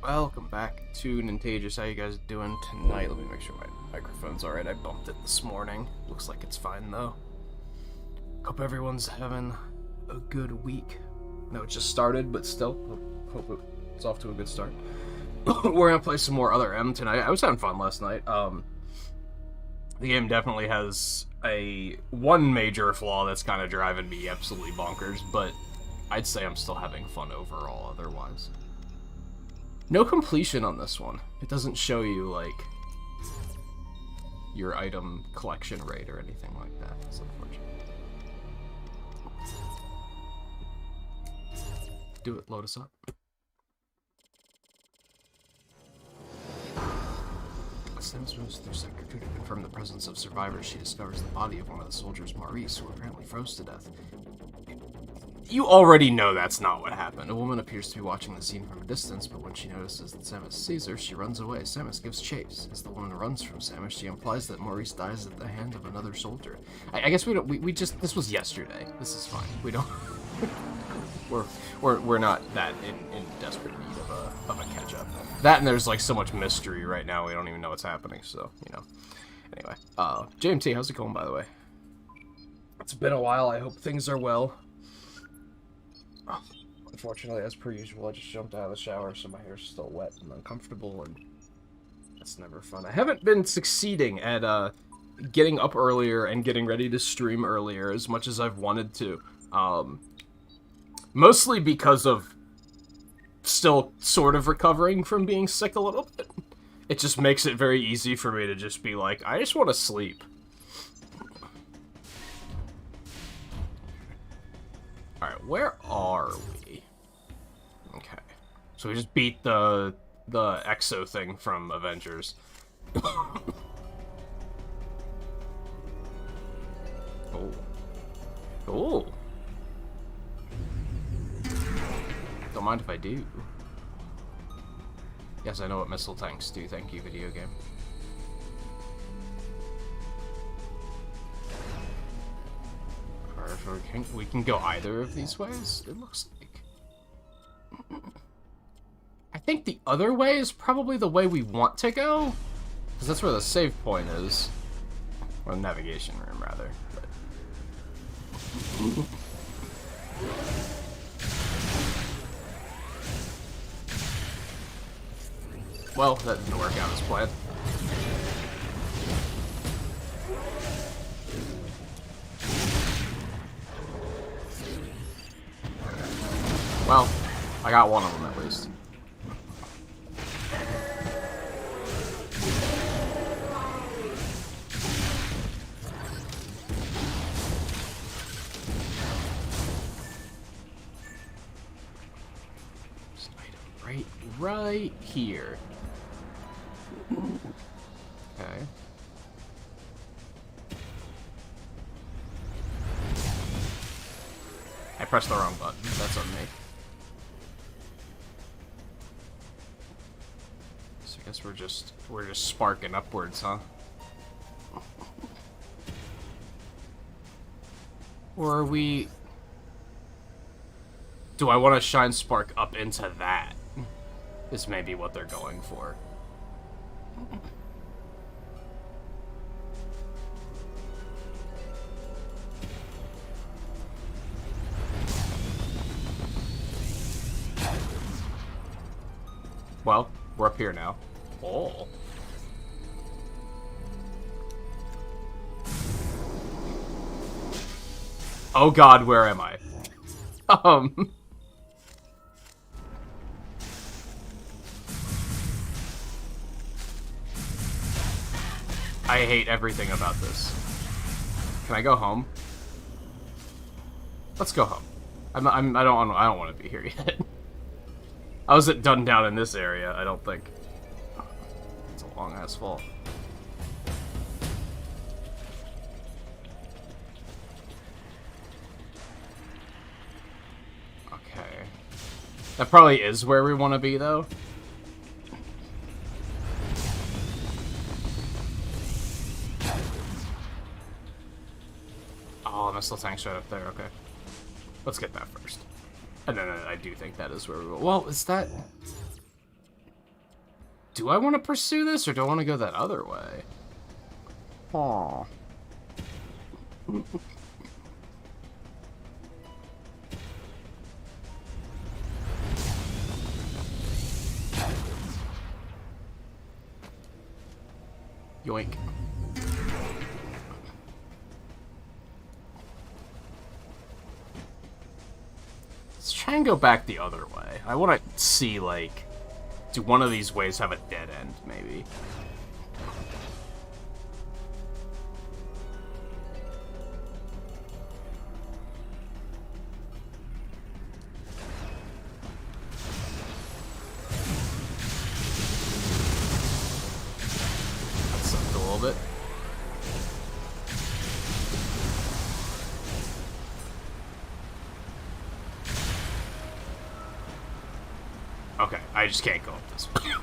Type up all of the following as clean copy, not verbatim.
Welcome back to Nintagious. How you guys doing tonight? Let me make sure my microphone's alright. I bumped it this morning. Looks like it's fine though. Hope everyone's having a good week. I know it just started, but still, hope it's off to a good start. We're gonna play some more Other M tonight. I was having fun last night. The game definitely has one major flaw that's kind of driving me absolutely bonkers, but I'd say I'm still having fun overall otherwise. No completion on this one. It doesn't show you, like, your item collection rate or anything like that. It's unfortunate. Do it, load us up. Sims moves through Sector 2 to confirm the presence of survivors. She discovers the body of one of the soldiers, Maurice, who apparently froze to death. You already know that's not what happened. A woman appears to be watching the scene from a distance, but when she notices that Samus sees her, she runs away. Samus gives chase. As the woman runs from Samus, she implies that Maurice dies at the hand of another soldier. I guess we don't. We just. This was yesterday. This is fine. We don't. we're not that in desperate need of a catch up. That and there's like so much mystery right now. We don't even know what's happening. So you know. Anyway, JMT, how's it going, by the way? It's been a while. I hope things are well. Unfortunately, as per usual, I just jumped out of the shower, so my hair's still wet and uncomfortable, and that's never fun. I haven't been succeeding at getting up earlier and getting ready to stream earlier as much as I've wanted to. Mostly because of still sort of recovering from being sick a little bit. It just makes it very easy for me to just be like, I just want to sleep. Alright, where are we? Okay. So we just beat the Exo thing from Avengers. Oh. Oh. Don't mind if I do. Yes, I know what missile tanks do. Thank you, video game. We can go either of these ways, it looks like. I think the other way is probably the way we want to go, because that's where the save point is. Or the navigation room, rather. But... well, that didn't work out as planned. Well, I got one of them at least. Just item right here. Okay. I pressed the wrong button. That's on me. So I guess we're just sparking upwards, huh? Or are we... do I want to shine spark up into that? Is maybe what they're going for. Well, we're up here now. Oh. Oh god, where am I? I hate everything about this. Can I go home? Let's go home. I don't want to be here yet. I wasn't done down in this area, I don't think. It's a long-ass fall. Okay. That probably is where we want to be, though. Oh, missile tank's right up there, okay. Let's get that first. And then I do think that is where we will. Well, is that... Do I want to pursue this, or do I want to go that other way? Aw. Yoink. Let's try and go back the other way. I want to see, like, do one of these ways have a dead end, maybe? That sucked a little bit. Okay, I just can't go up this way.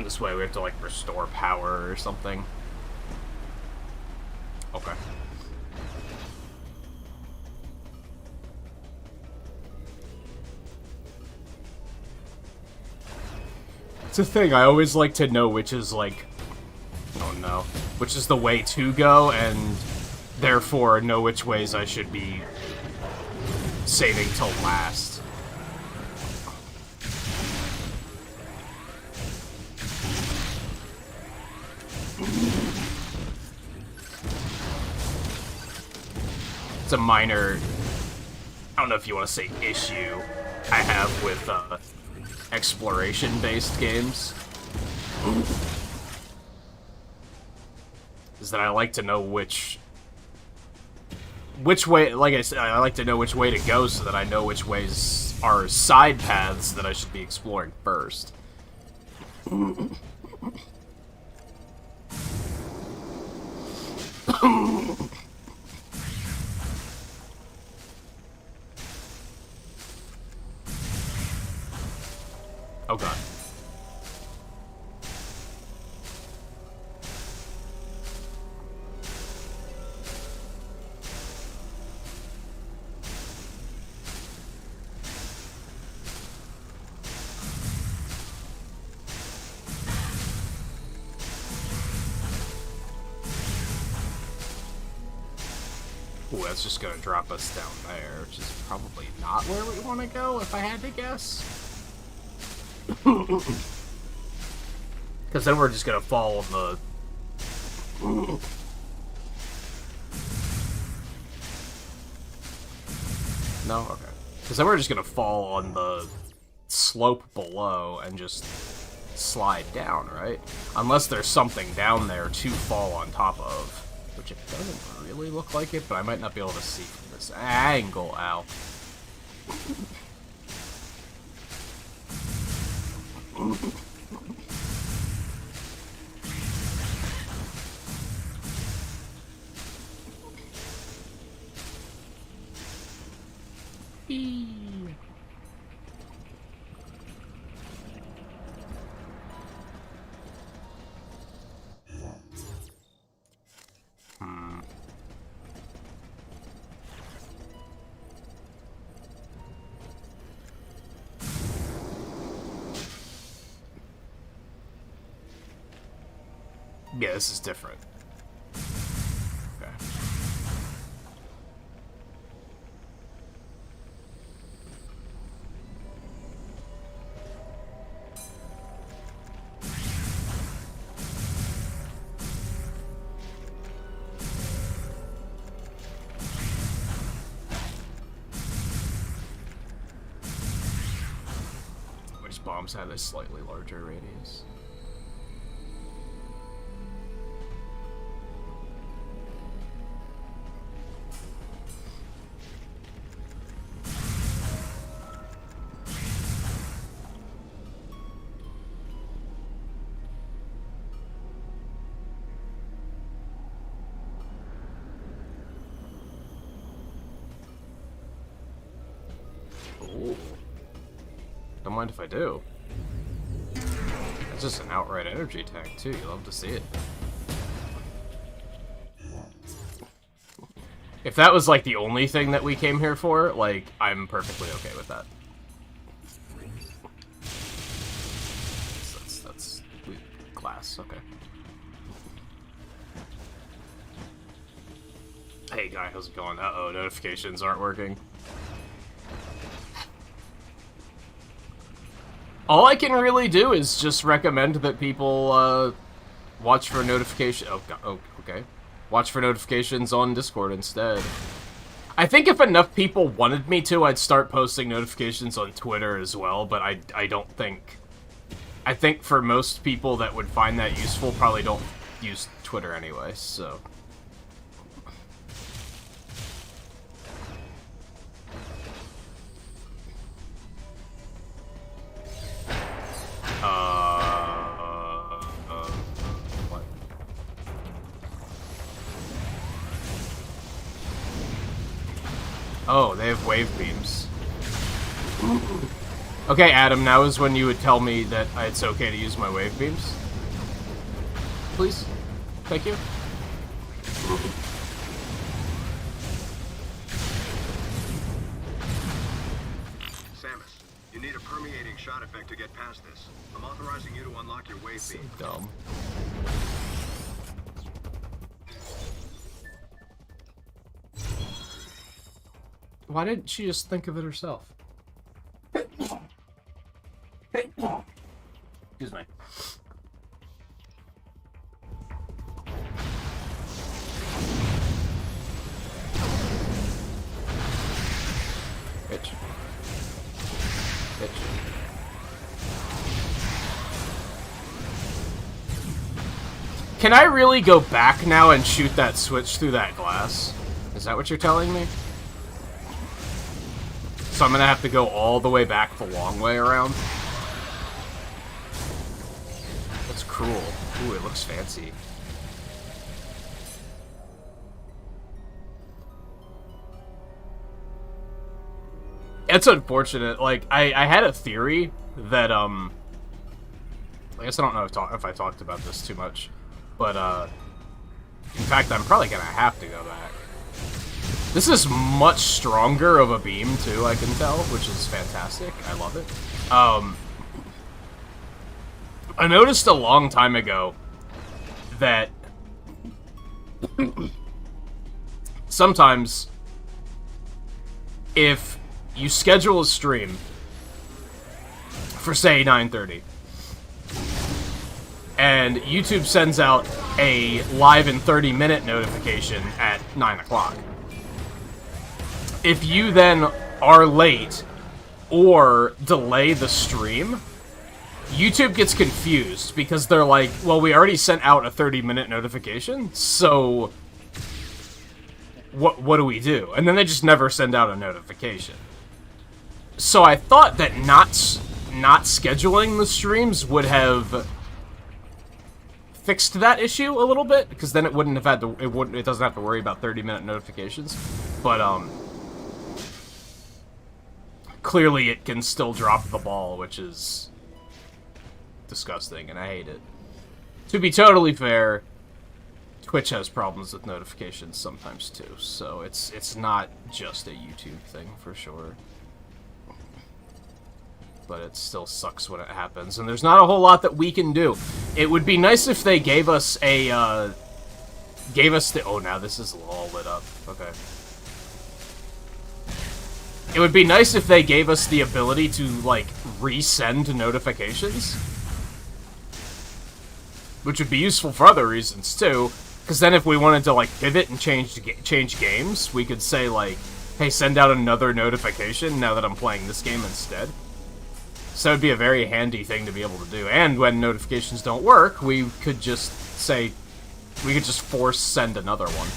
This way we have to, like, restore power or something. Okay. It's a thing, I always like to know which is, like... Oh no. Which is the way to go, and therefore know which ways I should be saving till last. It's a minor, I don't know if you want to say issue, I have with exploration-based games. Is that I like to know which way, like I said, I like to know which way to go so that I know which ways are side paths that I should be exploring first. Oh god. Ooh, that's just gonna drop us down there, which is probably not where we want to go, if I had to guess. Because then we're just gonna fall on the... No? Okay. Because then we're just gonna fall on the slope below and just slide down, right? Unless there's something down there to fall on top of. Which it doesn't really look like it, but I might not be able to see from this angle. Ow. Yeah, this is different. Okay. Which bombs have a slightly larger radius? Ooh. Don't mind if I do. It's just an outright energy tank, too. You love to see it. If that was, like, the only thing that we came here for, like, I'm perfectly okay with that. That's class. Okay. Hey guy, how's it going? Uh-oh, notifications aren't working. All I can really do is just recommend that people watch for notification. Oh, okay. Watch for notifications on Discord instead. I think if enough people wanted me to, I'd start posting notifications on Twitter as well, but I don't think... I think for most people that would find that useful probably don't use Twitter anyway, so... What? Oh, they have wave beams. Okay, Adam, now is when you would tell me that it's okay to use my wave beams. Please? Thank you. Samus, you need a permeating shot effect to get past this. I'm authorizing you to unlock your wave beam. So dumb. Why didn't she just think of it herself? Excuse me. Bitch. Bitch. Can I really go back now and shoot that switch through that glass? Is that what you're telling me? So I'm gonna have to go all the way back the long way around? That's cruel. Ooh, it looks fancy. It's unfortunate. Like, I had a theory that, I guess I don't know if I talked about this too much, but, in fact, I'm probably gonna have to go back. This is much stronger of a beam, too, I can tell, which is fantastic. I love it. I noticed a long time ago that sometimes if you schedule a stream for, say, 9:30, and YouTube sends out a live in 30-minute notification at 9 o'clock, if you then are late or delay the stream, YouTube gets confused because they're like, well, we already sent out a 30-minute notification, so what do we do? And then they just never send out a notification. So I thought that not scheduling the streams would have fixed that issue a little bit, because then it wouldn't have had to, it doesn't have to worry about 30-minute notifications. But clearly it can still drop the ball, which is disgusting, and I hate it. To be totally fair, Twitch has problems with notifications sometimes too, so it's not just a YouTube thing for sure. But it still sucks when it happens, and there's not a whole lot that we can do. It would be nice if they gave us a, oh, now this is all lit up. Okay. It would be nice if they gave us the ability to, like, resend notifications. Which would be useful for other reasons, too. Because then if we wanted to, like, pivot and change games, we could say, like, hey, send out another notification now that I'm playing this game instead. So that would be a very handy thing to be able to do. And when notifications don't work, we could just say, we could just force send another one.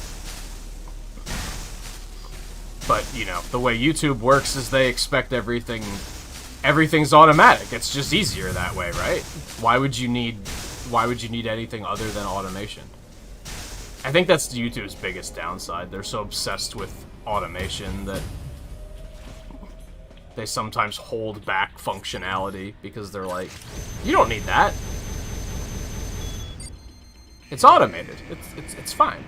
But, you know, the way YouTube works is they expect everything's automatic. It's just easier that way, right? Why would you need anything other than automation? I think that's YouTube's biggest downside. They're so obsessed with automation that they sometimes hold back functionality because they're like, you don't need that. It's automated. It's fine.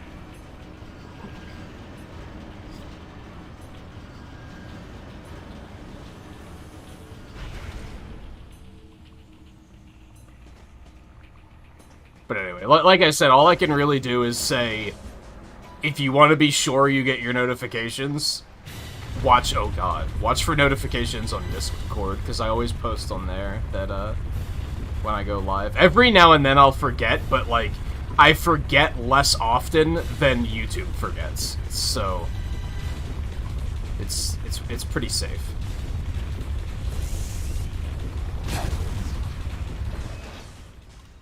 But anyway, like I said, all I can really do is say, if you want to be sure you get your notifications, watch for notifications on Discord, because I always post on there that, when I go live. Every now and then I'll forget, but, like, I forget less often than YouTube forgets. So, it's pretty safe.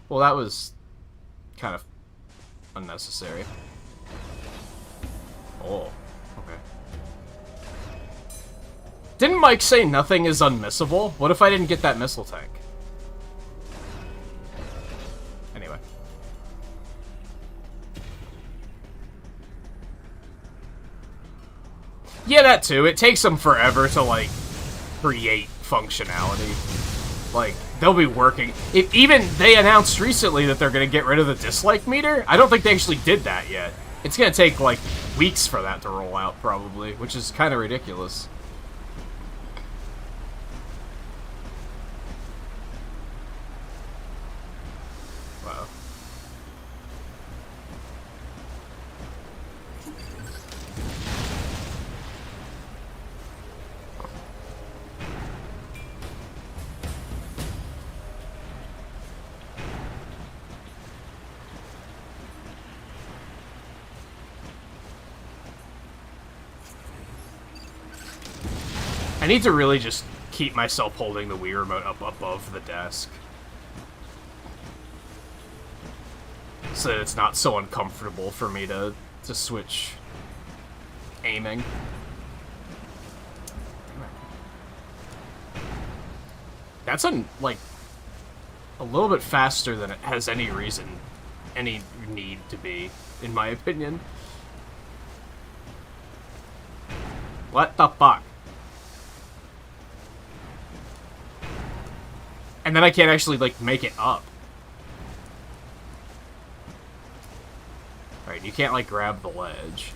Well, that was kind of unnecessary. Oh, okay. Didn't Mike say nothing is unmissable? What if I didn't get that missile tank? Anyway. Yeah, that too. It takes them forever to, like, create functionality. Like, they'll be working. Even they announced recently that they're going to get rid of the dislike meter. I don't think they actually did that yet. It's going to take, like, weeks for that to roll out, probably, which is kind of ridiculous. Wow. I need to really just keep myself holding the Wii remote up above the desk, so that it's not so uncomfortable for me to switch aiming. That's like a little bit faster than it has any need to be, in my opinion. What the fuck? And then I can't actually, like, make it up. Alright, you can't, like, grab the ledge.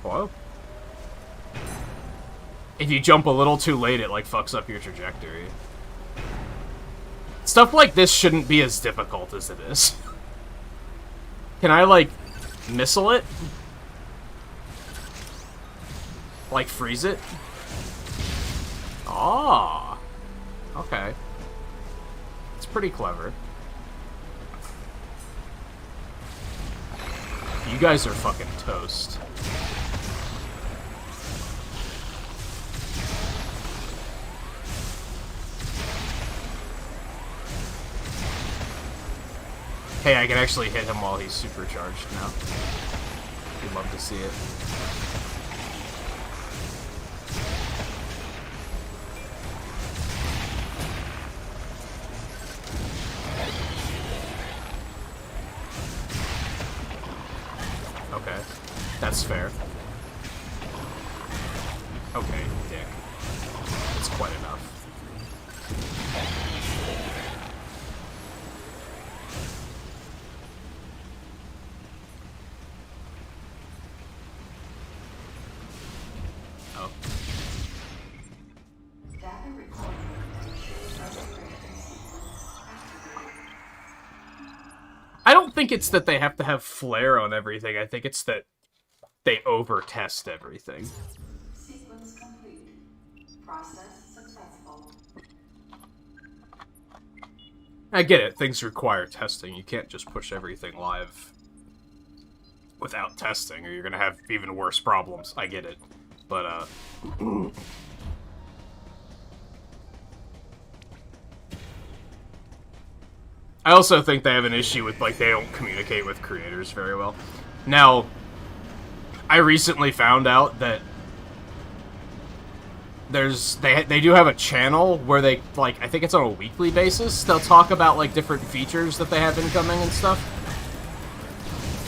Hello? If you jump a little too late, it, like, fucks up your trajectory. Stuff like this shouldn't be as difficult as it is. Can I, like, missile it? Like, freeze it? Ah. Okay. It's pretty clever. You guys are fucking toast. Hey, I can actually hit him while he's supercharged now. You'd love to see it. Okay, that's fair. Okay, dick. It's quite enough. Oh. I don't think it's that they have to have flare on everything. I think it's that they over-test everything. Sequence complete. Process successful. I get it. Things require testing. You can't just push everything live without testing, or you're gonna have even worse problems. I get it. But, I also think they have an issue with, like, they don't communicate with creators very well. Now, I recently found out that they do have a channel where they, like, I think it's on a weekly basis, they'll talk about, like, different features that they have incoming and stuff.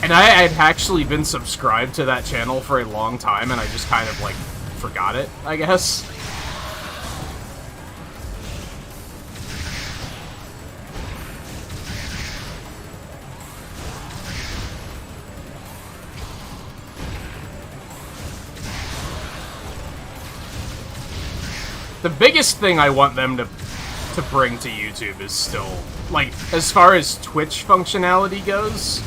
And I had actually been subscribed to that channel for a long time, and I just kind of, like, forgot it, I guess. The biggest thing I want them to to bring to YouTube is still, like, as far as Twitch functionality goes,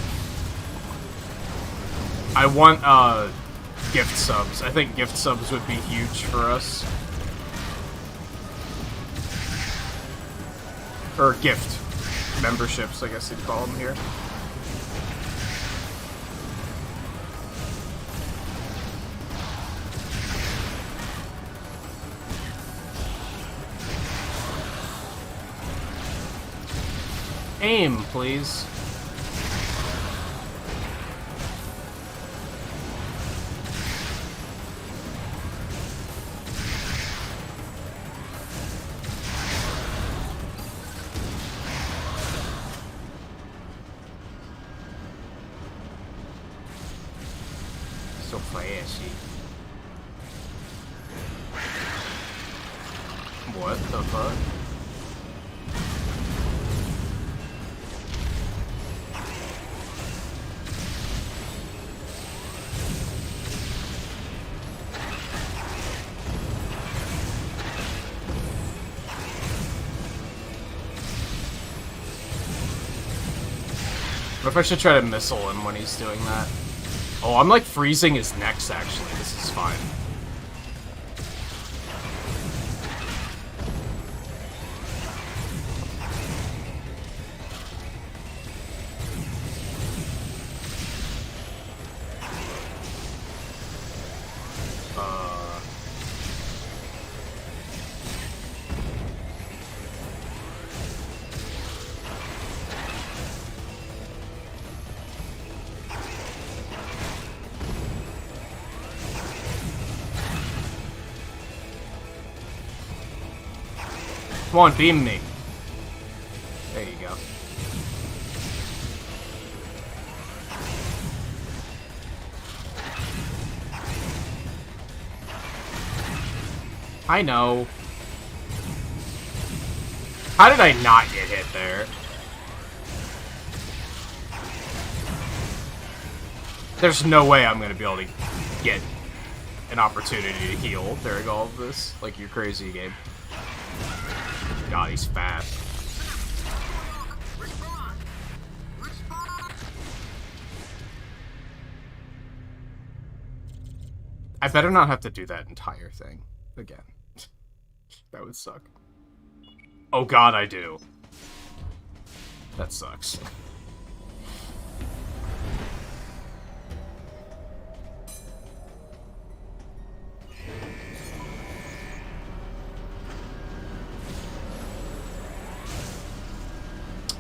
I want, gift subs. I think gift subs would be huge for us. Or gift memberships, I guess you'd call them here. Aim, please. So flashy. What the fuck? What if I should try to missile him when he's doing that? Oh, I'm like freezing his necks actually. This is fine. Come on, beam me. There you go. I know. How did I not get hit there? There's no way I'm gonna be able to get an opportunity to heal during all of this. Like, you're crazy, game. God, he's fast. I better not have to do that entire thing again. That would suck. Oh god, I do. That sucks.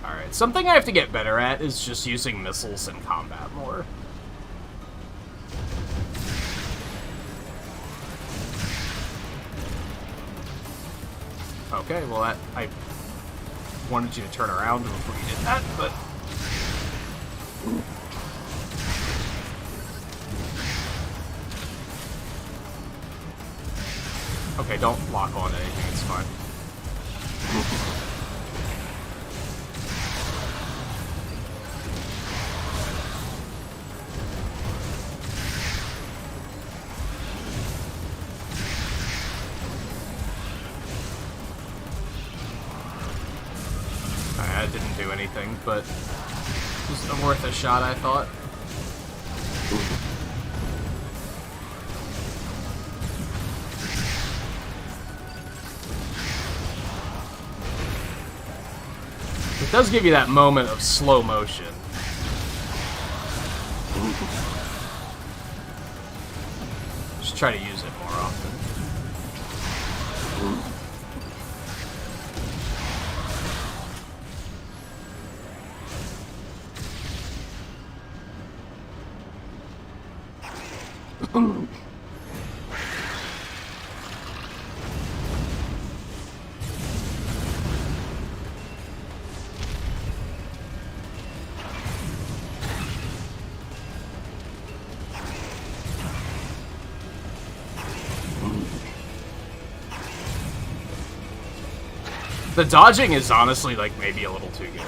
Alright, something I have to get better at is just using missiles in combat more. Okay, well I wanted you to turn around before you did that, but... Okay, don't lock on to anything, it's fine. I didn't do anything, but it was worth a shot, I thought. It does give you that moment of slow motion. Just try to use it more often. The dodging is honestly, like, maybe a little too good.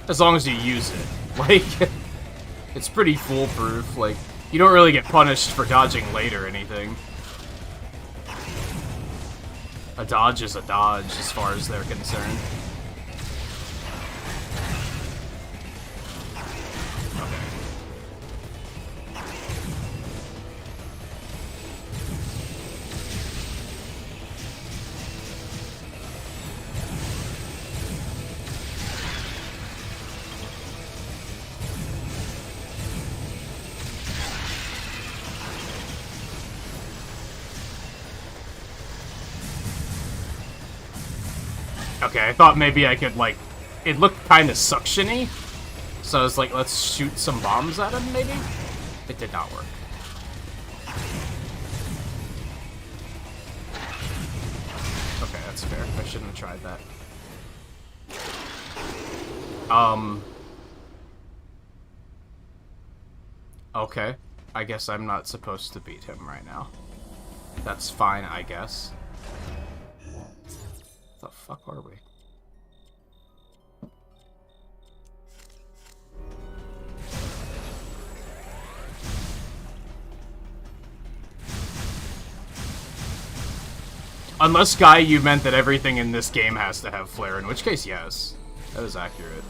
As long as you use it. Like... It's pretty foolproof. Like, you don't really get punished for dodging late or anything. A dodge is a dodge, as far as they're concerned. Okay, I thought maybe I could, like... It looked kind of suction-y. So I was like, let's shoot some bombs at him, maybe? It did not work. Okay, that's fair. I shouldn't have tried that. Okay. I guess I'm not supposed to beat him right now. That's fine, I guess. The fuck are we? Unless, Guy, you meant that everything in this game has to have flare, in which case, yes. That is accurate.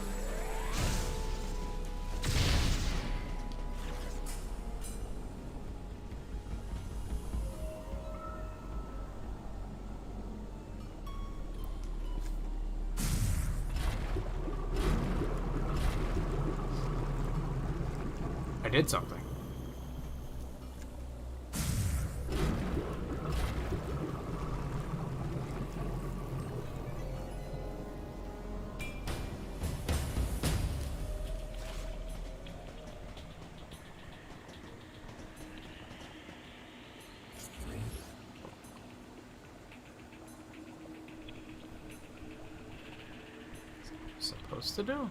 I did something. Supposed to do?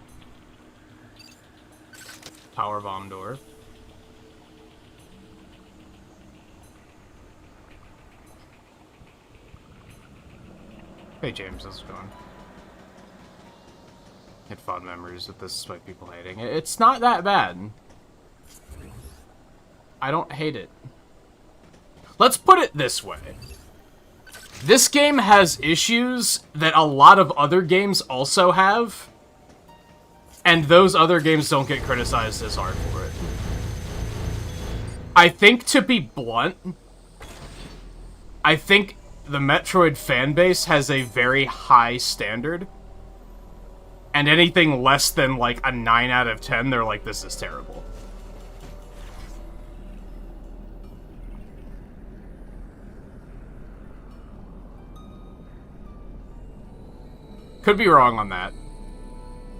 Power bomb door. Hey James, how's it going? Had fond memories with this despite people hating it. It's not that bad. I don't hate it. Let's put it this way. This game has issues that a lot of other games also have, and those other games don't get criticized as hard for it. I think, to be blunt, I think the Metroid fanbase has a very high standard, and anything less than, like, a 9 out of 10, they're like, this is terrible. Could be wrong on that.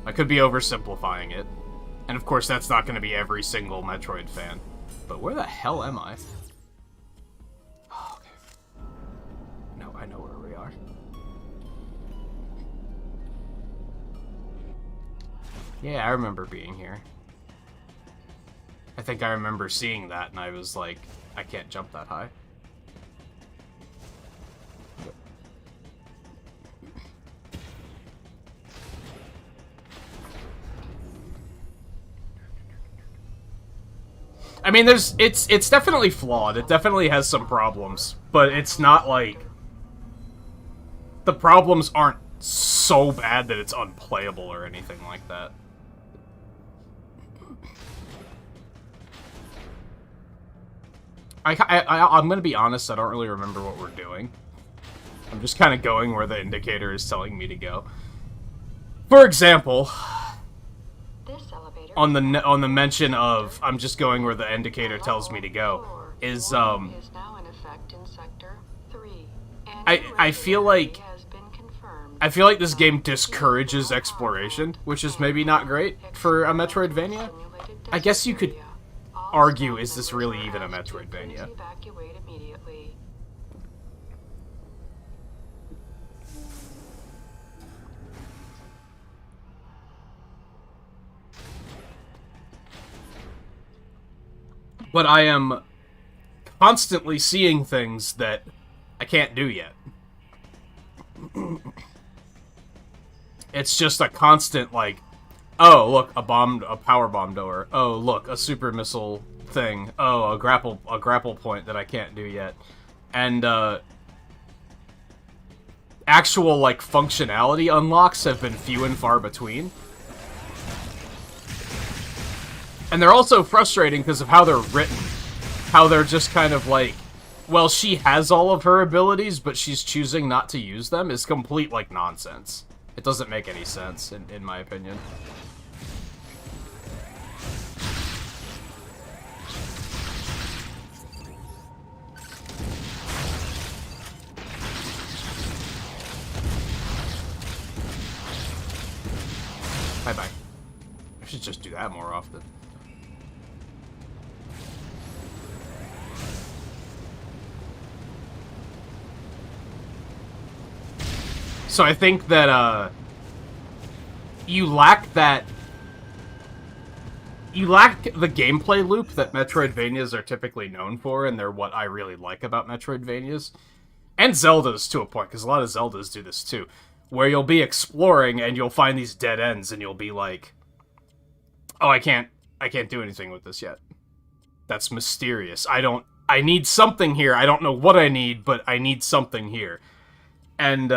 I could be oversimplifying it. And of course, that's not going to be every single Metroid fan. But where the hell am I? Oh, okay. No, I know where we are. Yeah, I remember being here. I think I remember seeing that, and I was like, I can't jump that high. I mean, it's definitely flawed. It definitely has some problems, but it's not like the problems aren't so bad that it's unplayable or anything like that. I'm gonna be honest, I don't really remember what we're doing. I'm just kind of going where the indicator is telling me to go. For example, on the mention of I'm just going where the indicator tells me to go is I feel like this game discourages exploration, which is maybe not great for a Metroidvania. I guess you could argue, is this really even a Metroidvania? But I am constantly seeing things that I can't do yet. It's just a constant, like, Oh, look, a power bomb door. Oh, look, a super missile thing. Oh, a grapple point that I can't do yet. And, actual, like, functionality unlocks have been few and far between. And they're also frustrating because of how they're written. How they're just kind of like, well, she has all of her abilities, but she's choosing not to use them is complete, like, nonsense. It doesn't make any sense, in my opinion. Bye-bye. I should just do that more often. So I think that, you lack the gameplay loop that Metroidvanias are typically known for, and they're what I really like about Metroidvanias. And Zeldas, to a point, because a lot of Zeldas do this too. Where you'll be exploring, and you'll find these dead ends, and you'll be like, oh, I can't do anything with this yet. That's mysterious. I need something here. I don't know what I need, but I need something here. And,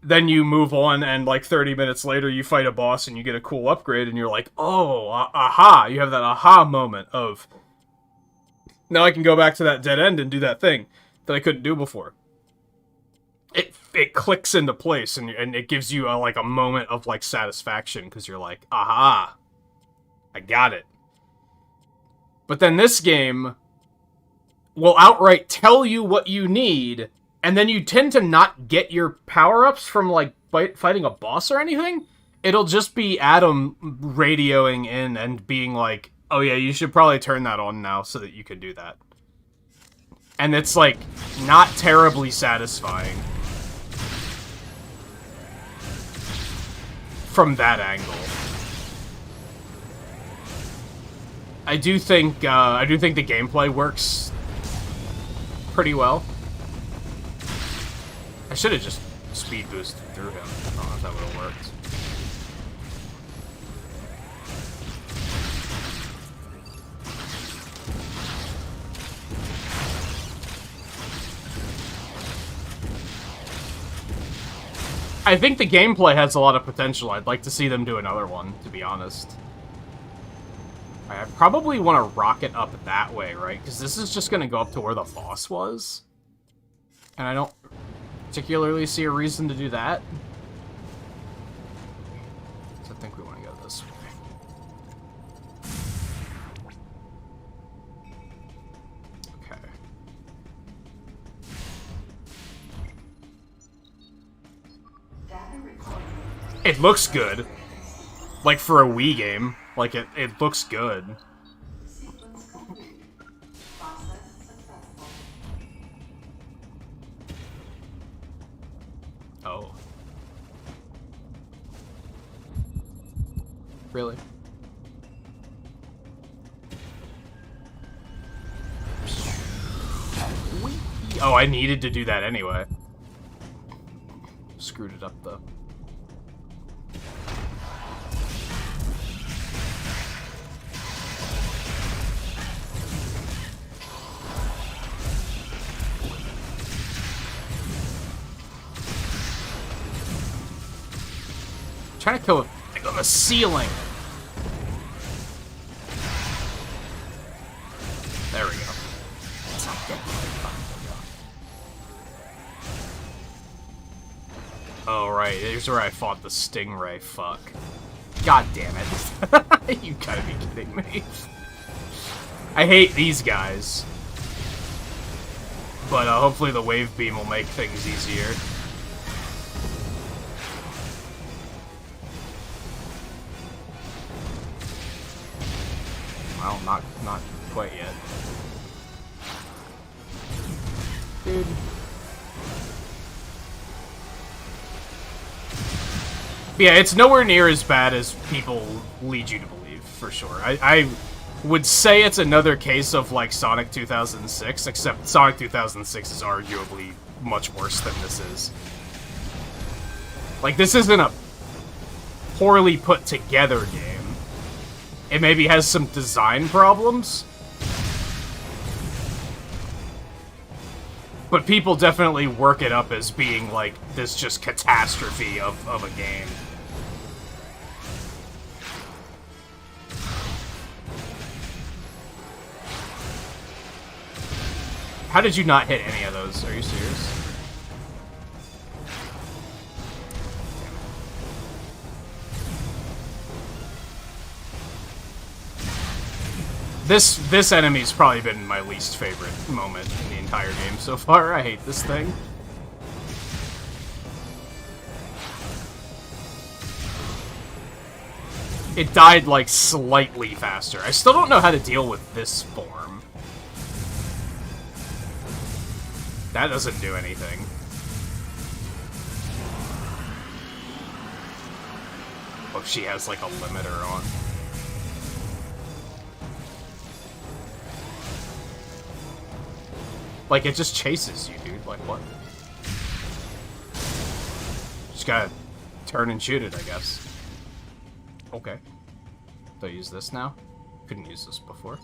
then you move on, and like 30 minutes later, you fight a boss, and you get a cool upgrade, and you're like, oh, aha! You have that aha moment of, now I can go back to that dead end and do that thing that I couldn't do before. It clicks into place, and it gives you like a moment of like satisfaction, because you're like, aha! I got it. But then this game will outright tell you what you need, and then you tend to not get your power-ups from, like, fighting a boss or anything. It'll just be Adam radioing in and being like, oh yeah, you should probably turn that on now so that you can do that. And it's, like, not terribly satisfying. From that angle. I do think the gameplay works pretty well. I should have just speed boosted through him. I don't know if that would have worked. I think the gameplay has a lot of potential. I'd like to see them do another one, to be honest. I probably want to rocket up that way, right? Because this is just going to go up to where the boss was. And I don't particularly see a reason to do that. So I think we want to go this way. Okay. It looks good. Like, for a Wii game. Like, it looks good. Sequence complete. Process successful. Oh. Really? Oh, I needed to do that anyway. Screwed it up, though. Trying to kill it like on the ceiling. There we go. It's not dead. Oh right, here's where I fought the stingray. Fuck. God damn it! You gotta be kidding me. I hate these guys, but hopefully the wave beam will make things easier. Well, not quite yet. Dude. But yeah, it's nowhere near as bad as people lead you to believe, for sure. I would say it's another case of, like, Sonic 2006, except Sonic 2006 is arguably much worse than this is. Like, this isn't a poorly put together game. It maybe has some design problems. But people definitely work it up as being, like, this just catastrophe of a game. How did you not hit any of those? Are you serious? This enemy's probably been my least favorite moment in the entire game so far. I hate this thing. It died, like, slightly faster. I still don't know how to deal with this form. That doesn't do anything. Oh, she has, like, a limiter on. Like, it just chases you, dude. Like, what? Just gotta turn and shoot it, I guess. Okay. Do I use this now? Couldn't use this before.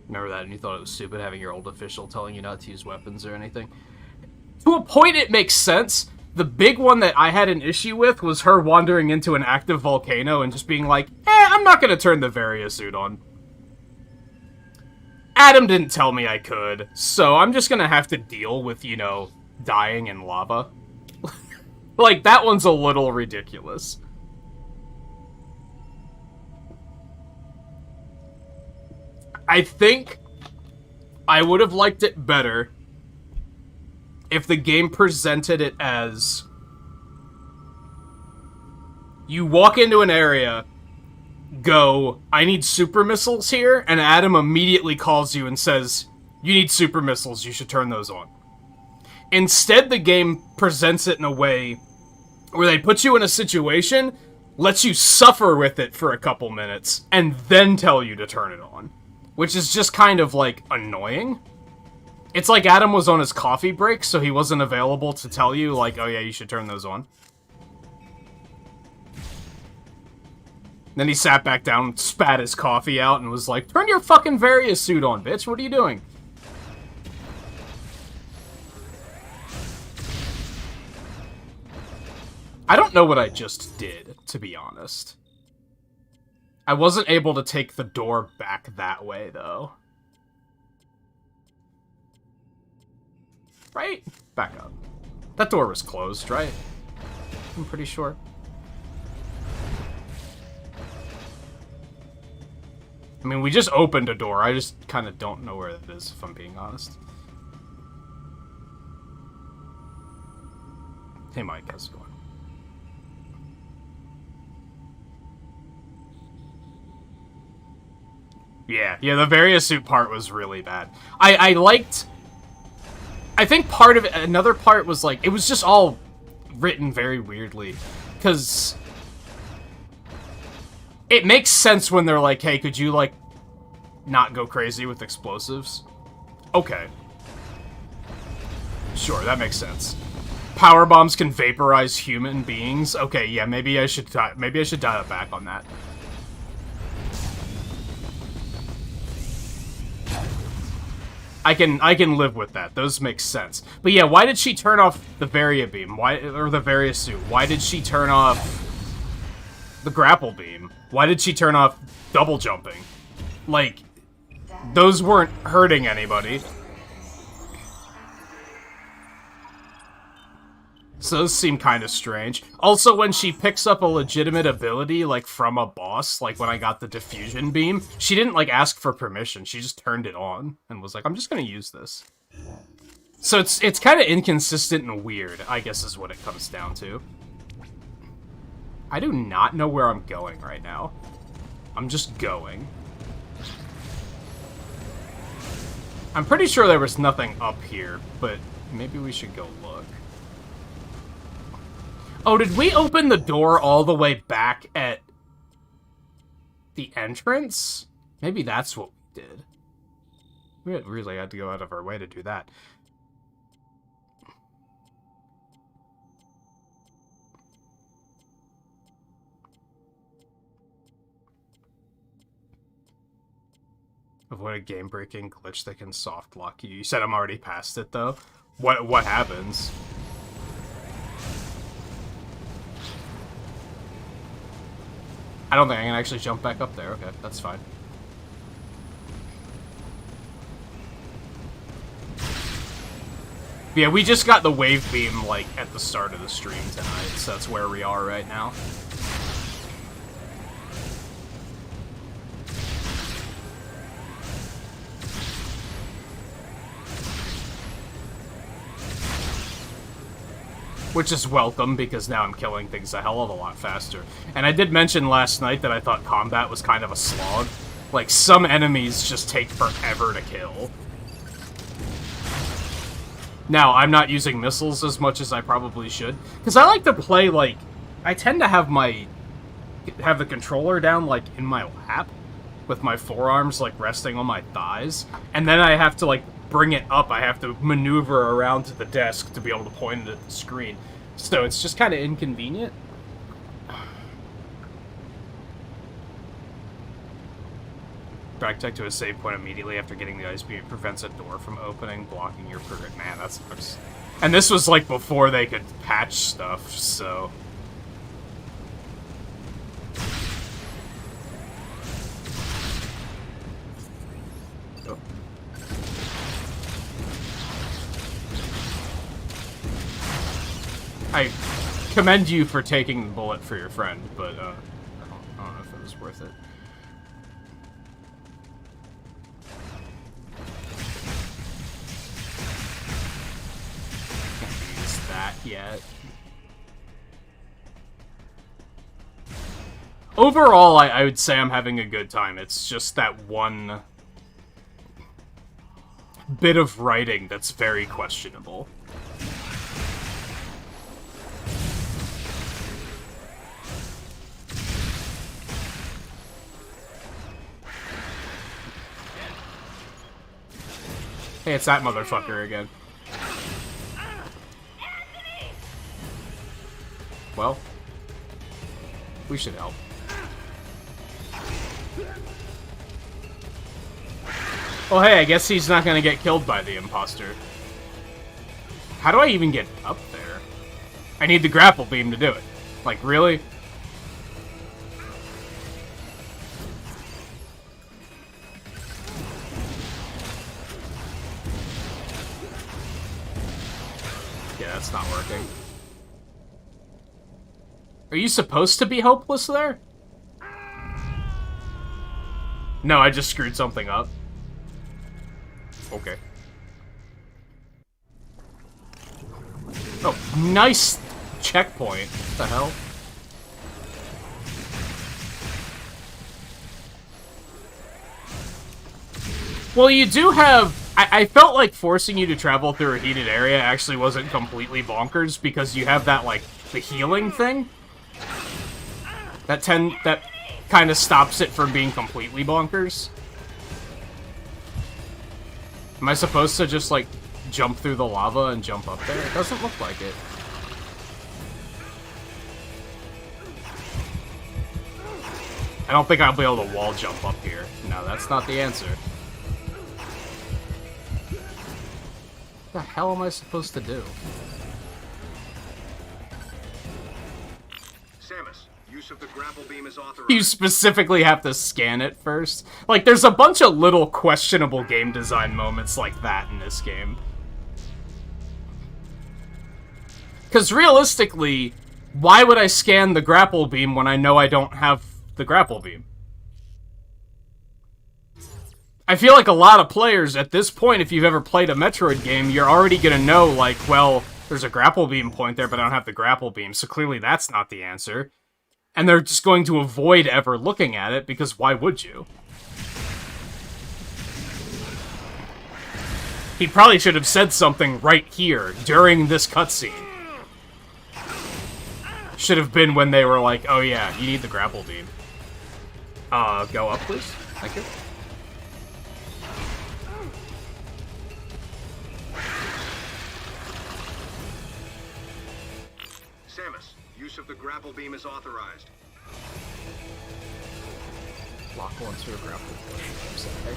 Remember that and you thought it was stupid having your old official telling you not to use weapons or anything? To a point, it makes sense. The big one that I had an issue with was her wandering into an active volcano and just being like, I'm not gonna turn the Varia suit on. Adam didn't tell me I could, so I'm just gonna have to deal with, you know, dying in lava. Like, that one's a little ridiculous. I think I would have liked it better if the game presented it as you walk into an area, go, I need super missiles here, and Adam immediately calls you and says, you need super missiles, you should turn those on. Instead, the game presents it in a way where they put you in a situation, lets you suffer with it for a couple minutes, and then tell you to turn it on. Which is just kind of, like, annoying. It's like Adam was on his coffee break, so he wasn't available to tell you, like, oh yeah, you should turn those on. Then he sat back down, spat his coffee out, and was like, turn your fucking Varia suit on, bitch, what are you doing? I don't know what I just did, to be honest. I wasn't able to take the door back that way, though. Right? Back up. That door was closed, right? I'm pretty sure. I mean, we just opened a door. I just kind of don't know where it is, if I'm being honest. Hey, Mike, how's it going? Yeah, the Varia suit part was really bad. I liked... I think part of it, another part was like, it was just all written very weirdly. Because it makes sense when they're like, hey, could you, like, not go crazy with explosives? Okay. Sure, that makes sense. Power bombs can vaporize human beings? Okay, yeah, maybe I should dial it back on that. I can live with that. Those make sense. But yeah, why did she turn off the Varia beam? Why, or the Varia suit? Why did she turn off the grapple beam? Why did she turn off double jumping? Like, those weren't hurting anybody. So those seem kind of strange. Also, when she picks up a legitimate ability, like, from a boss, like when I got the diffusion beam, she didn't, like, ask for permission. She just turned it on and was like, I'm just gonna use this. So it's kind of inconsistent and weird, I guess is what it comes down to. I do not know where I'm going right now. I'm just going. I'm pretty sure there was nothing up here, but maybe we should go look. Oh, did we open the door all the way back at the entrance? Maybe that's what we did. We really had to go out of our way to do that. Avoid a game-breaking glitch that can soft lock you. You said I'm already past it, though. What happens? I don't think I can actually jump back up there. Okay, that's fine. Yeah, we just got the wave beam, like, at the start of the stream tonight, so that's where we are right now. Which is welcome, because now I'm killing things a hell of a lot faster. And I did mention last night that I thought combat was kind of a slog. Like, some enemies just take forever to kill. Now, I'm not using missiles as much as I probably should, because I like to play, like, I tend to have the controller down, like, in my lap, with my forearms, like, resting on my thighs, and then I have to, like, bring it up. I have to maneuver around to the desk to be able to point it at the screen. So it's just kind of inconvenient. Backtrack to a save point immediately after getting the ice beam. It prevents a door from opening, blocking your progress. Man, that sucks. And this was like before they could patch stuff, so... I commend you for taking the bullet for your friend, but I don't know if it was worth it. Can't use that yet. Overall, I would say I'm having a good time. It's just that one bit of writing that's very questionable. Hey, it's that motherfucker again. Well, we should help. Oh, hey, I guess he's not gonna get killed by the imposter. How do I even get up there? I need the grapple beam to do it. Like, really? That's not working. Are you supposed to be hopeless there? No, I just screwed something up. Okay. Oh, nice checkpoint. What the hell? Well, you do have... I felt like forcing you to travel through a heated area actually wasn't completely bonkers, because you have that, like, the healing thing. That kind of stops it from being completely bonkers. Am I supposed to just, like, jump through the lava and jump up there? It doesn't look like it. I don't think I'll be able to wall jump up here. No, that's not the answer. What the hell am I supposed to do? Samus, use of the grapple beam is authorized. You specifically have to scan it first. Like, there's a bunch of little questionable game design moments like that in this game. Because realistically, why would I scan the grapple beam when I know I don't have the grapple beam? I feel like a lot of players at this point, if you've ever played a Metroid game, you're already gonna know, like, well, there's a grapple beam point there, but I don't have the grapple beam, so clearly that's not the answer. And they're just going to avoid ever looking at it, because why would you? He probably should have said something right here, during this cutscene. Should have been when they were like, oh yeah, you need the grapple beam. Go up, please? Thank you. use of the grapple beam is authorized. Lock onto a grapple push. I'm sorry.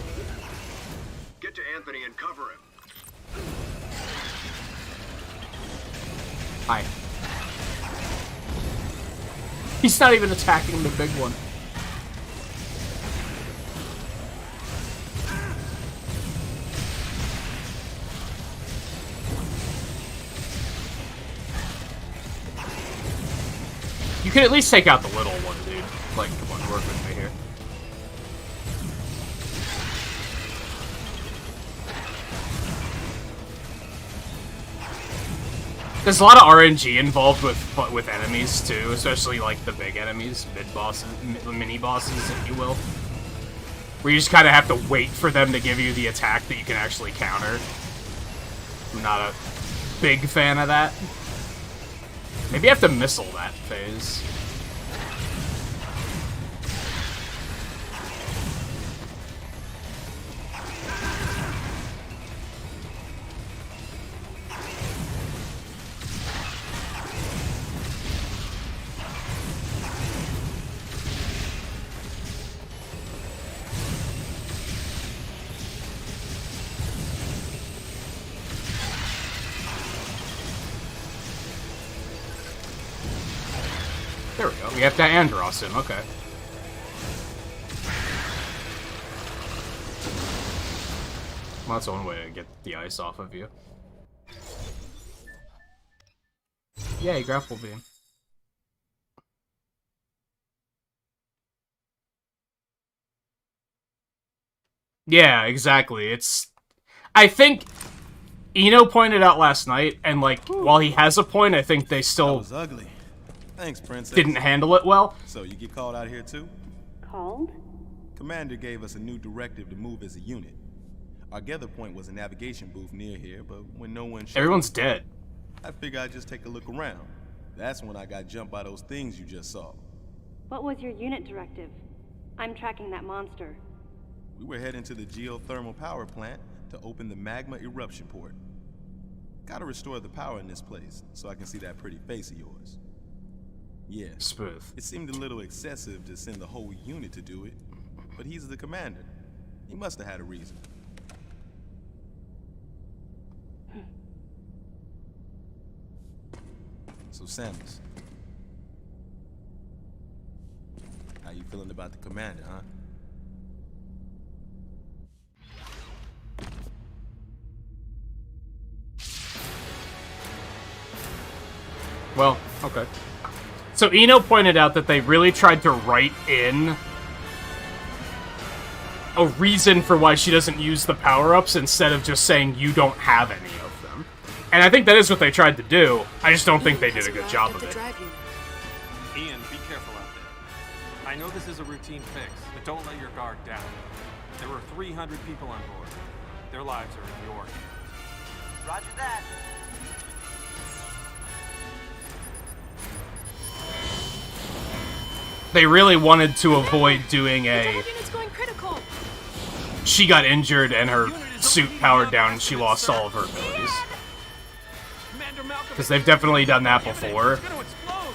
Get to Anthony and cover him. Hi. He's not even attacking the big one. You can at least take out the little one, dude. Like, come on, work with me here. There's a lot of RNG involved with enemies too, especially like the big enemies, mid-bosses, mini-bosses, if you will. Where you just kind of have to wait for them to give you the attack that you can actually counter. I'm not a big fan of that. Maybe I have to missile that phase. There we go. We have to Andros him. Okay. Well, that's one way to get the ice off of you. Yay, grapple beam. Yeah, exactly. It's... I think Eno pointed out last night, and like, while he has a point, I think they still... That was ugly. Thanks, Princess. Didn't handle it well. So, you get called out here too? Called? Commander gave us a new directive to move as a unit. Our gather point was a navigation booth near here, but when no one showed Everyone's dead. I figured I'd just take a look around. That's when I got jumped by those things you just saw. What was your unit directive? I'm tracking that monster. We were heading to the geothermal power plant to open the magma eruption port. Gotta restore the power in this place, so I can see that pretty face of yours. Yeah. Smooth. It seemed a little excessive to send the whole unit to do it, but he's the commander. He must have had a reason. So, Samus, how you feeling about the commander, huh? Well, okay. So Eno pointed out that they really tried to write in a reason for why she doesn't use the power-ups instead of just saying you don't have any of them. And I think that is what they tried to do. I just don't think they did a good job of it. Ian, be careful out there. I know this is a routine fix, but don't let your guard down. There were 300 people on board. Their lives are in your hands. Roger that. They really wanted to avoid doing a... Unit's going critical. She got injured and her suit powered down and she lost all of her abilities. Because they've definitely done that before. It's gonna explode.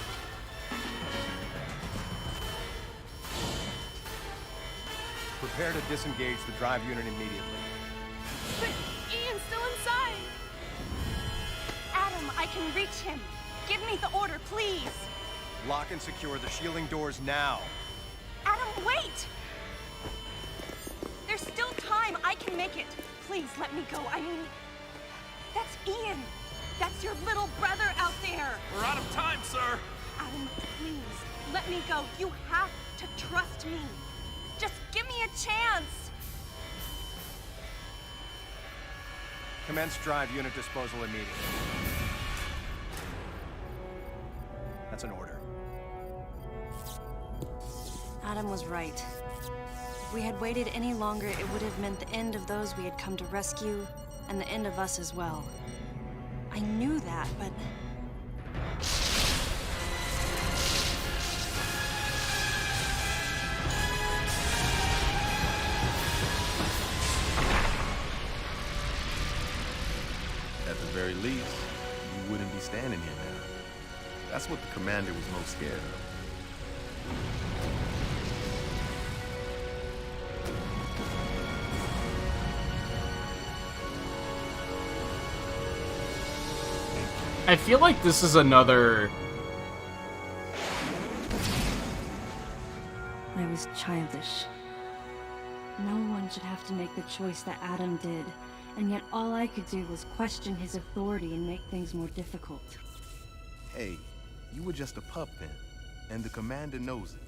Prepare to disengage the drive unit immediately. But Ian's still inside. Adam, I can reach him. Give me the order, please. Lock and secure the shielding doors now. Adam, wait! There's still time. I can make it. Please, let me go. I mean, that's Ian. That's your little brother out there. We're out of time, sir. Adam, please, let me go. You have to trust me. Just give me a chance. Commence drive unit disposal immediately. That's an order. Adam was right. If we had waited any longer, it would have meant the end of those we had come to rescue, and the end of us as well. I knew that, but... At the very least, you wouldn't be standing here now. That's what the commander was most scared of. I feel like this is another... I was childish. No one should have to make the choice that Adam did, and yet all I could do was question his authority and make things more difficult. Hey, you were just a pup then, and the commander knows it.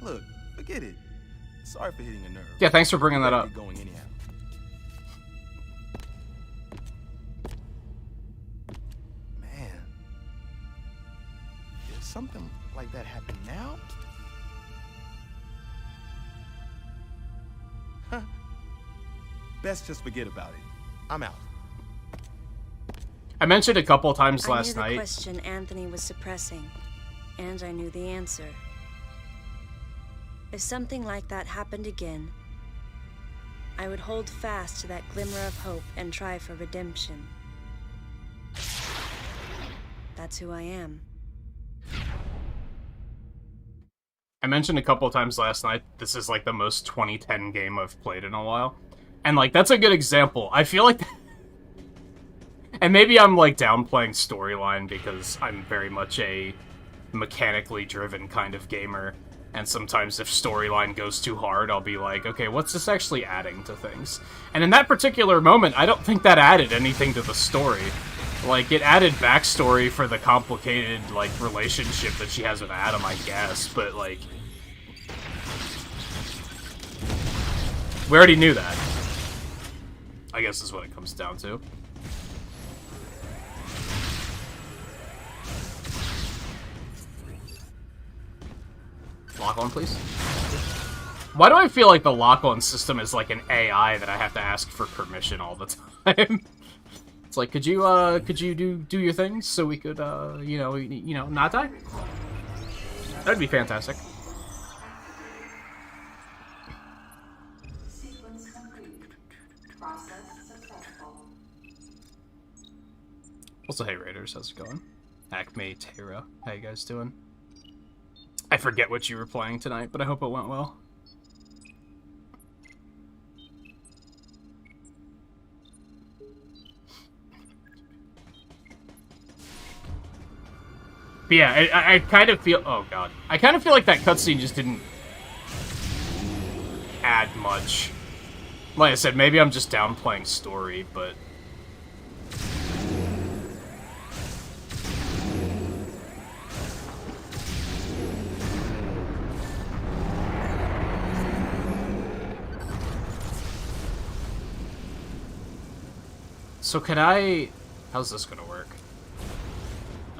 Look, forget it. Sorry for hitting a nerve. Yeah, thanks for bringing that up. Going anyhow. Man, did something like that happen now? Huh. Best just forget about it. I'm out. I mentioned a couple times last I knew the night. question Anthony was suppressing, and I knew the answer. If something like that happened again, I would hold fast to that glimmer of hope and try for redemption. That's who I am. I mentioned a couple times last night, this is like the most 2010 game I've played in a while. And like, that's a good example. I feel like... And maybe I'm like downplaying storyline because I'm very much a mechanically driven kind of gamer. And sometimes if storyline goes too hard, I'll be like, okay, what's this actually adding to things? And in that particular moment, I don't think that added anything to the story. Like, it added backstory for the complicated, like, relationship that she has with Adam, I guess, but, like... We already knew that. I guess is what it comes down to. Lock on, please. Why do I feel like the lock-on system is like an AI that I have to ask for permission all the time? It's like, could you do your things so we could, you know, not die? That'd be fantastic. Sequence complete. Process successful. Also, hey Raiders, how's it going? Acme, Tara, how you guys doing? I forget what you were playing tonight, but I hope it went well. But yeah, I kind of feel... Oh, God. I kind of feel like that cutscene just didn't add much. Like I said, maybe I'm just downplaying story, but... So can I... How's this gonna work?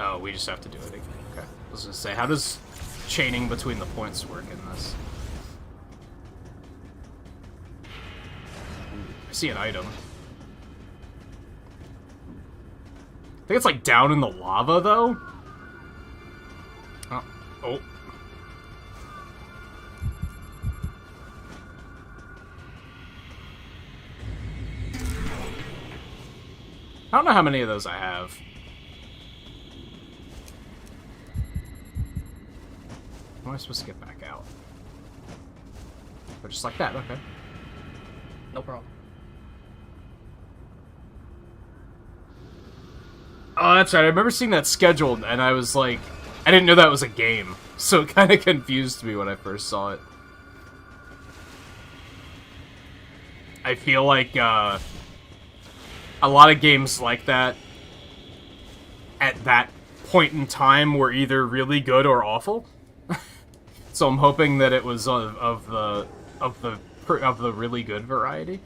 Oh, we just have to do it again. Okay. I was gonna say, how does chaining between the points work in this? I see an item. I think it's like down in the lava, though? Oh. Oh. I don't know how many of those I have. How am I supposed to get back out? Or just like that, okay. No problem. Oh, that's right. I remember seeing that scheduled, and I was like... I didn't know that was a game, so it kind of confused me when I first saw it. I feel like, a lot of games like that, at that point in time, were either really good or awful. So I'm hoping that it was of the really good variety.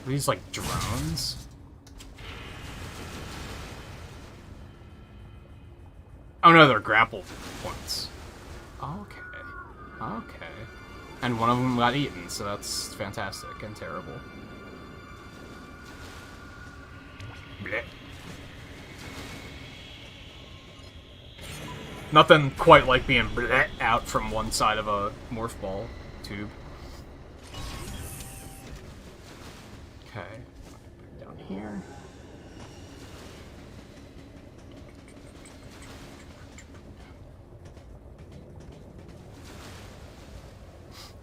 These like drones? Oh no, they're grapple points. Okay. Okay. And one of them got eaten, so that's fantastic and terrible. Blech. Nothing quite like being bleh out from one side of a morph ball tube. Okay. Down here.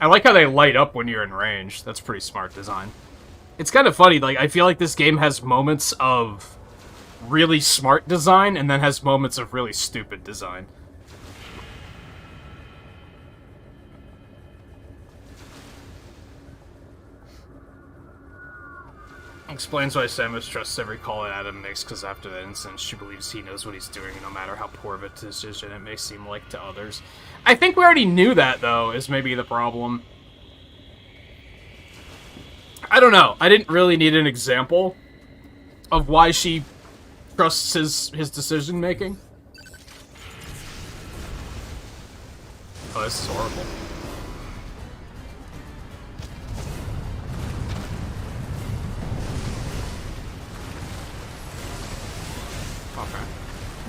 I like how they light up when you're in range. That's pretty smart design. It's kind of funny, like, I feel like this game has moments of really smart design, and then has moments of really stupid design. Explains why Samus trusts every call Adam makes, because after that incident, she believes he knows what he's doing, no matter how poor of a decision it may seem like to others. I think we already knew that, though, is maybe the problem. I don't know. I didn't really need an example of why she trusts his decision-making. Oh, this is horrible. Okay.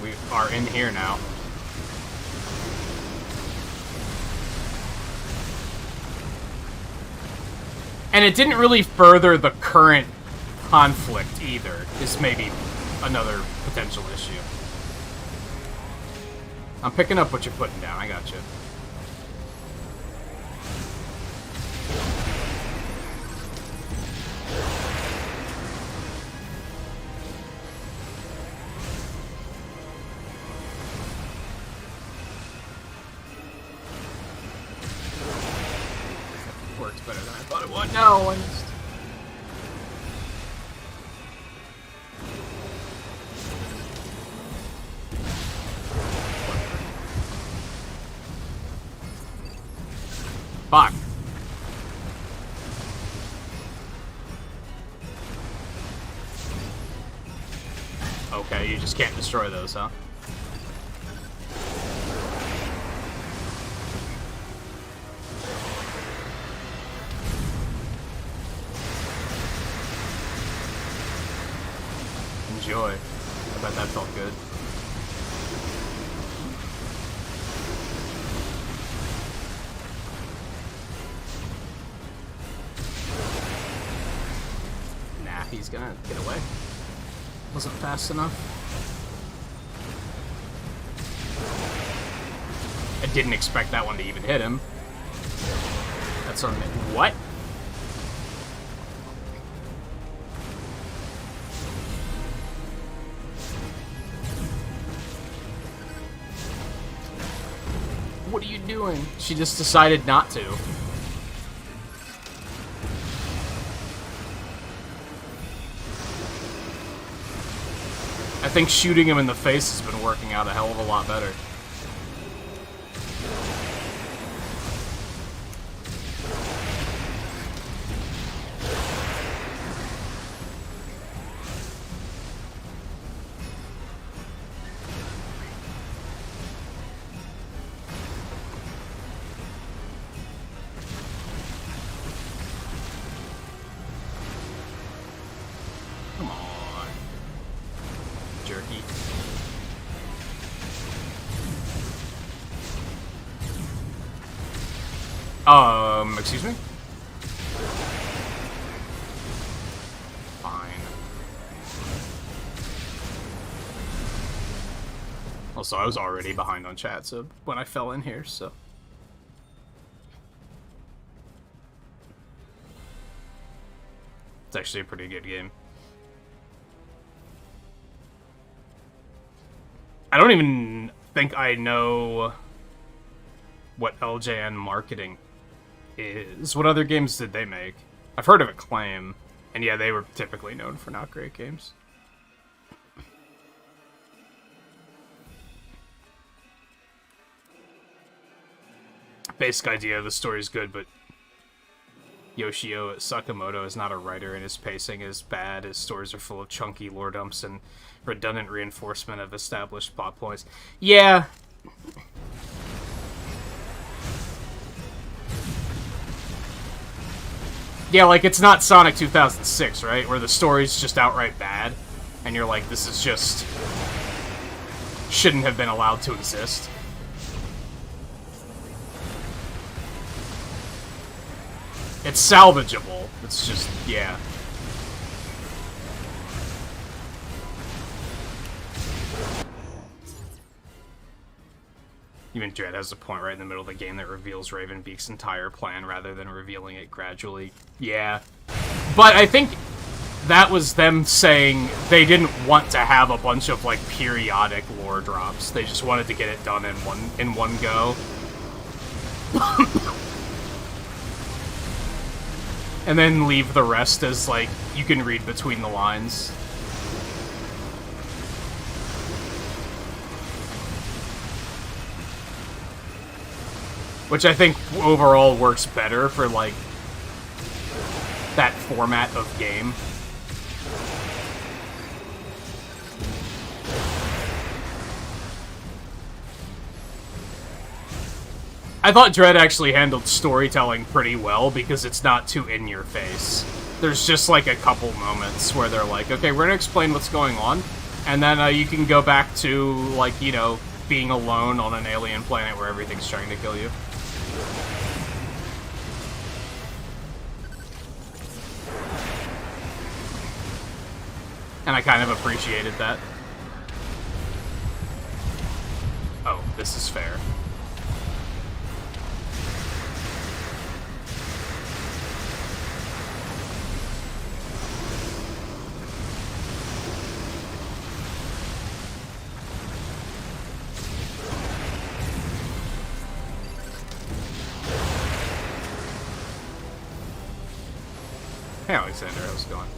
We are in here now. And it didn't really further the current conflict either, is maybe another potential issue. I'm picking up what you're putting down, I got you. Worked better than I thought it would. No, I missed. Fuck. Okay, you just can't destroy those, huh? Enjoy. I bet that felt good. Nah, he's gonna get away. Wasn't fast enough. I didn't expect that one to even hit him. That's on me. What? What are you doing? She just decided not to. I think shooting him in the face has been working out a hell of a lot better. Come on. Jerky. Excuse me? Fine. Also, I was already behind on chat, so when I fell in here, so. It's actually a pretty good game. I don't even think I know what LJN marketing is. What other games did they make? I've heard of Acclaim, and yeah, they were typically known for not great games. Basic idea, the story's good, but Yoshio Sakamoto is not a writer and his pacing is bad. His stories are full of chunky lore dumps and redundant reinforcement of established plot points. Yeah. Yeah, like, it's not Sonic 2006, right? Where the story's just outright bad, and you're like, this is just... shouldn't have been allowed to exist. It's salvageable. It's just, yeah. Even Dredd has a point right in the middle of the game that reveals Ravenbeak's entire plan rather than revealing it gradually. Yeah. But I think that was them saying they didn't want to have a bunch of, like, periodic lore drops. They just wanted to get it done in one go. And then leave the rest as, like, you can read between the lines. Which I think overall works better for, like, that format of game. I thought Dredd actually handled storytelling pretty well because it's not too in-your-face. There's just, like, a couple moments where they're like, okay, we're gonna explain what's going on, and then you can go back to, like, you know, being alone on an alien planet where everything's trying to kill you. And I kind of appreciated that. Oh, this is fair. Hey, Alexander, how's it going?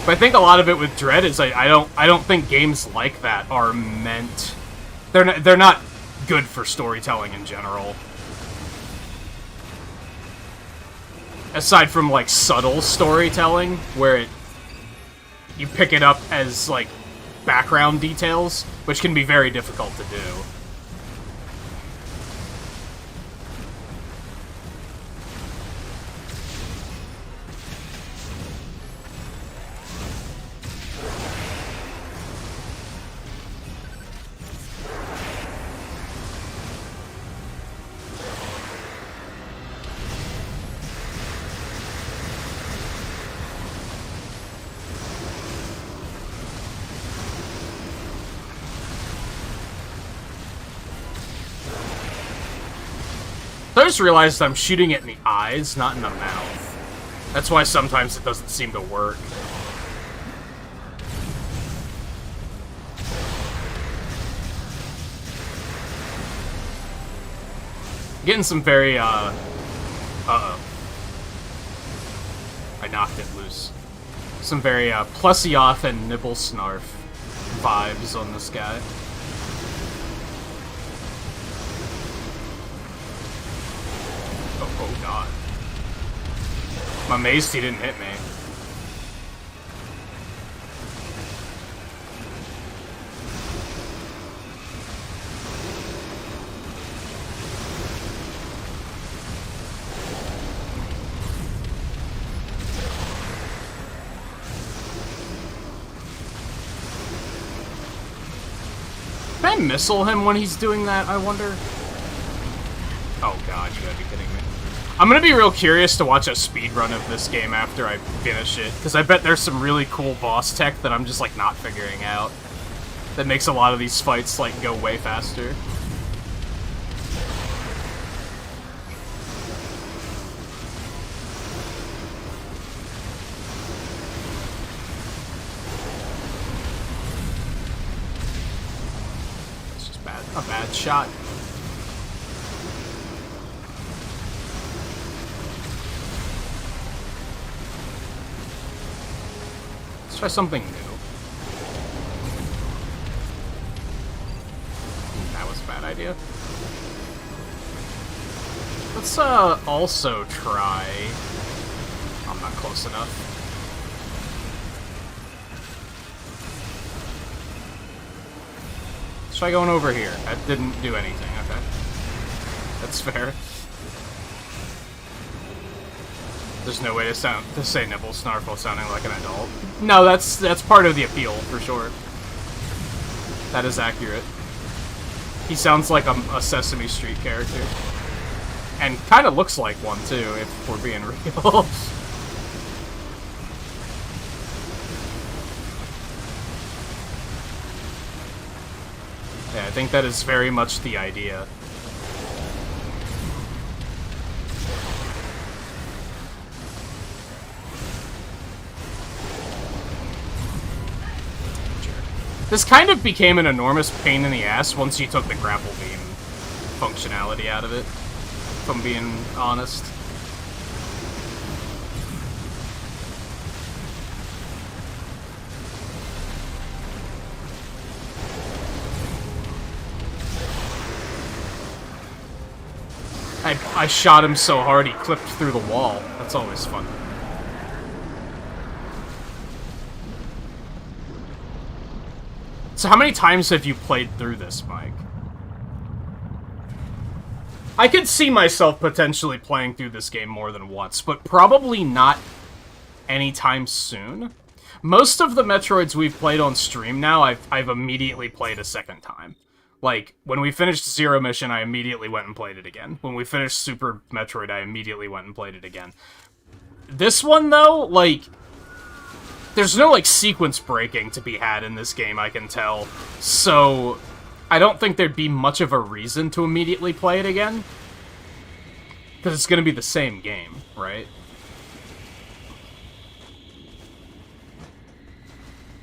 But I think a lot of it with Dredd is I don't think games like that are meant. They're not good for storytelling in general. Aside from, like, subtle storytelling where you pick it up as, like, background details, which can be very difficult to do. I just realized I'm shooting it in the eyes, not in the mouth. That's why sometimes it doesn't seem to work. Getting some very, uh-oh. I knocked it loose. Some very, Plusioth and Nibblesnarf vibes on this guy. Oh god. My mace, he didn't hit me. Can I missile him when he's doing that, I wonder? Oh god, you gotta be kidding me. I'm gonna be real curious to watch a speedrun of this game after I finish it, because I bet there's some really cool boss tech that I'm just, like, not figuring out. That makes a lot of these fights, like, go way faster. It's just bad. A bad shot. Let's try something new. That was bad. idea. Let's also try... I'm not close enough. Let's try going over here. That didn't do anything, okay. That's fair. There's no way to say nibble snarf while sounding like an adult. No, that's part of the appeal, for sure. That is accurate. He sounds like a Sesame Street character. And kind of looks like one, too, if we're being real. Yeah, I think that is very much the idea. This kind of became an enormous pain in the ass once you took the grapple beam functionality out of it, if I'm being honest. I shot him so hard he clipped through the wall. That's always fun. So how many times have you played through this, Mike? I could see myself potentially playing through this game more than once, but probably not anytime soon. Most of the Metroids we've played on stream now, I've immediately played a second time. Like, when we finished Zero Mission, I immediately went and played it again. When we finished Super Metroid, I immediately went and played it again. This one, though, like... There's no, like, sequence breaking to be had in this game, I can tell. So, I don't think there'd be much of a reason to immediately play it again. Because it's gonna be the same game, right?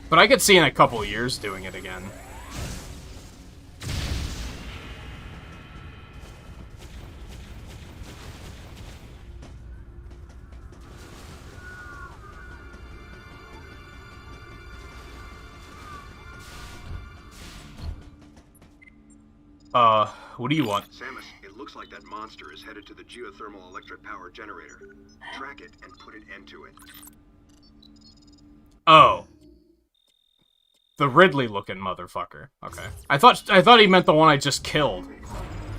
But I could see in a couple years doing it again. What do you want? Samus, it looks like that monster is headed to the geothermal electric power generator. Track it and put an end to it. Oh. The Ridley-looking motherfucker. Okay. I thought he meant the one I just killed.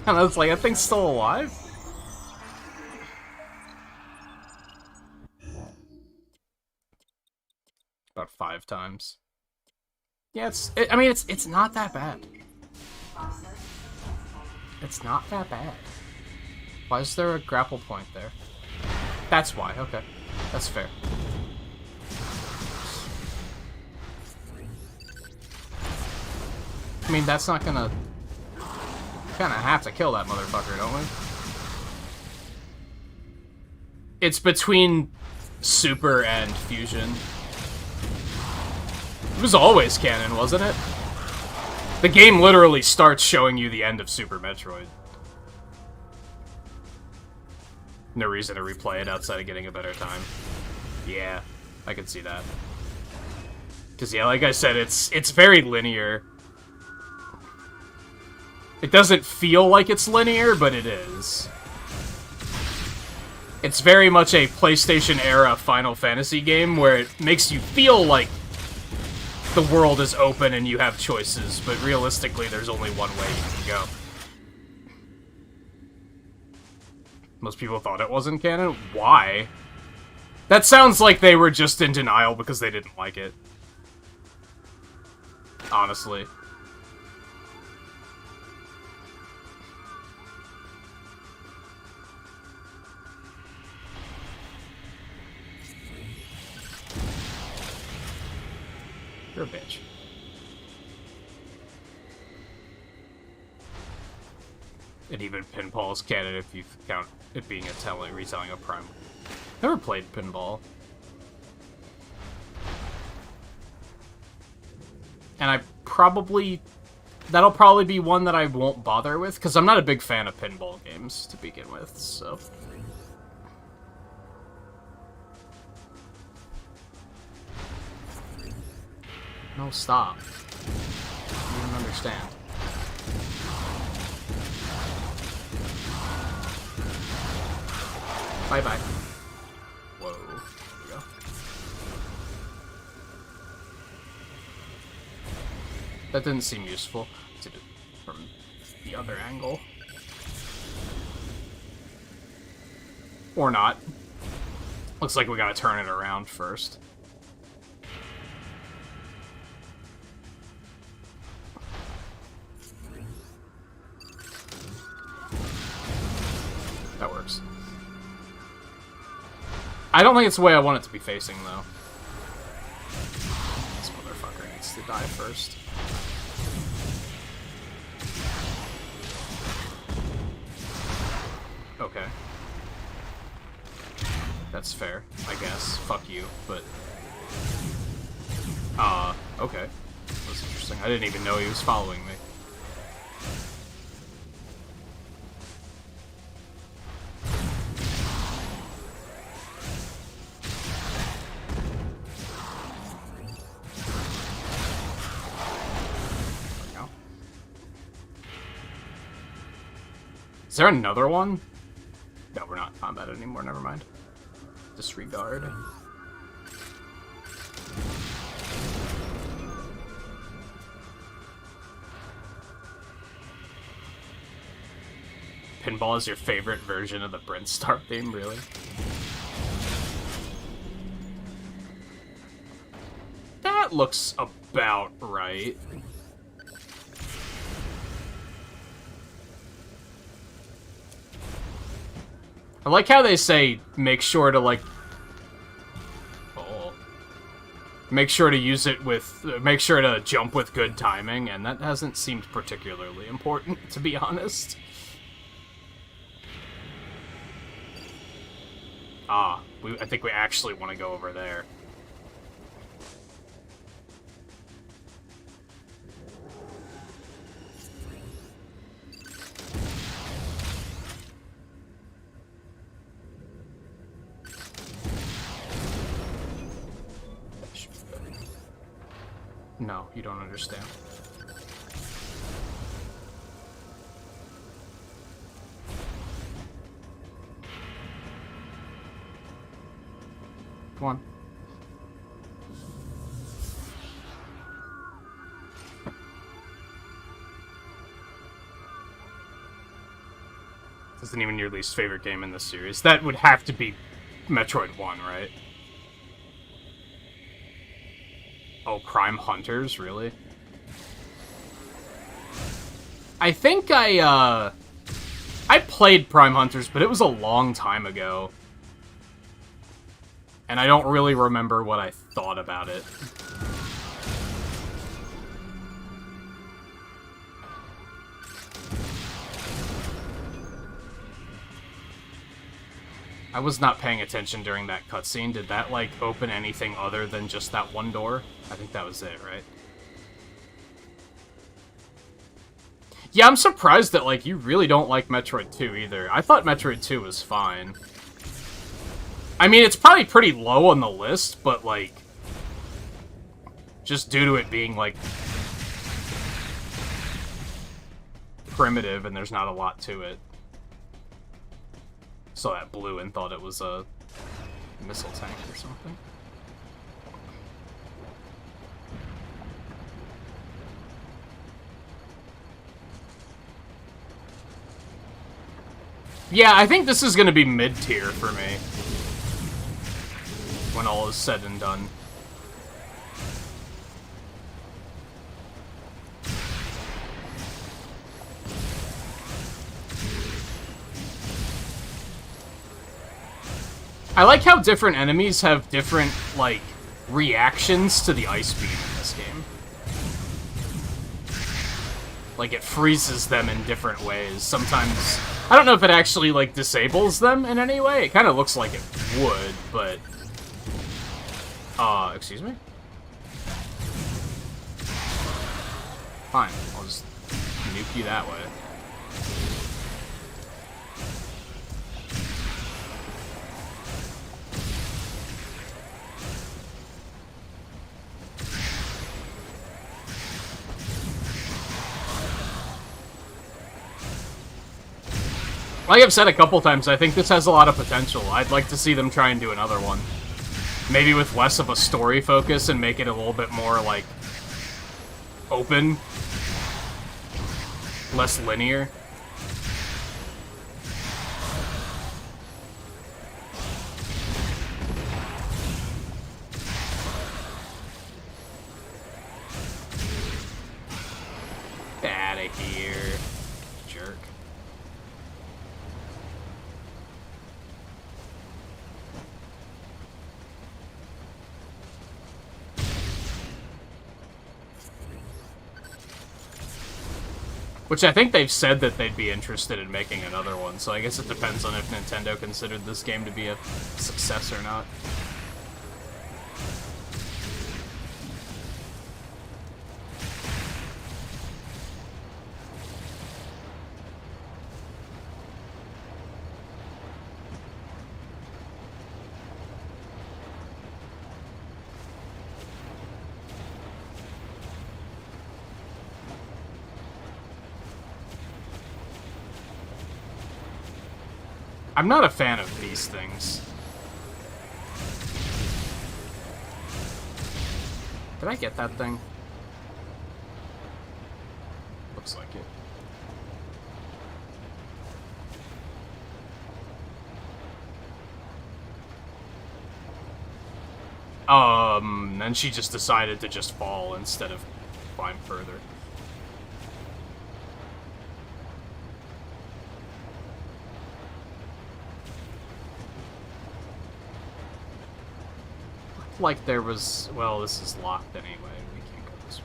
And I was like, that thing's still alive? About 5 times. Yeah, it's not that bad. It's not that bad. Why is there a grapple point there? That's why, okay. That's fair. I mean, that's not gonna... Kinda have to kill that motherfucker, don't we? It's between Super and Fusion. It was always canon, wasn't it? The game literally starts showing you the end of Super Metroid. No reason to replay it outside of getting a better time. Yeah, I can see that. Because, yeah, like I said, it's very linear. It doesn't feel like it's linear, but it is. It's very much a PlayStation-era Final Fantasy game where it makes you feel like the world is open and you have choices, but realistically, there's only one way you can go. Most people thought it wasn't canon. Why? That sounds like they were just in denial because they didn't like it. Honestly. You're a bitch. And even pinball is canon if you count it being a retelling of Prime. Never played pinball. And that'll probably be one that I won't bother with, because I'm not a big fan of pinball games to begin with, so... No, stop. You don't understand. Bye-bye. Whoa. There we go. That didn't seem useful. Did it from the other angle. Or not. Looks like we gotta turn it around first. That works. I don't think it's the way I want it to be facing, though. This motherfucker needs to die first. Okay. That's fair, I guess. Fuck you, but... okay. That's interesting. I didn't even know he was following me. Is there another one? No, we're not in combat anymore, never mind. Disregard. Pinball is your favorite version of the Brindstar theme, really? That looks about right. I like how they say, make sure to, like... Oh. Make sure to use it with... Make sure to jump with good timing, and that hasn't seemed particularly important, to be honest. Ah, I think we actually want to go over there. No, you don't understand. Come on. This isn't even your least favorite game in this series. That would have to be Metroid 1, right? Oh, Prime Hunters, really? I think I played Prime Hunters, but it was a long time ago. And I don't really remember what I thought about it. I was not paying attention during that cutscene. Did that, like, open anything other than just that one door? I think that was it, right? Yeah, I'm surprised that, like, you really don't like Metroid 2 either. I thought Metroid 2 was fine. I mean, it's probably pretty low on the list, but, like, just due to it being, like, primitive and there's not a lot to it. Saw that blue and thought it was a missile tank or something. Yeah, I think this is gonna be mid-tier for me. When all is said and done. I like how different enemies have different, like, reactions to the ice beam in this game. Like, it freezes them in different ways. Sometimes... I don't know if it actually, like, disables them in any way. It kind of looks like it would, but... excuse me? Fine, I'll just nuke you that way. Like I've said a couple times, I think this has a lot of potential. I'd like to see them try and do another one. Maybe with less of a story focus and make it a little bit more, like, open. Less linear. Outta here, jerk. Which I think they've said that they'd be interested in making another one, so I guess it depends on if Nintendo considered this game to be a success or not. I'm not a fan of these things. Did I get that thing? Looks like it. And she just decided to just fall instead of climb further. Like there was... Well, this is locked anyway. We can't go this way.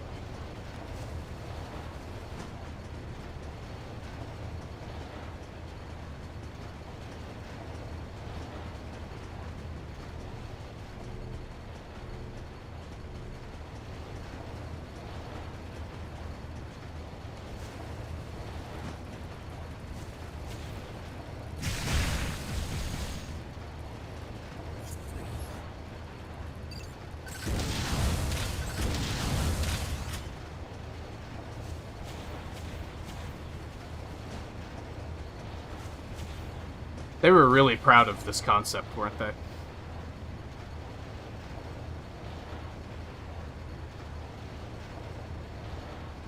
They were really proud of this concept, weren't they?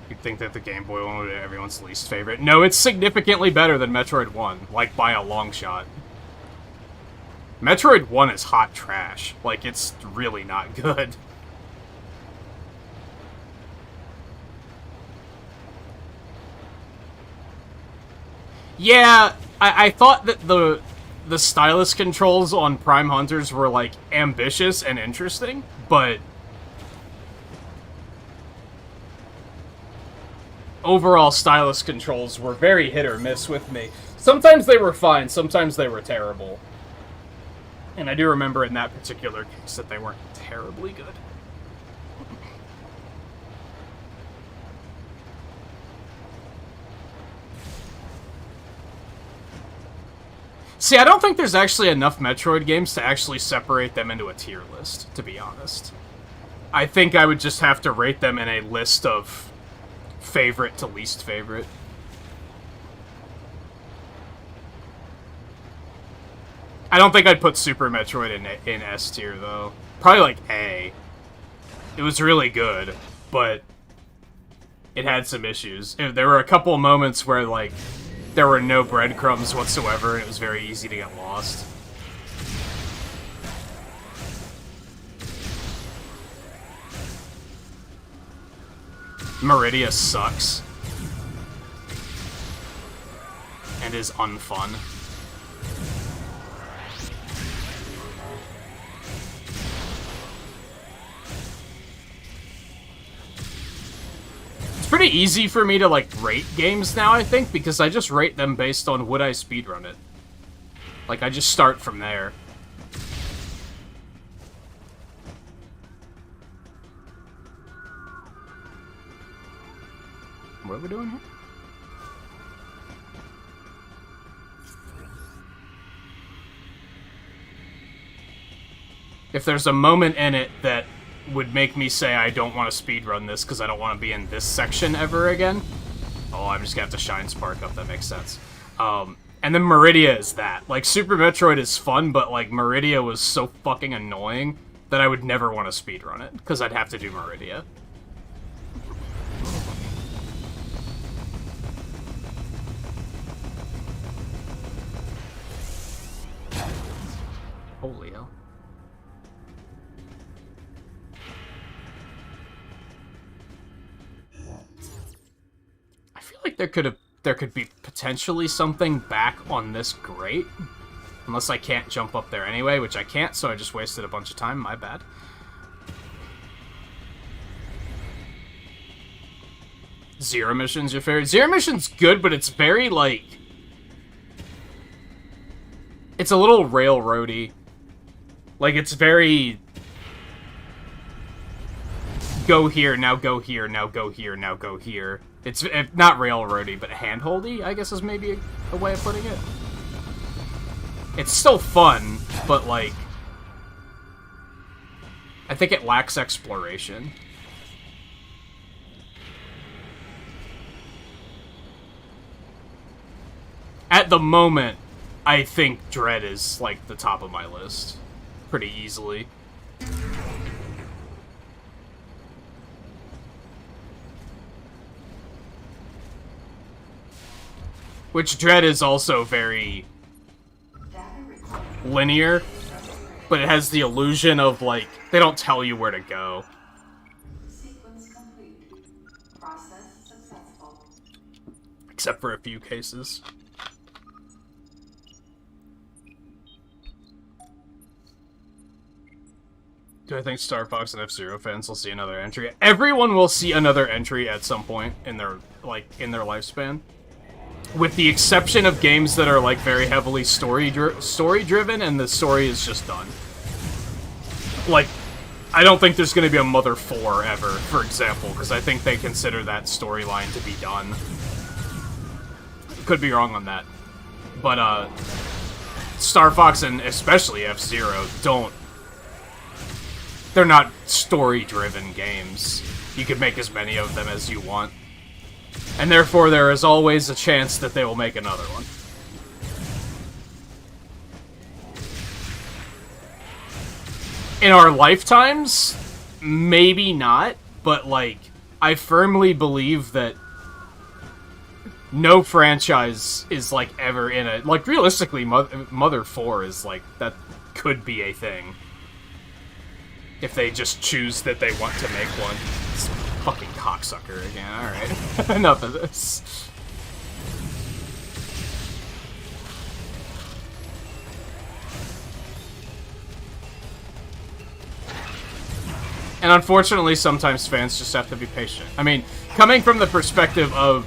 You'd think that the Game Boy one would be everyone's least favorite. No, it's significantly better than Metroid 1, like by a long shot. Metroid 1 is hot trash. Like, it's really not good. Yeah, I thought that the stylus controls on Prime Hunters were, like, ambitious and interesting, but overall stylus controls were very hit or miss with me. Sometimes they were fine, sometimes they were terrible. And I do remember in that particular case that they weren't terribly good. See, I don't think there's actually enough Metroid games to actually separate them into a tier list, to be honest. I think I would just have to rate them in a list of favorite to least favorite. I don't think I'd put Super Metroid in S tier, though. Probably like A. It was really good, but it had some issues. There were a couple of moments where, like, there were no breadcrumbs whatsoever, and it was very easy to get lost. Meridia sucks. And is unfun. It's pretty easy for me to, like, rate games now, I think, because I just rate them based on would I speedrun it. Like, I just start from there. What are we doing here? If there's a moment in it that would make me say I don't want to speedrun this because I don't want to be in this section ever again. Oh, I'm just gonna have to shine Spark up, that makes sense. And then Meridia is that. Like, Super Metroid is fun, but, like, Meridia was so fucking annoying that I would never want to speedrun it, because I'd have to do Meridia. Holy hell. I feel like there could be potentially something back on this grate. Unless I can't jump up there anyway, which I can't, so I just wasted a bunch of time, my bad. Zero Mission's your favorite? Zero Mission's good, but it's very, like... It's a little railroady. Like, it's very... Go here, now go here, now go here, now go here. It's not railroady, but handholdy, I guess is maybe a way of putting it. It's still fun, but, like... I think it lacks exploration. At the moment, I think Dread is, like, the top of my list. Pretty easily. Which Dread is also very linear, but it has the illusion of, like, they don't tell you where to go. Sequence complete. Process successful. Except for a few cases. Do I think Star Fox and F-Zero fans will see another entry? Everyone will see another entry at some point in their, like, in their lifespan. With the exception of games that are, like, very heavily story-driven, and the story is just done. Like, I don't think there's going to be a Mother 4 ever, for example, because I think they consider that storyline to be done. Could be wrong on that. But, Star Fox and especially F-Zero don't... They're not story-driven games. You can make as many of them as you want. And therefore, there is always a chance that they will make another one. In our lifetimes, maybe not, but, like, I firmly believe that no franchise is, like, ever in a... Like, realistically, Mother 4 is, like, that could be a thing. If they just choose that they want to make one. It's fucking cocksucker again, alright. Enough of this. And unfortunately, sometimes fans just have to be patient. I mean, coming from the perspective of...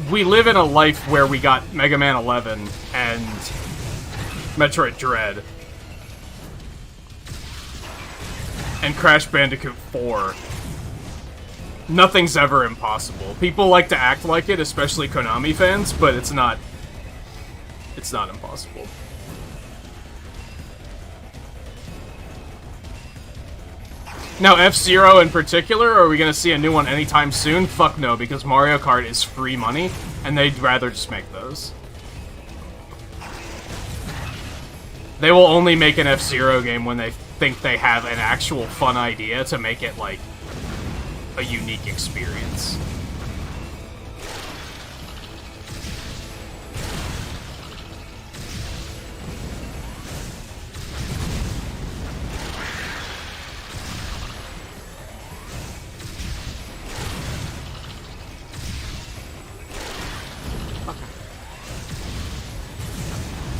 We live in a life where we got Mega Man 11 and Metroid Dread. And Crash Bandicoot 4. Nothing's ever impossible. People like to act like it, especially Konami fans, but it's not impossible. Now, F-Zero in particular, are we gonna see a new one anytime soon? Fuck no, because Mario Kart is free money, and they'd rather just make those. They will only make an F-Zero game when they think they have an actual fun idea to make it, like, a unique experience.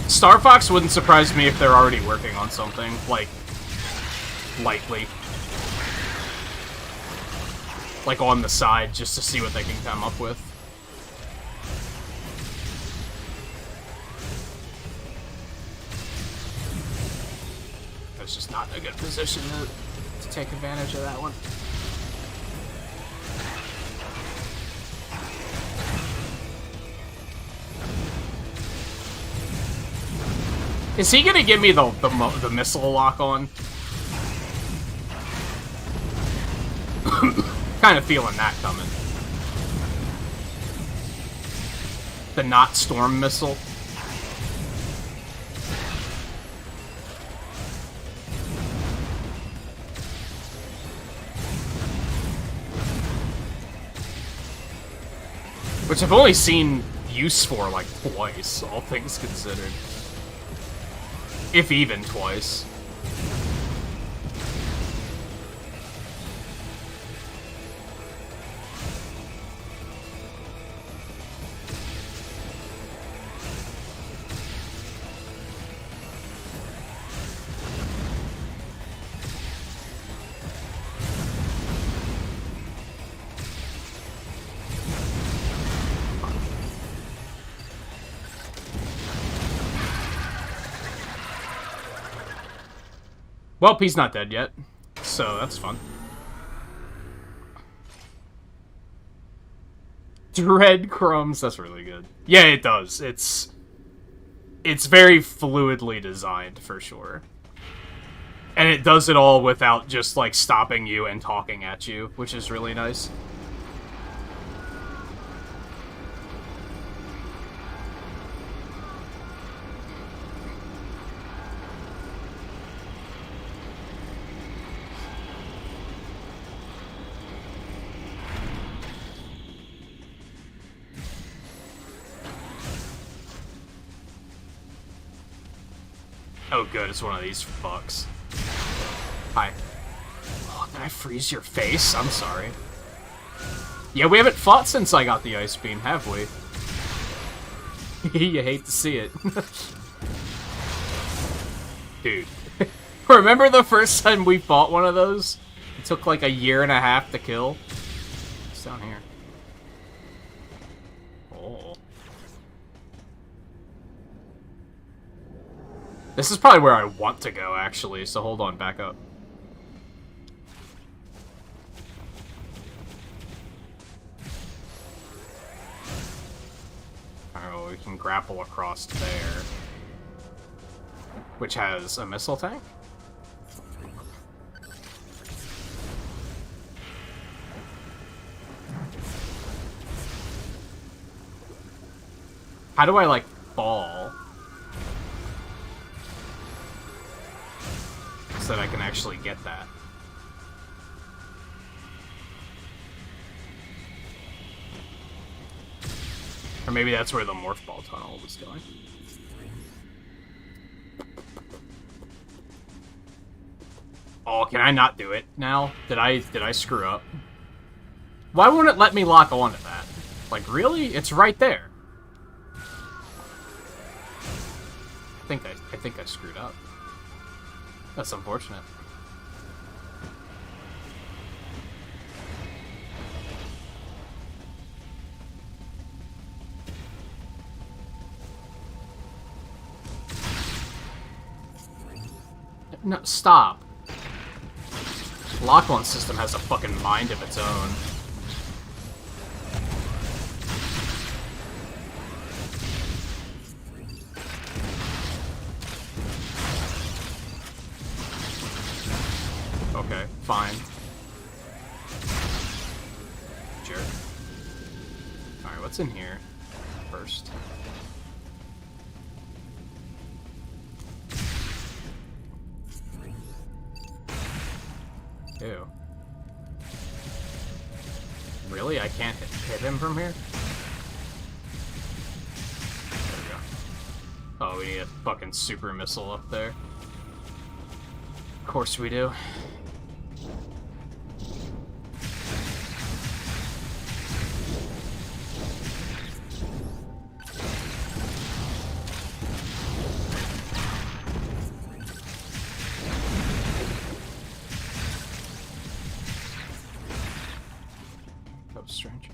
Star Fox wouldn't surprise me if they're already working on something, like, lightly. Like, on the side, just to see what they can come up with. I was just not in a good position to take advantage of that one. Is he gonna give me the missile lock on? Kind of feeling that coming. The not storm missile. Which I've only seen use for, like, twice, all things considered. If even twice. Well, he's not dead yet, so that's fun. Breadcrumbs, that's really good. Yeah, it does. It's very fluidly designed, for sure. And it does it all without just, like, stopping you and talking at you, which is really nice. Oh good, it's one of these fucks. Hi. Oh, did I freeze your face? I'm sorry. Yeah, we haven't fought since I got the ice beam, have we? You hate to see it. Dude. Remember the first time we fought one of those? It took like 1.5 years to kill. It's down here. Oh. This is probably where I want to go, actually, so hold on, back up. Alright, well, we can grapple across there. Which has a missile tank? How do I, like, fall? So that I can actually get that. Or maybe that's where the morph ball tunnel was going. Oh, can I not do it now? Did I screw up? Why won't it let me lock onto that? Like, really? It's right there. I think I screwed up. That's unfortunate. No, stop. Lock-on system has a fucking mind of its own. Okay, fine. Jerk. Alright, what's in here first? Ew. Really? I can't hit him from here? There we go. Oh, we need a fucking super missile up there. Of course we do. Strange.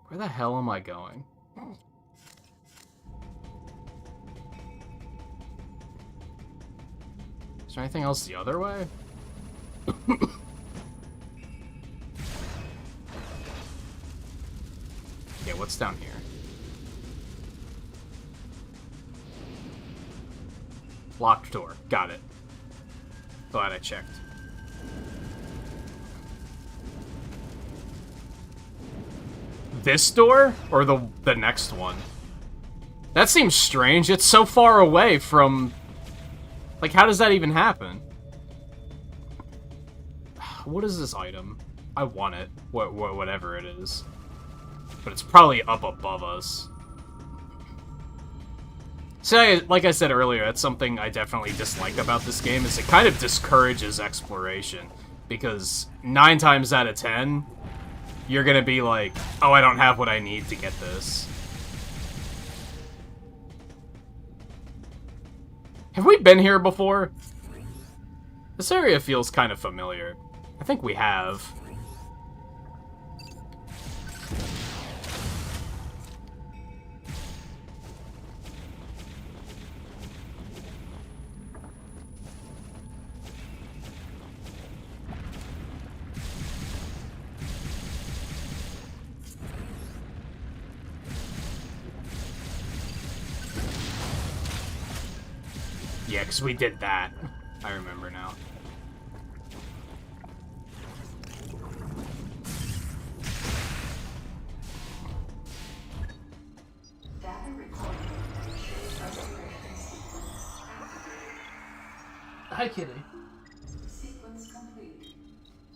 Where the hell am I going? Is there anything else the other way? Yeah, what's down here? Locked door. Got it. Glad I checked. This door? Or the next one? That seems strange. It's so far away from... Like, how does that even happen? What is this item? I want it, whatever it is. But it's probably up above us. So, like I said earlier, that's something I definitely dislike about this game, is it kind of discourages exploration. Because 9 times out of 10, you're gonna be like, oh, I don't have what I need to get this. Have we been here before? This area feels kind of familiar. I think we have. Yeah, because we did that. I remember now. Data recorded. Restoration sequence activated. Hi, Kitty. Sequence complete.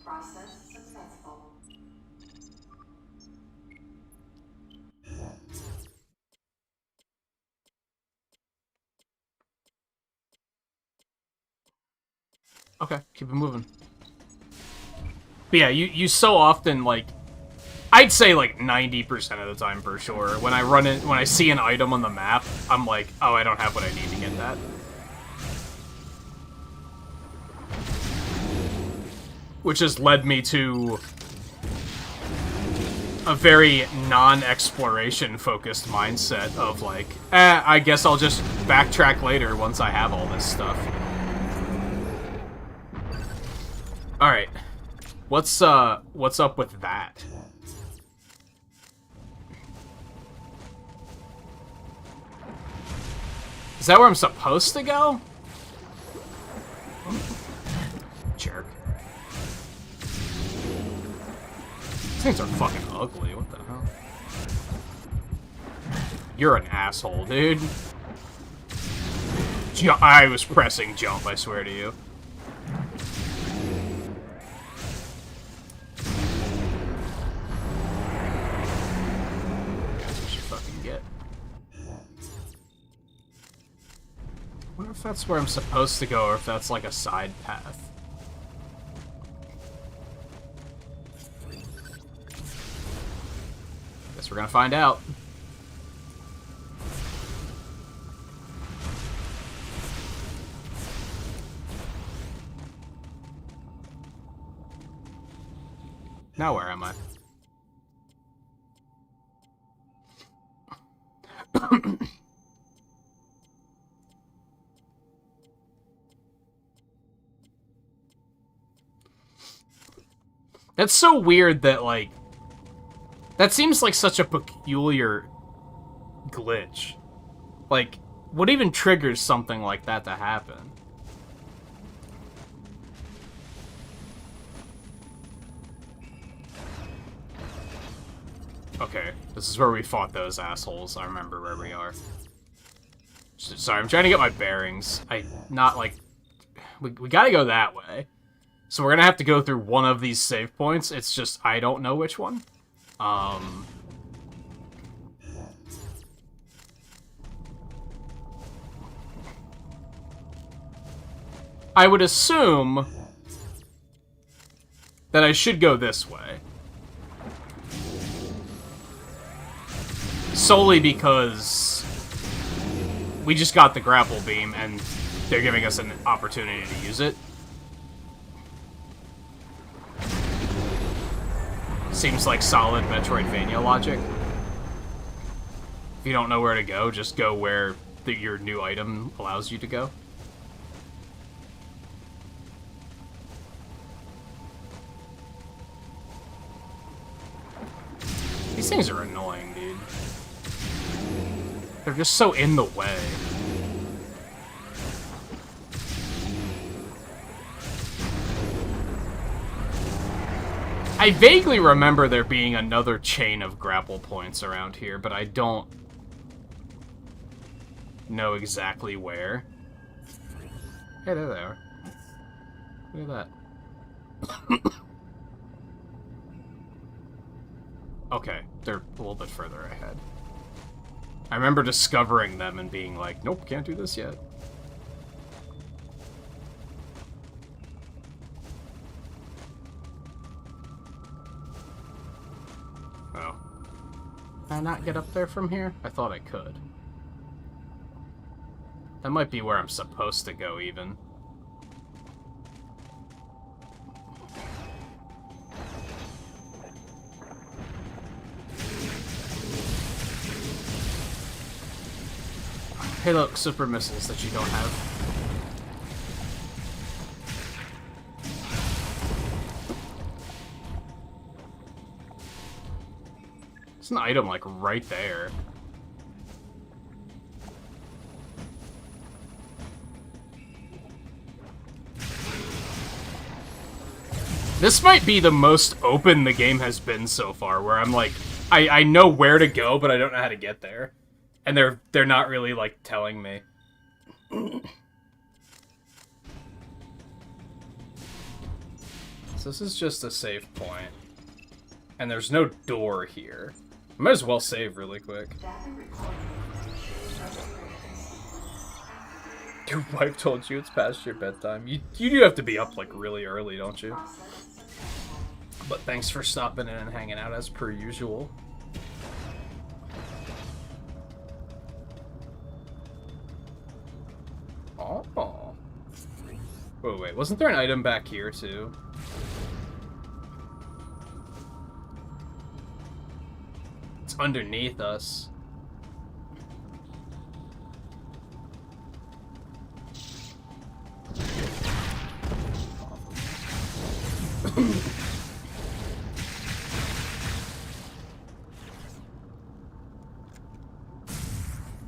Process successful. Okay, keep it moving. But yeah, you so often, like, I'd say like 90% of the time for sure, when I see an item on the map, I'm like, oh, I don't have what I need to get that. Which has led me to a very non-exploration focused mindset of like, I guess I'll just backtrack later once I have all this stuff. Alright. What's up with that? Is that where I'm supposed to go? Jerk. These things are fucking ugly, what the hell? You're an asshole, dude. I was pressing jump, I swear to you. I wonder if that's where I'm supposed to go, or if that's like a side path. Guess we're gonna find out. Now where am I? That's so weird that, like... That seems like such a peculiar glitch. Like, what even triggers something like that to happen? Okay, this is where we fought those assholes. I remember where we are. Sorry, I'm trying to get my bearings. We gotta go that way. So we're gonna have to go through one of these save points. It's just, I don't know which one. I would assume that I should go this way. Solely because we just got the grapple beam and they're giving us an opportunity to use it. Seems like solid Metroidvania logic. If you don't know where to go, just go where your new item allows you to go. These things are annoying, dude. They're just so in the way. I vaguely remember there being another chain of grapple points around here, but I don't know exactly where. Hey, there they are. Look at that. Okay, they're a little bit further ahead. I remember discovering them and being like, nope, can't do this yet. Oh. Can I not get up there from here? I thought I could. That might be where I'm supposed to go, even. Hey look, super missiles that you don't have. It's an item, like, right there. This might be the most open the game has been so far, where I'm like, I know where to go, but I don't know how to get there. And they're not really, like, telling me. So this is just a save point. And there's no door here. I might as well save really quick. Your wife told you it's past your bedtime. You do have to be up, like, really early, don't you? But thanks for stopping in and hanging out as per usual. Oh. Wait, wasn't there an item back here, too? It's underneath us.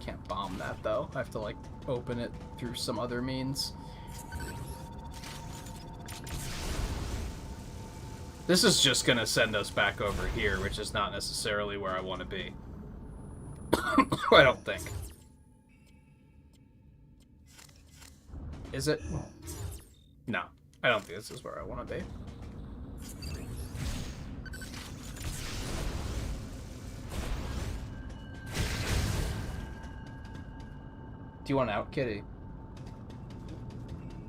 Can't bomb that, though. I have to, like, open it through some other means. This is just gonna send us back over here, which is not necessarily where I want to be. I don't think. Is it? No, I don't think this is where I want to be. Do you want out, kitty?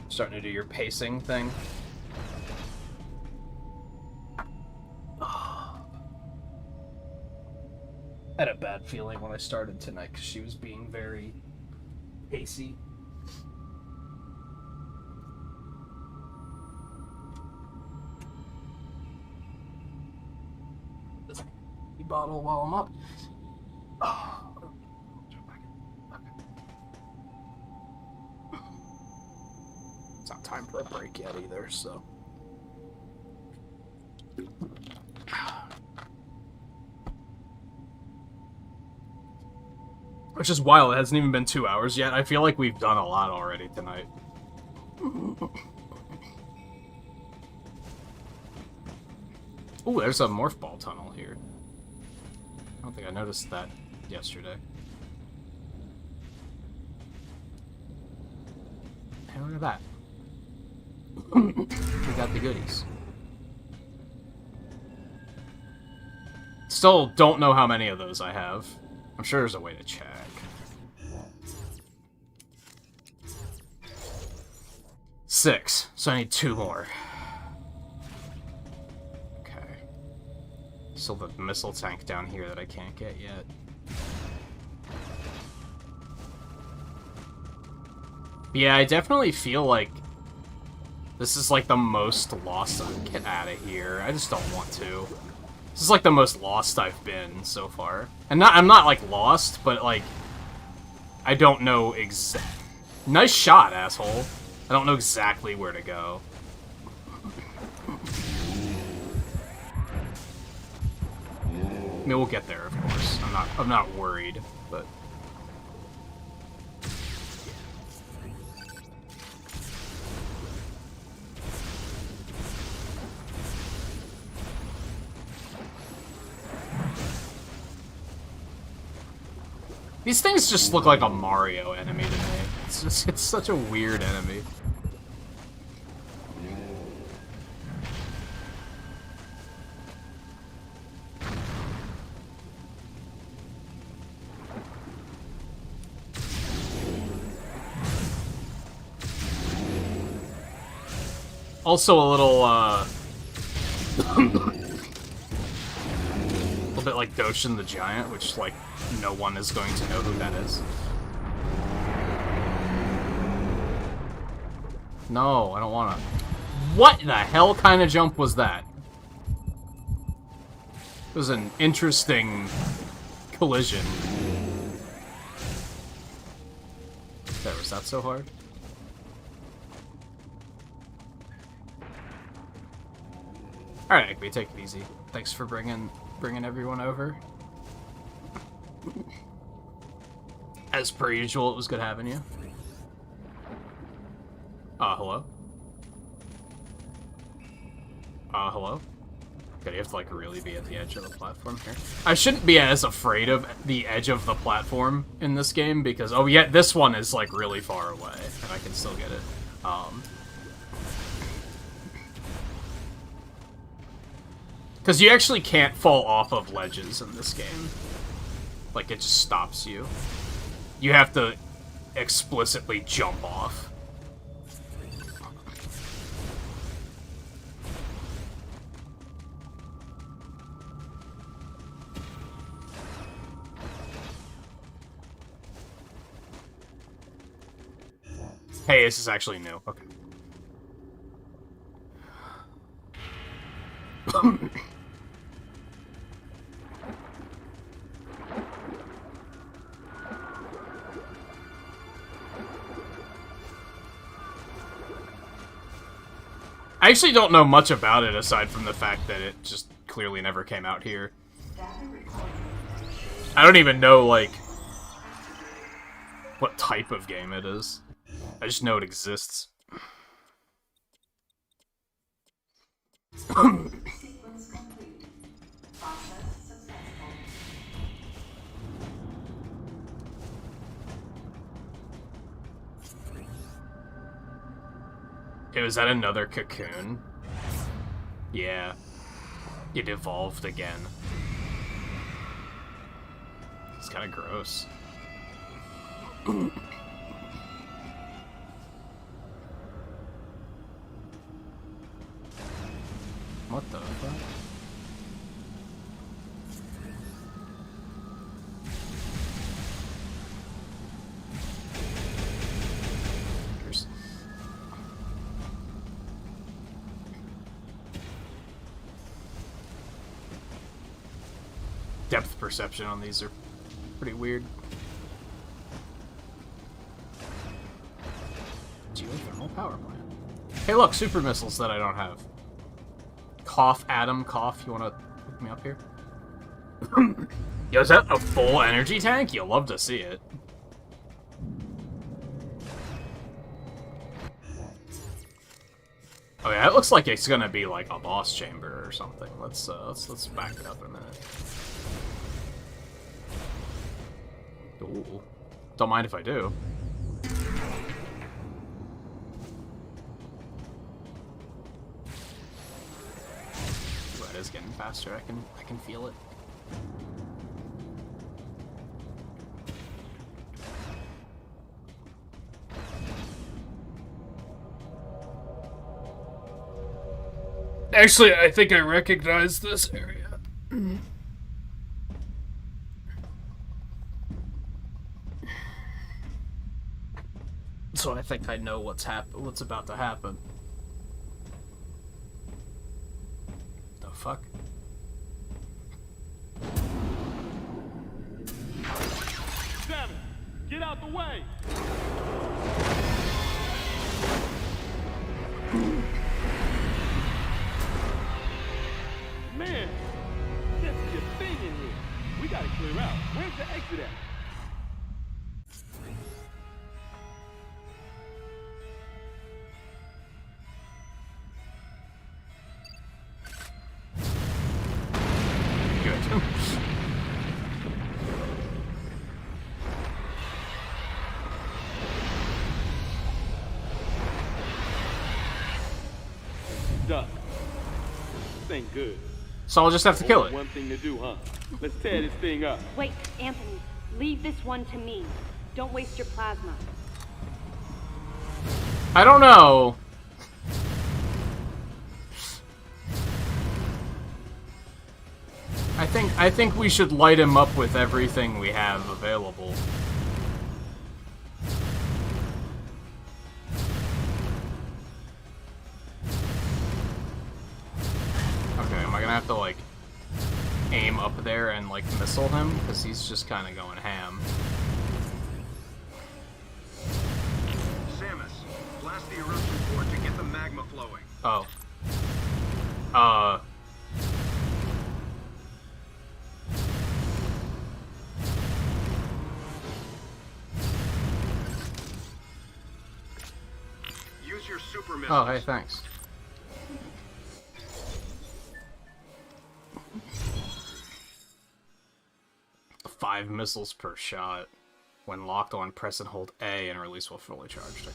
Starting to do your pacing thing. I had a bad feeling when I started tonight because she was being very pacey. This bottle while I'm up. Oh. It's not time for a break yet either, so. Which is wild, it hasn't even been 2 hours yet. I feel like we've done a lot already tonight. Ooh, there's a morph ball tunnel here. I don't think I noticed that yesterday. Hey, look at that. We got the goodies. Still don't know how many of those I have. I'm sure there's a way to check. Six, so I need 2 more. Okay. Still the missile tank down here that I can't get yet. Yeah, I definitely feel like this is like the most lost. Get out of here. I just don't want to. This is like the most lost I've been so far. And I'm not like lost, but like I don't know Nice shot, asshole. I don't know exactly where to go. I mean, we'll get there, of course. I'm not worried, but these things just look like a Mario enemy to me. It's such a weird enemy. Also a little, a little bit like Doshin the Giant, which, like, no one is going to know who that is. No, I don't wanna. What the hell kind of jump was that? It was an interesting collision. There, was that so hard? Alright, Agby, take it easy. Thanks for bringing everyone over. As per usual, it was good having you. Hello? Hello? Okay, you have to, like, really be at the edge of the platform here. I shouldn't be as afraid of the edge of the platform in this game, because, oh yeah, this one is, like, really far away, and I can still get it. Because you actually can't fall off of ledges in this game. Like, it just stops you. You have to explicitly jump off. Hey, this is actually new. Okay. I actually don't know much about it aside from the fact that it just clearly never came out here. I don't even know, like, what type of game it is. I just know it exists. Sequence complete. Process successful. Hey, was that another cocoon? Yeah. It evolved again. It's kind of gross. What the fuck? Depth perception on these are pretty weird. Geothermal power plant. Hey look, super missiles that I don't have. Cough, Adam, cough. You wanna hook me up here? Yo, is that a full energy tank? You'll love to see it. Oh yeah, it looks like it's gonna be like a boss chamber or something. Let's back it up in a minute. Ooh. Don't mind if I do. Ooh, that is getting faster. I can feel it. Actually, I think I recognize this area. So I think I know what's about to happen. The fuck? Damn it! Get out the way! Man, that's your thing in here. We gotta clear out. Where's the exit at? Good. Duck. This ain't good. So I'll just have to kill it. One thing to do, huh? Let's tear this thing up. Wait, Anthony. Leave this one to me. Don't waste your plasma. I don't know. I think we should light him up with everything we have available. Okay, am I gonna have to like aim up there and like missile him? Because he's just kind of going ham. Samus, blast the eruption port to get the magma flowing. Oh. Use your super missiles. Oh, hey, thanks. Five missiles per shot. When locked on, press and hold A and release while fully charged. Okay.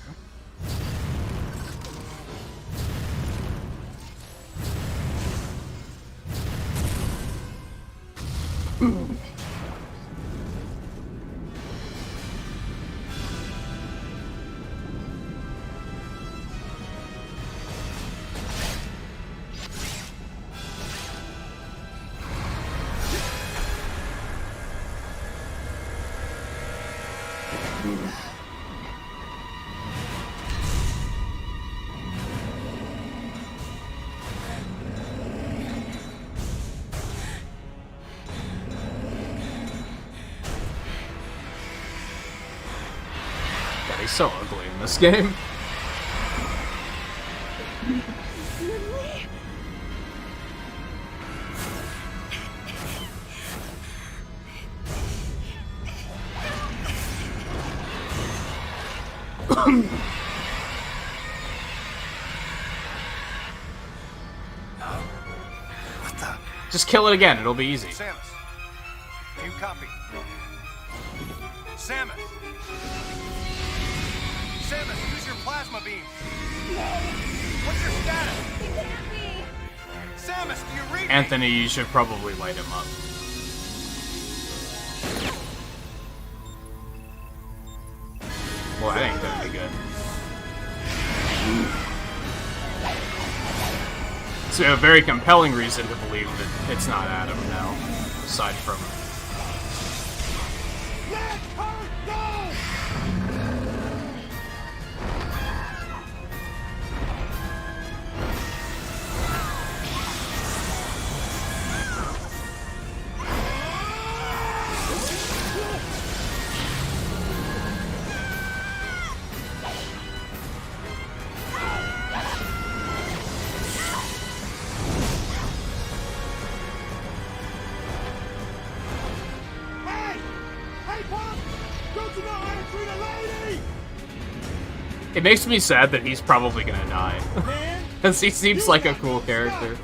God, he's so ugly in this game. What the? Just kill it again, it'll be easy. Samus, do you copy? Samus! Samus, use your plasma beam! What's your status? Samus, do you read me? Anthony, you should probably light him up. Well, I think that'd be good. So a very compelling reason to believe that it's not Adam now, aside from... It makes me sad that he's probably gonna die. Because he seems like a cool character.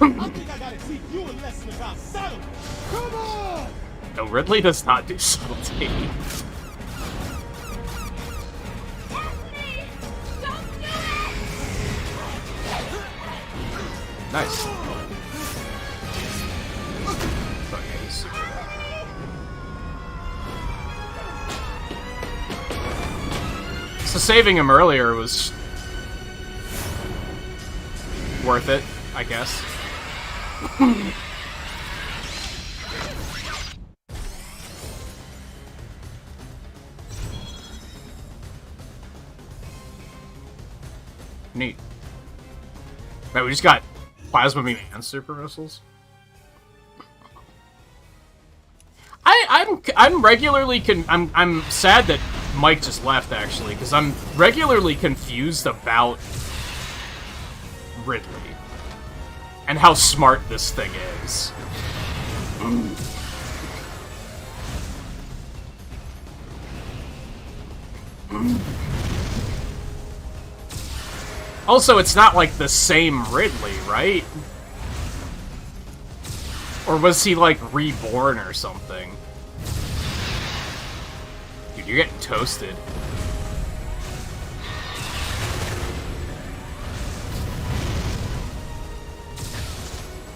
I think I gotta teach you a lesson about subtlety. Come on! No, Ridley does not do subtlety. Nice. Oh, yeah, he's super bad. So saving him earlier was worth it, I guess. Neat. Right, we just got plasma beam and super missiles. I'm regularly I'm sad that Mike just left, actually, because I'm regularly confused about Ridley and how smart this thing is. Also, it's not like the same Ridley, right? Or was he, like, reborn or something? Dude, you're getting toasted.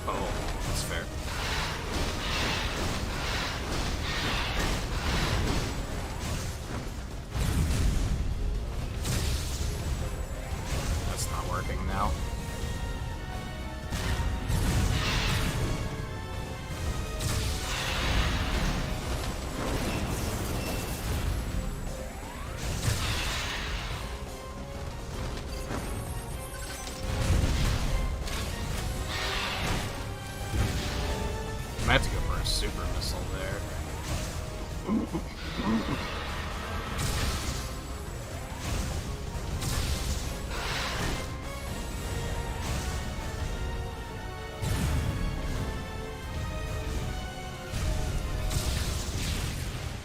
Oh, that's fair. That's not working now. super missile there.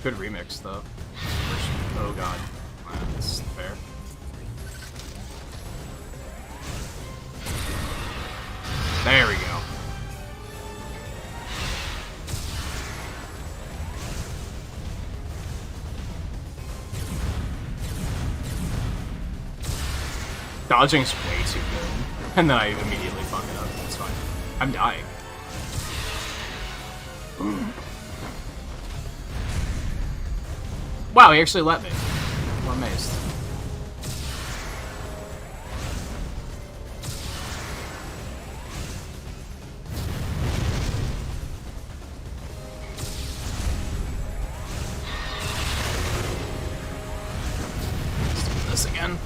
Good remix, though. Oh god. That's fair. There we go. Dodging's way too good. And then I immediately fuck it up. It's fine. I'm dying. Wow, he actually let me. I'm amazed. Let's do this again.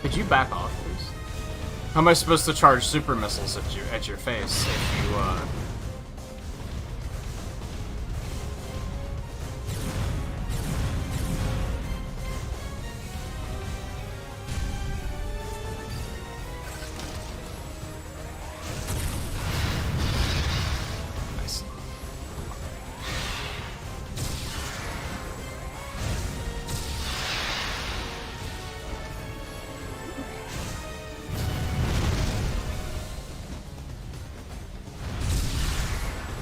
Could you back off, please? How am I supposed to charge super missiles at your face if you, Nice.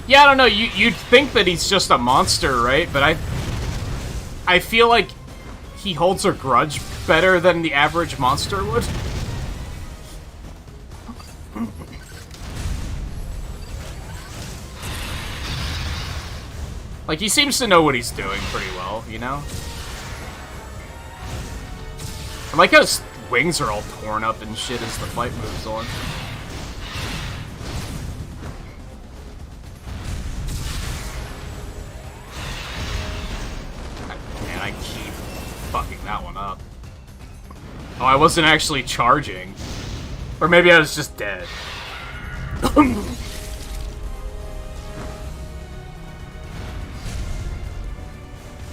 Yeah, I don't know. You'd think that he's just a monster, right? But I feel like he holds a grudge better than the average monster would. Like, he seems to know what he's doing pretty well, you know? I like how his wings are all torn up and shit as the fight moves on. Man, I keep fucking that one up. Oh, I wasn't actually charging. Or maybe I was just dead.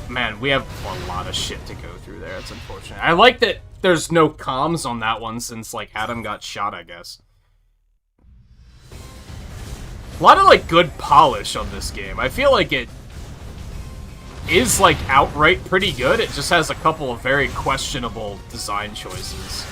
Man, we have a lot of shit to go through there. It's unfortunate. I like that there's no comms on that one since, like, Adam got shot, I guess. A lot of, like, good polish on this game. I feel like it is, like, outright pretty good. It just has a couple of very questionable design choices.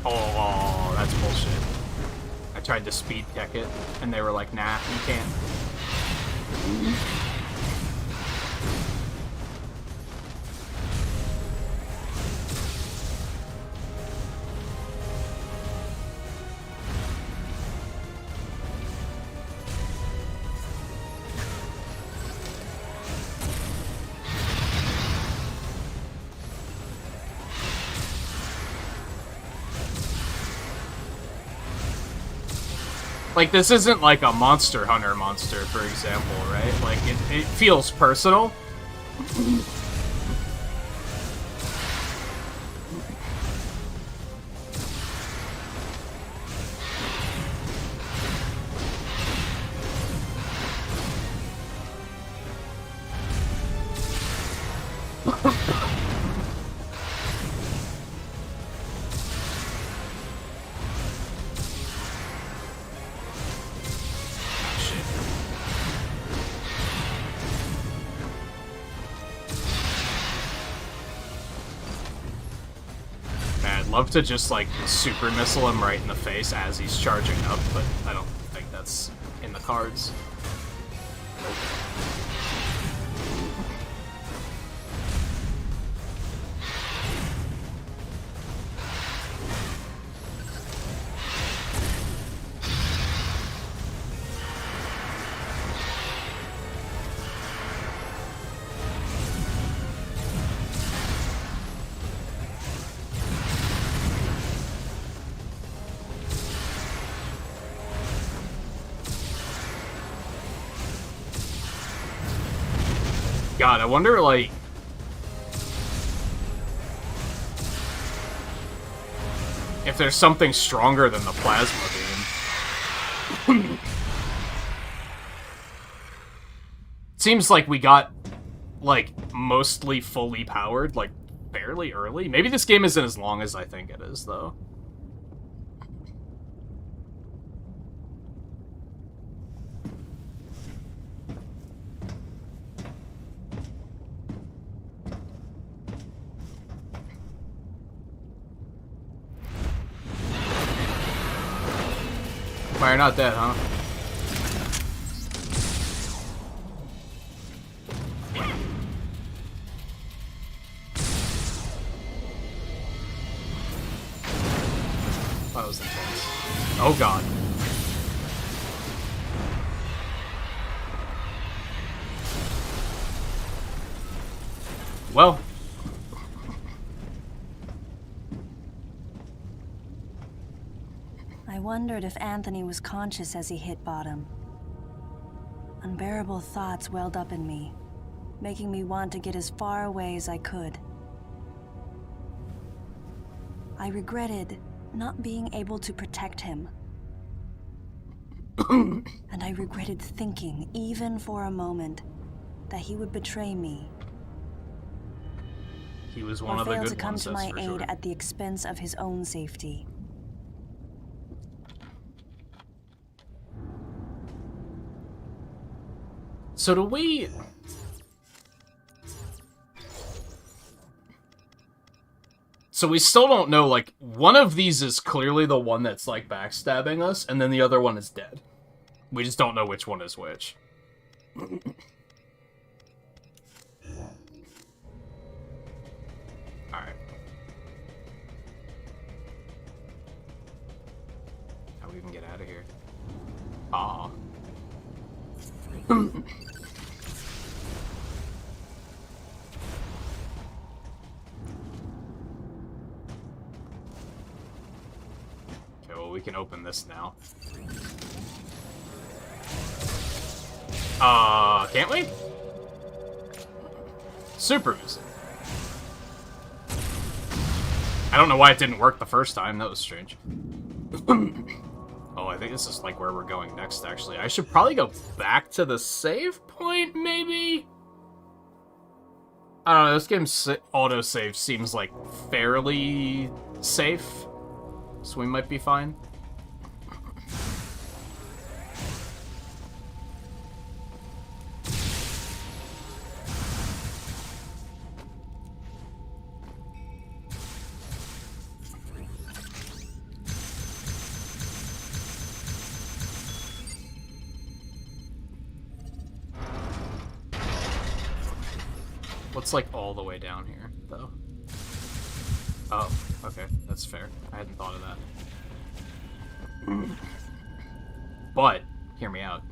Oh, that's bullshit. I tried to speed tech it, and they were like, nah, you can't. Like, this isn't like a Monster Hunter monster, for example, right? Like, it feels personal. Love to just, like, super missile him right in the face as he's charging up, but I don't think that's in the cards. Nope. God, I wonder, like... if there's something stronger than the plasma beam. Seems like we got, like, mostly fully powered, like, fairly early. Maybe this game isn't as long as I think it is, though. Why, you're not dead, huh? That was intense. Oh god. Well. I wondered if Anthony was conscious as he hit bottom. Unbearable thoughts welled up in me, making me want to get as far away as I could. I regretted not being able to protect him. And I regretted thinking, even for a moment, that he would betray me. He was one or of the fail good to come ones, to that's my for aid sure. at the expense of his own safety. So do we... So we still don't know, like, one of these is clearly the one that's, like, backstabbing us, and then the other one is dead. We just don't know which one is which. Alright. How do we even get out of here? Ah. Okay, well, we can open this now. Can't we? Super music. I don't know why it didn't work the first time. That was strange. Oh, I think this is like where we're going next, actually. I should probably go back to the save point, maybe? I don't know, this game's autosave seems like fairly safe, so we might be fine. What's like all the way down here, though? Oh, okay, that's fair. I hadn't thought of that. But, hear me out.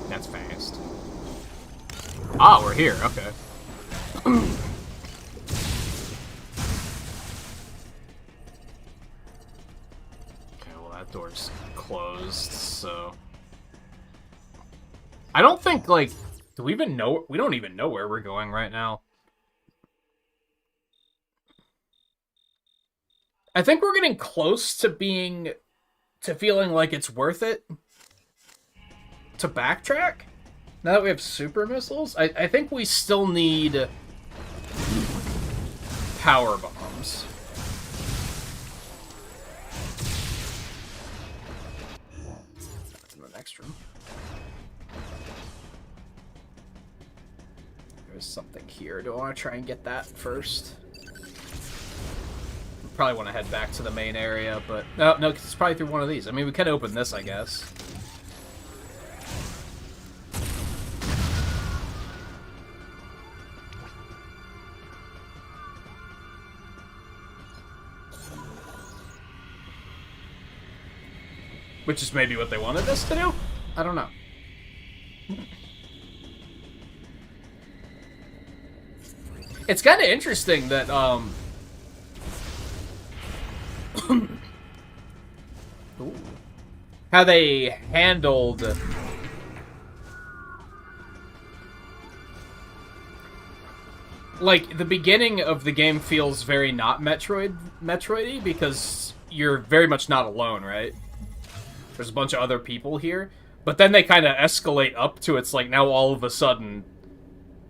That's fast. Ah, we're here, okay. Okay, well that door's closed, so... I don't think, like... Do we even know... We don't even know where we're going right now. I think we're getting close to being... to feeling like it's worth it to backtrack, now that we have super missiles. I think we still need power bombs. That's in the next room. There's something here. Do I want to try and get that first? Probably want to head back to the main area, but no, because it's probably through one of these. I mean, we could open this, I guess. Which is maybe what they wanted us to do? I don't know. It's kind of interesting that, how they handled... Like, the beginning of the game feels very not Metroid-y, because you're very much not alone, right? There's a bunch of other people here. But then they kind of escalate up to it's like, now all of a sudden,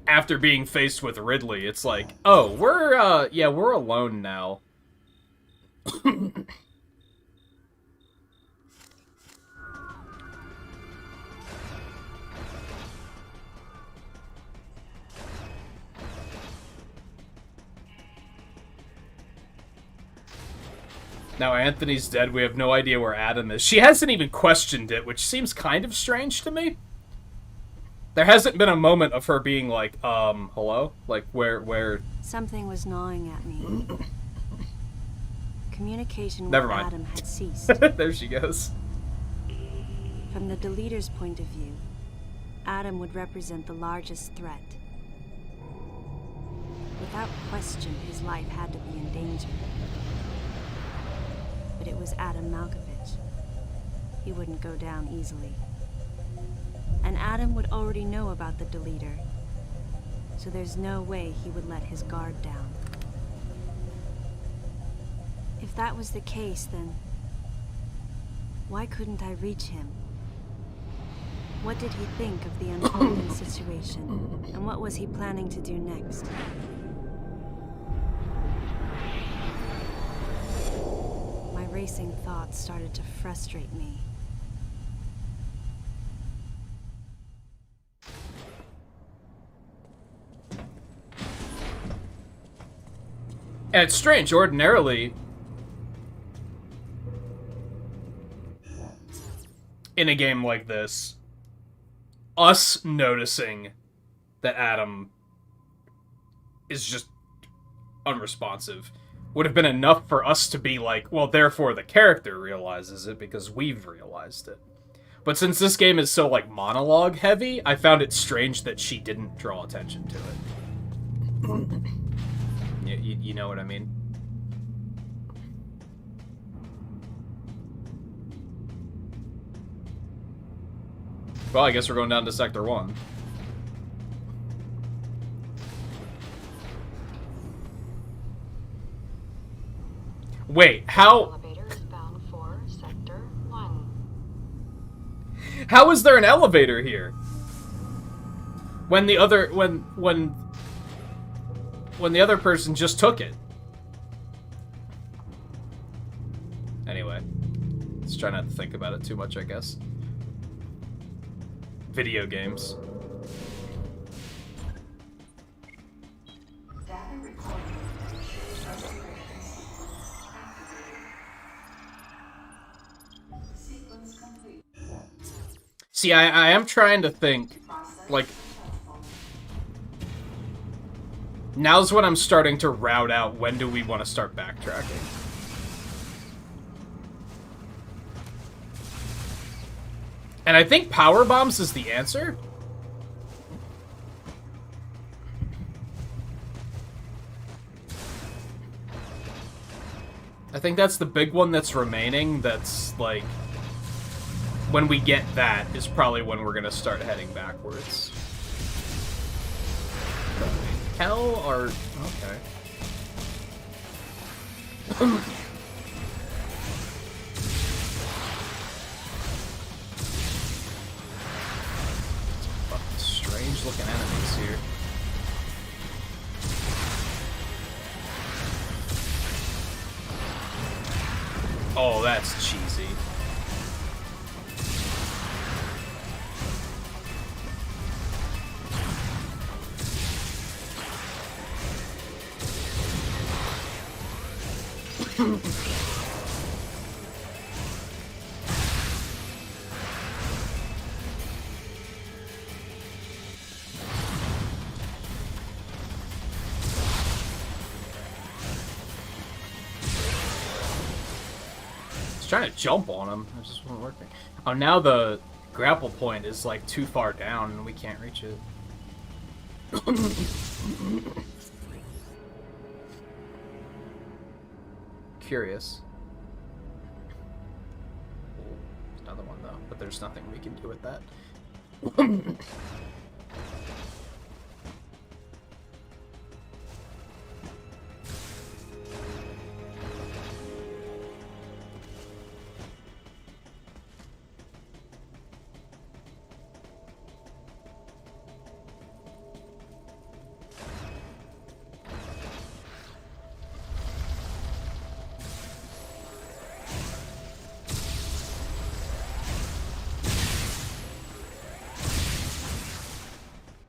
after being faced with Ridley, it's like, oh, we're alone now. Now Anthony's dead, we have no idea where Adam is. She hasn't even questioned it, which seems kind of strange to me. There hasn't been a moment of her being like, hello? Like, where... Something was gnawing at me. Communication with Never mind. Adam had ceased. There she goes. From the deleter's point of view, Adam would represent the largest threat. Without question, his life had to be in danger. But it was Adam Malkovich. He wouldn't go down easily. And Adam would already know about the deleter, so there's no way he would let his guard down. If that was the case, then why couldn't I reach him? What did he think of the unfolding situation, and what was he planning to do next? My racing thoughts started to frustrate me. And it's strange, ordinarily, in a game like this, us noticing that Adam is just unresponsive would have been enough for us to be like, well, therefore the character realizes it because we've realized it. But since this game is so, like, monologue heavy, I found it strange that she didn't draw attention to it. You know what I mean? Well, I guess we're going down to Sector 1. Wait, how... Elevator is bound for Sector 1. How is there an elevator here? When the other... When the other person just took it. Anyway. Let's try not to think about it too much, I guess. Video games. Data recording. Sequence complete. See, I am trying to think, like... Now's when I'm starting to route out when do we want to start backtracking. And I think power bombs is the answer. I think that's the big one that's remaining. That's like, when we get that is probably when we're gonna start heading backwards. Hell or okay. Fucking strange looking enemies here. Oh, that's cheesy. trying to jump on him. It just wasn't working. Oh, now the grapple point is like too far down and we can't reach it. Curious. There's another one though, but there's nothing we can do with that.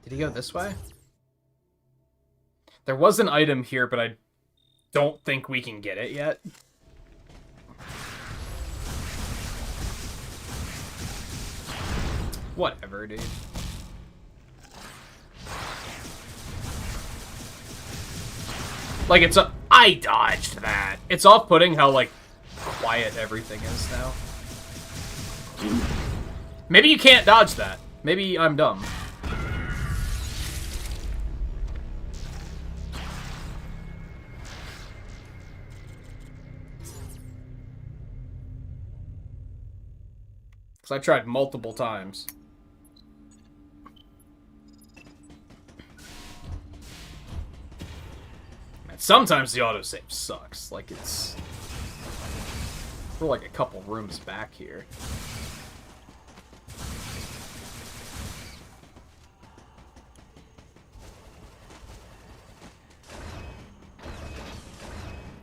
Did he go this way? There was an item here, but I don't think we can get it yet. Whatever, dude. Like, it's a... I dodged that! It's off-putting how, like, quiet everything is now. Maybe you can't dodge that. Maybe I'm dumb. I tried multiple times. Man, sometimes the autosave sucks. Like, it's... We're like a couple rooms back here.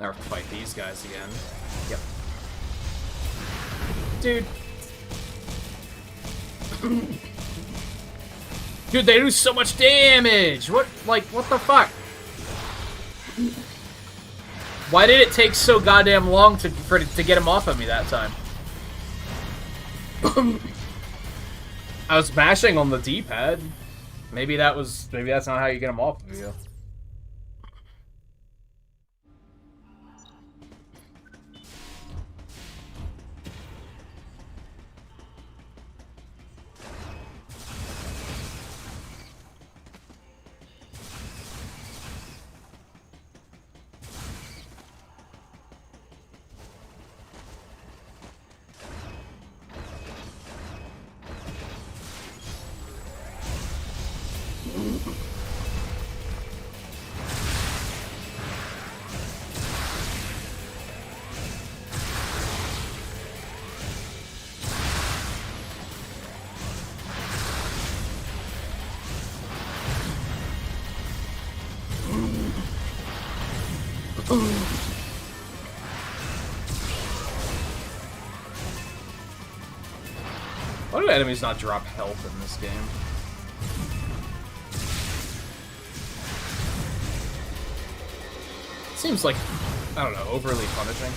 Now we have to fight these guys again. Yep. Dude. Dude, they do so much damage! What, like, what the fuck? Why did it take so goddamn long to get him off of me that time? I was mashing on the D-pad. Maybe that's not how you get him off of you. Why do enemies not drop health in this game? It seems like, I don't know, overly punishing.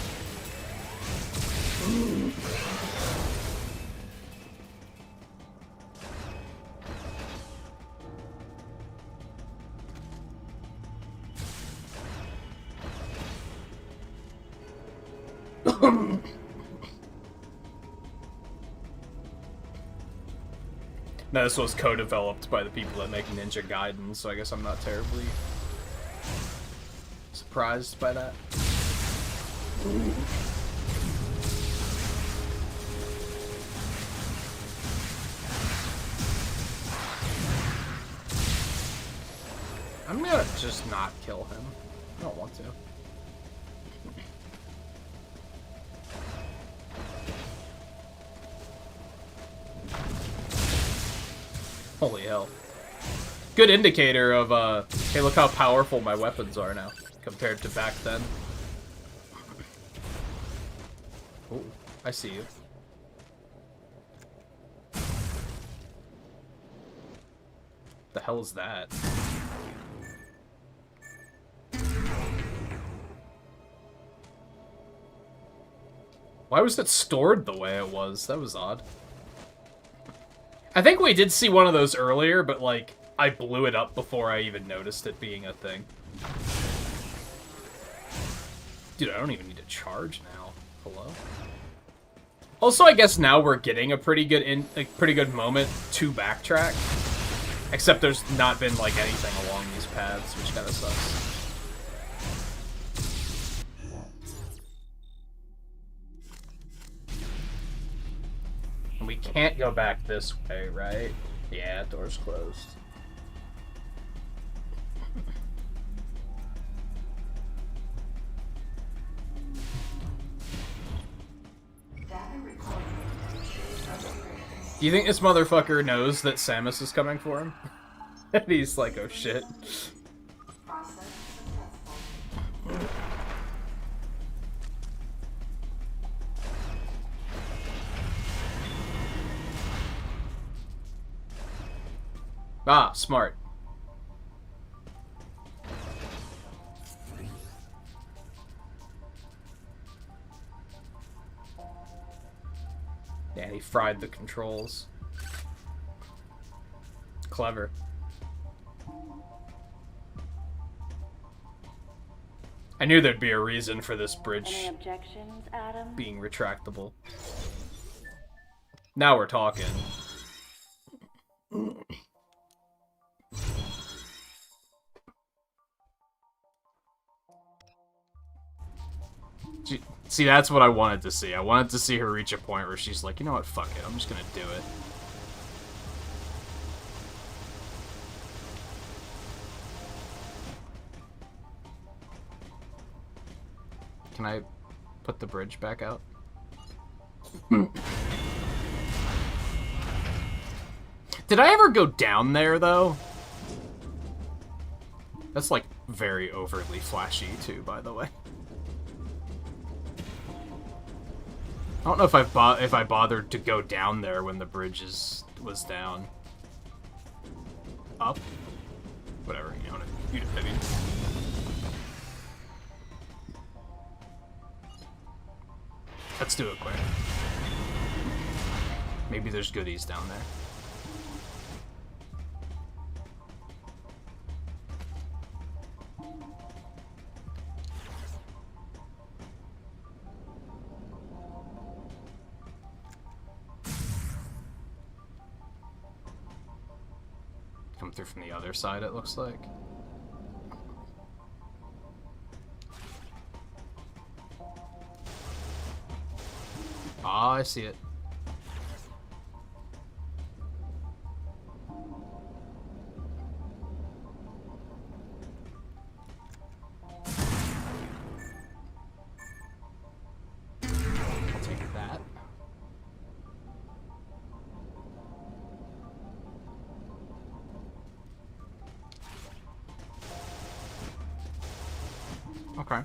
Now, this was co-developed by the people that make Ninja Gaiden, so I guess I'm not terribly surprised by that. I'm gonna just not kill him. I don't want to. Holy hell. Good indicator of, hey, look how powerful my weapons are now, compared to back then. Ooh, I see you. The hell is that? Why was it stored the way it was? That was odd. I think we did see one of those earlier, but, like, I blew it up before I even noticed it being a thing. Dude, I don't even need to charge now. Hello? Also, I guess now we're getting a pretty good moment to backtrack. Except there's not been like anything along these paths, which kind of sucks. And we can't go back this way, right? Yeah, door's closed. Do you think this motherfucker knows that Samus is coming for him? And he's like, oh shit. Ah, smart. Yeah, he fried the controls. Clever. I knew there'd be a reason for this bridge Any objections, Adam? being retractable. Now we're talking. See, that's what I wanted to see. I wanted to see her reach a point where she's like, you know what, fuck it, I'm just gonna do it. Can I put the bridge back out? Did I ever go down there, though? That's, like, very overly flashy, too, by the way. I don't know if I bothered to go down there when the bridge was down. Up? Whatever, you know, I mean. Let's do it quick. Maybe there's goodies down there. Come through from the other side, it looks like. Ah, I see it. I'll take that. Okay.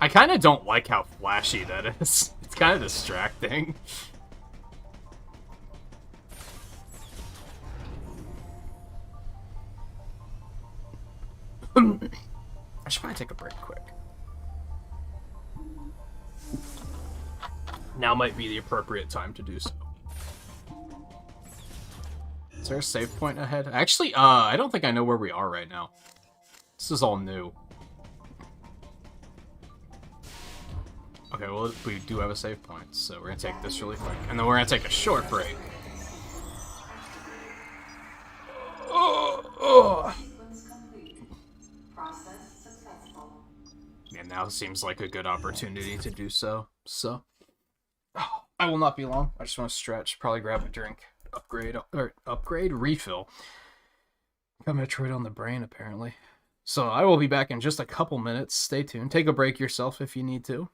I kind of don't like how flashy that is. It's kind of distracting. I should probably take a break quick. Now might be the appropriate time to do so. Is there a save point ahead? Actually, I don't think I know where we are right now. This is all new. Okay, well, we do have a save point, so we're gonna take this really quick. And then we're gonna take a short break. And now seems like a good opportunity to do so. So, I will not be long. I just want to stretch, probably grab a drink, upgrade, refill. Got Metroid on the brain, apparently. So I will be back in just a couple minutes. Stay tuned. Take a break yourself if you need to.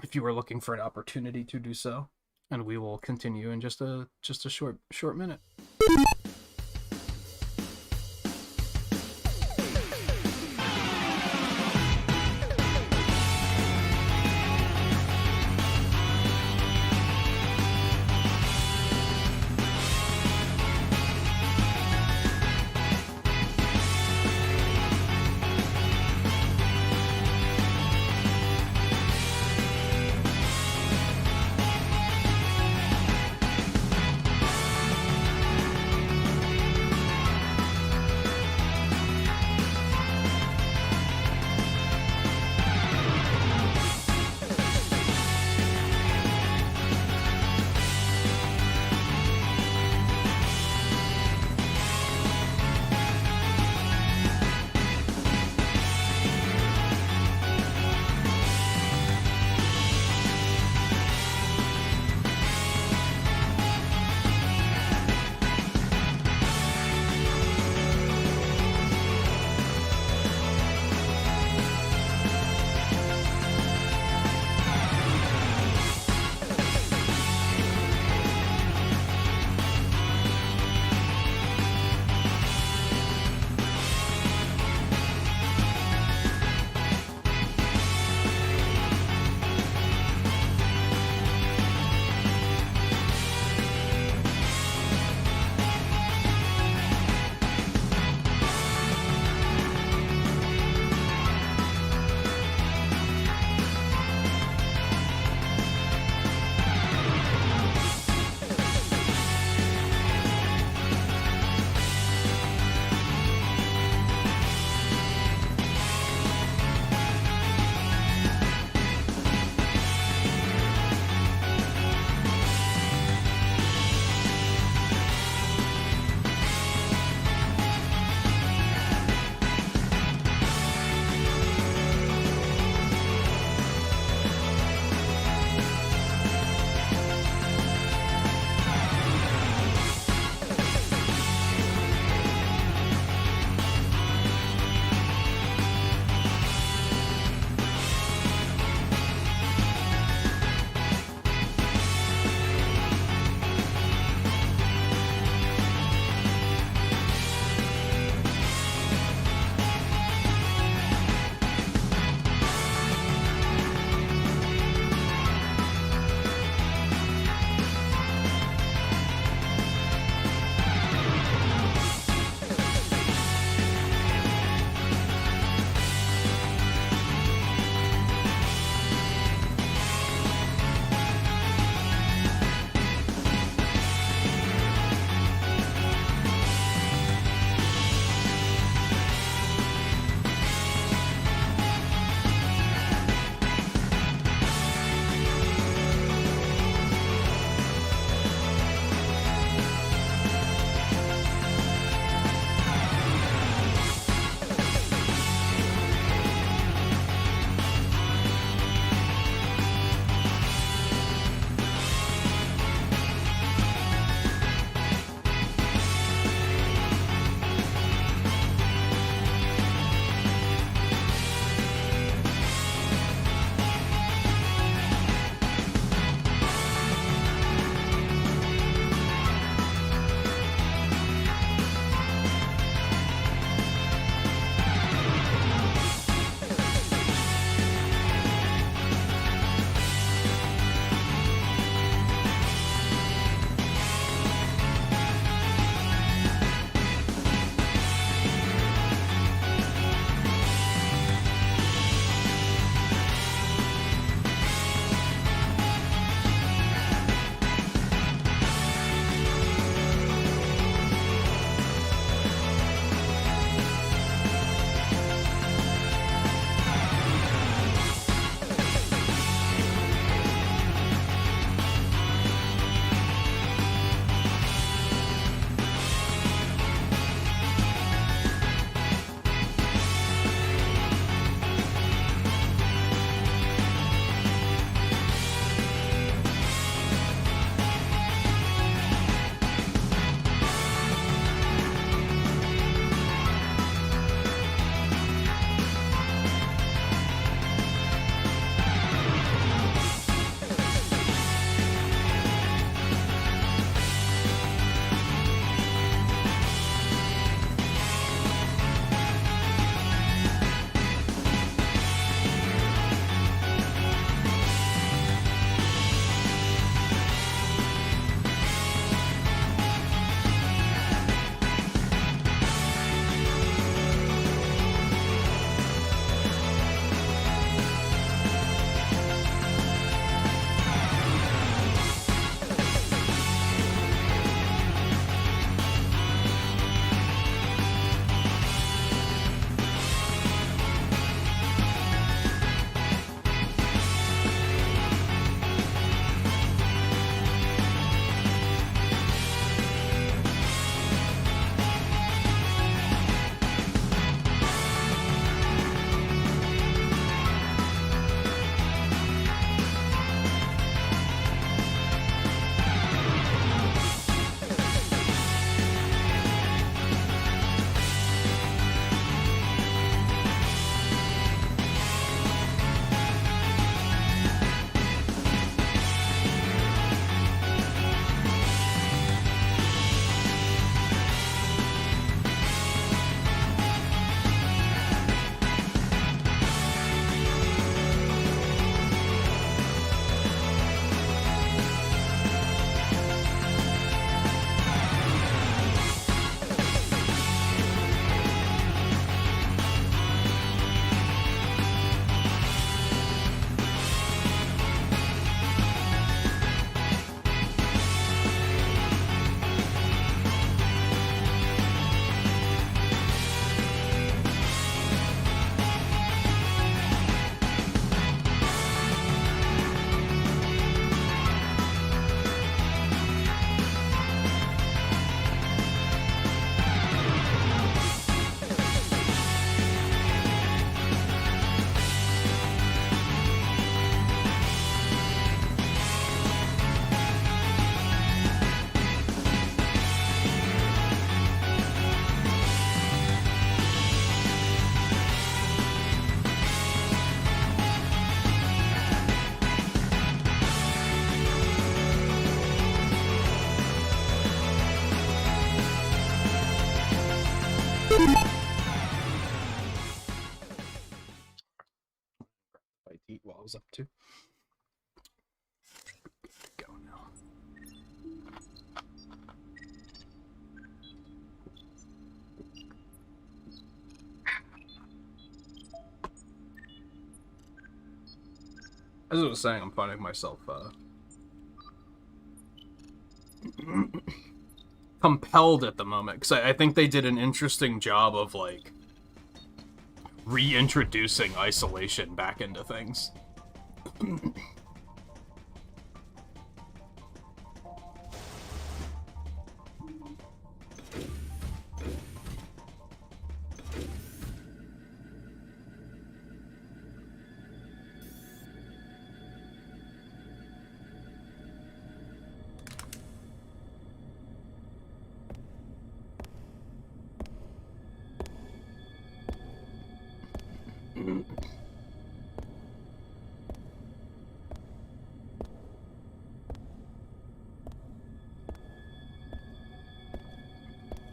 If you were looking for an opportunity to do so. And we will continue in just a short minute. As I was saying, I'm finding myself compelled at the moment, because I think they did an interesting job of, like, reintroducing isolation back into things.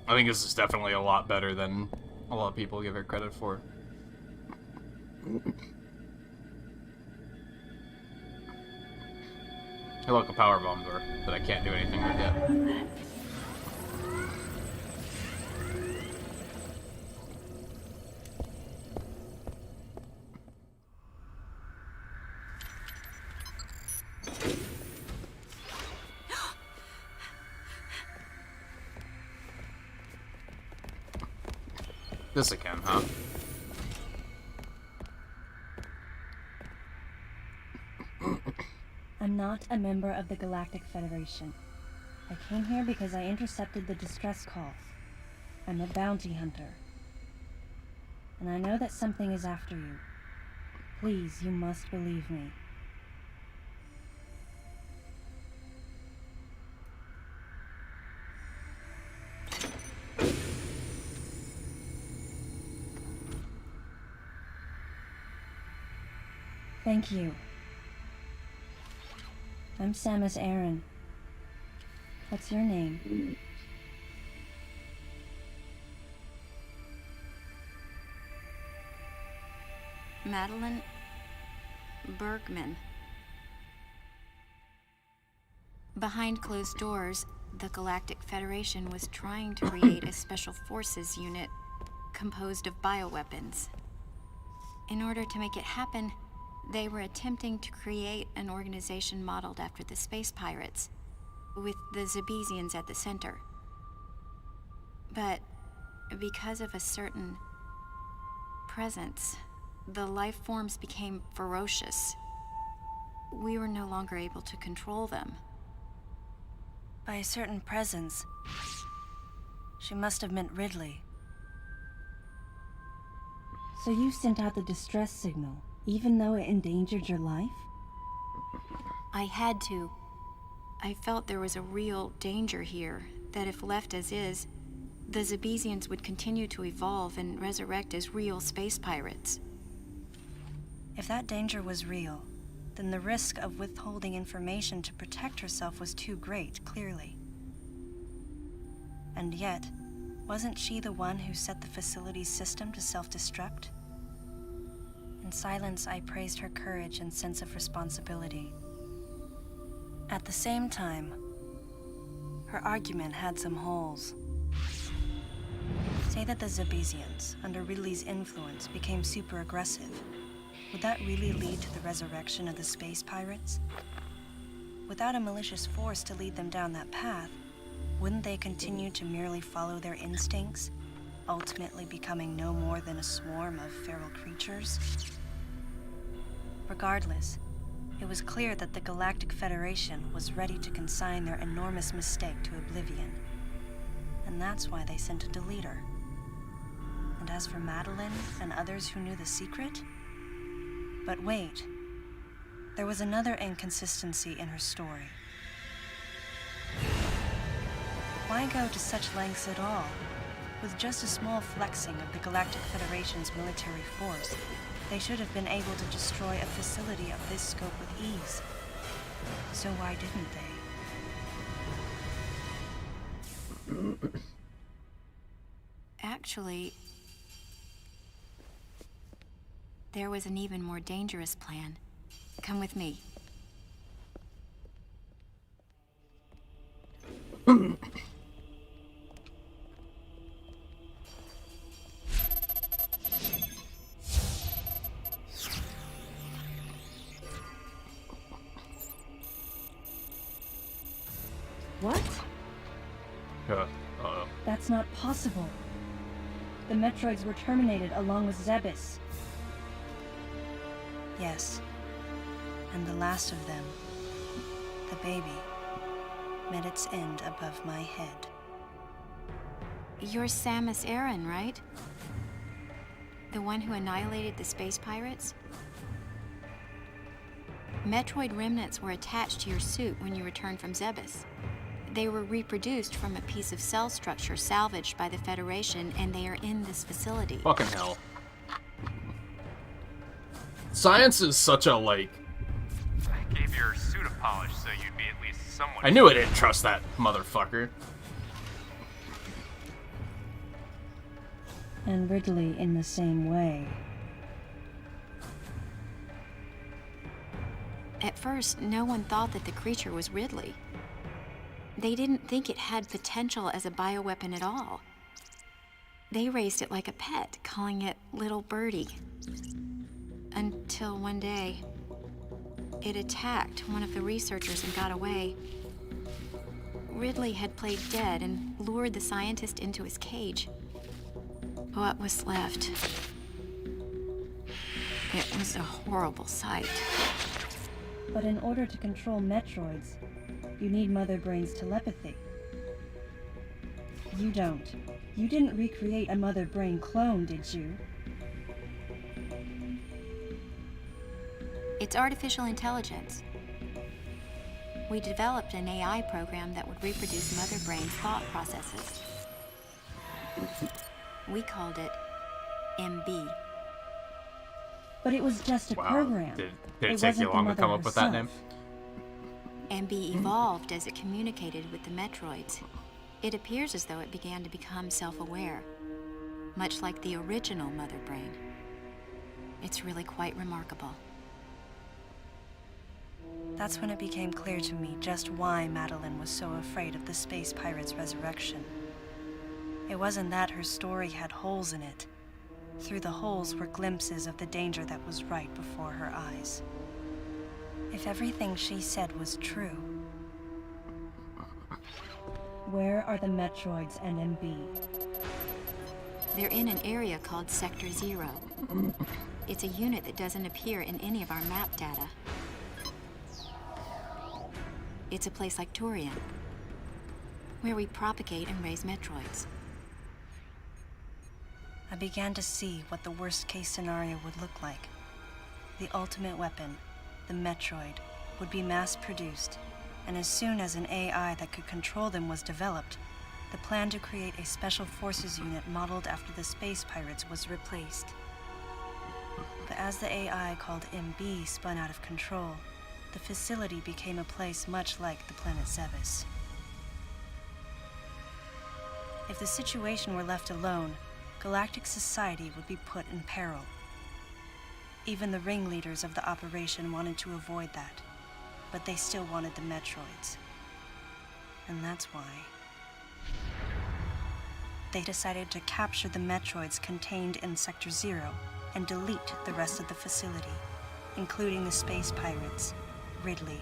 I think this is definitely a lot better than a lot of people give it credit for. I like a power bomb door that I can't do anything with yet. This again, huh? I'm not a member of the Galactic Federation. I came here because I intercepted the distress call. I'm a bounty hunter. And I know that something is after you. Please, you must believe me. Thank you. I'm Samus Aran. What's your name? Madeline Bergman. Behind closed doors, the Galactic Federation was trying to create a special forces unit composed of bioweapons. In order to make it happen, they were attempting to create an organization modeled after the space pirates, with the Zebesians at the center. But because of a certain presence, the life forms became ferocious. We were no longer able to control them. By a certain presence, she must have meant Ridley. So you sent out the distress signal, even though it endangered your life? I had to. I felt there was a real danger here, that if left as is, the Zebesians would continue to evolve and resurrect as real space pirates. If that danger was real, then the risk of withholding information to protect herself was too great, clearly. And yet, wasn't she the one who set the facility's system to self-destruct? In silence, I praised her courage and sense of responsibility. At the same time, her argument had some holes. Say that the Zebesians, under Ridley's influence, became super aggressive. Would that really lead to the resurrection of the space pirates? Without a malicious force to lead them down that path, wouldn't they continue to merely follow their instincts, ultimately becoming no more than a swarm of feral creatures? Regardless, it was clear that the Galactic Federation was ready to consign their enormous mistake to oblivion. And that's why they sent a deleter. And as for Madeline and others who knew the secret? But wait, there was another inconsistency in her story. Why go to such lengths at all? With just a small flexing of the Galactic Federation's military force, they should have been able to destroy a facility of this scope with ease. So why didn't they? Actually, there was an even more dangerous plan. Come with me. What? Uh-oh. That's not possible. The Metroids were terminated along with Zebes. Yes. And the last of them, the baby, met its end above my head. You're Samus Aran, right? The one who annihilated the space pirates? Metroid remnants were attached to your suit when you returned from Zebes. They were reproduced from a piece of cell structure salvaged by the Federation, and they are in this facility. Fucking hell. Science is such a, like... I gave your suit a polish so you'd be at least somewhat... I knew I didn't trust that motherfucker. And Ridley in the same way. At first, no one thought that the creature was Ridley. They didn't think it had potential as a bioweapon at all. They raised it like a pet, calling it Little Birdie. Until one day, it attacked one of the researchers and got away. Ridley had played dead and lured the scientist into his cage. What was left? It was a horrible sight. But in order to control Metroids, you need Mother Brain's telepathy. You don't. You didn't recreate a Mother Brain clone, did you? It's artificial intelligence. We developed an AI program that would reproduce Mother Brain's thought processes. We called it MB. But it was just a program. Did it take you long to come up with that name? MB evolved as it communicated with the Metroids. It appears as though it began to become self-aware, much like the original Mother Brain. It's really quite remarkable. That's when it became clear to me just why Madeline was so afraid of the space pirate's resurrection. It wasn't that her story had holes in it. Through the holes were glimpses of the danger that was right before her eyes. If everything she said was true... Where are the Metroids and MB? They're in an area called Sector 0. It's a unit that doesn't appear in any of our map data. It's a place like Turian, where we propagate and raise Metroids. I began to see what the worst-case scenario would look like. The ultimate weapon, the Metroid, would be mass-produced, and as soon as an AI that could control them was developed, the plan to create a special forces unit modeled after the space pirates was replaced. But as the AI called MB spun out of control, the facility became a place much like the planet Zebes. If the situation were left alone, galactic society would be put in peril. Even the ringleaders of the operation wanted to avoid that, but they still wanted the Metroids. And that's why they decided to capture the Metroids contained in Sector 0 and delete the rest of the facility, including the space pirates, Ridley,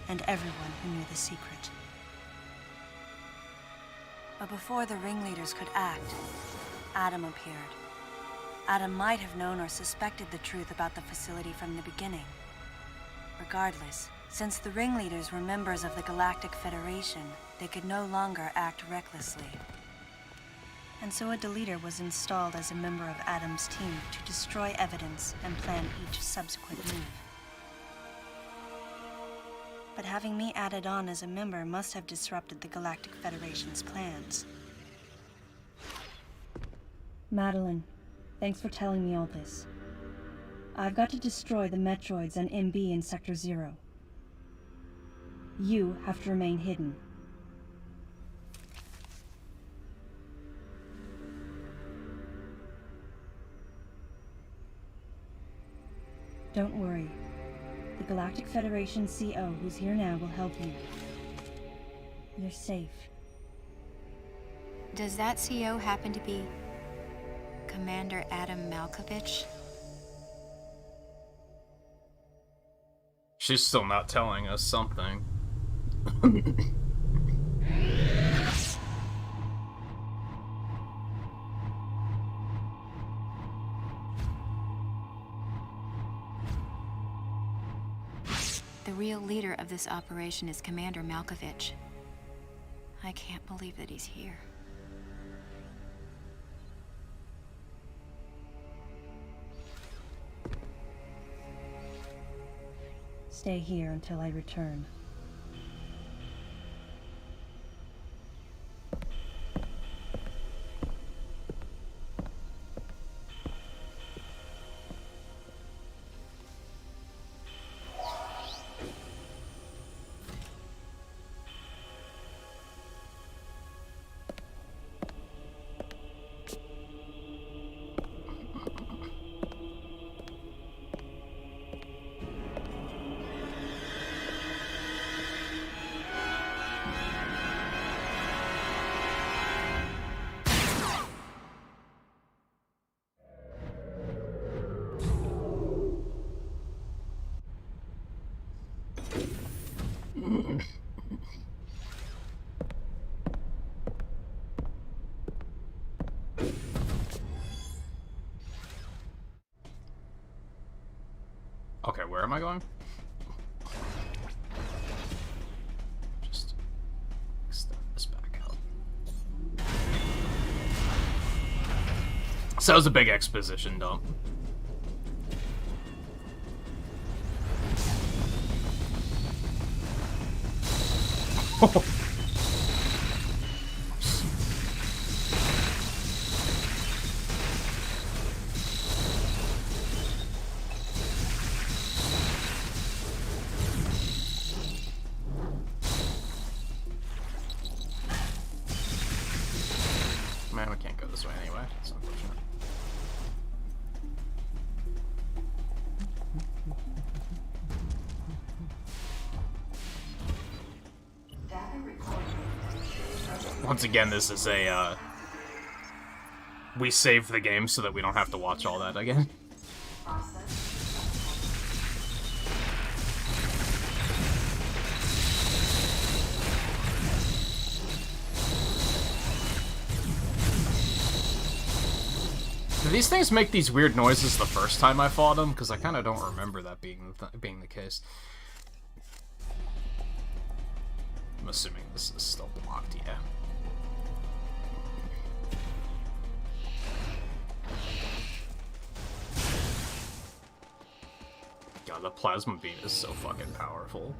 and everyone who knew the secret. But before the ringleaders could act, Adam appeared. Adam might have known or suspected the truth about the facility from the beginning. Regardless, since the ringleaders were members of the Galactic Federation, they could no longer act recklessly. And so a deleter was installed as a member of Adam's team to destroy evidence and plan each subsequent move. But having me added on as a member must have disrupted the Galactic Federation's plans. Madeline, thanks for telling me all this. I've got to destroy the Metroids and MB in Sector 0. You have to remain hidden. Don't worry. The Galactic Federation CO who's here now will help you. You're safe. Does that CO happen to be Commander Adam Malkovich? She's still not telling us something. The real leader of this operation is Commander Malkovich. I can't believe that he's here. Stay here until I return. Okay, where am I going? Just extend this back out. So that was a big exposition dump. Man, we can't go this way anyway. It's unfortunate. Once again, this is a, we save the game so that we don't have to watch all that again. Do these things make these weird noises the first time I fought them? Because I kind of don't remember that being the case. I'm assuming this is still blocked, yeah. God, the plasma beam is so fucking powerful.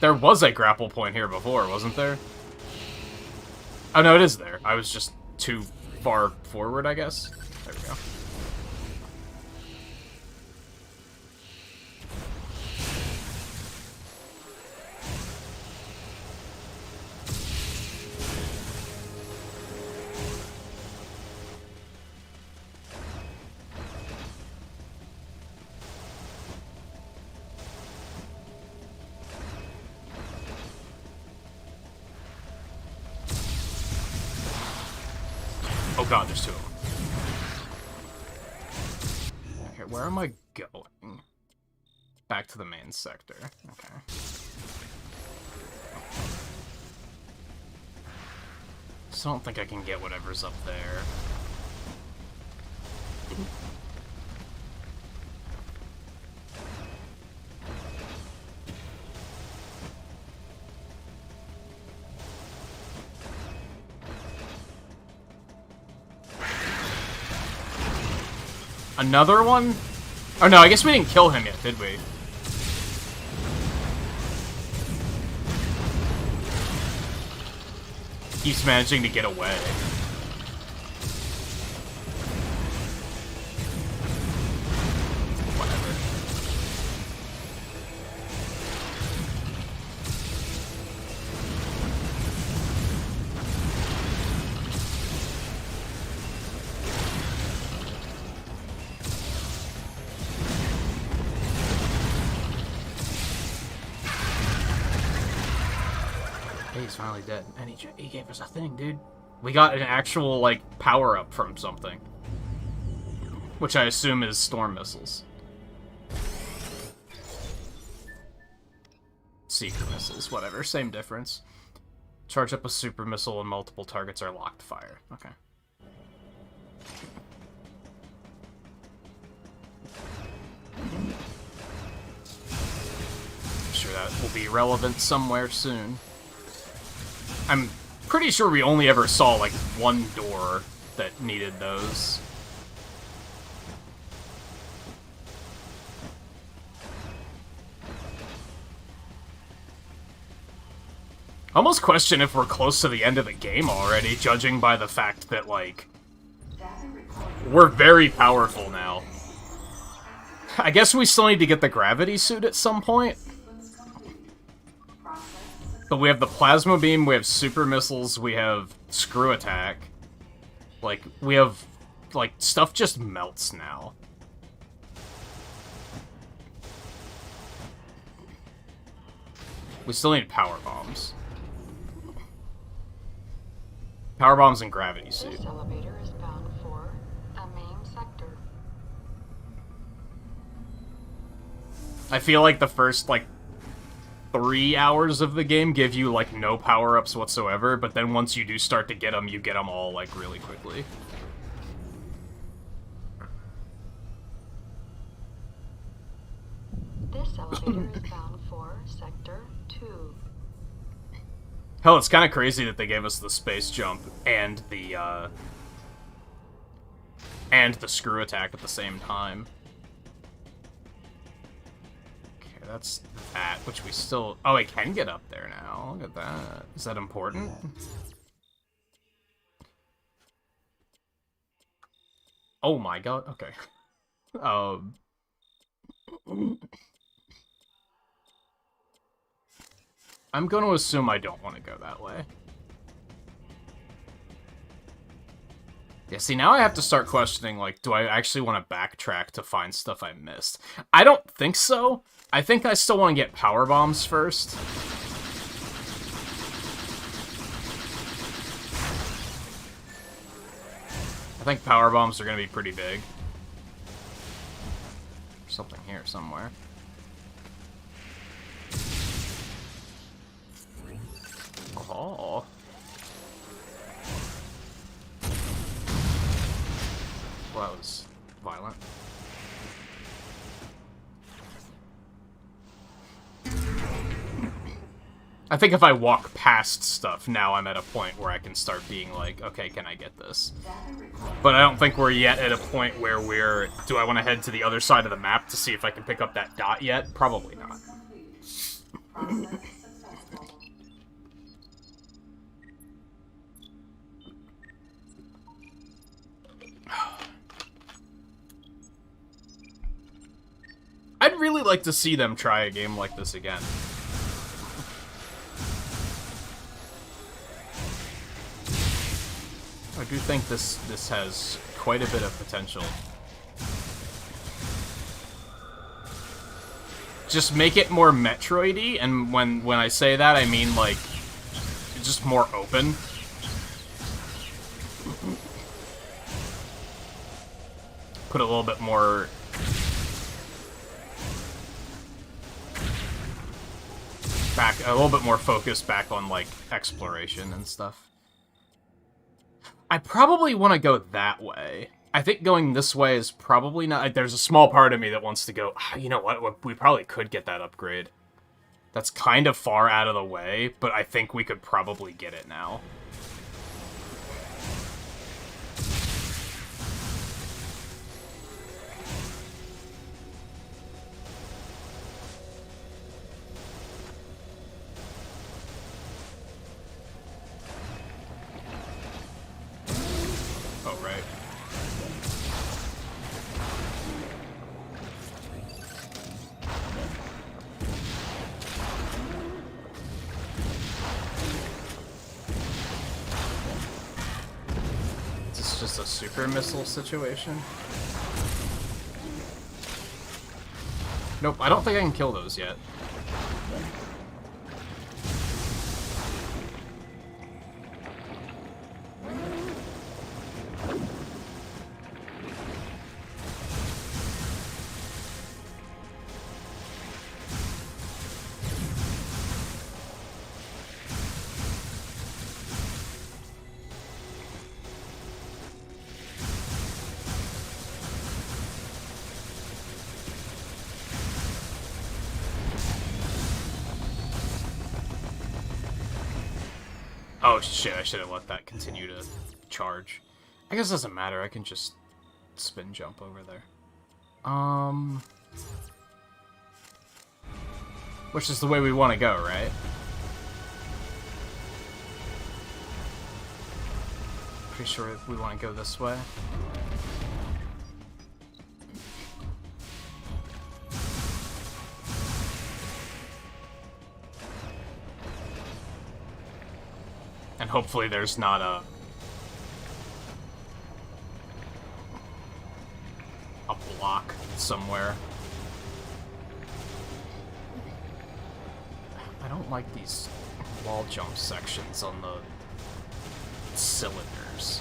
There was a grapple point here before, wasn't there? Oh no, it is there. I was just too far forward, I guess. There we go. Oh god, there's two of them. Okay, where am I going? Back to the main sector. Okay. So I don't think I can get whatever's up there. Another one? Oh no, I guess we didn't kill him yet, did we? Keeps managing to get away. Whatever. He's finally dead. And he gave us a thing, dude. We got an actual, like, power-up from something. Which I assume is storm missiles. seeker missiles, whatever, same difference. Charge up a super missile and multiple targets are locked fire. Okay. I'm sure that will be relevant somewhere soon. I'm pretty sure we only ever saw, like, one door that needed those. I almost question if we're close to the end of the game already, judging by the fact that, like, we're very powerful now. I guess we still need to get the gravity suit at some point. But we have the plasma beam, we have super missiles, we have screw attack. Like, we have, like, stuff just melts now. We still need power bombs. Power bombs and gravity suit. This elevator is bound for a main sector. I feel like the first, like, 3 hours of the game give you, like, no power-ups whatsoever, but then once you do start to get them, you get them all, like, really quickly. This elevator is bound for Sector 2. Hell, it's kind of crazy that they gave us the space jump and the screw attack at the same time. Okay, that's that, which we still... Oh, I can get up there now. Look at that. Is that important? Oh my god, okay. I'm going to assume I don't want to go that way. Yeah, see, now I have to start questioning, like, do I actually want to backtrack to find stuff I missed? I don't think so. I think I still want to get power bombs first. I think power bombs are going to be pretty big. There's something here somewhere. Oh. Well, that was violent. I think if I walk past stuff, now I'm at a point where I can start being like, okay, can I get this? But I don't think we're yet at a point where we're... Do I want to head to the other side of the map to see if I can pick up that dot yet? Probably not. I'd really like to see them try a game like this again. I do think this has quite a bit of potential. Just make it more Metroid-y, and when I say that, I mean, like, just more open. Put a little bit more... a little bit more focus back on, like, exploration and stuff. I probably want to go that way. I think going this way is probably not... There's a small part of me that wants to go, you know what, we probably could get that upgrade. That's kind of far out of the way, but I think we could probably get it now. Oh, right. Is this just a super missile situation? Nope, I don't think I can kill those yet. Oh shit, I should have let that continue to charge. I guess it doesn't matter, I can just spin jump over there. Which is the way we want to go, right? Pretty sure we want to go this way. And hopefully there's not a block somewhere. I don't like these wall jump sections on the cylinders.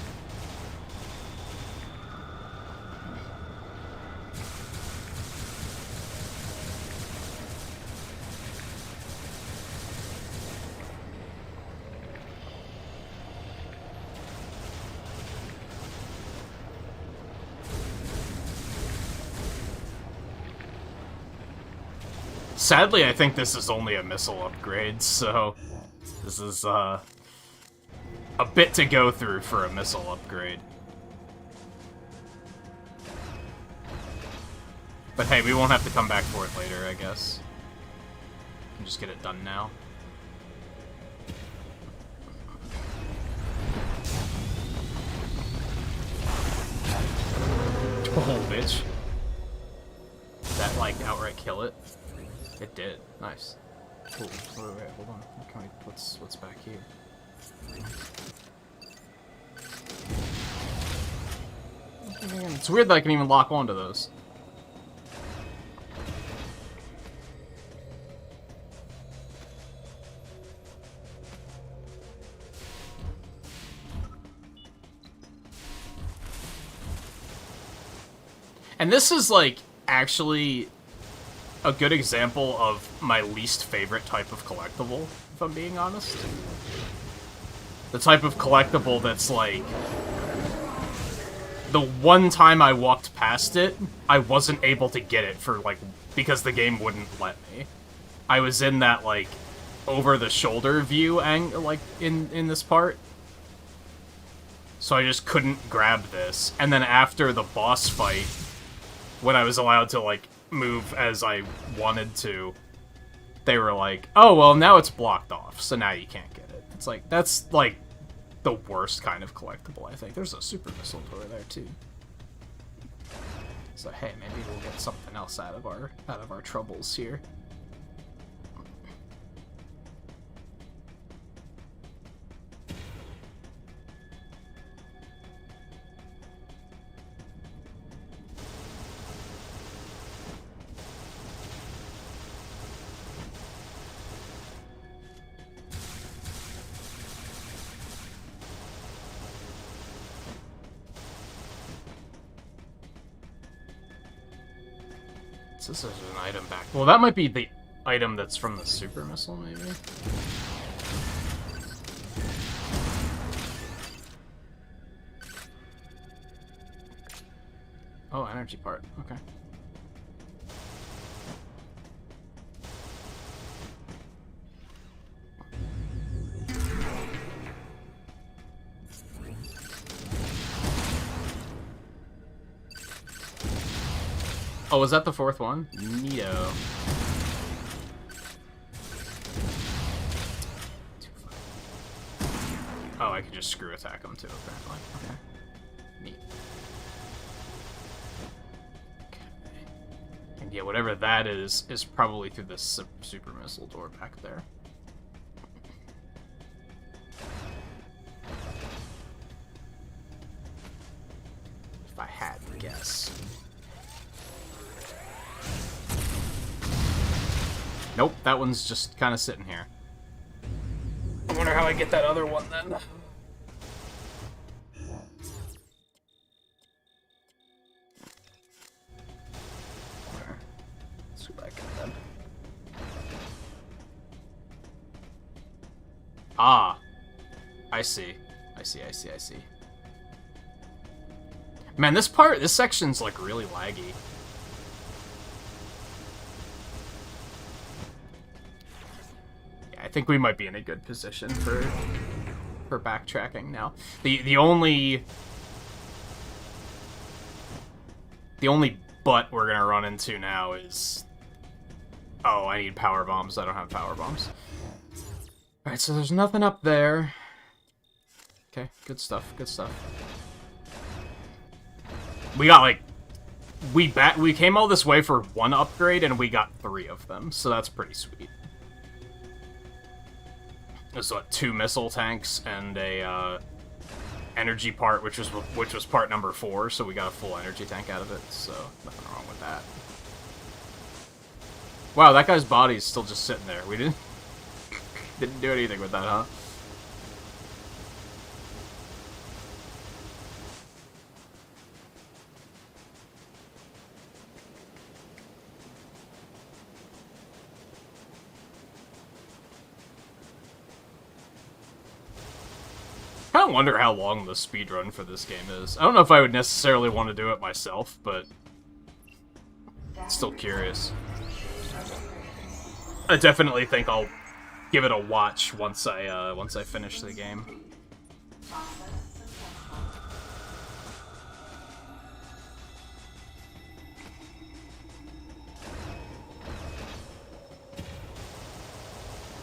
Sadly, I think this is only a missile upgrade, so this is a bit to go through for a missile upgrade. But hey, we won't have to come back for it later, I guess. We can just get it done now. Oh, bitch. Did that, like, outright kill it? It did. Nice. Cool. Wait, hold on. Can we, what's back here? It's weird that I can even lock onto those. And this is, like, actually a good example of my least favorite type of collectible, if I'm being honest. The type of collectible that's like, the one time I walked past it, I wasn't able to get it for like, because the game wouldn't let me. I was in that like, over-the-shoulder view like in this part. So I just couldn't grab this. And then after the boss fight, when I was allowed to like, move as I wanted to, they were like, oh, well, now it's blocked off, so now you can't get it. It's like, that's, like, the worst kind of collectible, I think. There's a super missile door there, too. So, hey, maybe we'll get something else out of our troubles here. This is an item back. Well, that might be the item that's from the super missile, maybe? Oh, energy part. Okay. Oh, was that the fourth one? Neato. Oh, I could just screw attack them too, apparently. Okay. Neat. Okay. And yeah, whatever that is probably through this super missile door back there. If I had to guess. Nope, that one's just kind of sitting here. I wonder how I get that other one then. Let's go back in then. Ah, I see. I see. Man, this section's like really laggy. I think we might be in a good position for for backtracking now. The only butt we're gonna run into now is, oh, I need power bombs. I don't have power bombs. All right, so there's nothing up there. Okay, good stuff. Good stuff. We got like we came all this way for one upgrade and we got 3 of them, so that's pretty sweet. There's what, 2 missile tanks and a energy part, which was part number 4, so we got a full energy tank out of it, so nothing wrong with that. Wow, that guy's body is still just sitting there. We didn't do anything with that, huh? I kind of wonder how long the speedrun for this game is. I don't know if I would necessarily want to do it myself, but still curious. I definitely think I'll give it a watch once I finish the game.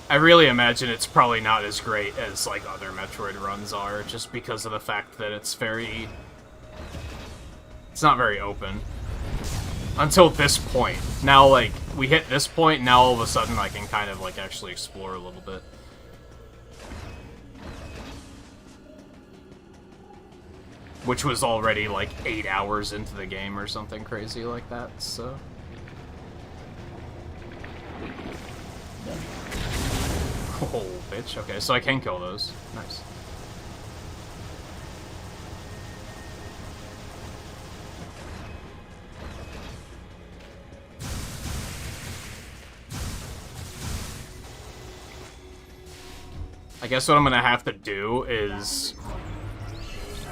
I really imagine it's probably not as great as, like, other Metroid runs are, just because of the fact that it's not very open. Until this point. Now, like, we hit this point, now all of a sudden I can kind of, like, actually explore a little bit. Which was already, like, 8 hours into the game or something crazy like that, so... Oh, bitch. Okay, so I can kill those. Nice. I guess what I'm gonna have to do is...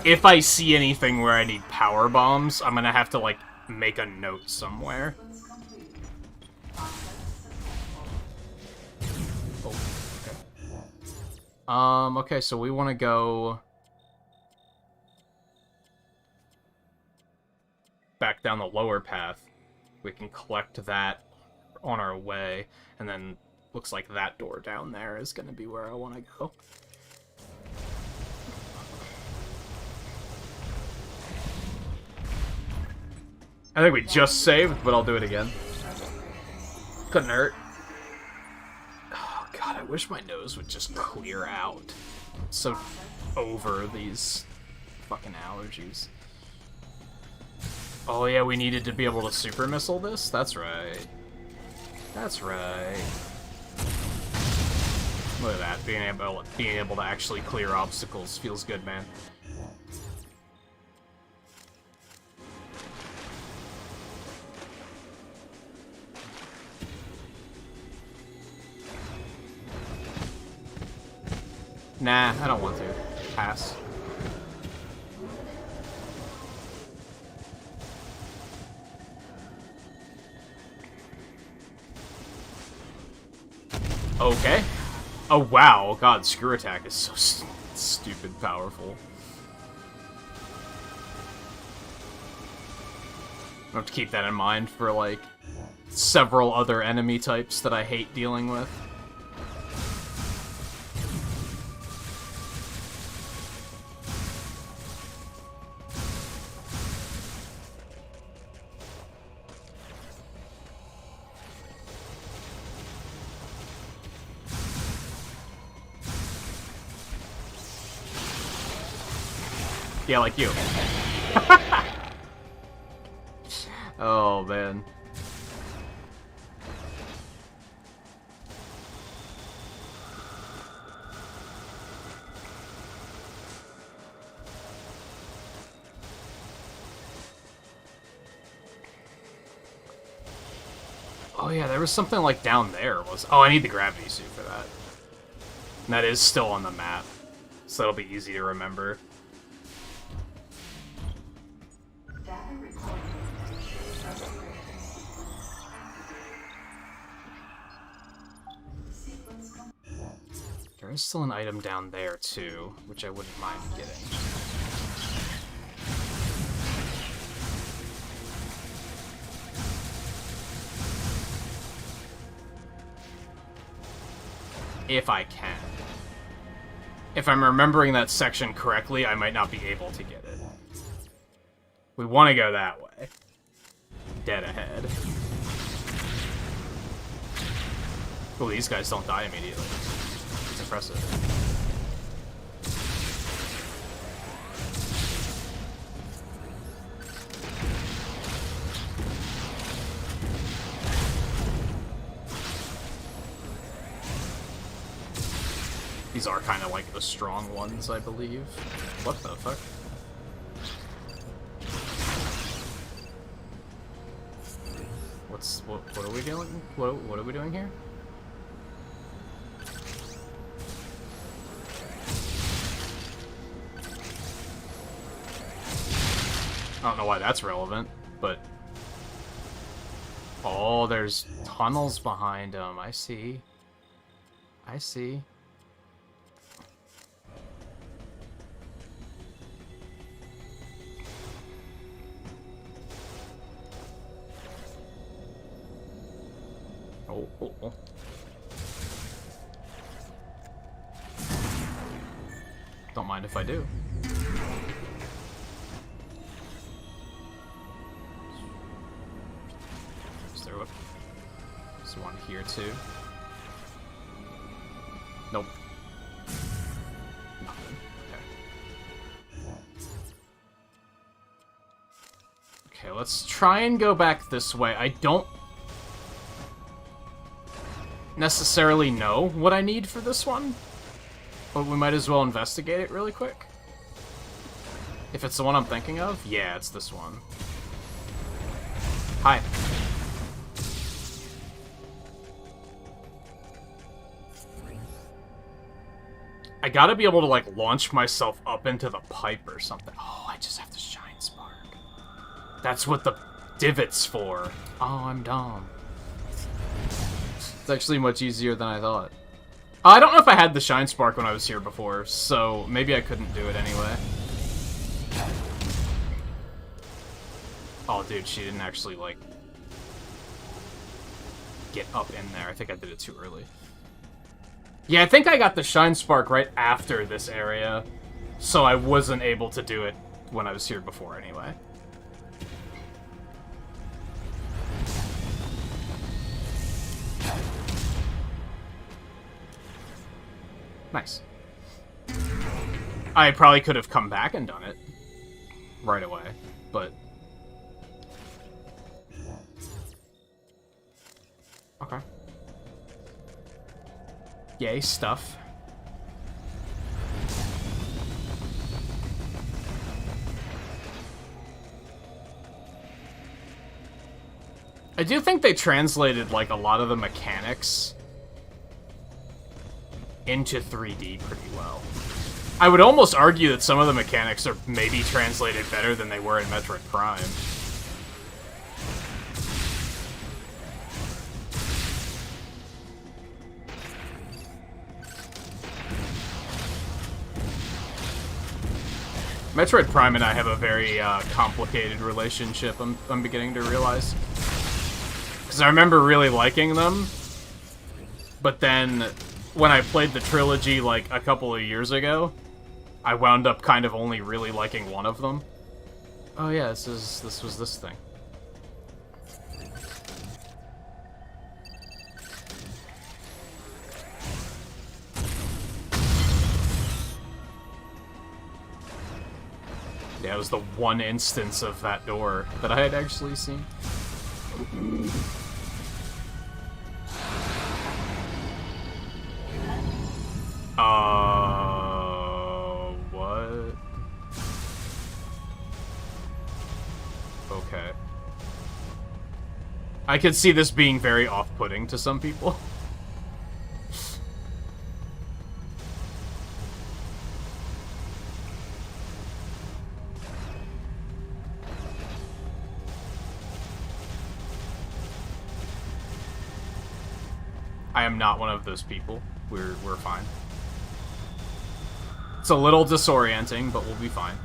if I see anything where I need power bombs, I'm gonna have to, like, make a note somewhere. Okay, so we want to go back down the lower path. We can collect that on our way, and then looks like that door down there is going to be where I want to go. I think we just saved, but I'll do it again. Couldn't hurt. God, I wish my nose would just clear out. I'm so over these fucking allergies. Oh yeah, we needed to be able to super missile this? That's right. That's right. Look at that, being able to actually clear obstacles feels good, man. Nah, I don't want to. Pass. Okay. Oh, wow. God, Screw Attack is so stupid powerful. I have to keep that in mind for, like, several other enemy types that I hate dealing with. Yeah, like you. Oh, man. Oh yeah, there was something like down there. Oh, I need the gravity suit for that. And that is still on the map, so that'll be easy to remember. There is still an item down there, too, which I wouldn't mind getting. If I can. If I'm remembering that section correctly, I might not be able to get it. We want to go that way. Dead ahead. Well, these guys don't die immediately. It's impressive. These are kind of like the strong ones, I believe. What the fuck? What are we doing? What are we doing here? I don't know why that's relevant, but... Oh, there's tunnels behind them. I see. I see. Oh. Don't mind if I do. There's one here too. Nope. Nothing. Okay, let's try and go back this way. I don't necessarily know what I need for this one, but we might as well investigate it really quick. If it's the one I'm thinking of? Yeah, it's this one. Hi. I gotta be able to, like, launch myself up into the pipe or something. Oh, I just have to shine spark. That's what the divot's for. Oh, I'm dumb. It's actually much easier than I thought. I don't know if I had the shine spark when I was here before, so maybe I couldn't do it anyway. Oh, dude, she didn't actually, like, get up in there. I think I did it too early. Yeah, I think I got the shine spark right after this area, so I wasn't able to do it when I was here before anyway. Nice. I probably could have come back and done it right away, but... Okay. Yay, stuff. I do think they translated, like, a lot of the mechanics into 3D pretty well. I would almost argue that some of the mechanics are maybe translated better than they were in Metroid Prime. Metroid Prime and I have a very complicated relationship, I'm beginning to realize. Because I remember really liking them, but then when I played the trilogy like a couple of years ago, I wound up kind of only really liking one of them. Oh yeah, this was this thing. Yeah, it was the one instance of that door that I had actually seen. What? Okay. I could see this being very off-putting to some people. I am not one of those people. We're fine. It's a little disorienting, but we'll be fine.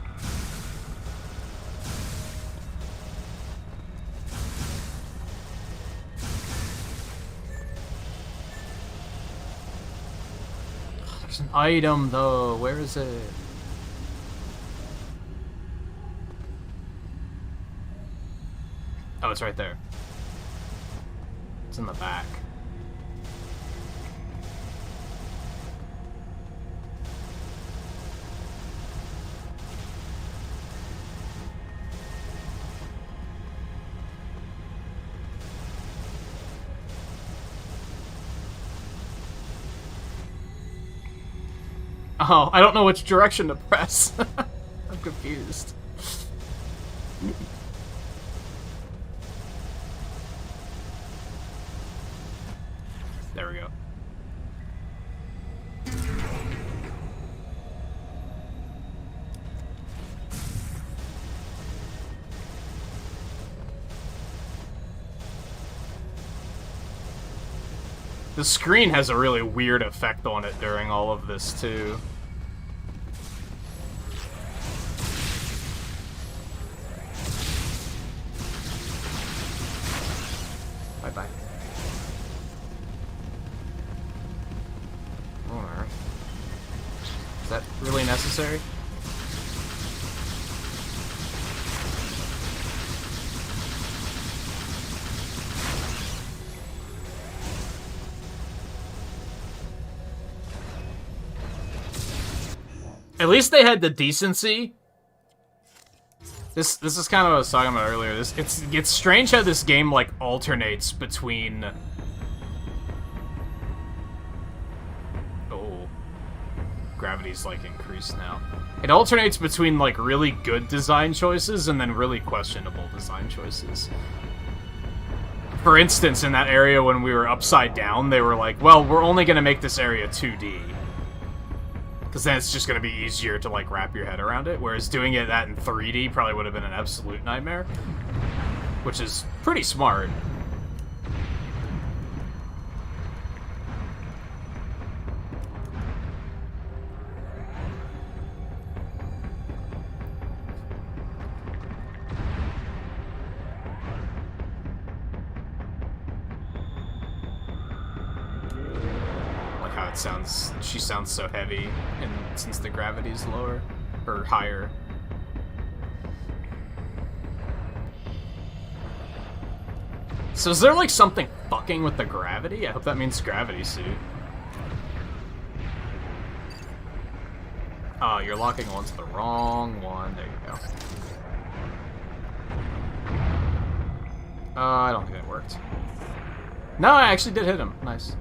There's an item, though. Where is it? Oh, it's right there. It's in the back. Oh, I don't know which direction to press. I'm confused. There we go. The screen has a really weird effect on it during all of this, too. Bye-bye. Alright. Is that really necessary? At least they had the decency. This is kind of what I was talking about earlier. It's strange how this game like alternates between. Oh, gravity's like increased now. It alternates between like really good design choices and then really questionable design choices. For instance, in that area when we were upside down, they were like, "Well, we're only gonna make this area 2D." Because then it's just going to be easier to, like, wrap your head around it. Whereas doing that in 3D probably would have been an absolute nightmare. Which is pretty smart. She sounds so heavy, and since the gravity's lower or higher. So is there like something fucking with the gravity? I hope that means gravity suit. Oh, you're locking onto the wrong one. There you go. I don't think that worked. No, I actually did hit him. Nice.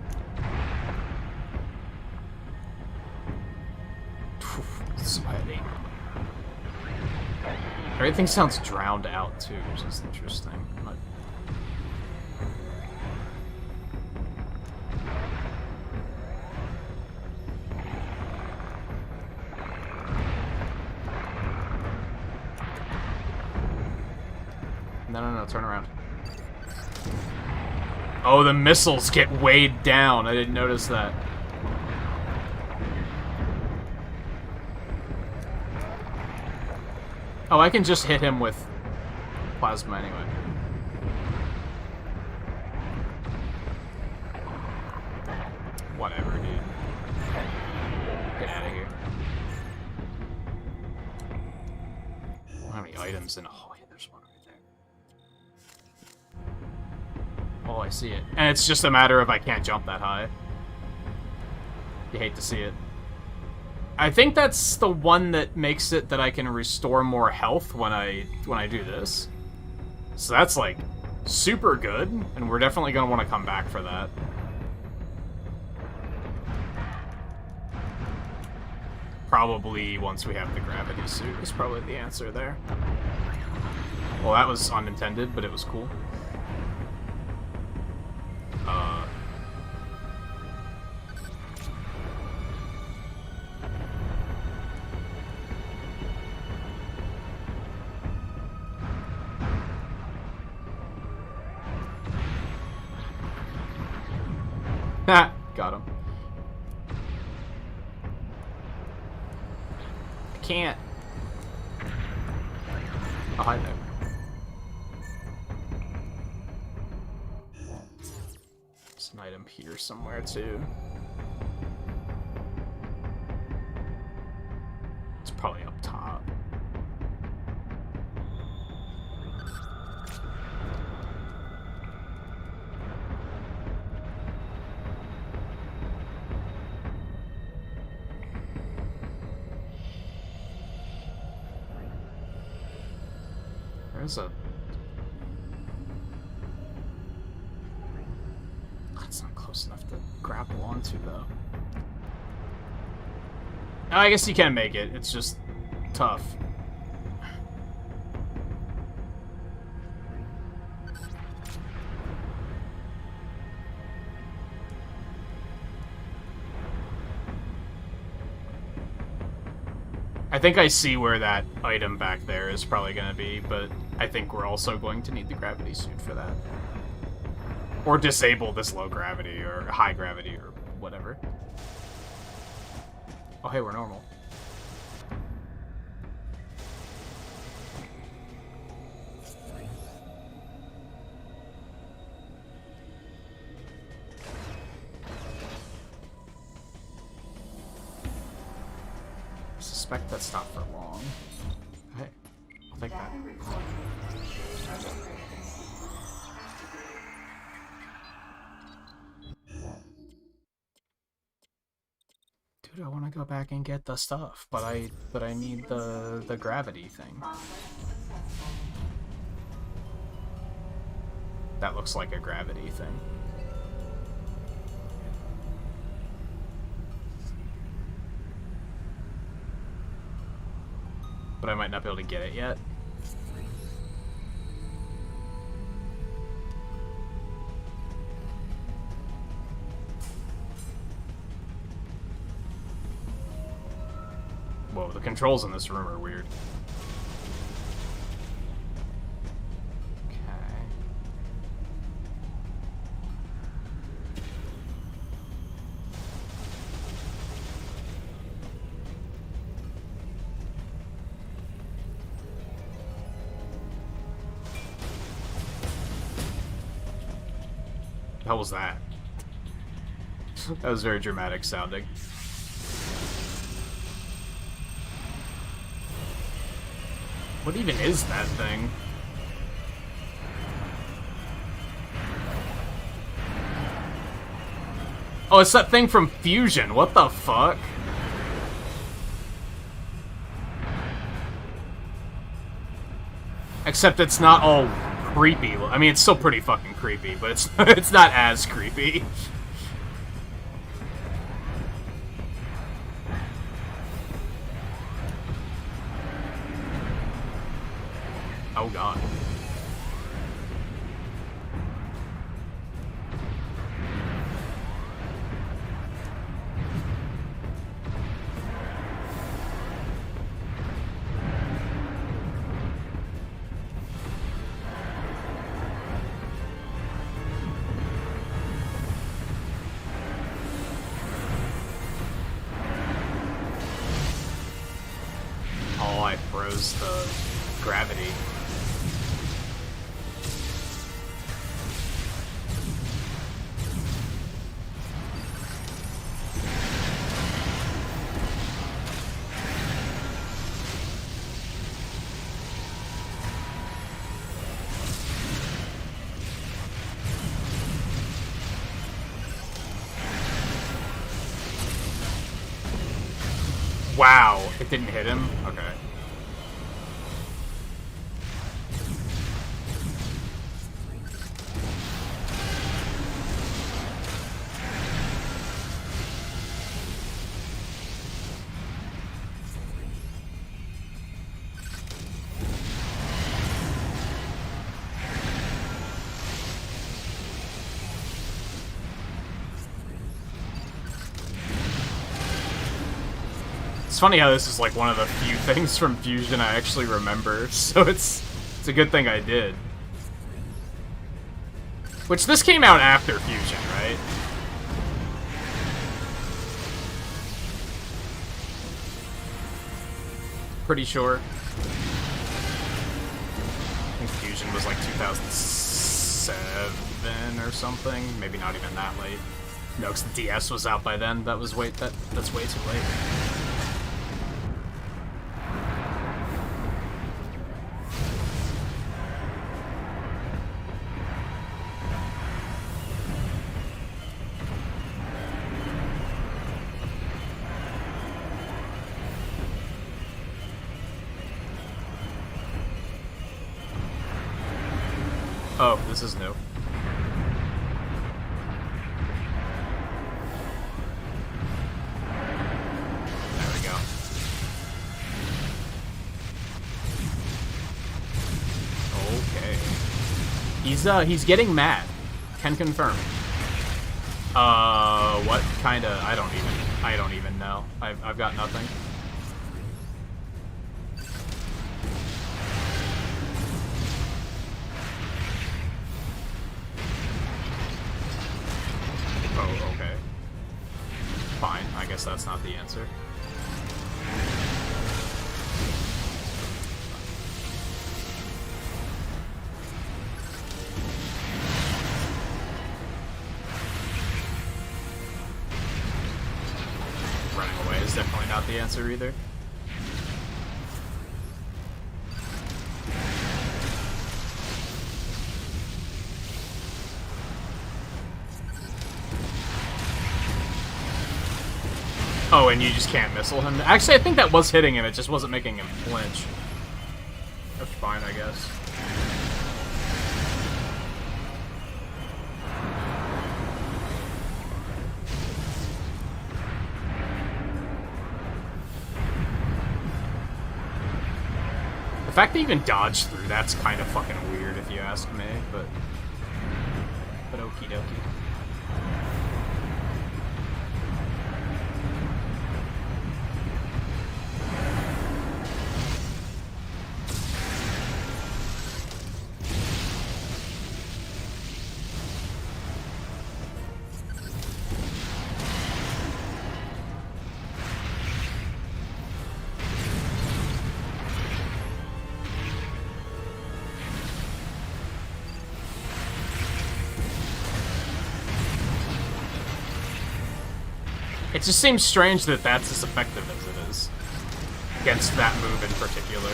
Sweaty. Everything sounds drowned out too, which is interesting. But... No, turn around. Oh, the missiles get weighed down. I didn't notice that. Oh, I can just hit him with plasma anyway. Whatever, dude. Get out of here. How many items in a... Oh, yeah, there's one right there. Oh, I see it. And it's just a matter of I can't jump that high. You hate to see it. I think that's the one that makes it that I can restore more health when I do this. So that's like super good, and we're definitely gonna want to come back for that. Probably once we have the gravity suit is probably the answer there. Well, that was unintended, but it was cool. Got him. can't. Oh, hi there. There's an item here somewhere, too. It's probably up top. There's a... That's not close enough to grapple onto, though. Oh, I guess you can make it. It's just tough. I think I see where that item back there is probably going to be, but I think we're also going to need the gravity suit for that. Or disable this low gravity, or high gravity, or whatever. Oh, hey, we're normal. I suspect that's not for long. Hey, I'll take that. Dude, I want to go back and get the stuff, but I need the gravity thing. That looks like a gravity thing. But I might not be able to get it yet. Whoa, the controls in this room are weird. Okay. How was that? That was very dramatic sounding. What even is that thing? Oh, it's that thing from Fusion. What the fuck? Except it's not all creepy. I mean, it's still pretty fucking creepy, but it's not as creepy. Oh god. Oh, I froze the gravity. Wow, it didn't hit him? Okay. It's funny how this is like one of the few things from Fusion I actually remember, so it's a good thing I did. Which, this came out after Fusion, right? Pretty sure. I think Fusion was like 2007 or something. Maybe not even that late. No, because the DS was out by then. That's way too late. Oh, this is new. There we go. Okay. He's getting mad. Can confirm. What kinda? I don't even know. I've got nothing. Oh, okay. Fine, I guess that's not the answer. Running away is definitely not the answer either. Oh, and you just can't missile him? Actually, I think that was hitting him, it just wasn't making him flinch. That's fine, I guess. The fact that you even dodged through, that's kind of fucking weird if you ask me, but okie dokie. It just seems strange that that's as effective as it is. Against that move in particular.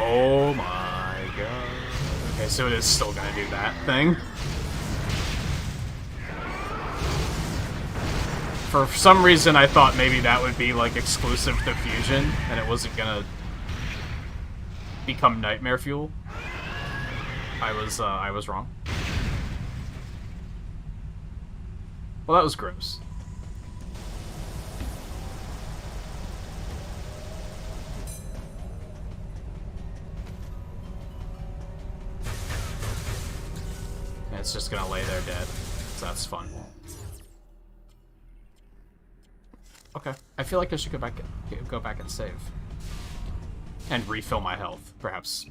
Oh my god. Okay, so it is still gonna do that thing. For some reason, I thought maybe that would be, like, exclusive to Fusion, and it wasn't gonna become nightmare fuel. I was wrong. Well, that was gross. And it's just gonna lay there dead, so that's fun. Okay, I feel like I should go back and save. And refill my health, perhaps.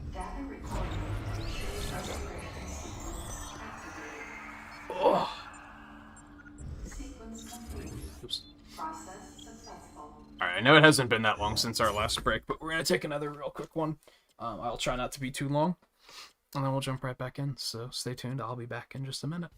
Oh. Oops. Alright, I know it hasn't been that long since our last break, but we're gonna take another real quick one. I'll try not to be too long, and then we'll jump right back in, so stay tuned. I'll be back in just a minute.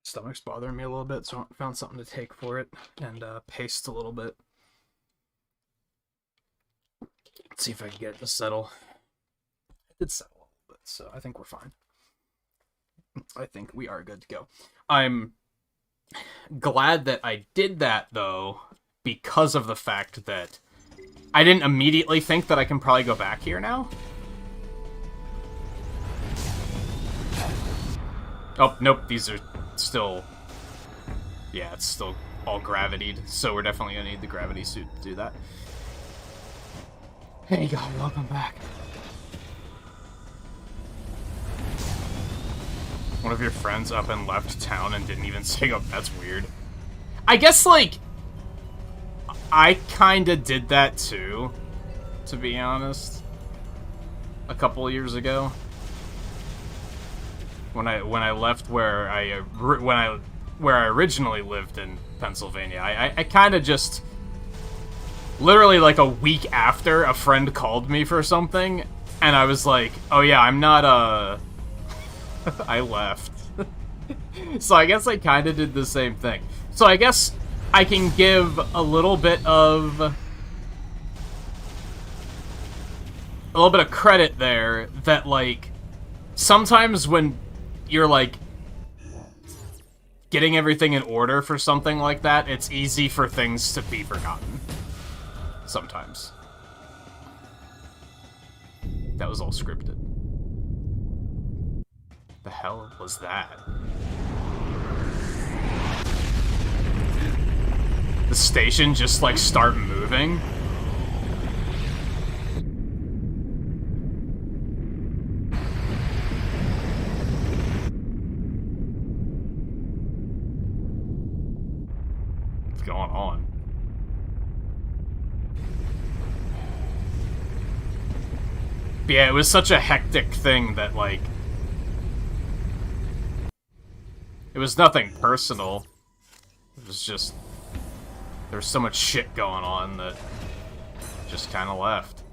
Stomach's bothering me a little bit, so I found something to take for it and paste a little bit. Let's see if I can get it to settle. It did settle a little bit, so I think we're fine. I think we are good to go. I'm glad that I did that, though, because of the fact that I didn't immediately think that I can probably go back here now. Oh, nope, these are still... Yeah, it's still all gravitied, so we're definitely gonna need the gravity suit to do that. Hey, God, welcome back. One of your friends up and left town and didn't even say, oh, that's weird. I guess, like, I kinda did that too, to be honest. A couple years ago. When I left where I originally lived in Pennsylvania, I kind of just literally like a week after a friend called me for something, and I was like, oh yeah, I'm not I left. So I guess I kind of did the same thing. So I guess I can give a little bit of credit there that, like, sometimes when you're, like, getting everything in order for something like that, it's easy for things to be forgotten. Sometimes. That was all scripted. The hell was that? The station just, like, start moving? What's going on? But yeah, it was such a hectic thing that, like, it was nothing personal. It was just, there was so much shit going on that just kind of left.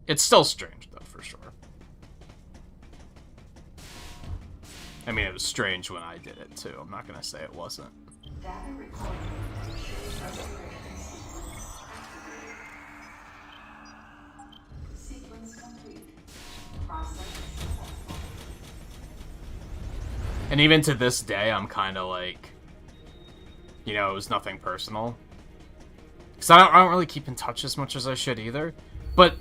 It's still strange, though, for sure. I mean, it was strange when I did it, too. I'm not gonna say it wasn't. Data recorded. Sequence complete. Process successful. And even to this day, I'm kind of like, you know, it was nothing personal. Because I don't really keep in touch as much as I should either. But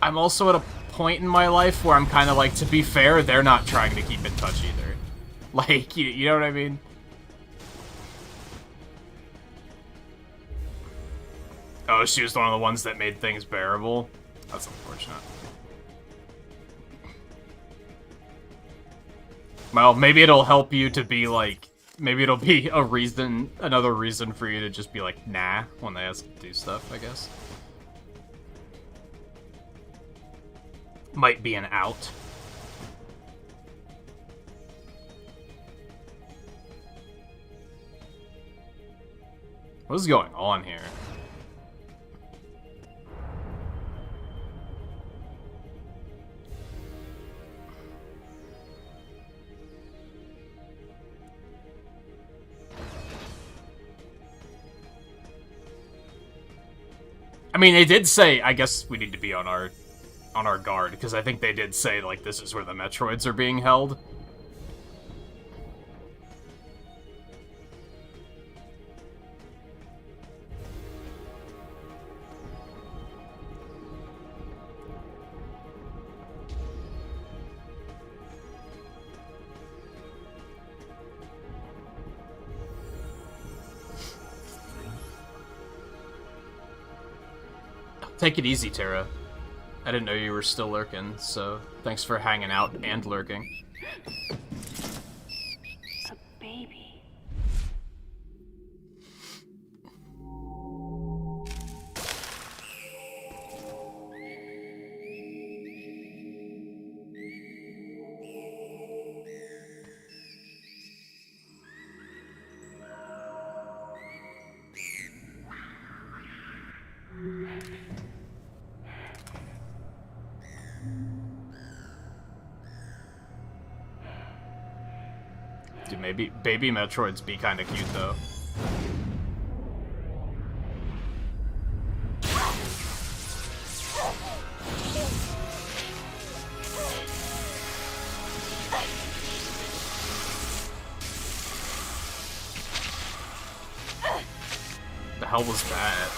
I'm also at a point in my life where I'm kind of like, to be fair, they're not trying to keep in touch either. Like, you know what I mean? Oh, she was one of the ones that made things bearable? That's unfortunate. Well, maybe it'll help you to be like, maybe it'll be a reason, another reason for you to just be like, nah, when they ask to do stuff, I guess. Might be an out. What is going on here? I mean, they did say, I guess we need to be on our guard, because I think they did say, like, this is where the Metroids are being held. Take it easy, Tara. I didn't know you were still lurking, so thanks for hanging out and lurking. A baby. Dude, maybe baby Metroids be kind of cute though. The hell was that?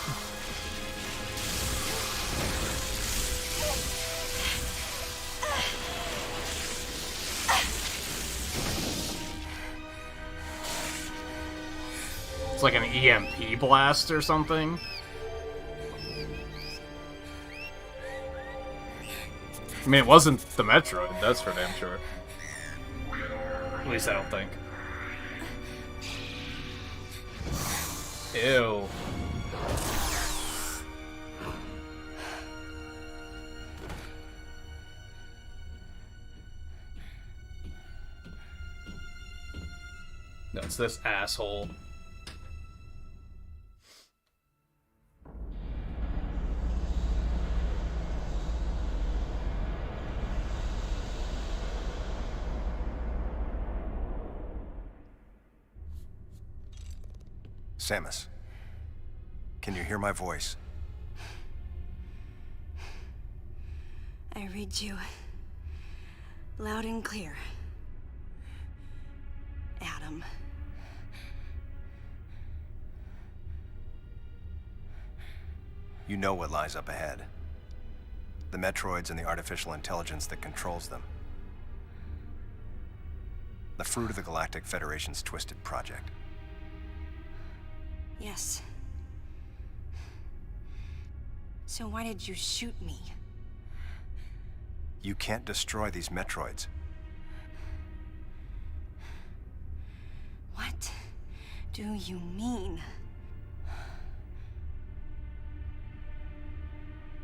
It's like an EMP blast or something. I mean, it wasn't the Metroid, that's for damn sure. At least I don't think. Ew. No, it's this asshole. Samus, can you hear my voice? I read you loud and clear, Adam. You know what lies up ahead. The Metroids and the artificial intelligence that controls them. The fruit of the Galactic Federation's twisted project. Yes. So why did you shoot me? You can't destroy these Metroids. What do you mean?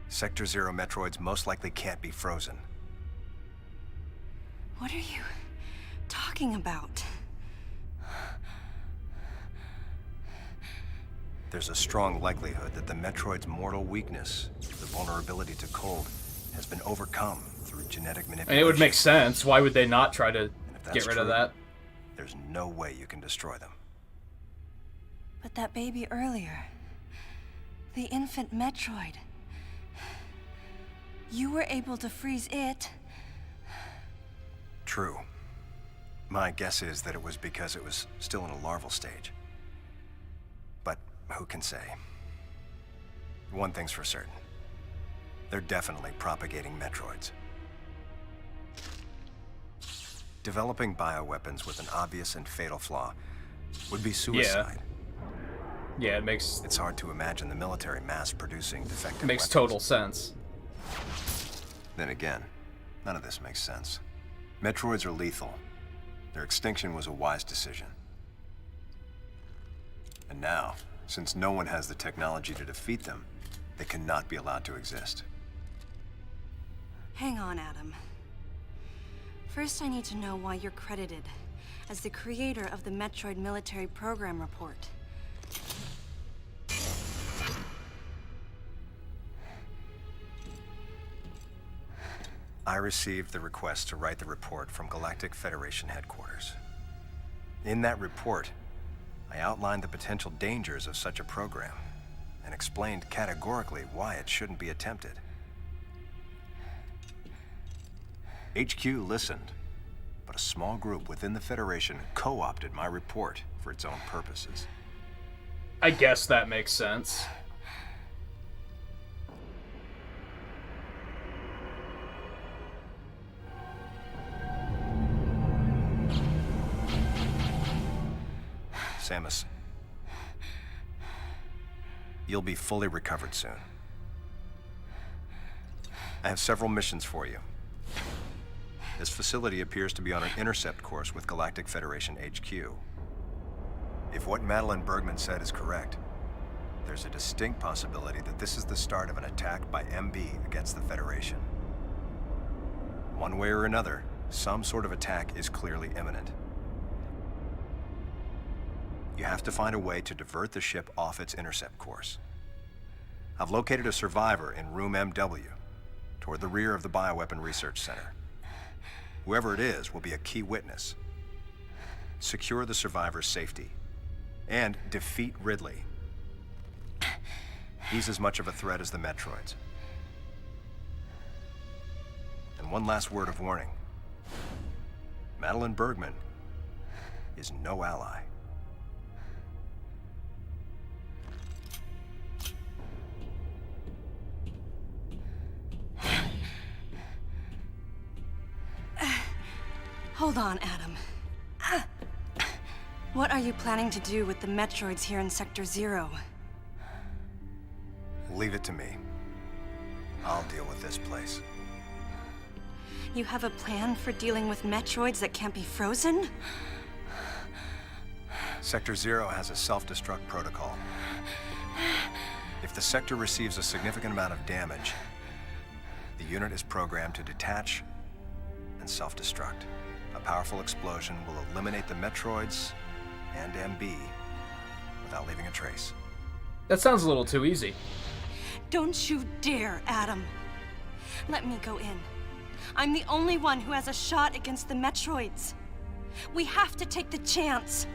Sector Zero Metroids most likely can't be frozen. What are you talking about? There's a strong likelihood that the Metroid's mortal weakness, the vulnerability to cold, has been overcome through genetic manipulation. And it would make sense. Why would they not try to get rid true, of that? There's no way you can destroy them. But that baby earlier, the infant Metroid, you were able to freeze it. True. My guess is that it was because it was still in a larval stage. But who can say? One thing's for certain. They're definitely propagating Metroids. Developing bioweapons with an obvious and fatal flaw would be suicide. Yeah, it makes... It's hard to imagine the military mass-producing defective Makes weapons. total sense. Then again, none of this makes sense. Metroids are lethal. Their extinction was a wise decision. And now, since no one has the technology to defeat them, they cannot be allowed to exist. Hang on, Adam. First, I need to know why you're credited as the creator of the Metroid Military Program Report. I received the request to write the report from Galactic Federation headquarters. In that report, I outlined the potential dangers of such a program and explained categorically why it shouldn't be attempted. HQ listened, but a small group within the Federation co-opted my report for its own purposes. I guess that makes sense. Samus, you'll be fully recovered soon. I have several missions for you. This facility appears to be on an intercept course with Galactic Federation HQ. If what Madeline Bergman said is correct, there's a distinct possibility that this is the start of an attack by MB against the Federation. One way or another, some sort of attack is clearly imminent. You have to find a way to divert the ship off its intercept course. I've located a survivor in room MW, toward the rear of the Bioweapon Research Center. Whoever it is will be a key witness. secure the survivors' safety, and defeat Ridley. He's as much of a threat as the Metroids. And one last word of warning. Madeline Bergman is no ally. Hold on, Adam. What are you planning to do with the Metroids here in Sector 0? Leave it to me. I'll deal with this place. You have a plan for dealing with Metroids that can't be frozen? Sector 0 has a self-destruct protocol. If the sector receives a significant amount of damage, the unit is programmed to detach and self-destruct. A powerful explosion will eliminate the Metroids and MB without leaving a trace. That sounds a little too easy. Don't you dare, Adam. Let me go in. I'm the only one who has a shot against the Metroids. We have to take the chance.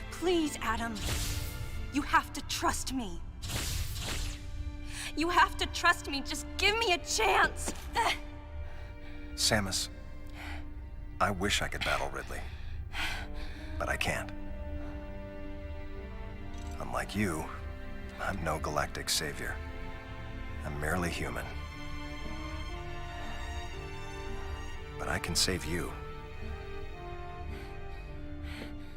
Please, Adam. You have to trust me. You have to trust me. Just give me a chance. Samus, I wish I could battle Ridley, but I can't. Unlike you, I'm no galactic savior. I'm merely human. But I can save you.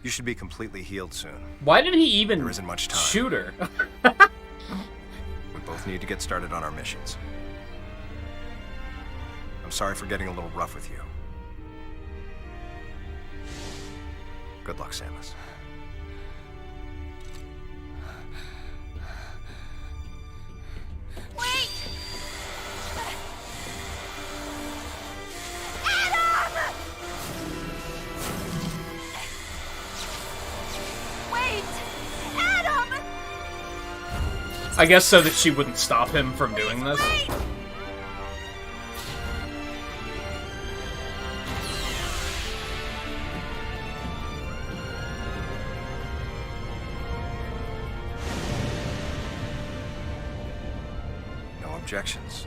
You should be completely healed soon. Why did he even There isn't much time. shoot her? We both need to get started on our missions. I'm sorry for getting a little rough with you. Good luck, Samus. Wait! Adam! Wait! Adam! I guess so that she wouldn't stop him from doing this. Wait! No objections.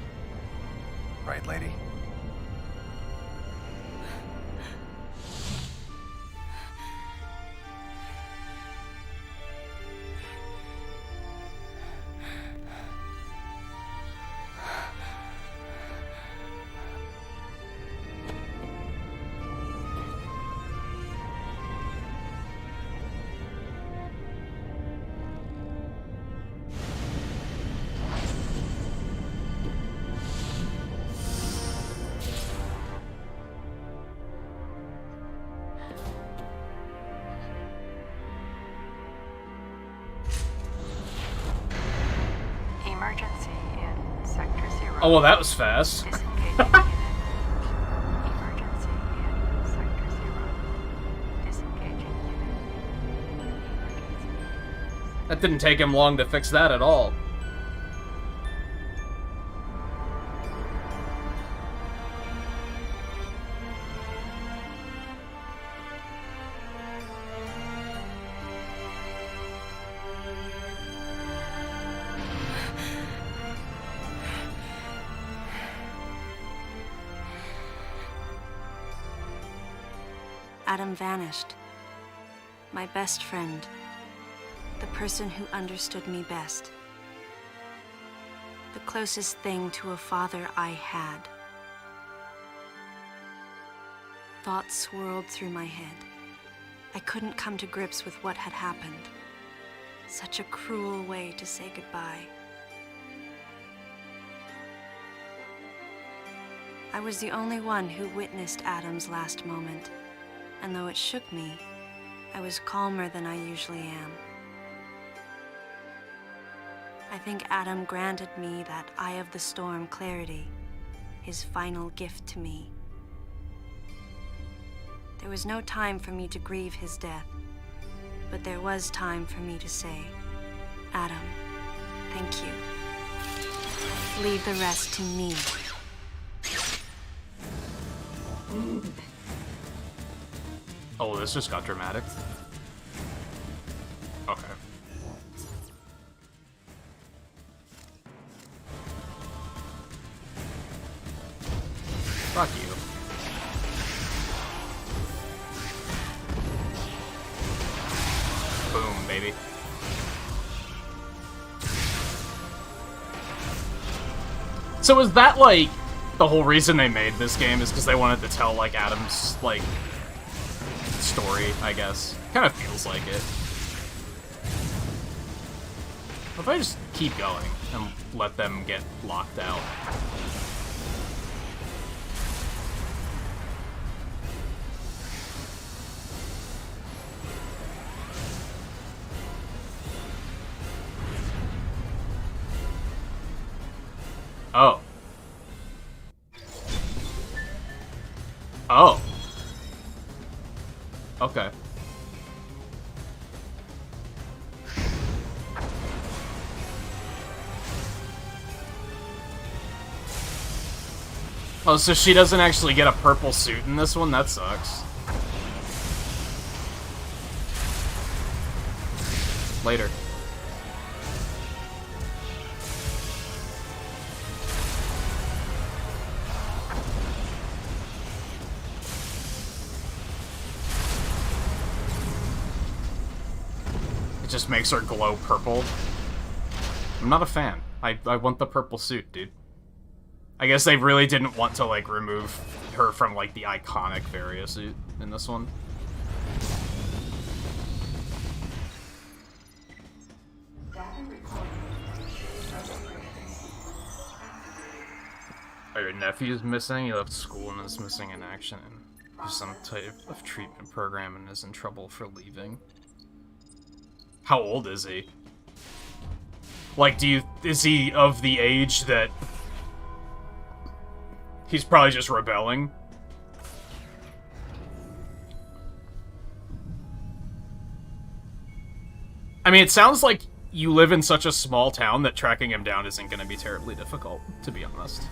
Right, lady? Emergency in Sector 0. Oh, well, that was fast. Disengaging unit. Emergency in Sector 0. Disengaging unit. Emergency. That didn't take him long to fix that at all. Adam vanished. My best friend. The person who understood me best. The closest thing to a father I had. Thoughts swirled through my head. I couldn't come to grips with what had happened. Such a cruel way to say goodbye. I was the only one who witnessed Adam's last moment. And though it shook me, I was calmer than I usually am. I think Adam granted me that Eye of the Storm clarity, his final gift to me. There was no time for me to grieve his death, but there was time for me to say, Adam, thank you. Leave the rest to me. this just got dramatic. Okay. Fuck you. Boom, baby. So is that, like, the whole reason they made this game is because they wanted to tell, like, Adam's, like, story, I guess. Kind of feels like it. What if I just keep going and let them get locked out? Oh. Oh. Okay. Oh, so she doesn't actually get a purple suit in this one? That sucks. Later. It just makes her glow purple. I'm not a fan. I want the purple suit, dude. I guess they really didn't want to, like, remove her from, like, the iconic Varia suit in this one. Oh, your nephew's missing? He left school and is missing in action. He's some type of treatment program and is in trouble for leaving. How old is he? Like, is he of the age that he's probably just rebelling? I mean, it sounds like you live in such a small town that tracking him down isn't going to be terribly difficult, to be honest.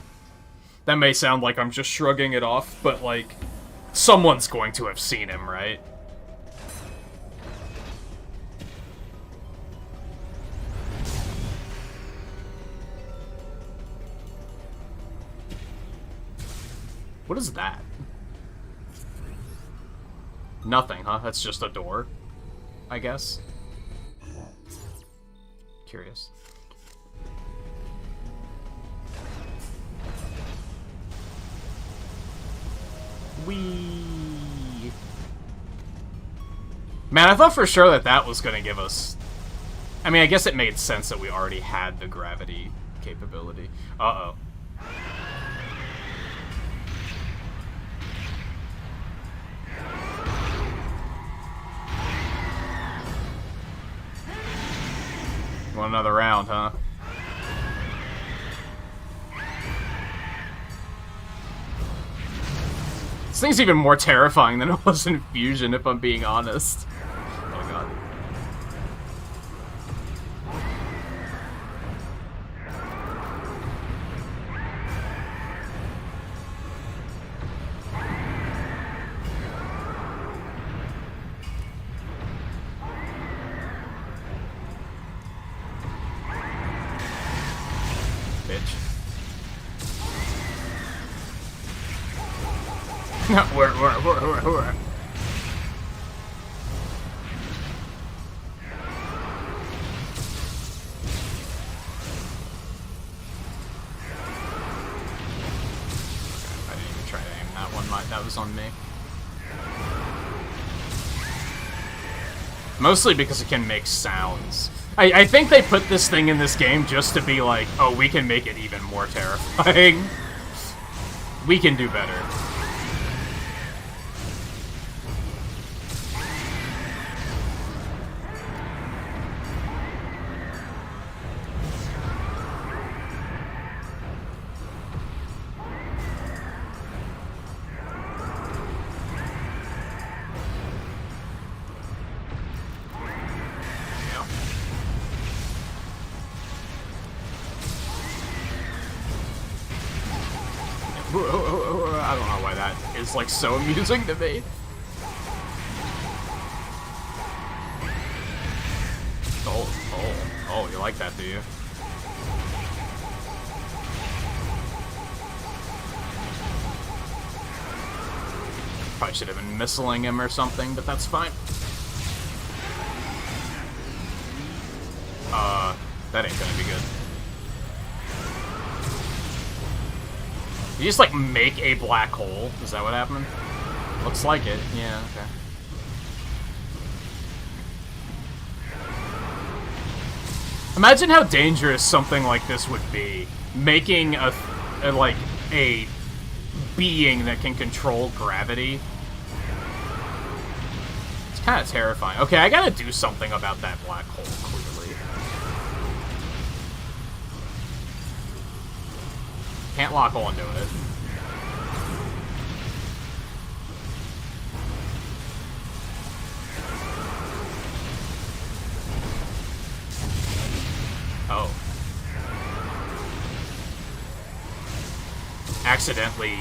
That may sound like I'm just shrugging it off, but, like, someone's going to have seen him, right? What is that? Nothing, huh? That's just a door, I guess. Curious. Whee! Man, I thought for sure that that was gonna give us... I mean, I guess it made sense that we already had the gravity capability. Uh-oh. Want another round, huh? This thing's even more terrifying than it was in Fusion, if I'm being honest. Oh god. Bitch. Where? I didn't even try to aim that one. That was on me. Mostly because it can make sounds. I think they put this thing in this game just to be like, oh, we can make it even more terrifying. We can do better. I don't know why that is, like, so amusing to me. like that, do you? Probably should have been missiling him or something, but that's fine. That ain't gonna be good. You just, like, make a black hole? Is that what happened? Looks like it. Yeah, okay. Imagine how dangerous something like this would be. Making a being that can control gravity. It's kind of terrifying. Okay, I gotta do something about that black hole, clearly. Can't lock onto it. Oh. Accidentally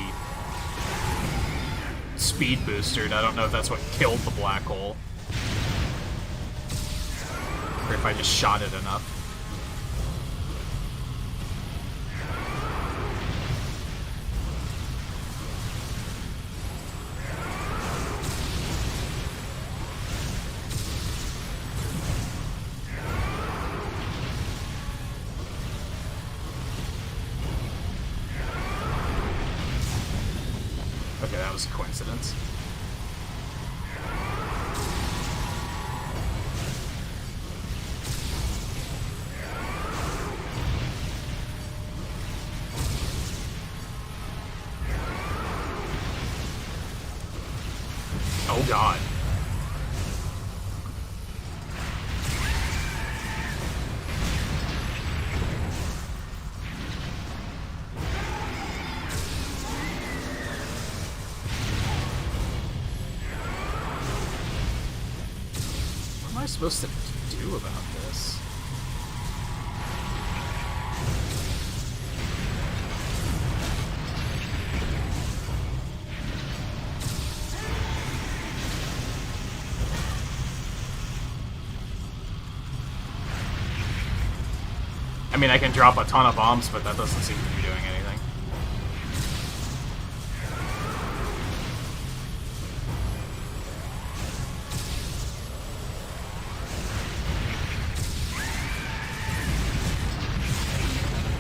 speed boostered. I don't know if that's what killed the black hole. Or if I just shot it enough. Okay, that was a coincidence. Oh god. What am I supposed to do about this? I mean, I can drop a ton of bombs, but that doesn't seem to be doing anything.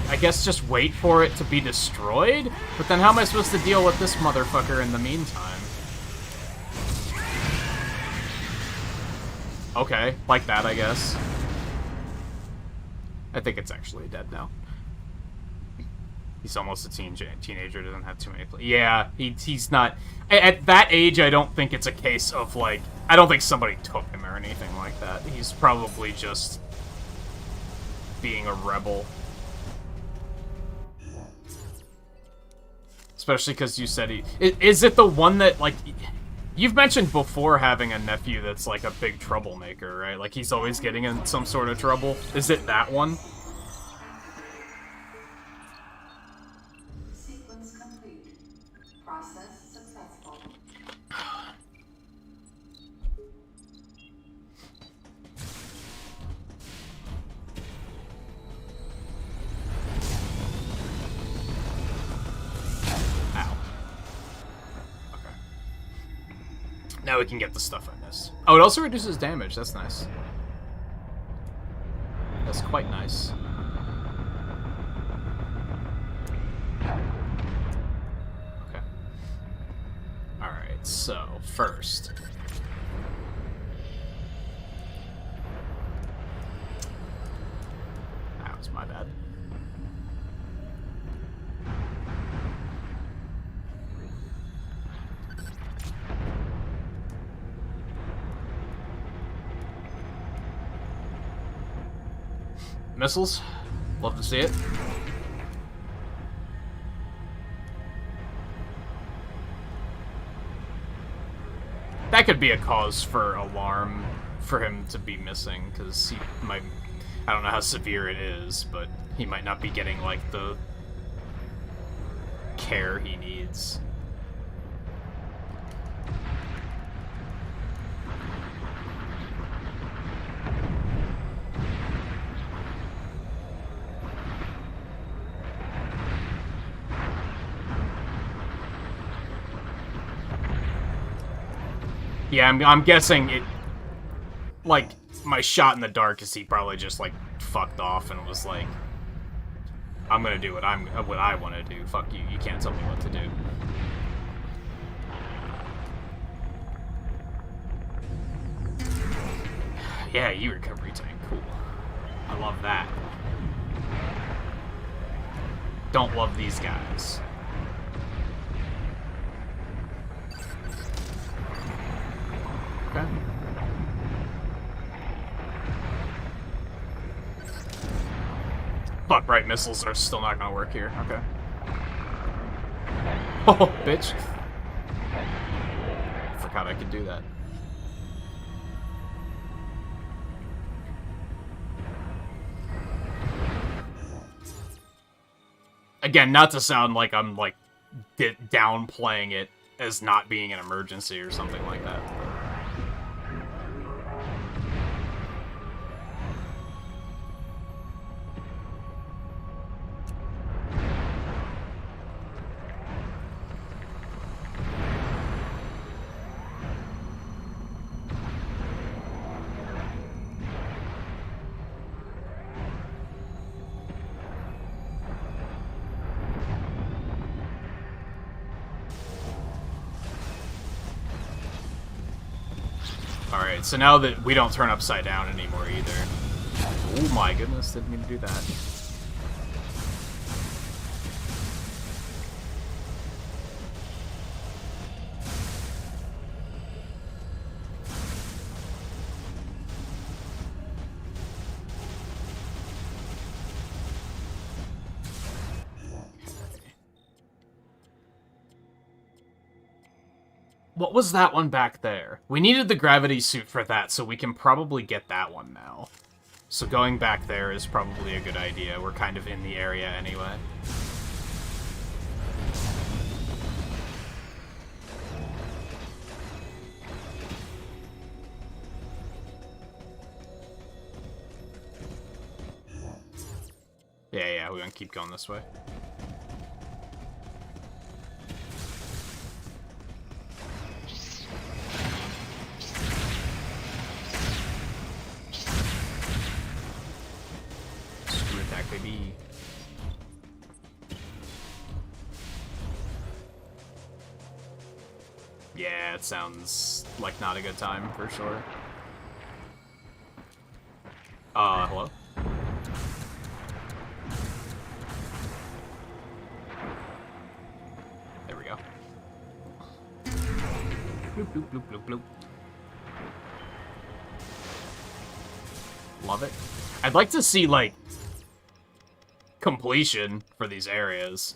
I guess just wait for it to be destroyed? But then how am I supposed to deal with this motherfucker in the meantime? Okay, like that, I guess. I think it's actually dead now. He's almost a teenager, doesn't have too many... Yeah, he's not... At that age, I don't think it's a case of, like... I don't think somebody took him or anything like that. He's probably just being a rebel. Especially because you said he... Is it the one that, like... You've mentioned before having a nephew that's, like, a big troublemaker, right? Like, he's always getting in some sort of trouble. Is it that one? Sequence complete. Process successful. Ow. Okay. Now we can get the stuff I missed. Oh, it also reduces damage. That's nice. That's quite nice. Okay. Alright, so, first. That was my bad. Missiles. Love to see it. That could be a cause for alarm for him to be missing, because he might... I don't know how severe it is, but he might not be getting, like, the care he needs. Yeah, I'm guessing it... Like, my shot in the dark is he probably just, like, fucked off and was like, I'm gonna do what I want to do. Fuck you. You can't tell me what to do. Yeah, E-recovery tank. Cool. I love that. Don't love these guys. Okay. Fuck, right, missiles are still not gonna work here. Okay. Oh, bitch. Forgot I could do that. Again, not to sound like I'm, like, downplaying it as not being an emergency or something like that. Alright, so now that we don't turn upside down anymore either. Oh my goodness, didn't mean to do that. What was that one back there? We needed the gravity suit for that, so we can probably get that one now. So going back there is probably a good idea. We're kind of in the area anyway. Yeah, we're gonna keep going this way. Baby. Yeah, it sounds like not a good time for sure. Hello? There we go. Bloop, bloop, bloop, bloop, bloop. Love it. I'd like to see, like, completion for these areas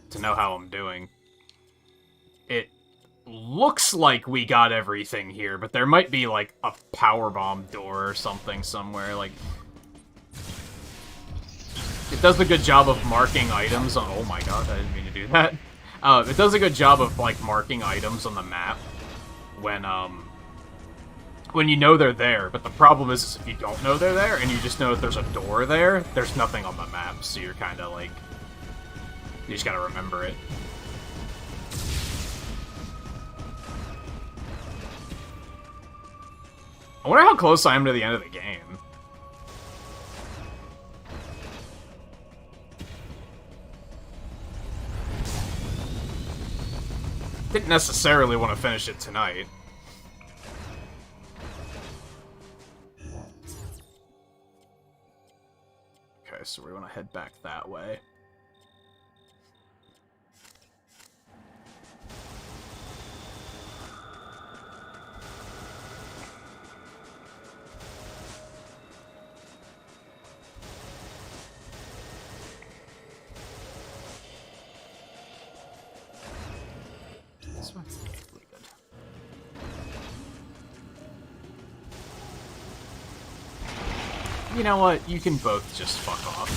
to know how I'm doing. It looks like we got everything here, but there might be like a powerbomb door or something somewhere. Like, it does a good job of marking items on. Oh my god, I didn't mean to do that. It does a good job of like marking items on the map when you know they're there, but the problem is if you don't know they're there and you just know that there's a door there, there's nothing on the map, so you're kind of like, you just gotta remember it. I wonder how close I am to the end of the game. Didn't necessarily want to finish it tonight. Okay, so we want to head back that way. This one? Yeah, really good. You know what? You can both just fuck off.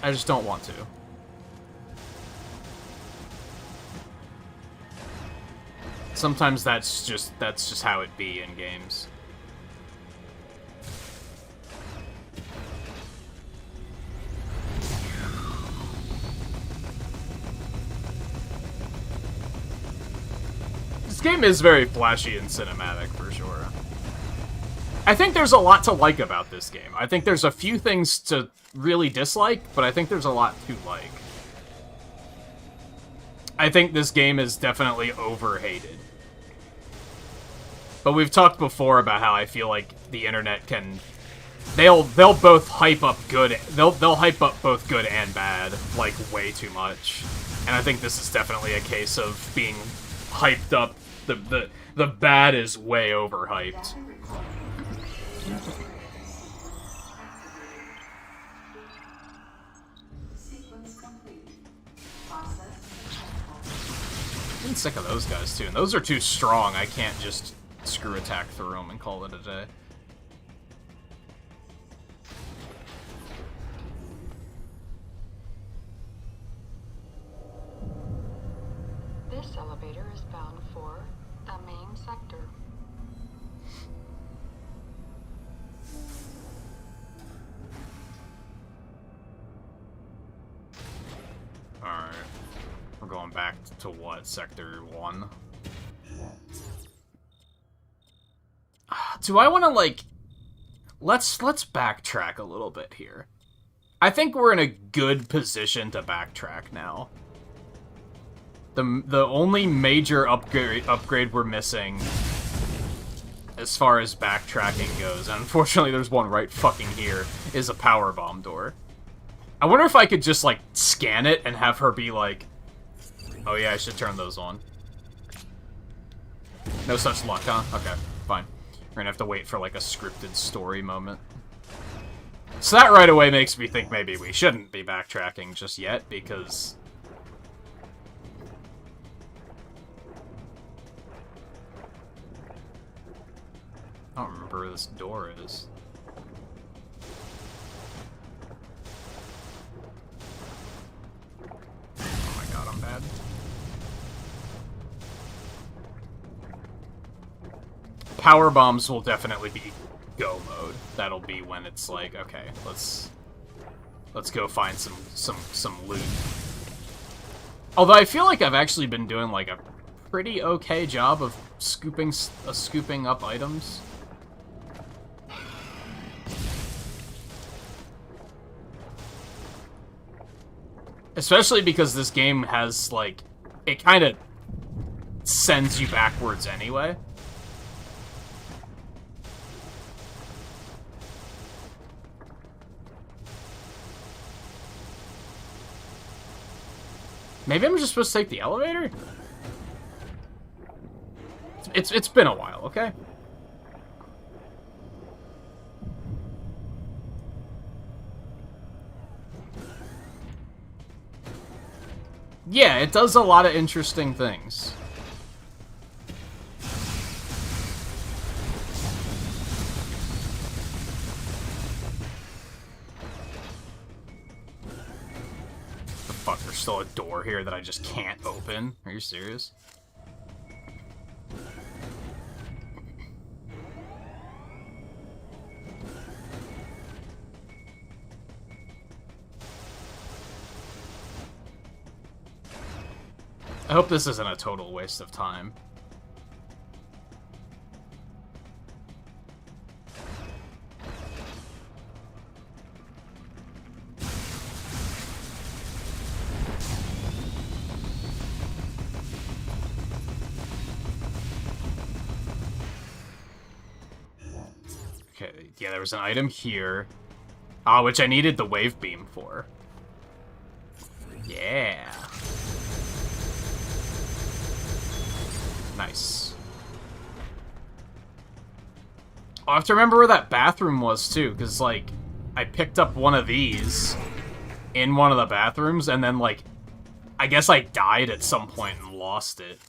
I just don't want to. Sometimes that's just how it be in games. game is very flashy and cinematic, for sure. I think there's a lot to like about this game. I think there's a few things to really dislike, but I think there's a lot to like. I think this game is definitely overhated. But we've talked before about how I feel like the internet can... They'll both hype up good... They'll hype up both good and bad, like, way too much. And I think this is definitely a case of being hyped up. The bad is way overhyped. Sequence complete. Process successful. I'm sick of those guys, too. And those are too strong. I can't just screw attack through them and call it a day. This elevator is bound for the main sector. Alright. We're going back to what? Sector 1? Do I want to, like... Let's backtrack a little bit here. I think we're in a good position to backtrack now. The only major upgrade we're missing as far as backtracking goes, and unfortunately there's one right fucking here, is a power bomb door. I wonder if I could just, like, scan it and have her be like, oh yeah, I should turn those on. No such luck, huh? Okay, fine. We're gonna have to wait for, like, a scripted story moment. So that right away makes me think maybe we shouldn't be backtracking just yet, because... I don't remember where this door is. Oh my god, I'm bad. Power bombs will definitely be go mode. That'll be when it's like, okay, let's go find some loot. Although I feel like I've actually been doing like a pretty okay job of scooping up items. Especially because this game has, like, it kind of sends you backwards anyway. Maybe I'm just supposed to take the elevator? It's been a while, okay? Yeah, it does a lot of interesting things. The fuck, there's still a door here that I just can't open? Are you serious? I hope this isn't a total waste of time. Okay, yeah, there was an item here. Which I needed the wave beam for. Yeah. Nice. I'll have to remember where that bathroom was, too, because, like, I picked up one of these in one of the bathrooms, and then, like, I guess I died at some point and lost it.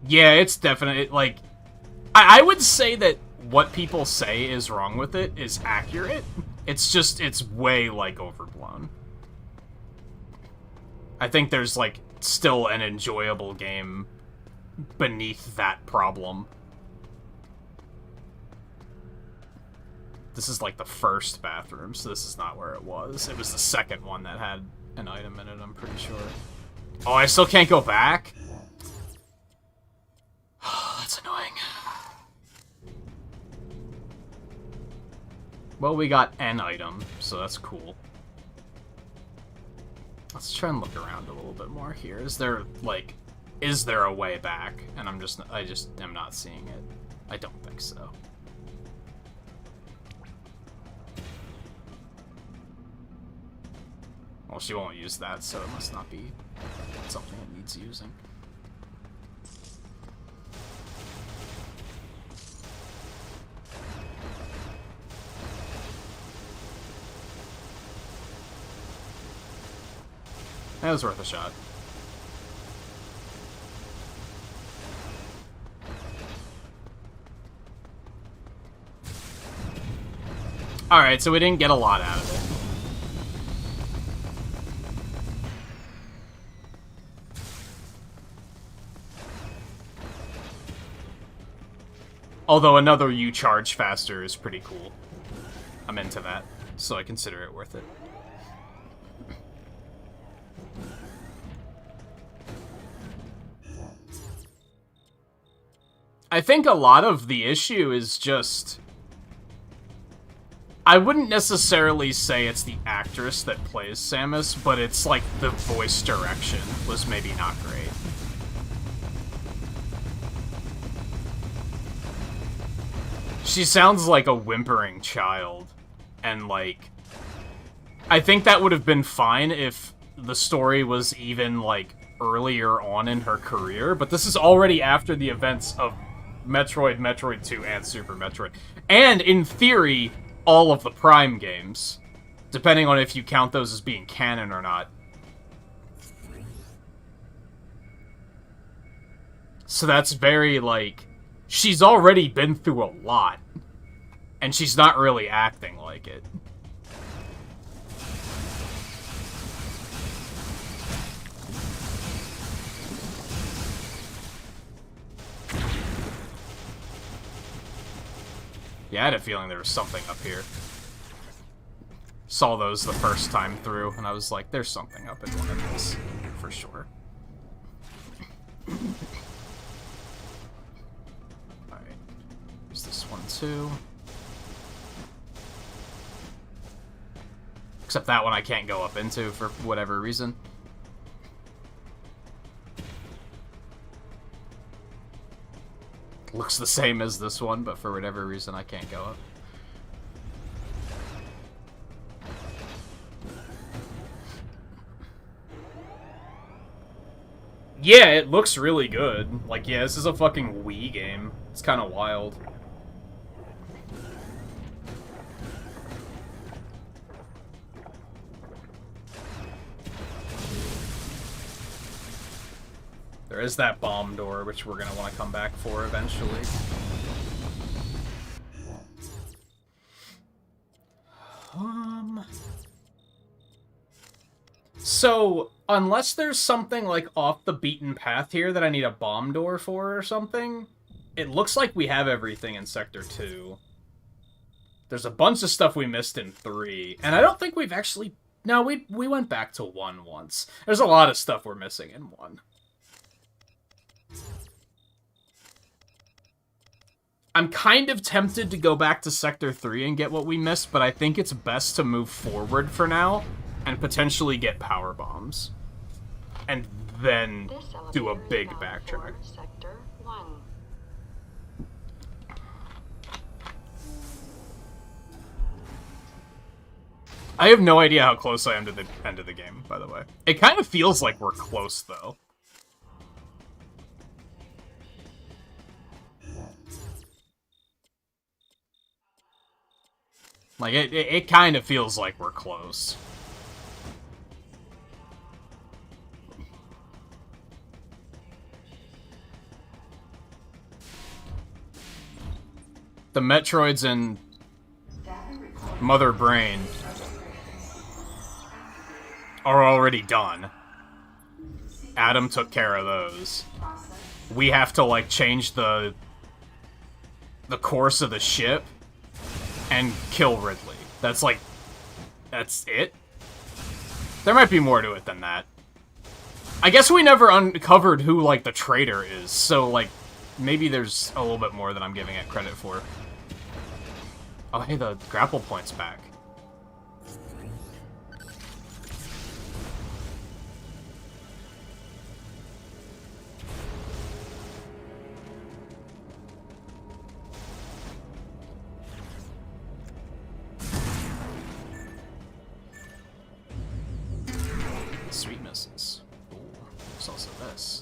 Yeah, it's definitely, like... I would say that what people say is wrong with it is accurate. It's just, it's way, like, overblown. I think there's, like, still an enjoyable game beneath that problem. This is, like, the first bathroom, so this is not where it was. It was the second one that had an item in it, I'm pretty sure. Oh, I still can't go back? That's annoying. Well, we got an item, so that's cool. Let's try and look around a little bit more here. Is there, like, is there a way back? And I just am not seeing it. I don't think so. Well, she won't use that, so it must not be something it needs using. That was worth a shot. Alright, so we didn't get a lot out of it. Although another you charge faster is pretty cool. I'm into that, so I consider it worth it. I think a lot of the issue is just... I wouldn't necessarily say it's the actress that plays Samus, but it's like the voice direction was maybe not great. She sounds like a whimpering child, and like... I think that would have been fine if the story was even, like, earlier on in her career, but this is already after the events of Metroid, Metroid 2, and Super Metroid. And, in theory, all of the Prime games, depending on if you count those as being canon or not. So that's very, like, she's already been through a lot, and she's not really acting like it. Yeah, I had a feeling there was something up here. Saw those the first time through, and I was like, there's something up in one of these, for sure. Alright. There's this one, too. Except that one I can't go up into for whatever reason. Looks the same as this one, but for whatever reason I can't go up. Yeah, it looks really good. Like, yeah, this is a fucking Wii game. It's kind of wild. There is that bomb door, which we're going to want to come back for eventually. So, unless there's something, like, off the beaten path here that I need a bomb door for or something, it looks like we have everything in Sector 2. There's a bunch of stuff we missed in 3, and I don't think we've actually... No, we went back to 1 once. There's a lot of stuff we're missing in 1. I'm kind of tempted to go back to Sector 3 and get what we missed, but I think it's best to move forward for now and potentially get power bombs. And then do a big backtrack. Sector 1. I have no idea how close I am to the end of the game, by the way. It kind of feels like we're close, though. Like, it kind of feels like we're close. the Metroids and Mother Brain are already done. Adam took care of those. We have to, like, change the course of the ship and kill Ridley. That's, like, that's it? There might be more to it than that. I guess we never uncovered who, like, the traitor is, so, like, maybe there's a little bit more than I'm giving it credit for. Oh, hey, the grapple point's back. Sweet misses. Ooh, there's also this.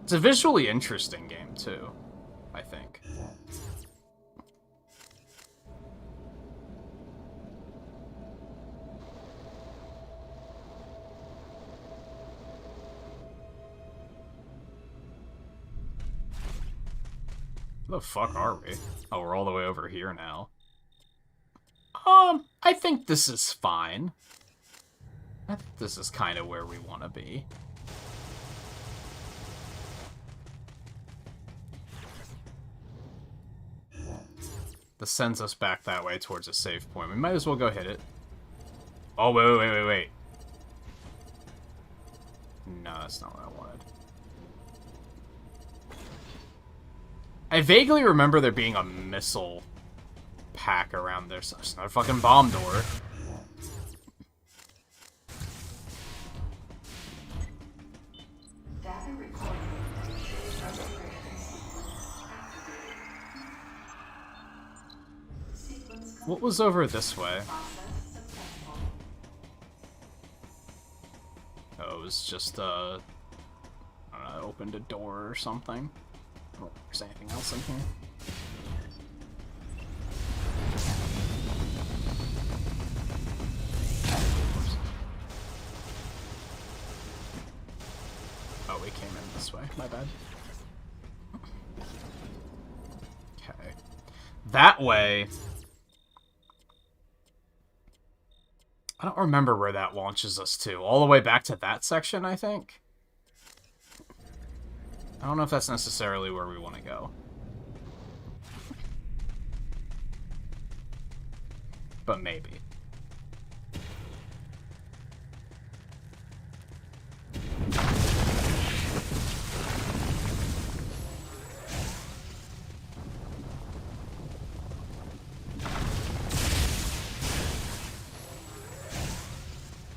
It's a visually interesting game, too, I think. Where the fuck are we? Oh, we're all the way over here now. I think this is fine. I think this is kind of where we want to be. This sends us back that way towards a save point. We might as well go hit it. Oh, wait. No, that's not what I wanted. I vaguely remember there being a missile pack around there, so it's not a fucking bomb door. What was over this way? Oh, it was just, I don't know, opened a door or something. I don't think there's anything else in here. Oh, we came in this way. My bad. Okay. That way... I don't remember where that launches us to. All the way back to that section, I think? I don't know if that's necessarily where we want to go. But maybe.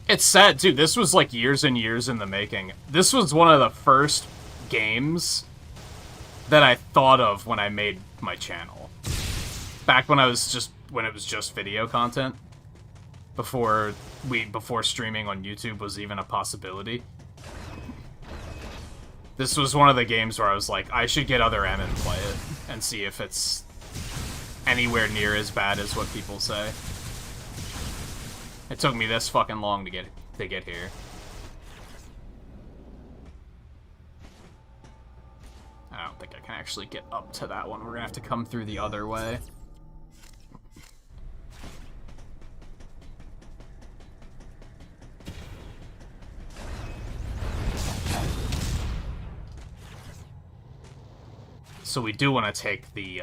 It's sad, too. This was, like, years and years in the making. This was one of the first games that I thought of when I made my channel. Back when it was just video content. Before streaming on YouTube was even a possibility. This was one of the games where I was like, I should get other M and play it, and see if it's anywhere near as bad as what people say. It took me this fucking long to get here. I don't think I can actually get up to that one. We're gonna have to come through the other way. So we do want to take the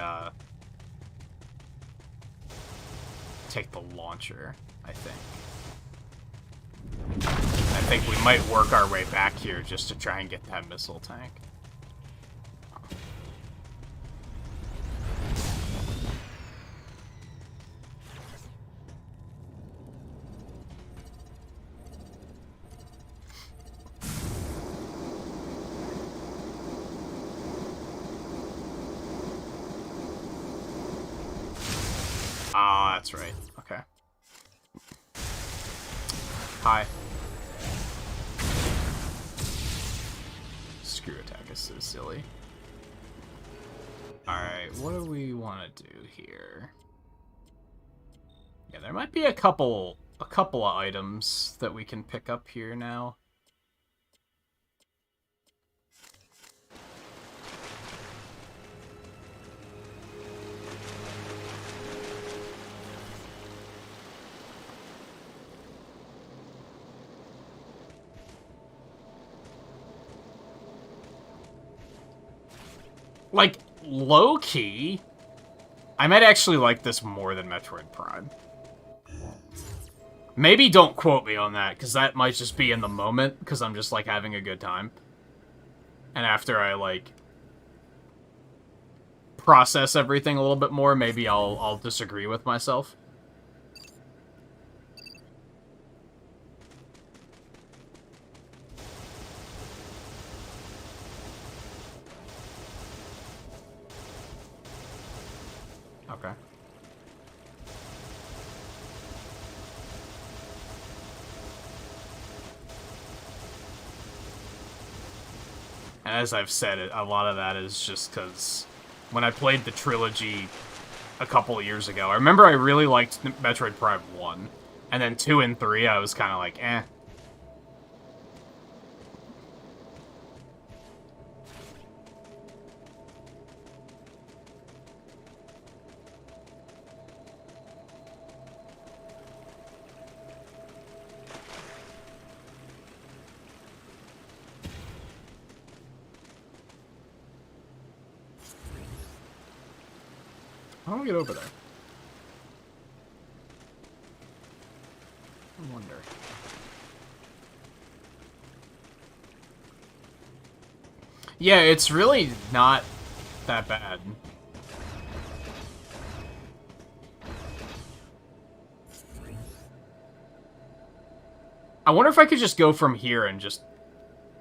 launcher, I think. I think we might work our way back here just to try and get that missile tank. Ah, that's right. Okay. Hi. Screw attack is so silly. Alright, what do we want to do here? Yeah, there might be a couple of items that we can pick up here now. Like, low-key, I might actually like this more than Metroid Prime. Maybe don't quote me on that, because that might just be in the moment, because I'm just, like, having a good time. And after I, like, process everything a little bit more, maybe I'll disagree with myself. Okay. And as I've said, a lot of that is just because when I played the trilogy a couple of years ago, I remember I really liked Metroid Prime 1, and then 2 and 3 I was kind of like, eh. How do we get over there? I wonder. Yeah, it's really not that bad. I wonder if I could just go from here and just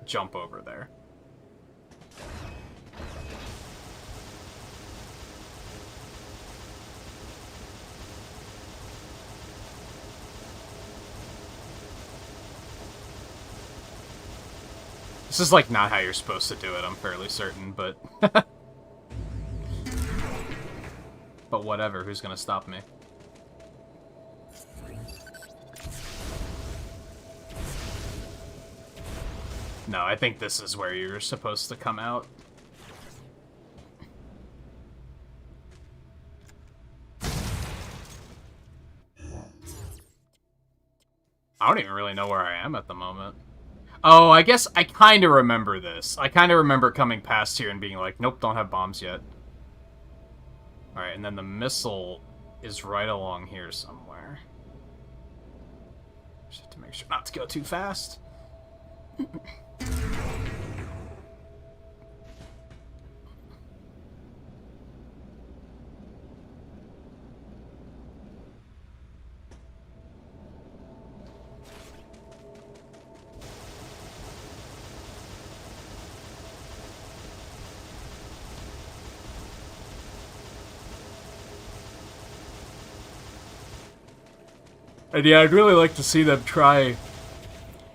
jump over there. This is, like, not how you're supposed to do it, I'm fairly certain, but... But whatever, who's gonna stop me? No, I think this is where you're supposed to come out. I don't even really know where I am at the moment. Oh, I guess I kind of remember this. I kind of remember coming past here and being like, nope, don't have bombs yet. Alright, and then the missile is right along here somewhere. Just have to make sure not to go too fast. And yeah, I'd really like to see them try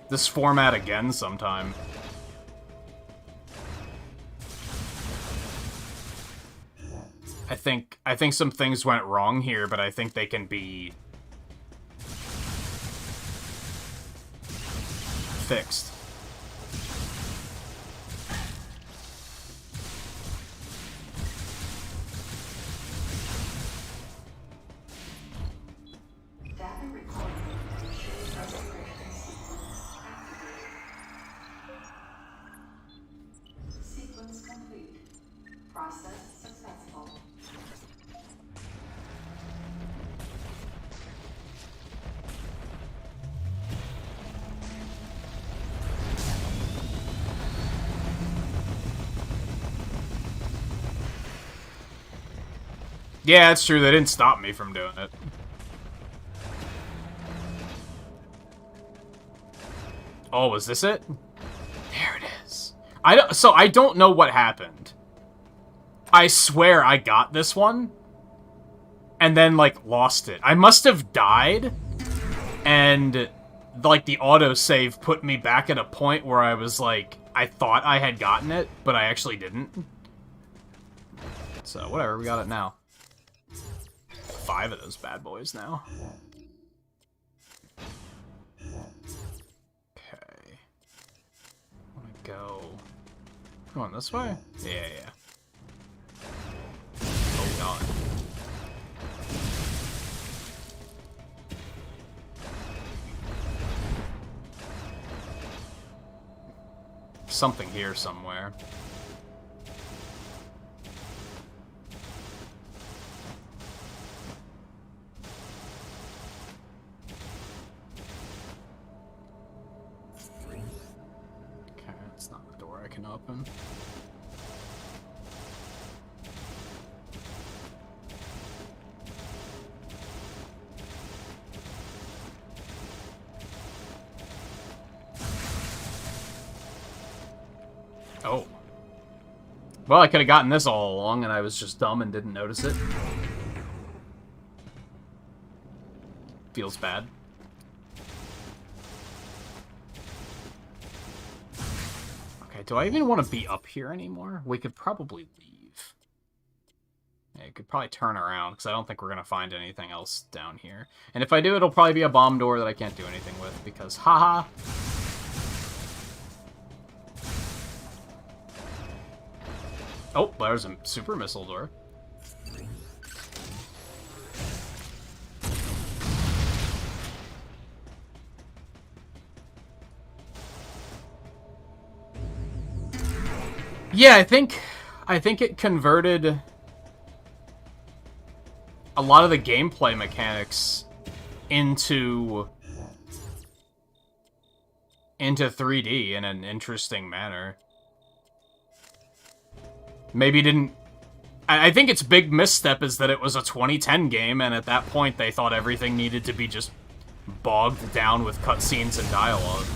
this format again sometime. I think some things went wrong here, but I think they can be fixed. Yeah, it's true. They didn't stop me from doing it. Oh, was this it? There it is. So I don't know what happened. I swear I got this one, and then, like, lost it. I must have died, and, like, the autosave put me back at a point where I was, like, I thought I had gotten it, but I actually didn't. So, whatever, we got it now. 5 of those bad boys now. Okay. I wanna go... Going this way? Yeah. Oh god. Something here somewhere. can open. Oh. Well, I could have gotten this all along, and I was just dumb and didn't notice it. Feels bad. Okay, do I even want to be up here anymore? We could probably leave. Yeah, you could probably turn around, because I don't think we're going to find anything else down here. And if I do, it'll probably be a bomb door that I can't do anything with, because haha. Oh, there's a super missile door. Yeah, I think it converted a lot of the gameplay mechanics into 3D in an interesting manner. Maybe didn't... I think its big misstep is that it was a 2010 game, and at that point they thought everything needed to be just bogged down with cutscenes and dialogue.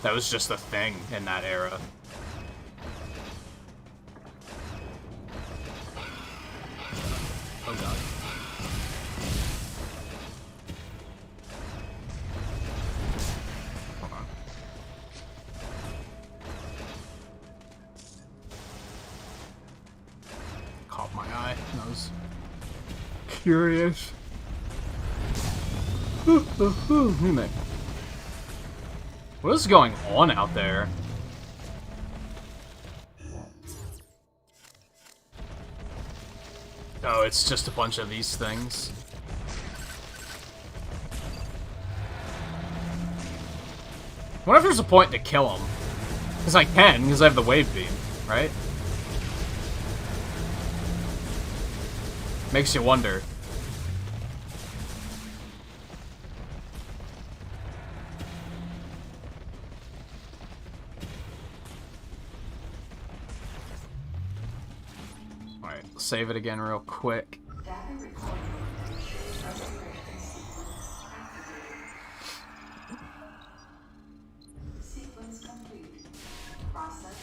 That was just a thing in that era. Oh god. Hold on. Caught my eye. I was curious. What is going on out there? Oh, it's just a bunch of these things. I wonder if there's a point to kill them. Because I can, because I have the wave beam, right? Makes you wonder. Save it again real quick. Data recording. Registration sequence activated. Sequence complete. Process.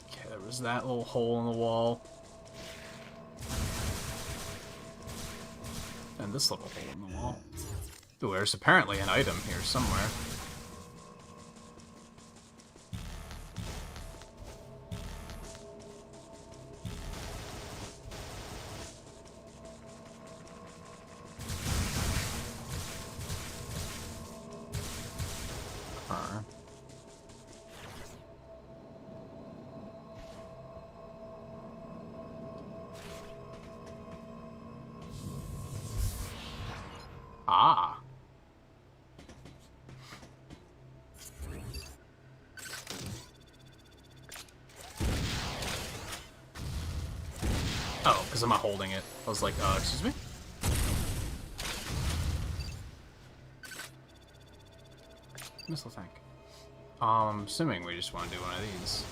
Okay, there was that little hole in the wall. And this little hole in the wall. Ooh, there's apparently an item here somewhere. Ah. Oh, because I'm not holding it. I was like, excuse me? Missile tank. Assuming we just want to do one of these.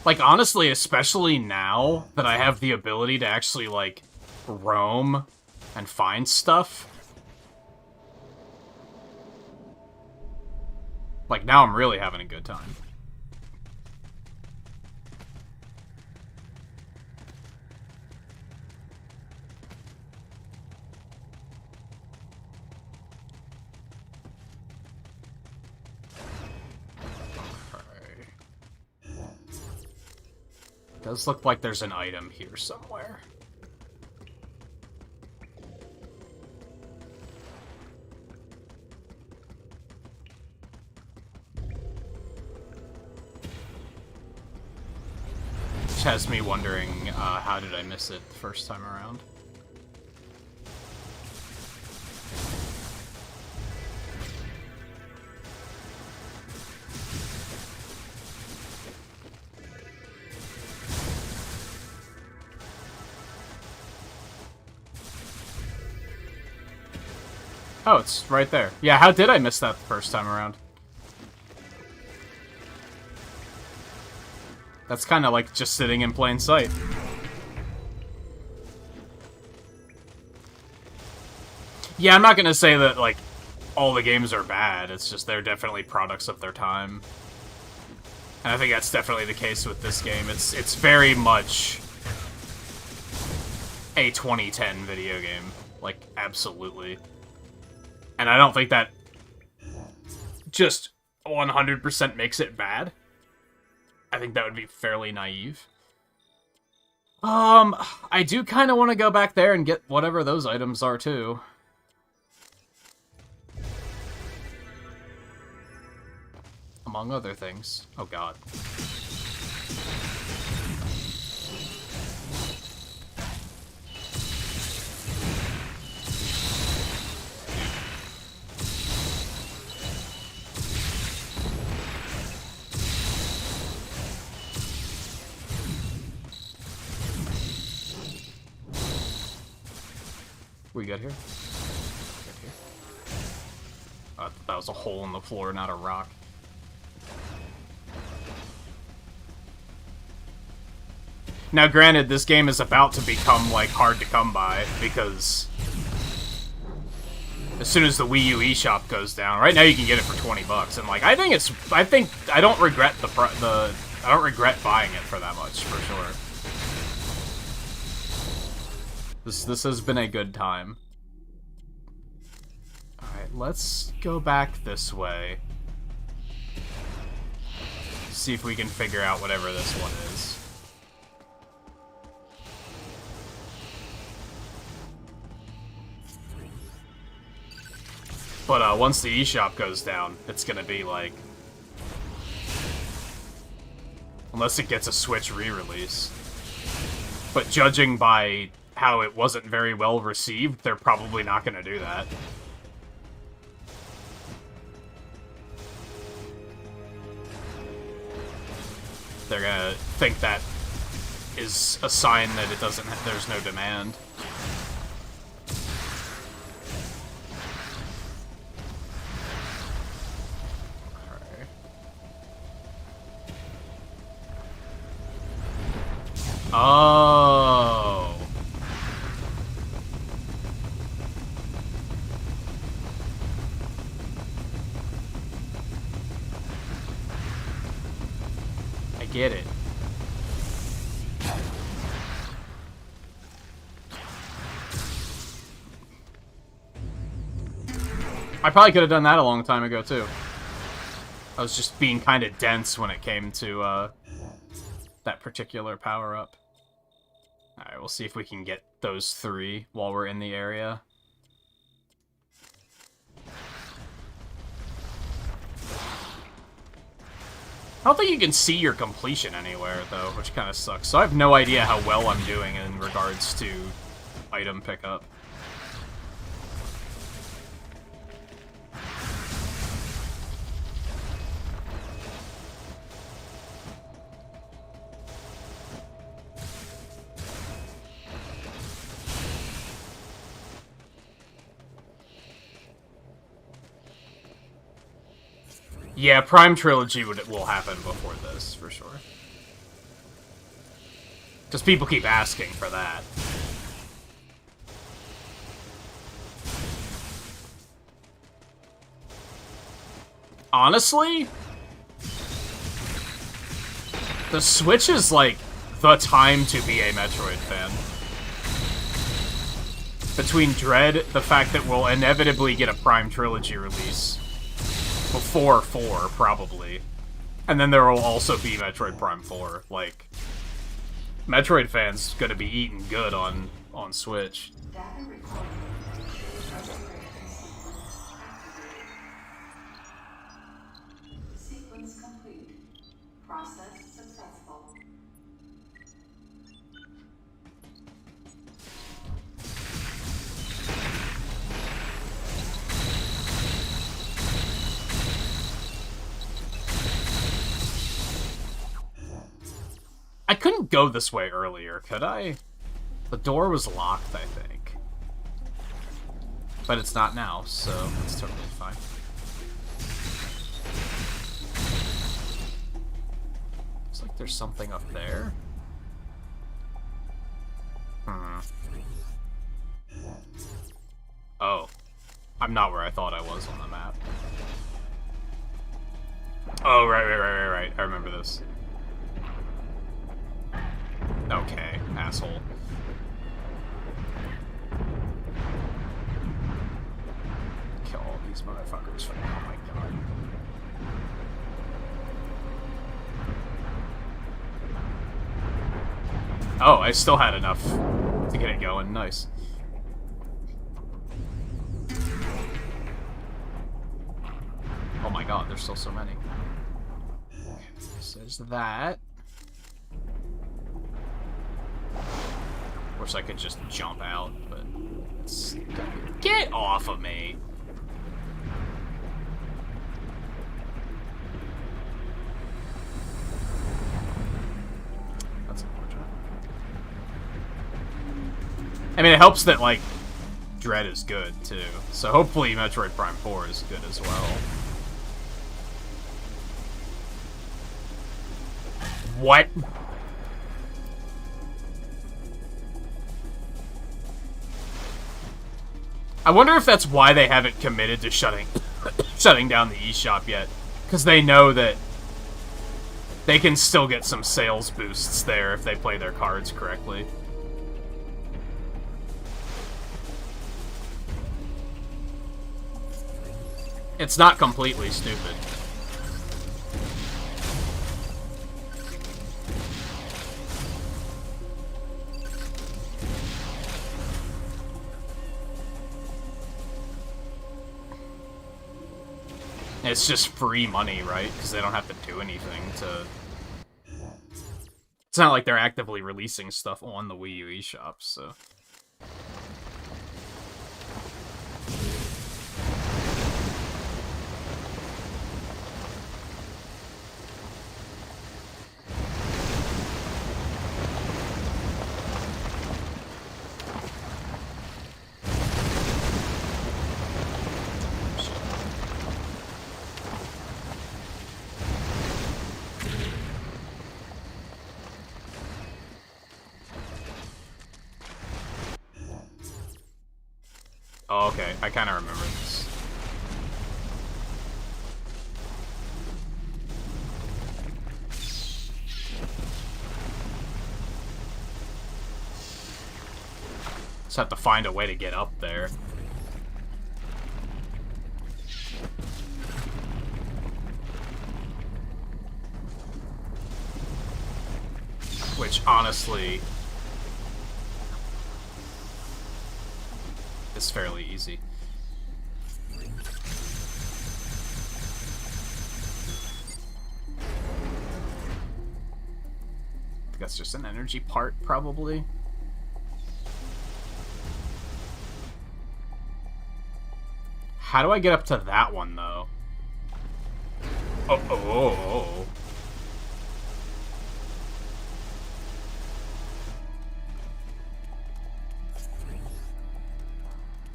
Like, honestly, especially now that I have the ability to actually, like, roam and find stuff. Like, now I'm really having a good time. Does look like there's an item here somewhere. Which has me wondering, how did I miss it the first time around? Oh, it's right there. Yeah, how did I miss that the first time around? That's kind of like just sitting in plain sight. Yeah, I'm not gonna say that, like, all the games are bad. It's just they're definitely products of their time. And I think that's definitely the case with this game. It's very much a 2010 video game. Like, absolutely. And I don't think that just 100% makes it bad. I think that would be fairly naive. I do kind of want to go back there and get whatever those items are, too. Among other things. Oh, God. We good here? Good here. That was a hole in the floor, not a rock. Now, granted, this game is about to become, like, hard to come by, because as soon as the Wii U eShop goes down, right now you can get it for $20, and, like, I don't regret I don't regret buying it for that much, for sure. This has been a good time. Alright, let's go back this way. See if we can figure out whatever this one is. But once the eShop goes down, it's gonna be like... Unless it gets a Switch re-release. But judging by how it wasn't very well received, they're probably not gonna do that. They're gonna think that is a sign that there's no demand. Oh. I get it. I probably could have done that a long time ago, too. I was just being kind of dense when it came to, that particular power-up. Alright, we'll see if we can get those 3 while we're in the area. I don't think you can see your completion anywhere, though, which kind of sucks. So I have no idea how well I'm doing in regards to item pickup. Yeah, Prime Trilogy will happen before this, for sure. Because people keep asking for that. Honestly, the Switch is, like, the time to be a Metroid fan. Between Dread, the fact that we'll inevitably get a Prime Trilogy release, before 4, probably. And then there will also be Metroid Prime 4. Like, Metroid fans gonna be eating good on Switch. Data recorded. Restoration sequence activated. Sequence complete. Process successful. I couldn't go this way earlier, could I? The door was locked, I think. But it's not now, so that's totally fine. Looks like there's something up there. Oh. I'm not where I thought I was on the map. Oh, right. I remember this. Okay, asshole. Kill all these motherfuckers for me. Oh my god. Oh, I still had enough to get it going. Nice. Oh my god, there's still so many. So there's that. Of course, I could just jump out, but it's... Get off of me! That's unfortunate. I mean, it helps that, like, Dread is good, too. So hopefully Metroid Prime 4 is good as well. What? I wonder if that's why they haven't committed to shutting down the eShop yet. Because they know that they can still get some sales boosts there if they play their cards correctly. It's not completely stupid. It's just free money, right? Because they don't have to do anything to... It's not like they're actively releasing stuff on the Wii U eShop, so... Oh, okay. I kind of remember this. Just have to find a way to get up there. Which, honestly... is fairly easy. I think that's just an energy part, probably. How do I get up to that one, though? Oh.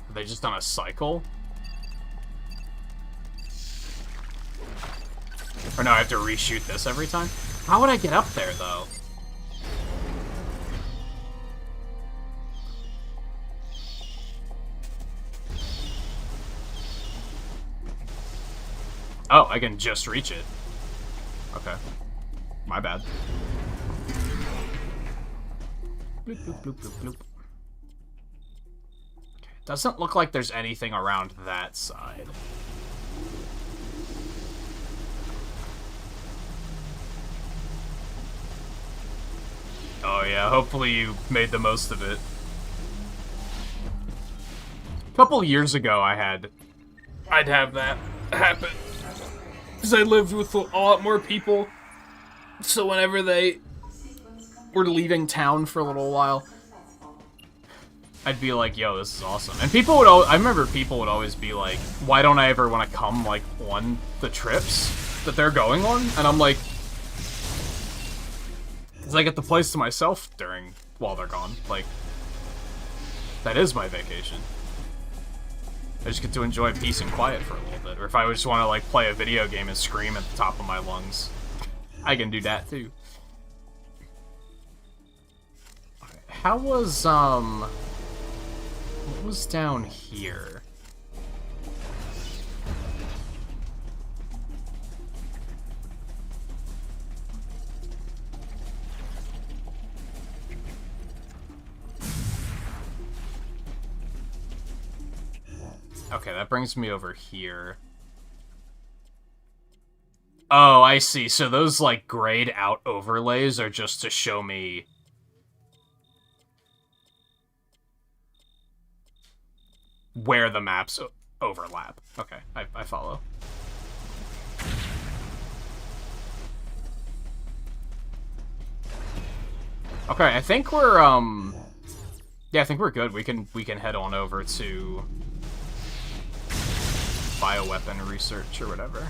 Are they just on a cycle? Or no, I have to reshoot this every time? How would I get up there, though? Oh, I can just reach it. Okay. My bad. Bloop, bloop, bloop, bloop, bloop. Okay. Doesn't look like there's anything around that side. Oh yeah, hopefully you made the most of it. A couple years ago I'd have that happen. Because I lived with a lot more people, so whenever they were leaving town for a little while, I'd be like, yo, this is awesome. And people would I remember people would always be like, why don't I ever want to come, like, on the trips that they're going on? And I'm like, because I get the place to myself while they're gone. Like, that is my vacation. I just get to enjoy peace and quiet for a little bit. Or if I just want to, like, play a video game and scream at the top of my lungs, I can do that, too. Okay, how was, what was down here? Okay, that brings me over here. Oh, I see. So those, like, grayed out overlays are just to show me... where the maps overlap. Okay, I follow. Okay, I think we're, yeah, I think we're good. We can head on over to... bioweapon research or whatever.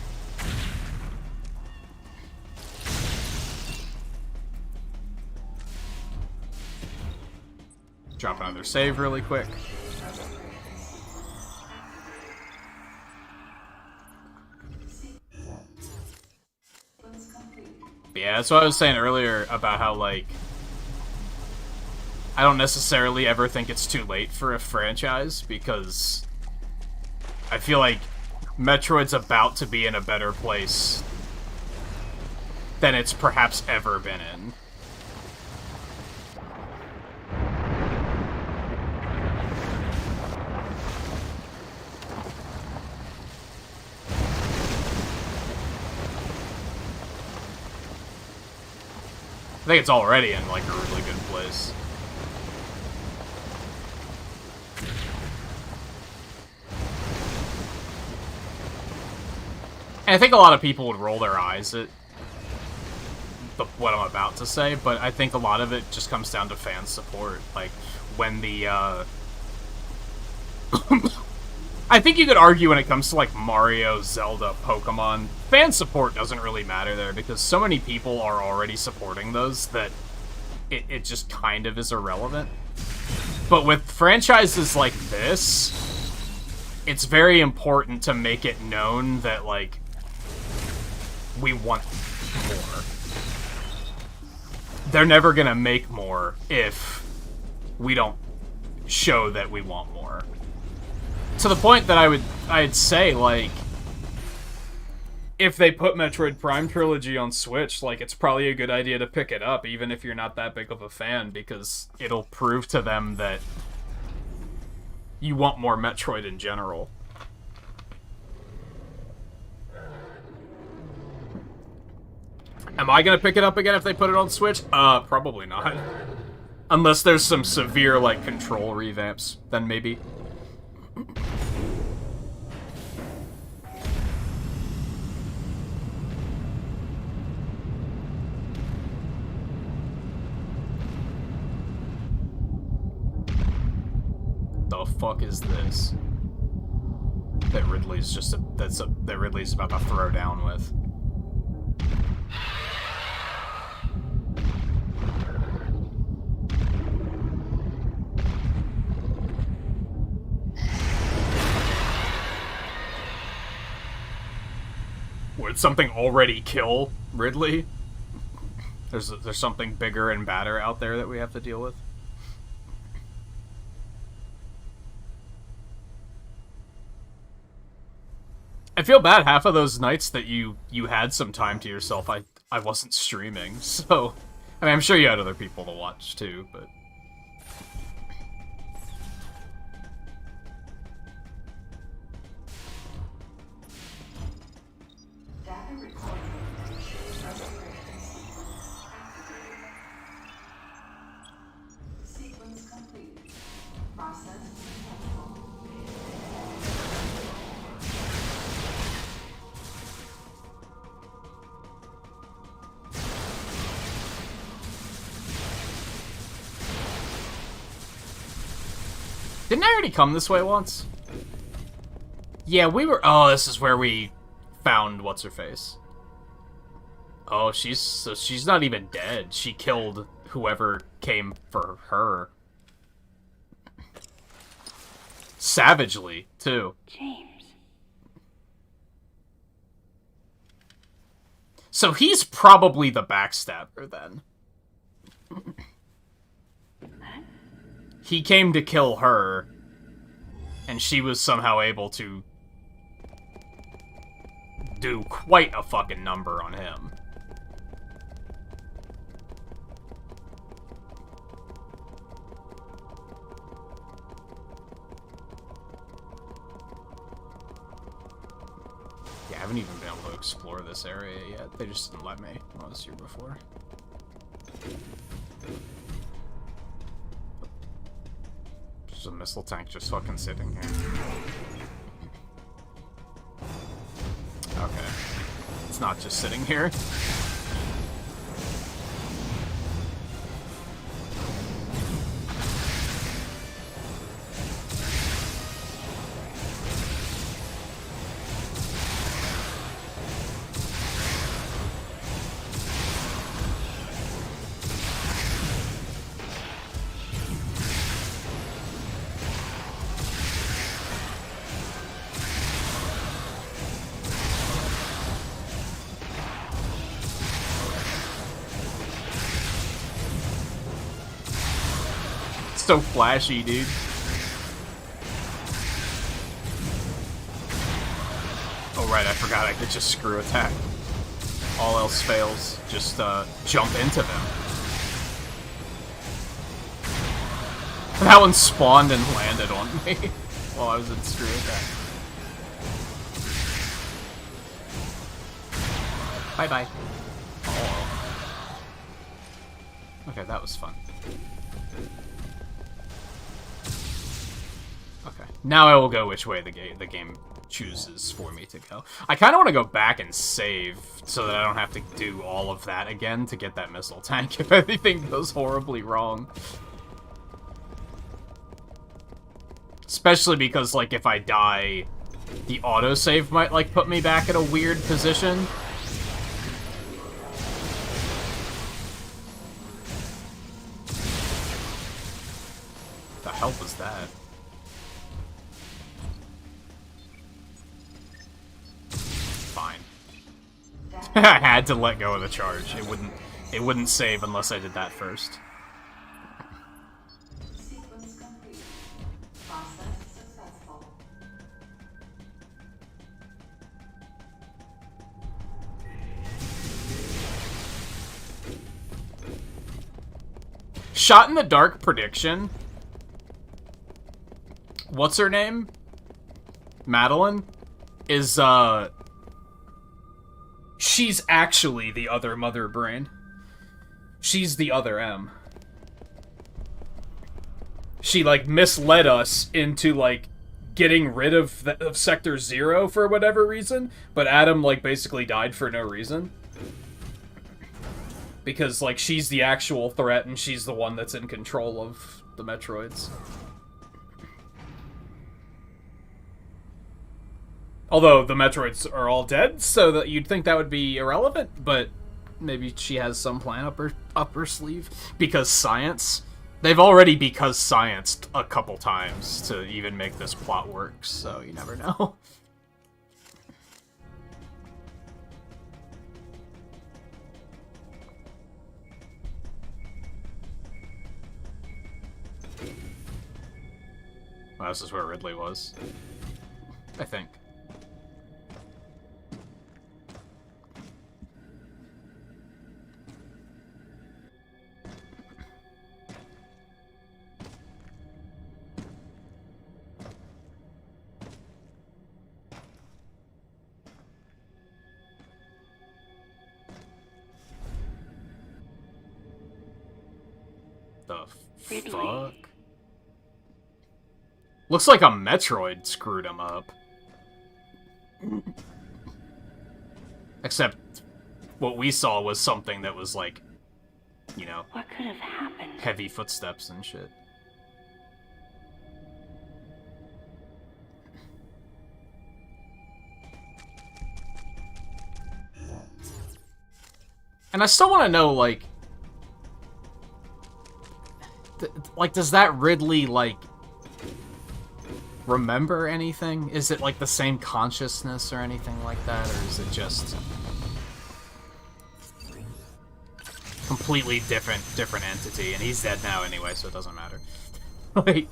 Drop another save really quick. But yeah, that's what I was saying earlier about how, like, I don't necessarily ever think it's too late for a franchise, because I feel like Metroid's about to be in a better place than it's perhaps ever been in. I think it's already in, like, a really good place. And I think a lot of people would roll their eyes at what I'm about to say, but I think a lot of it just comes down to fan support. Like, when the, I think you could argue when it comes to, like, Mario, Zelda, Pokemon, fan support doesn't really matter there, because so many people are already supporting those that it just kind of is irrelevant. But with franchises like this, it's very important to make it known that, like, we want more. They're never gonna make more if we don't show that we want more. To the point that I'd say, like, if they put Metroid Prime Trilogy on Switch, like, it's probably a good idea to pick it up, even if you're not that big of a fan, because it'll prove to them that you want more Metroid in general. Am I gonna pick it up again if they put it on Switch? Probably not. Unless there's some severe, like, control revamps, then maybe. The fuck is this? That Ridley's just that Ridley's about to throw down with. Would something already kill Ridley? There's something bigger and badder out there that we have to deal with. I feel bad. Half of those nights that you had some time to yourself, I wasn't streaming. So, I mean, I'm sure you had other people to watch too, but. Didn't I already come this way once? Yeah, we were... Oh, this is where we found what's-her-face. Oh, she's not even dead. She killed whoever came for her. Savagely, too. James. So he's probably the backstabber, then. He came to kill her, and she was somehow able to do quite a fucking number on him. Yeah, I haven't even been able to explore this area yet. They just didn't let me when I was here before. There's a missile tank just fucking sitting here. Okay. It's not just sitting here. So flashy, dude. Oh right, I forgot I could just screw attack. All else fails, just jump into them. That one spawned and landed on me while I was in screw attack. Bye-bye. Oh. Okay, that was fun. Okay, now I will go which way the game chooses for me to go. I kind of want to go back and save so that I don't have to do all of that again to get that missile tank if anything goes horribly wrong. Especially because, like, if I die, the autosave might, like, put me back in a weird position. The hell was that? Fine. I had to let go of the charge. It wouldn't save unless I did that first. Sequence complete. Process successful. Shot in the dark prediction. What's her name? Madeline? Is, she's actually the other mother brain. She's the other M. She, like, misled us into, like, getting rid of Sector 0 for whatever reason, but Adam, like, basically died for no reason. Because, like, she's the actual threat and she's the one that's in control of the Metroids. Although the Metroids are all dead, so that you'd think that would be irrelevant, but maybe she has some plan up her sleeve. Because science. They've already because scienced a couple times to even make this plot work, so you never know. Well, this is where Ridley was. I think. The Ridley. fuck? Looks like a Metroid screwed him up. Except what we saw was something that was like, you know, What could have happened? heavy footsteps and shit. And I still want to know, like, does that Ridley, like, remember anything? Is it like the same consciousness or anything like that, or is it just completely different entity? And he's dead now anyway, so it doesn't matter. Like,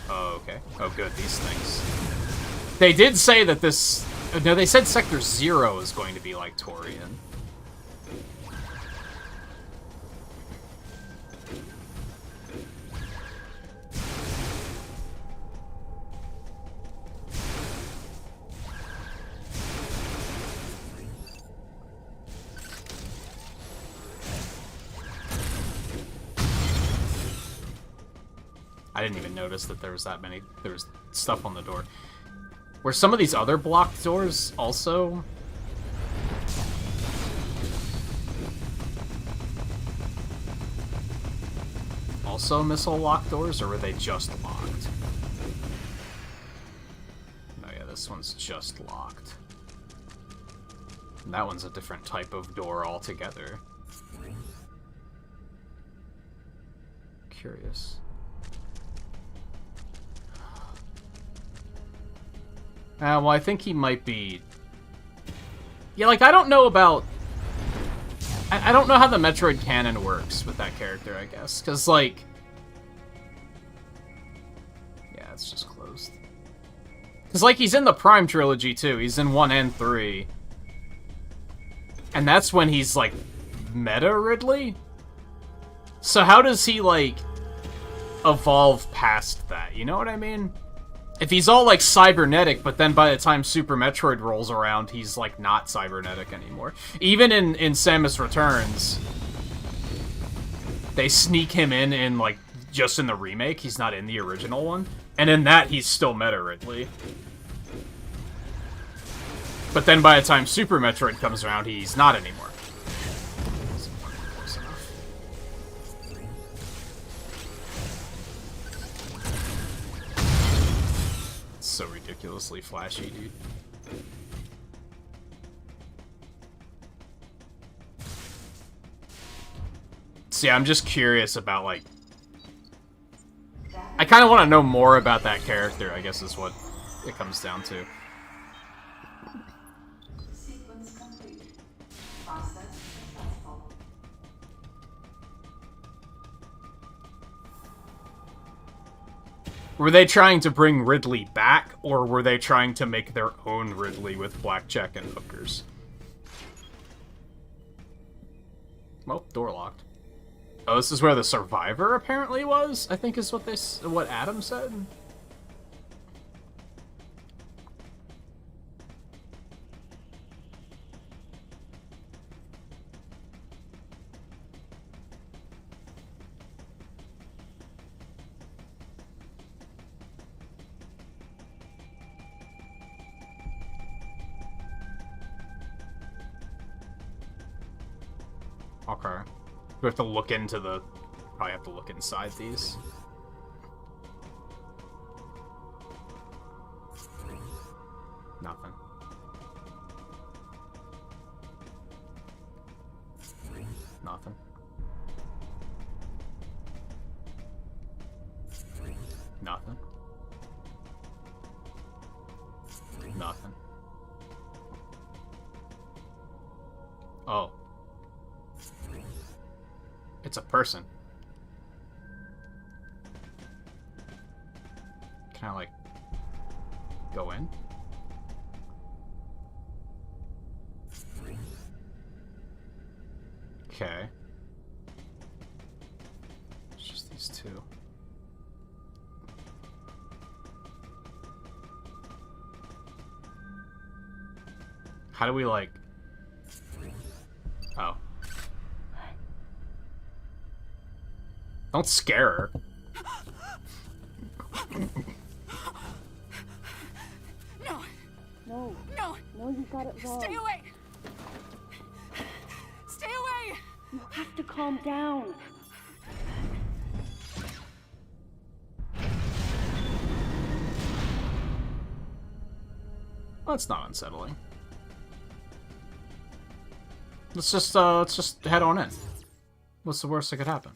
oh, okay. Oh, good. These things. They did say that this. No, they said Sector 0 is going to be like Torian. I didn't even notice that there was that many. There was stuff on the door. Were some of these other blocked doors also? Also missile locked doors, or were they just locked? Oh yeah, this one's just locked. And that one's a different type of door altogether. Curious. Well, I think he might be... Yeah, like, I don't know about... I don't know how the Metroid canon works with that character, I guess. Because, like... Yeah, it's just closed. Because, like, he's in the Prime trilogy, too. He's in 1 and 3. And that's when he's, like, meta Ridley? So how does he, like, evolve past that? You know what I mean? If he's all, like, cybernetic, but then by the time Super Metroid rolls around, he's, like, not cybernetic anymore. Even in Samus Returns, they sneak him in, like, just in the remake. He's not in the original one. And in that, he's still Meta Ridley. But then by the time Super Metroid comes around, he's not anymore. So ridiculously flashy, dude. See, I'm just curious about, like... I kind of want to know more about that character, I guess is what it comes down to. Sequence complete. Process successful. Were they trying to bring Ridley back, or were they trying to make their own Ridley with blackjack and hookers? Oh, door locked. Oh, this is where the survivor apparently was, I think is what Adam said. Okay. We have to look into the... Probably have to look inside these. Nothing. Nothing. Nothing. Nothing. Oh. It's a person. Can I, like, go in? Okay. It's just these two. How do we, like... Oh. Don't scare her. No. No. No. No, you got it wrong. Stay away. Stay away. You have to calm down. Well, that's not unsettling. Let's just head on in. What's the worst that could happen?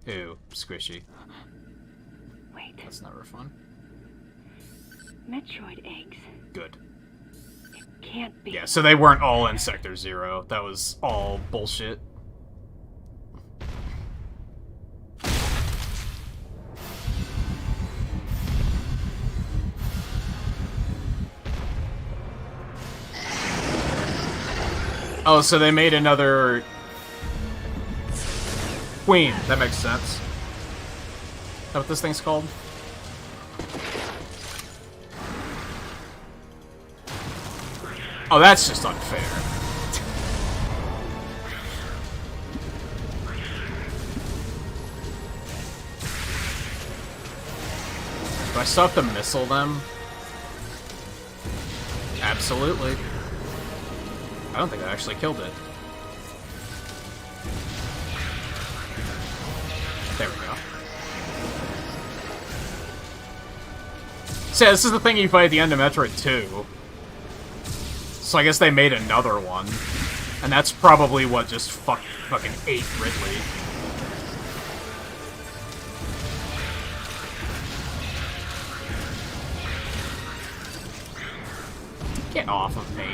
Ew, squishy. Wait. That's never fun. Metroid eggs. Good. Can't be. Yeah, so they weren't all in Sector 0. That was all bullshit. Oh, so they made another Queen. That makes sense. Is that what this thing's called? Oh, that's just unfair. Do I still have to missile them? Absolutely. I don't think I actually killed it. There we go. So yeah, this is the thing you fight at the end of Metroid 2. So I guess they made another one. And that's probably what just fucking ate Ridley. Get off of me.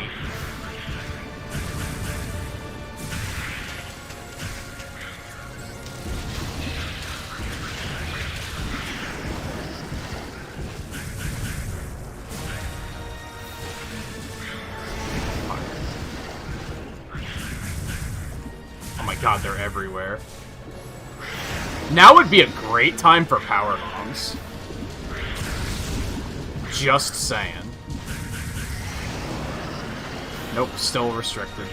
God, they're everywhere. Now would be a great time for power bombs. Just saying. Nope, still restricted.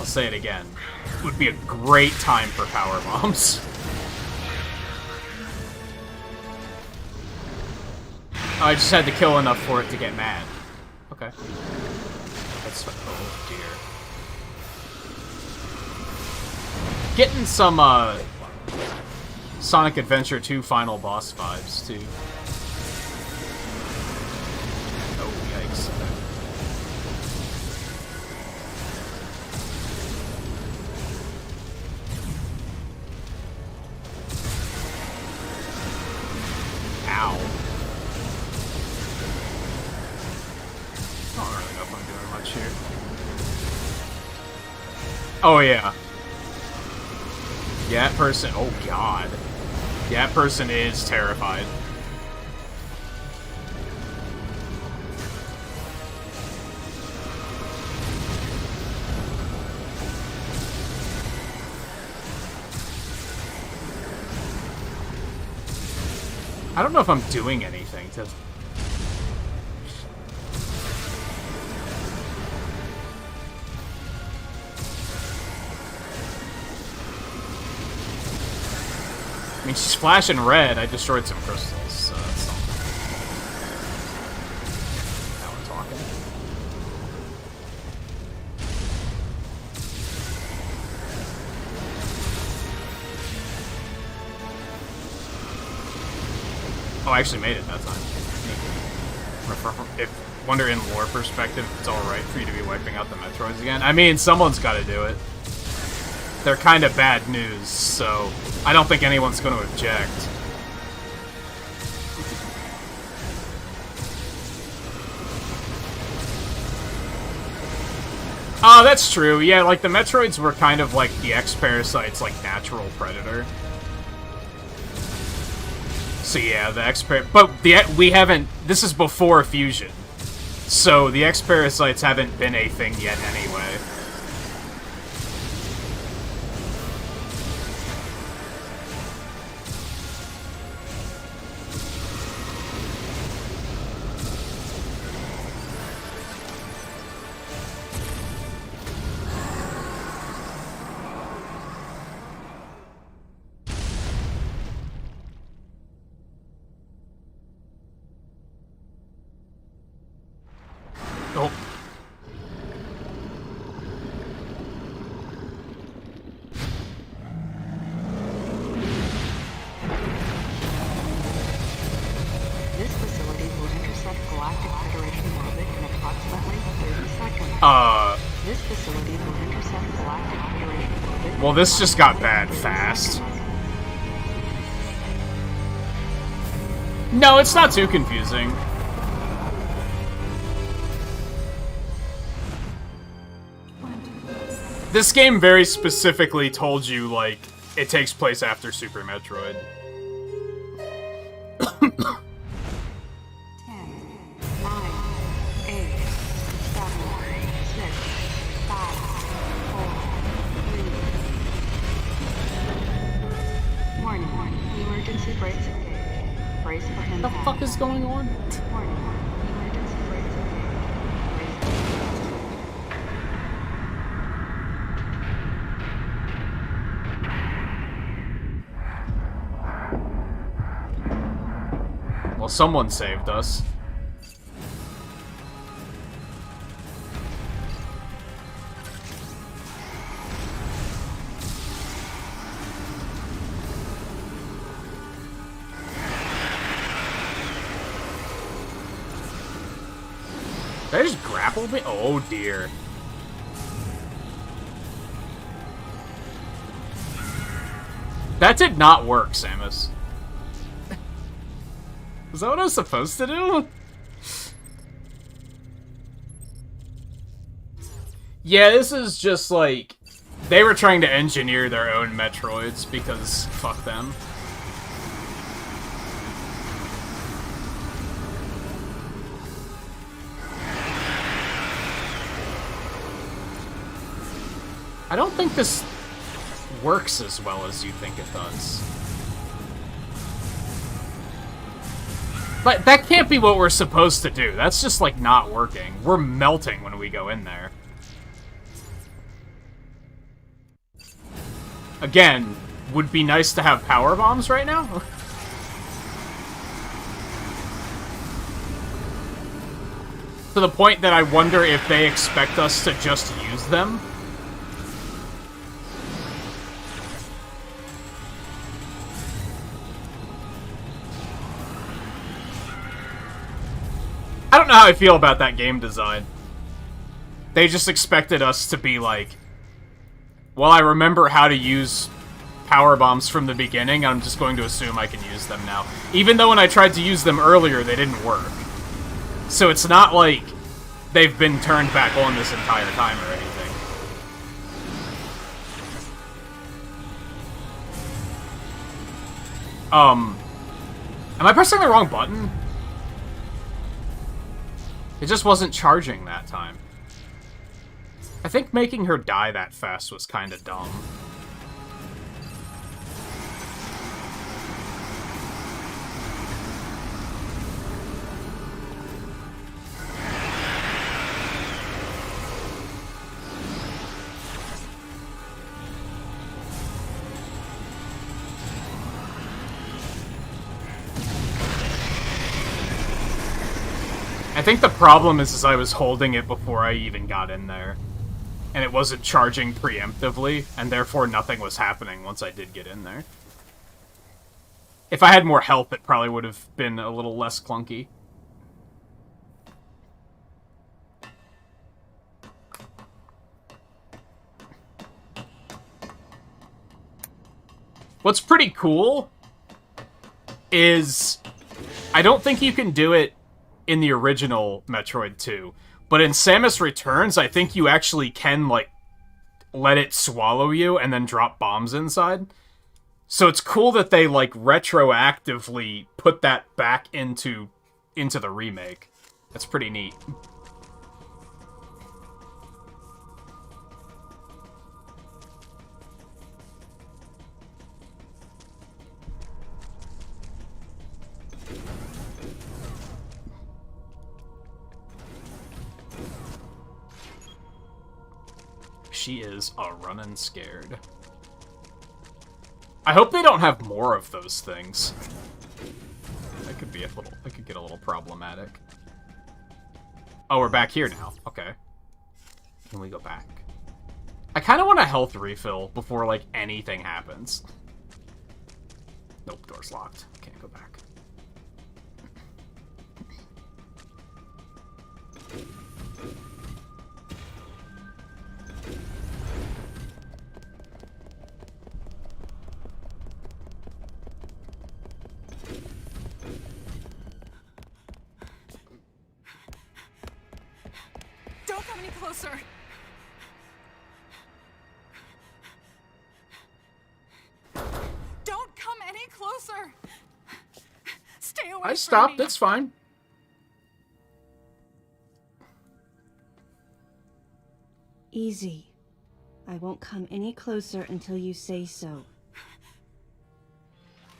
Say it again. It would be a great time for power bombs. Oh, I just had to kill enough for it to get mad. Okay. That's oh dear. Getting some Sonic Adventure 2 final boss vibes too. Oh yikes. Oh, yeah. Yeah, that person... Oh, God. Yeah, that person is terrified. I don't know if I'm doing anything to... I mean, she's flashing red. I destroyed some crystals, so that's something. Now we're talking. Oh, I actually made it that time. If wonder in lore perspective, it's alright for you to be wiping out the Metroids again. I mean, someone's got to do it. They're kind of bad news, so I don't think anyone's going to object. Oh, that's true. Yeah, like, the Metroids were kind of like the X-Parasite's, like, natural predator. So yeah, the X-Parasite... But we haven't... This is before Fusion. So the X-Parasites haven't been a thing yet anyway. Oh. This facility will intercept Galactic Federation orbit in approximately 30 seconds. This facility will intercept Galactic Federation orbit. Well, this just got bad fast. No, it's not too confusing. This game very specifically told you, like, it takes place after Super Metroid. 10, 9, 8, 7, 6, 5, 4, 3. Warning. Emergency brakes engaged. Brace for impact. What the fuck is going on? Warning. Emergency brakes engaged. Brace for impact. Well, someone saved us. Did I just grapple me? Oh dear. That did not work, Samus. Is that what I was supposed to do? Yeah, this is just like... They were trying to engineer their own Metroids because fuck them. I don't think this works as well as you think it does. But that can't be what we're supposed to do. That's just, like, not working. We're melting when we go in there. Again, would be nice to have power bombs right now. To the point that I wonder if they expect us to just use them. I don't know how I feel about that game design. They just expected us to be like, well, I remember how to use power bombs from the beginning, I'm just going to assume I can use them now. Even though when I tried to use them earlier, they didn't work. So it's not like they've been turned back on this entire time or anything. Am I pressing the wrong button? It just wasn't charging that time. I think making her die that fast was kind of dumb. I think the problem is I was holding it before I even got in there. And it wasn't charging preemptively, and therefore nothing was happening once I did get in there. If I had more help, it probably would have been a little less clunky. What's pretty cool is I don't think you can do it in the original Metroid 2. But in Samus Returns, I think you actually can, like, let it swallow you and then drop bombs inside. So it's cool that they, like, retroactively put that back into the remake. That's pretty neat. she is a running scared. I hope they don't have more of those things. That could be a little, that could get a little problematic. Oh, we're back here now. Okay. Can we go back? I kind of want a health refill before, like, anything happens. Nope, door's locked. Can't go back. Don't come any closer. Don't come any closer. Stay away from me. I stopped. It's fine. Easy. I won't come any closer until you say so.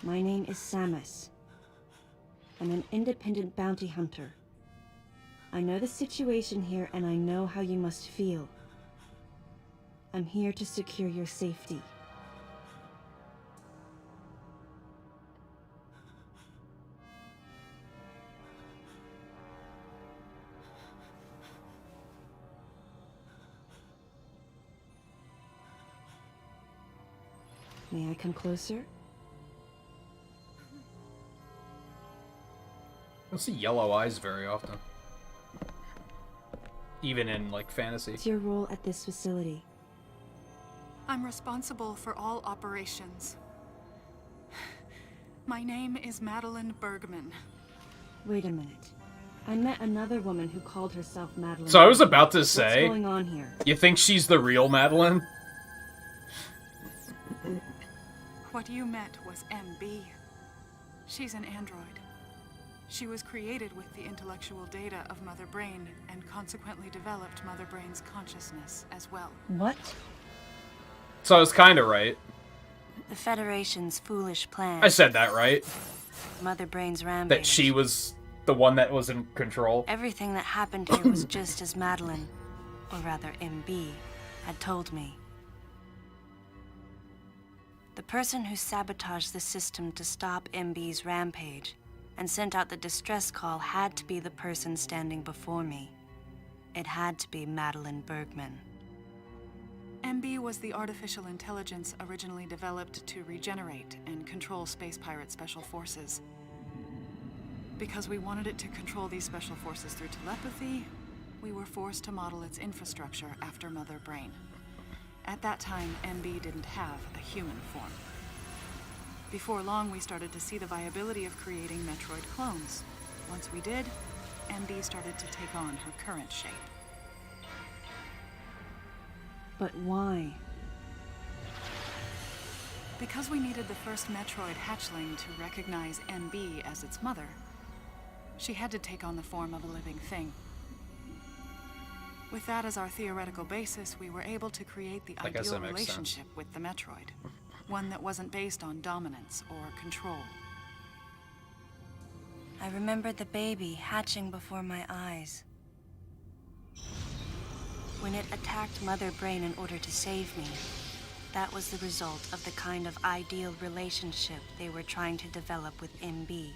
My name is Samus. I'm an independent bounty hunter. I know the situation here, and I know how you must feel. I'm here to secure your safety. May I come closer? I don't see yellow eyes very often. Even in, like, fantasy. What's your role at this facility? I'm responsible for all operations. My name is Madeline Bergman. Wait a minute. I met another woman who called herself Madeline. So I was about to say, what's going on here? You think she's the real Madeline? What you met was MB. She's an android. She was created with the intellectual data of Mother Brain and consequently developed Mother Brain's consciousness as well. What? So I was kind of right. The Federation's foolish plan. I said that right. Mother Brain's rampage. That she was the one that was in control. Everything that happened here was just as Madeline, or rather MB, had told me. The person who sabotaged the system to stop MB's rampage and sent out the distress call had to be the person standing before me. It had to be Madeline Bergman. MB was the artificial intelligence originally developed to regenerate and control space pirate special forces. Because we wanted it to control these special forces through telepathy, we were forced to model its infrastructure after Mother Brain. At that time, MB didn't have a human form. Before long, we started to see the viability of creating Metroid clones. Once we did, MB started to take on her current shape. But why? Because we needed the first Metroid hatchling to recognize MB as its mother, she had to take on the form of a living thing. With that as our theoretical basis, we were able to create the ideal relationship with the Metroid. One that wasn't based on dominance or control. I remembered the baby hatching before my eyes. When it attacked Mother Brain in order to save me, that was the result of the kind of ideal relationship they were trying to develop with MB.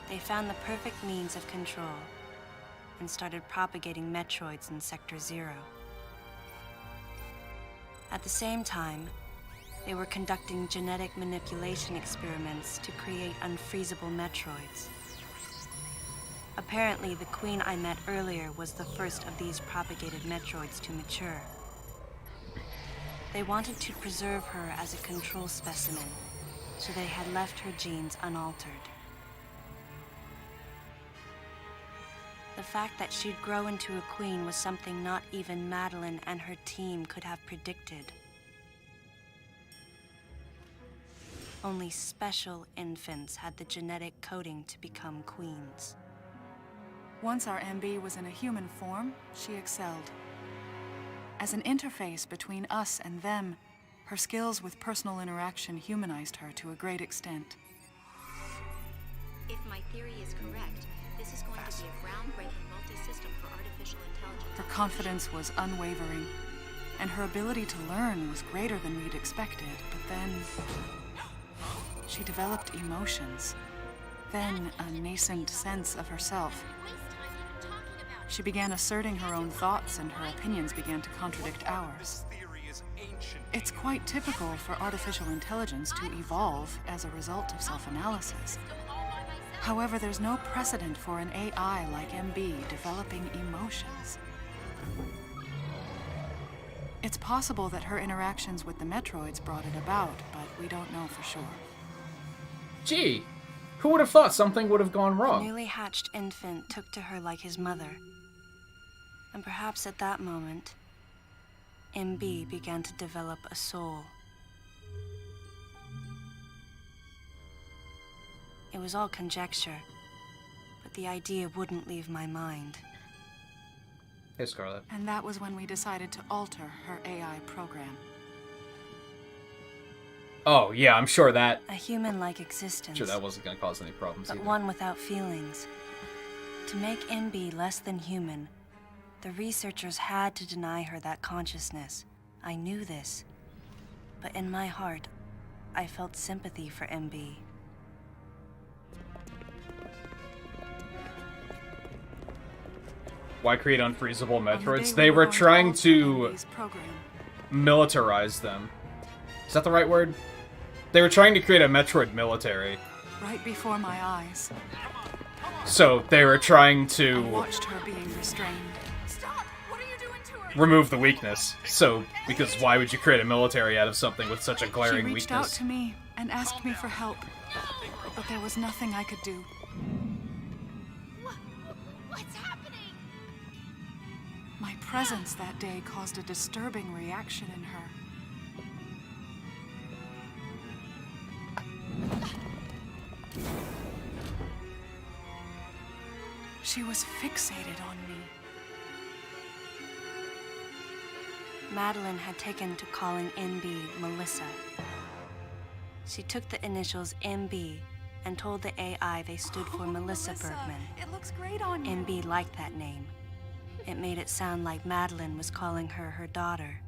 They found the perfect means of control and started propagating Metroids in Sector 0. At the same time, they were conducting genetic manipulation experiments to create unfreezable Metroids. Apparently, the queen I met earlier was the first of these propagated Metroids to mature. They wanted to preserve her as a control specimen, so they had left her genes unaltered. The fact that she'd grow into a queen was something not even Madeline and her team could have predicted. Only special infants had the genetic coding to become queens. Once our MB was in a human form, she excelled. As an interface between us and them, her skills with personal interaction humanized her to a great extent. If my theory is correct, This is going to be a groundbreaking multi-system for artificial intelligence. Her confidence was unwavering, and her ability to learn was greater than we'd expected. But then she developed emotions, then a nascent sense of herself. She began asserting her own thoughts, and her opinions began to contradict ours. It's quite typical for artificial intelligence to evolve as a result of self-analysis. However, there's no precedent for an AI like MB developing emotions. It's possible that her interactions with the Metroids brought it about, but we don't know for sure. Gee, who would have thought something would have gone The wrong? newly hatched infant took to her like his mother. And perhaps at that moment, MB began to develop a soul. It was all conjecture, but the idea wouldn't leave my mind. Hey, Scarlet. And that was when we decided to alter her AI program. Oh, yeah, I'm sure that... A human-like existence, Sure, that wasn't going to cause any problems but either. one without feelings. To make MB less than human, the researchers had to deny her that consciousness. I knew this, but in my heart, I felt sympathy for MB. Why create unfreezable On the Metroids? day They we were going to trying alter to MB's program, militarize them. Is that the right word? They were trying to create a Metroid military. right before my eyes, So they were trying I to watched her being restrained. Stop! What are you doing to her? remove the weakness. So, because why would you create a military out of something with such a She glaring reached out weakness? to me and asked me for help, but there was nothing I could do. What's happening? My presence that day caused a disturbing reaction in her. She was fixated on me. Madeline had taken to calling MB Melissa. She took the initials MB and told the AI they stood for Melissa Bergman. It looks great on you. MB liked that name. It made it sound like Madeline was calling her her daughter.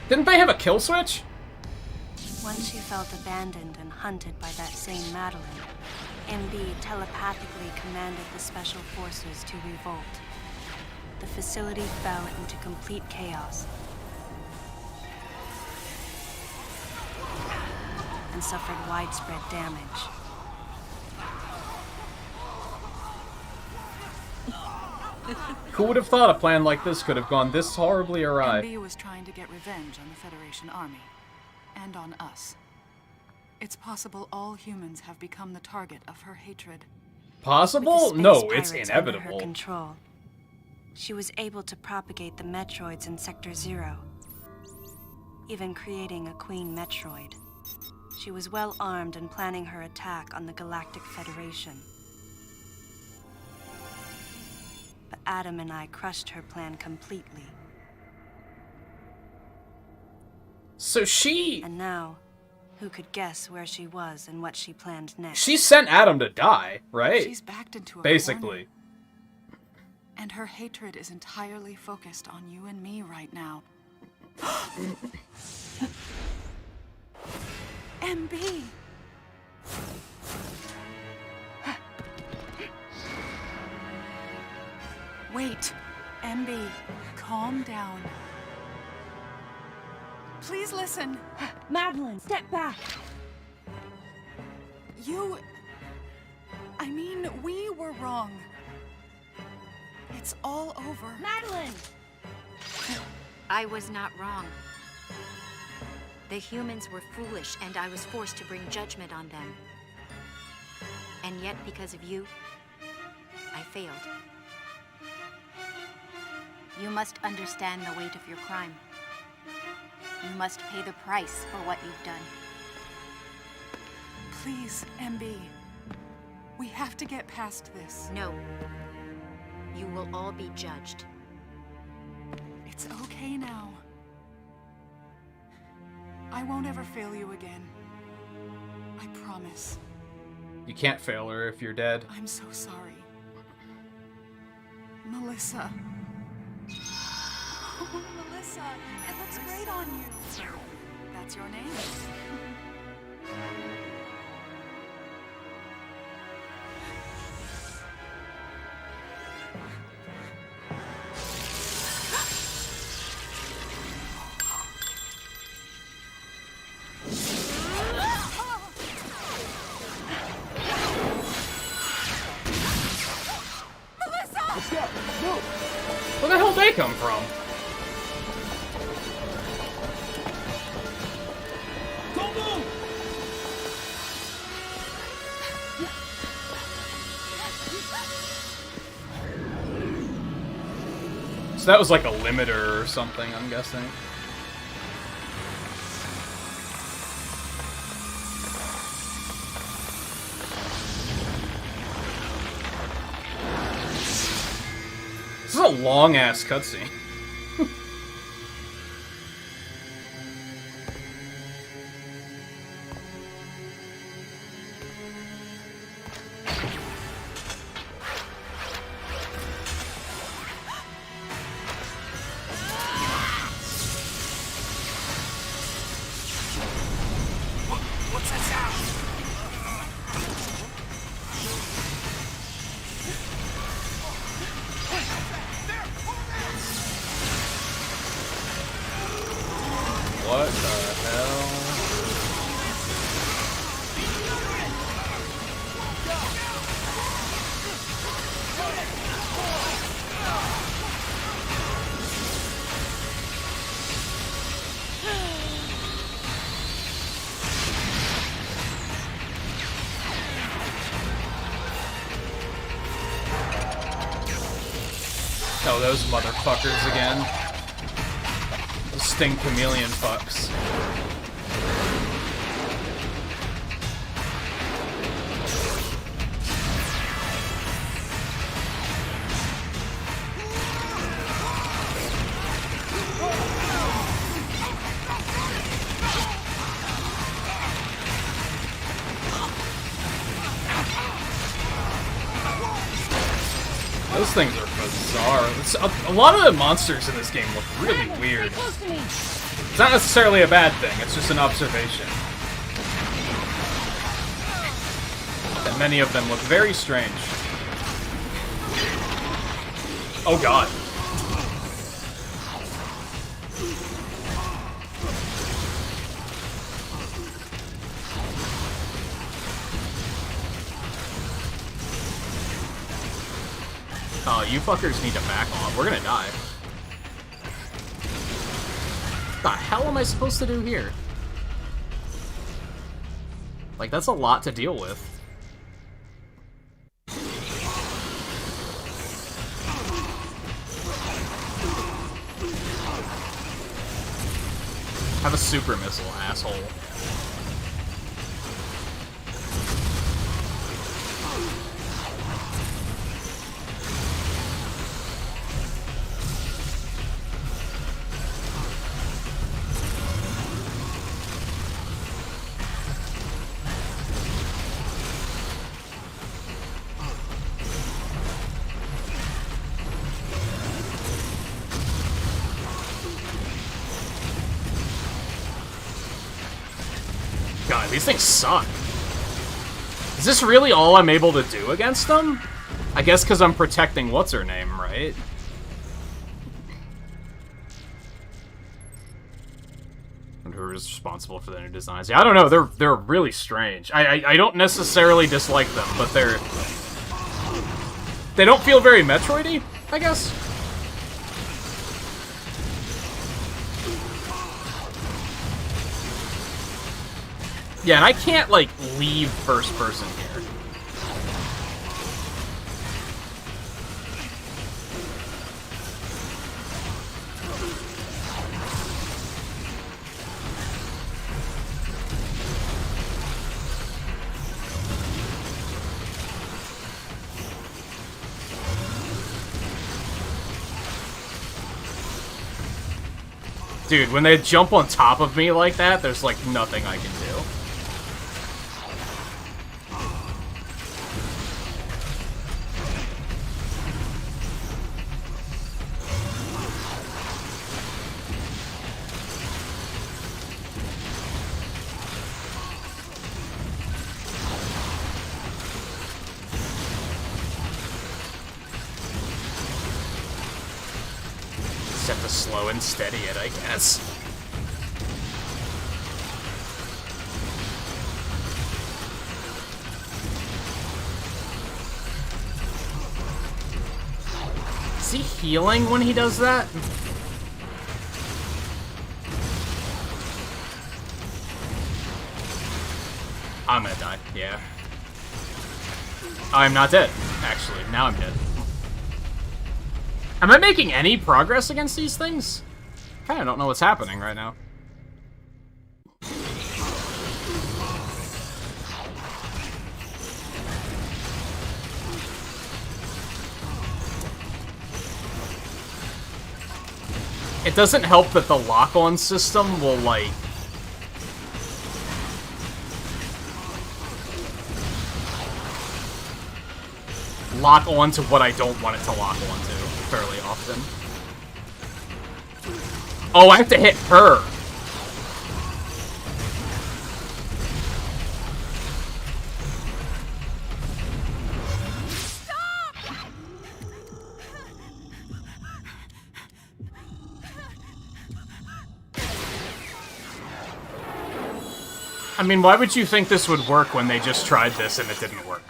Didn't they have a kill switch? Once she felt abandoned and hunted by that same Madeline, MB telepathically commanded the Special Forces to revolt. The facility fell into complete chaos and suffered widespread damage. Who would have thought a plan like this could have gone this horribly awry? MB was trying to get revenge on the Federation Army, and on us. It's possible all humans have become the target of her hatred. Possible? With the No, space it's pirates under her inevitable. control, she was able to propagate the Metroids in Sector 0, even creating a Queen Metroid. She was well armed and planning her attack on the Galactic Federation. But Adam and I crushed her plan completely. So she... And now, who could guess where she was and what she planned next? She sent Adam to die, right? She's backed into a Basically. corner, and her hatred is entirely focused on you and me right now. MB! Wait, MB, calm down. Please listen. Madeline, step back! I mean, we were wrong. It's all over. Madeline! I was not wrong. The humans were foolish, and I was forced to bring judgment on them. And yet, because of you, I failed. You must understand the weight of your crime. You must pay the price for what you've done. Please, MB. We have to get past this. No. You will all be judged. It's okay now. I won't ever fail you again. I promise. You can't fail her if you're dead. I'm so sorry. Melissa. Oh, Melissa, it looks great on you. That's your name. Where the hell did they come from? Don't move! So that was like a limiter or something, I'm guessing. This is a long-ass cutscene. What's that sound? What the hell? Oh, those motherfuckers again. The Sting Chameleon fucks. Those things are bizarre. A lot of the monsters in this game look really weird. It's not necessarily a bad thing, it's just an observation. That many of them look very strange. Oh god. Oh, you fuckers need to back off. We're gonna die. What the hell am I supposed to do here? Like, that's a lot to deal with. Have a super missile, asshole. God, these things suck. Is this really all I'm able to do against them? I guess because I'm protecting what's-her-name, right? And who is responsible for the new designs? Yeah, I don't know. They're really strange. I don't necessarily dislike them, but they don't feel very Metroid-y, I guess. Yeah, and I can't, like, leave first person here. Dude, when they jump on top of me like that, there's like nothing I can do. Except to slow and steady it, I guess. Is he healing when he does that? I'm gonna die, yeah. I'm not dead, actually. Now I'm dead. Am I making any progress against these things? Kinda don't know what's happening right now. It doesn't help that the lock-on system will, like... lock onto what I don't want it to lock onto fairly often. Oh, I have to hit her! I mean, why would you think this would work when they just tried this and it didn't work?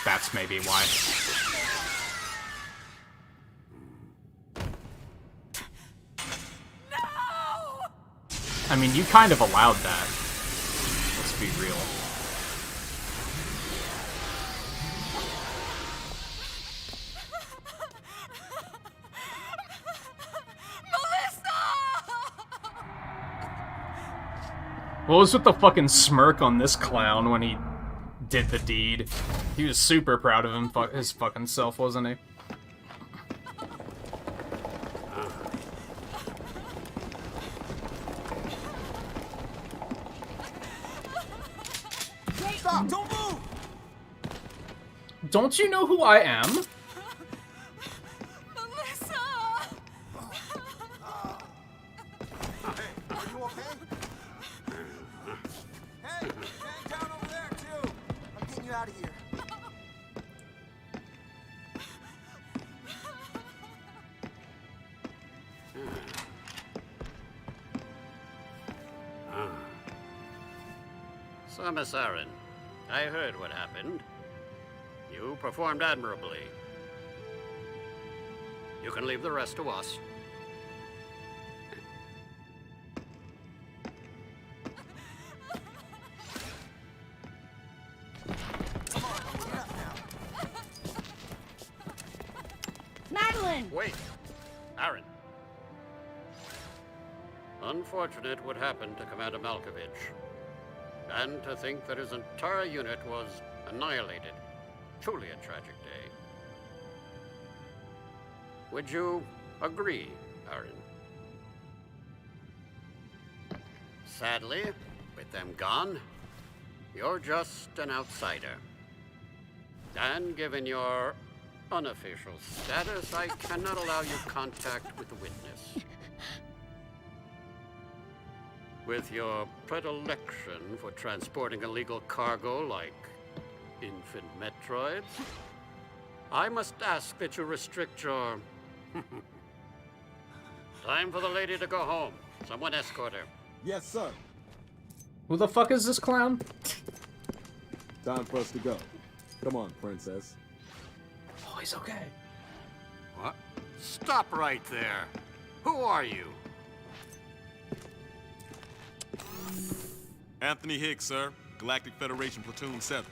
That's maybe why. No! I mean, you kind of allowed that. Let's be real. What was with the fucking smirk on this clown when he did the deed? He was super proud of his fucking self, wasn't he? Stop! Don't move! Don't you know who I am? So, Miss Aaron, I heard what happened. You performed admirably. You can leave the rest to us. Madeline! Wait, Aaron. Unfortunate what happened to Commander Malkovich. And to think that his entire unit was annihilated. Truly a tragic day. Would you agree, Aaron? Sadly, with them gone, you're just an outsider. And given your unofficial status, I cannot allow you contact with the witness. With your predilection for transporting illegal cargo like infant Metroids, I must ask that you restrict your... Time for the lady to go home. Someone escort her. Yes, sir. Who the fuck is this clown? Time for us to go. Come on, princess. Oh, he's okay. What? Stop right there. Who are you? Anthony Hicks, sir. Galactic Federation Platoon 7.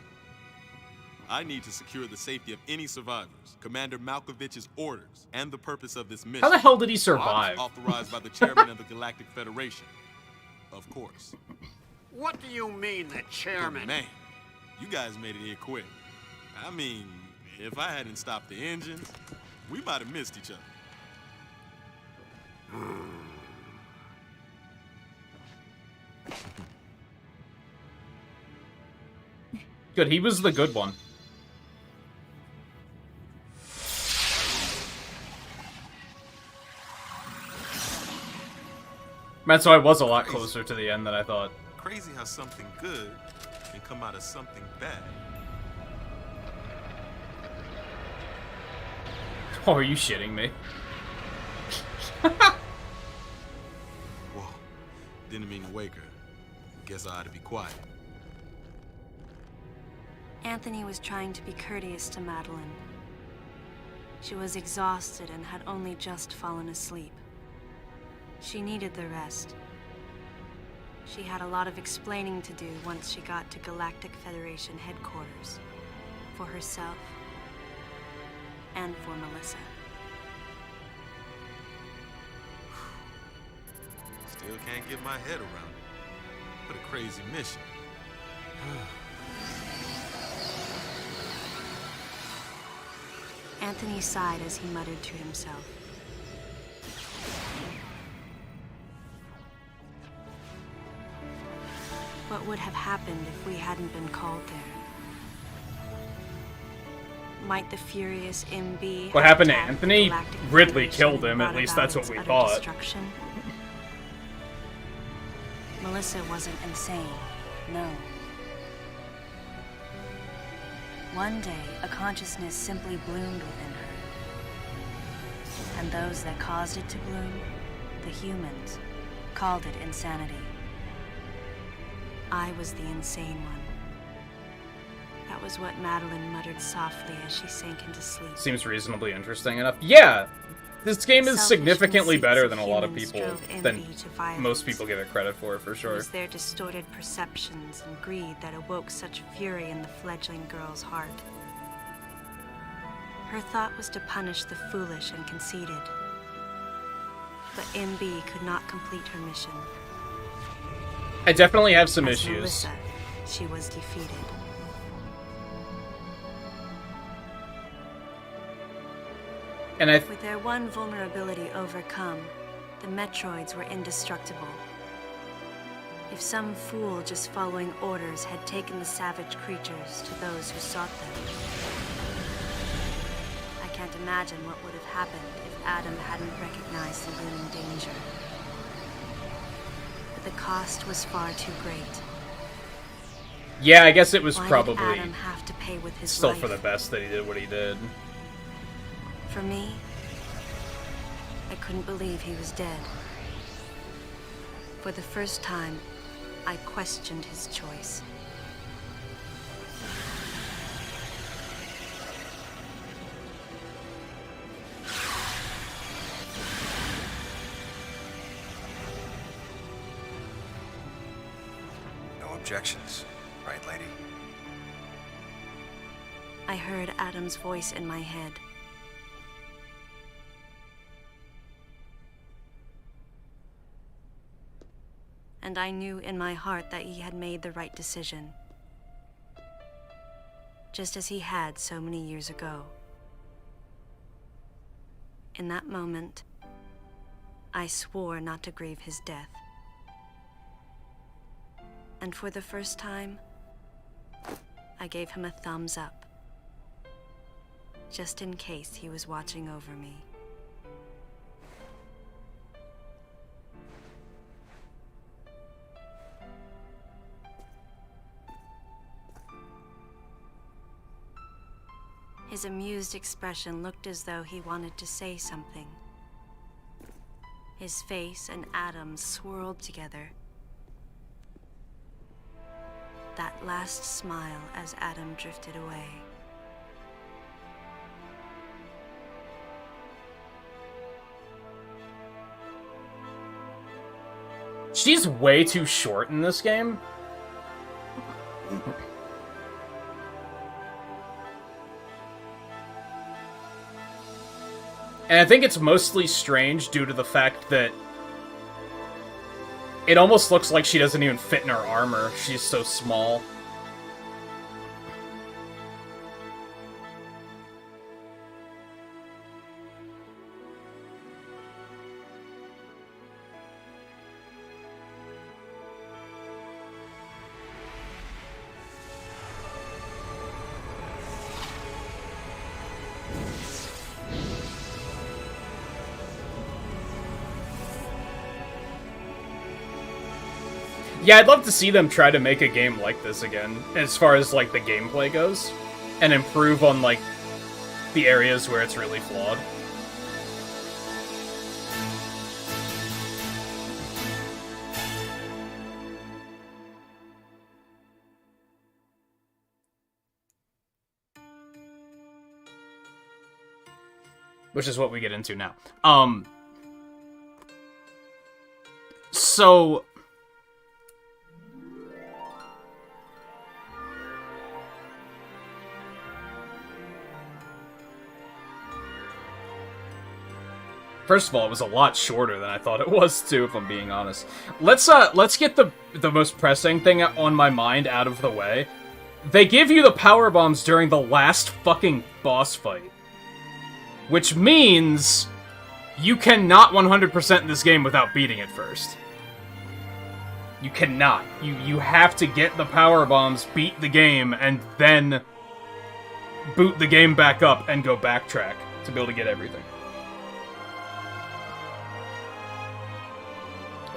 I need to secure the safety of any survivors. Commander Malkovich's orders and the purpose of this mission. How the hell did he survive? Authorized by the chairman of the Galactic Federation. Of course. What do you mean, the chairman? But man, you guys made it here quick. I mean, if I hadn't stopped the engines, we might have missed each other. Good, he was the good one. Man, so I was a lot closer to the end than I thought. Crazy how something good can come out of something bad. Oh, are you shitting me? Whoa, didn't mean to wake her. Guess I ought to be quiet. Anthony was trying to be courteous to Madeline. She was exhausted and had only just fallen asleep. She needed the rest. She had a lot of explaining to do once she got to Galactic Federation headquarters. For herself. And for Melissa. Still can't get my head around it. What a crazy mission. Anthony sighed as he muttered to himself. What would have happened if we hadn't been called there? Might the furious MB What happened to have attacked Anthony? the Galactic Ridley Federation killed him, and at brought least about that's what its we utter thought. destruction? Melissa wasn't insane, no. One day, a consciousness simply bloomed within her. And those that caused it to bloom, the humans, called it insanity. I was the insane one. That was what Madeline muttered softly as she sank into sleep. Seems reasonably interesting enough. Yeah! This game is significantly better than a lot of people, than most people give it credit for It sure. was their distorted perceptions and greed that awoke such fury in the fledgling girl's heart. Her thought was to punish the foolish and conceited. But MB could not complete her mission. I definitely have some As issues. Melissa, she was defeated. And I With their one vulnerability overcome, the Metroids were indestructible. If some fool just following orders had taken the savage creatures to those who sought them. I can't imagine what would have happened if Adam hadn't recognized the looming danger. But the cost was far too great. yeah, I guess it was Why did probably Adam have to pay with his still life? for the best that he did what he did. For me, I couldn't believe he was dead. For the first time, I questioned his choice. No objections, right, lady? I heard Adam's voice in my head. And I knew in my heart that he had made the right decision. Just as he had so many years ago. In that moment, I swore not to grieve his death. And for the first time, I gave him a thumbs up. Just in case he was watching over me. His amused expression looked as though he wanted to say something. His face and Adam's swirled together. That last smile as Adam drifted away. She's way too short in this game. And I think it's mostly strange due to the fact that it almost looks like she doesn't even fit in her armor. She's so small. Yeah, I'd love to see them try to make a game like this again, as far as, like, the gameplay goes, and improve on, like, the areas where it's really flawed. Which is what we get into now. So... First of all, it was a lot shorter than I thought it was, too, if I'm being honest. Let's get the most pressing thing on my mind out of the way. They give you the power bombs during the last fucking boss fight. Which means you cannot 100% this game without beating it first. You cannot. You have to get the power bombs, beat the game, and then boot the game back up and go backtrack to be able to get everything.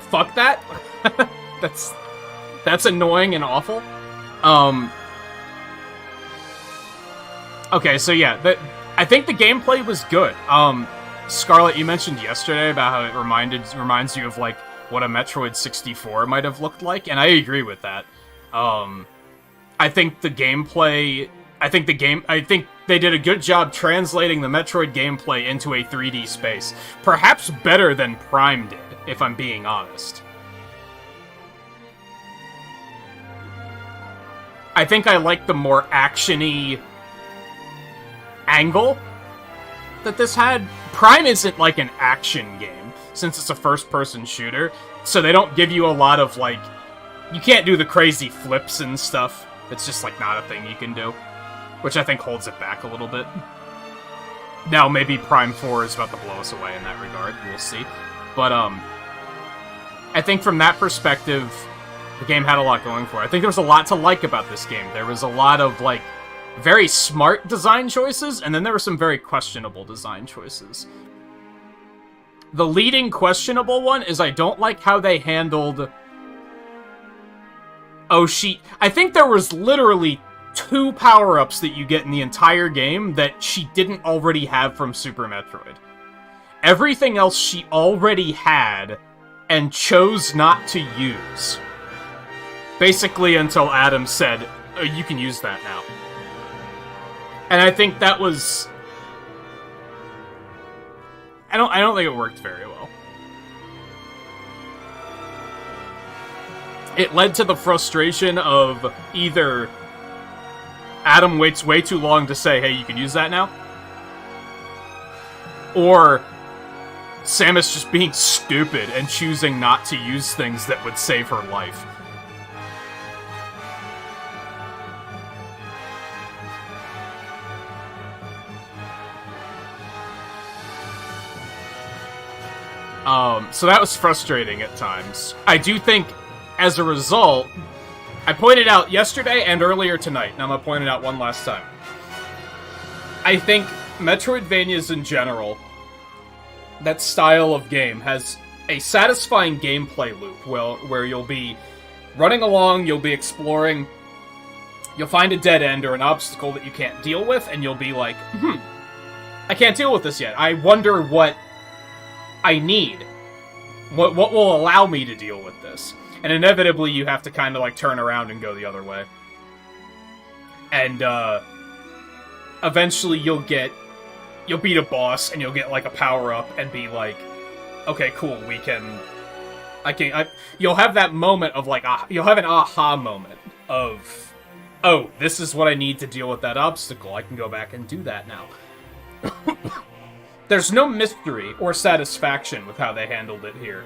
Fuck that. That's annoying and awful. Okay, so yeah, I think the gameplay was good. Scarlett, you mentioned yesterday about how it reminds you of like what a Metroid 64 might have looked like, and I agree with that. I think they did a good job translating the Metroid gameplay into a 3D space. Perhaps better than Prime did, if I'm being honest. I think I like the more action-y angle that this had. Prime isn't like an action game, since it's a first-person shooter, so they don't give you a lot of, like... You can't do the crazy flips and stuff. It's just, like, not a thing you can do. Which I think holds it back a little bit. Now, maybe Prime 4 is about to blow us away in that regard. We'll see. But, I think from that perspective, the game had a lot going for it. I think there was a lot to like about this game. There was a lot of, like, very smart design choices, and then there were some very questionable design choices. The leading questionable one is I don't like how they handled... I think there was literally 2 power-ups that you get in the entire game that she didn't already have from Super Metroid. Everything else she already had and chose not to use. Basically until Adam said, oh, you can use that now. And I think that was... I don't think it worked very well. It led to the frustration of either Adam waits way too long to say, hey, you can use that now, or Samus just being stupid and choosing not to use things that would save her life. So that was frustrating at times. I do think, as a result, I pointed out yesterday and earlier tonight, and I'm gonna point it out one last time. I think Metroidvanias in general, that style of game, has a satisfying gameplay loop where you'll be running along, you'll be exploring, you'll find a dead end or an obstacle that you can't deal with, and you'll be like, I can't deal with this yet. I wonder what I need. What will allow me to deal with this? And inevitably, you have to kind of, like, turn around and go the other way. And, eventually you'll beat a boss, and you'll get, like, a power-up, and be like, okay, cool, you'll have that moment of, like, you'll have an aha moment of, oh, this is what I need to deal with that obstacle. I can go back and do that now. There's no mystery or satisfaction with how they handled it here.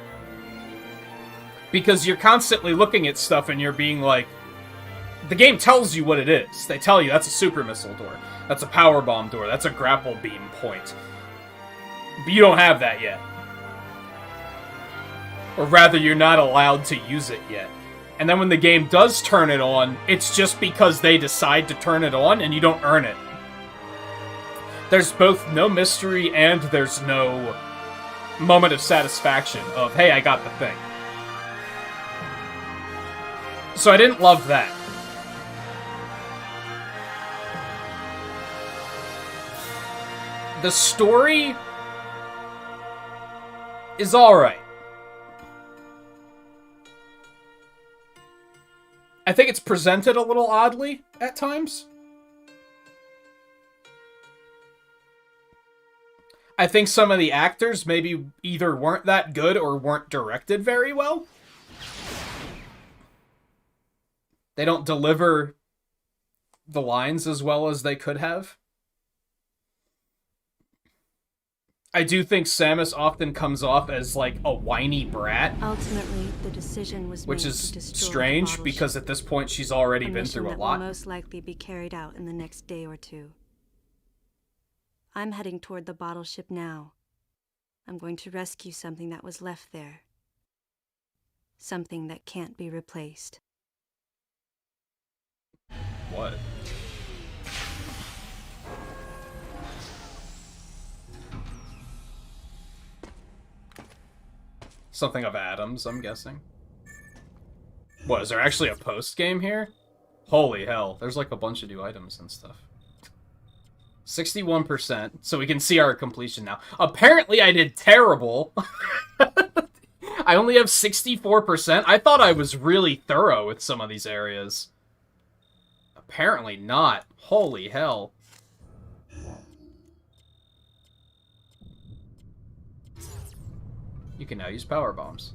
Because you're constantly looking at stuff and you're being like... The game tells you what it is. They tell you that's a super missile door. That's a power bomb door. That's a grapple beam point. But you don't have that yet. Or rather, you're not allowed to use it yet. And then when the game does turn it on, it's just because they decide to turn it on and you don't earn it. There's both no mystery and there's no moment of satisfaction of, hey, I got the thing. So I didn't love that. The story is alright. I think it's presented a little oddly at times. I think some of the actors maybe either weren't that good or weren't directed very well. They don't deliver the lines as well as they could have. I do think Samus often comes off as, like, a whiny brat. Ultimately, the decision was made which is to destroy strange, the because at this point she's already been through a lot. Will most likely be carried out in the next day or two. I'm heading toward the bottle ship now. I'm going to rescue something that was left there. Something that can't be replaced. What? Something of Adams, I'm guessing. What, is there actually a post-game here? Holy hell, there's like a bunch of new items and stuff. 61%, so we can see our completion now. Apparently I did terrible. I only have 64%. I thought I was really thorough with some of these areas. Apparently not. Holy hell. You can now use power bombs.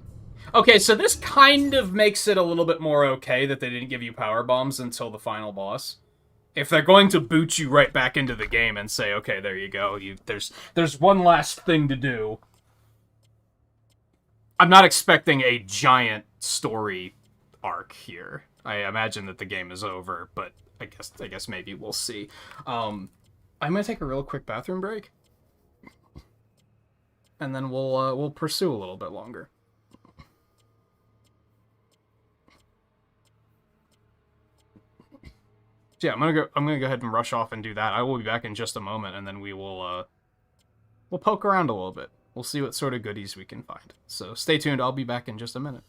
Okay, so this kind of makes it a little bit more okay that they didn't give you power bombs until the final boss. If they're going to boot you right back into the game and say, okay, there you go, there's one last thing to do. I'm not expecting a giant story arc here. I imagine that the game is over, but I guess maybe we'll see. I'm gonna take a real quick bathroom break. And then we'll pursue a little bit longer. So yeah, I'm gonna go ahead and rush off and do that. I will be back in just a moment, and then we'll poke around a little bit. We'll see what sort of goodies we can find. So stay tuned. I'll be back in just a minute.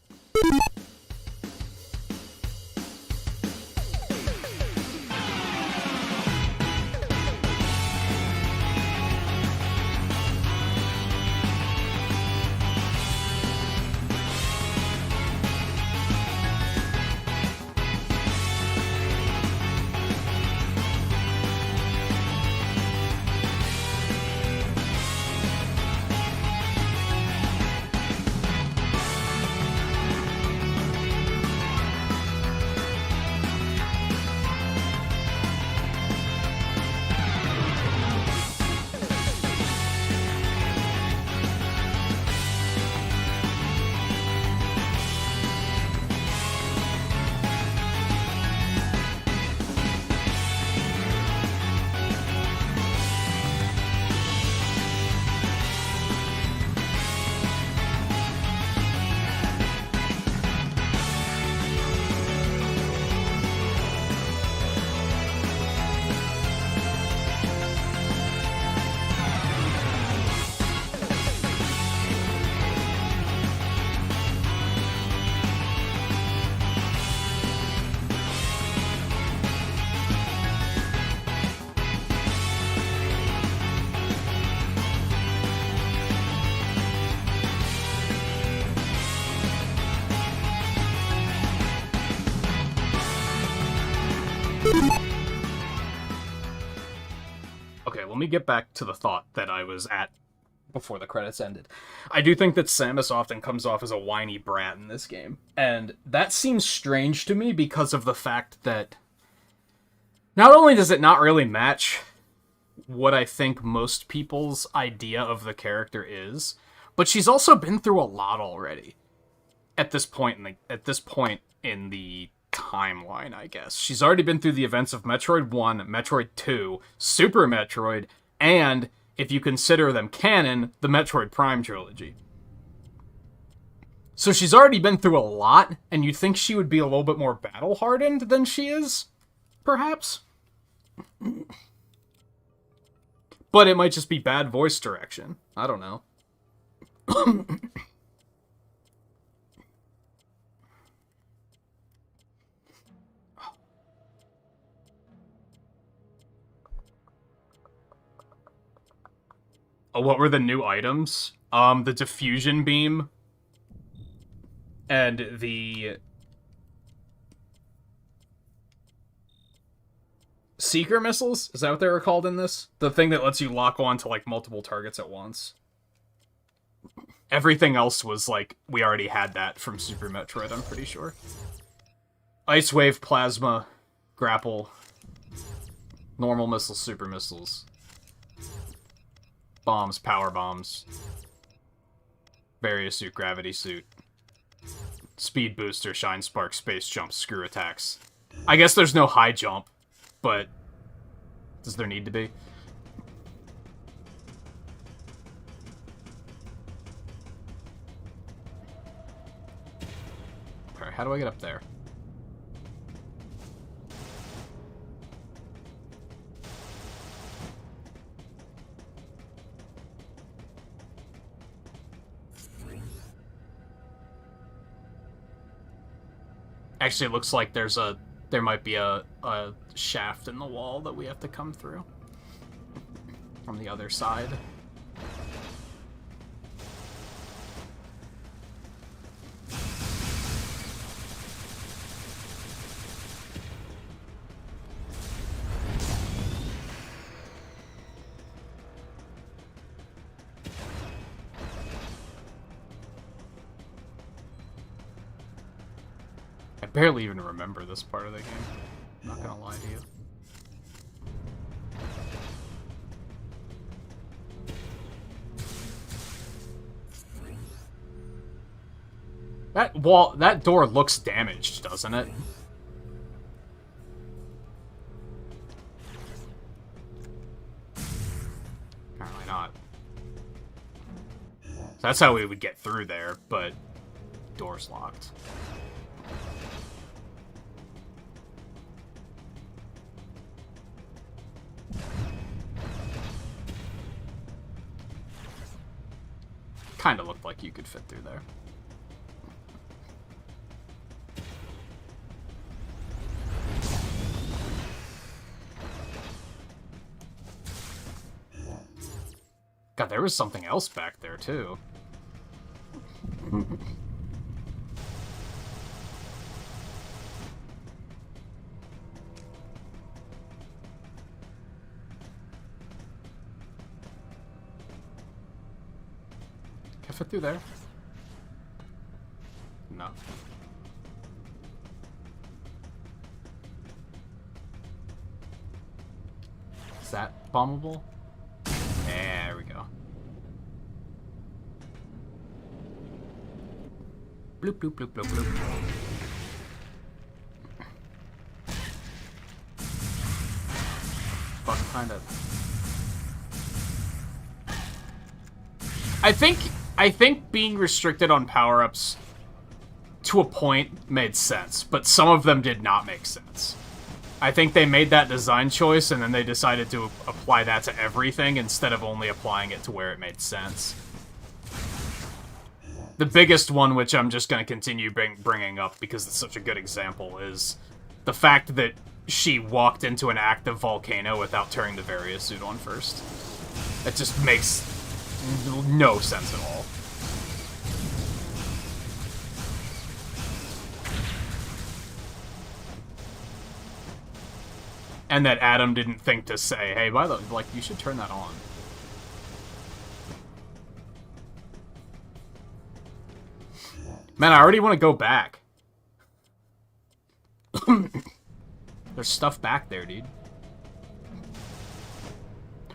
Okay, let me get back to the thought that I was at before the credits ended. I do think that Samus often comes off as a whiny brat in this game. And that seems strange to me because of the fact that not only does it not really match what I think most people's idea of the character is, but she's also been through a lot already. At this point in the timeline, I guess. She's already been through the events of Metroid 1, Metroid 2, Super Metroid, and, if you consider them canon, the Metroid Prime trilogy. So she's already been through a lot, and you'd think she would be a little bit more battle-hardened than she is, perhaps? But it might just be bad voice direction. I don't know. Oh, what were the new items? The diffusion beam and the seeker missiles? Is that what they were called in this? The thing that lets you lock on to, like, multiple targets at once. Everything else was, like, we already had that from Super Metroid, I'm pretty sure. Ice Wave, Plasma, Grapple, normal missiles, super missiles, bombs, power bombs, Barrier Suit, Gravity Suit, Speed Booster, Shine Spark, Space Jump, Screw Attacks. I guess there's no high jump, but does there need to be? Alright, how do I get up there? Actually, it looks like there might be a shaft in the wall that we have to come through from the other side. I barely even remember this part of the game. I'm not gonna lie to you. That door looks damaged, doesn't it? Apparently not. So that's how we would get through there, but door's locked. Kinda looked like you could fit through there. God, there was something else back there, too. Can I fit through there? No. Is that bombable? There we go. Bloop, bloop, bloop, bloop, bloop. Fuck, kind of. I think being restricted on power-ups to a point made sense, but some of them did not make sense. I think they made that design choice and then they decided to apply that to everything instead of only applying it to where it made sense. The biggest one, which I'm just going to continue bringing up because it's such a good example, is the fact that she walked into an active volcano without turning the Varia suit on first. It just makes no sense at all. And that Adam didn't think to say, hey, by the way, like, you should turn that on. Man, I already want to go back. There's stuff back there, dude.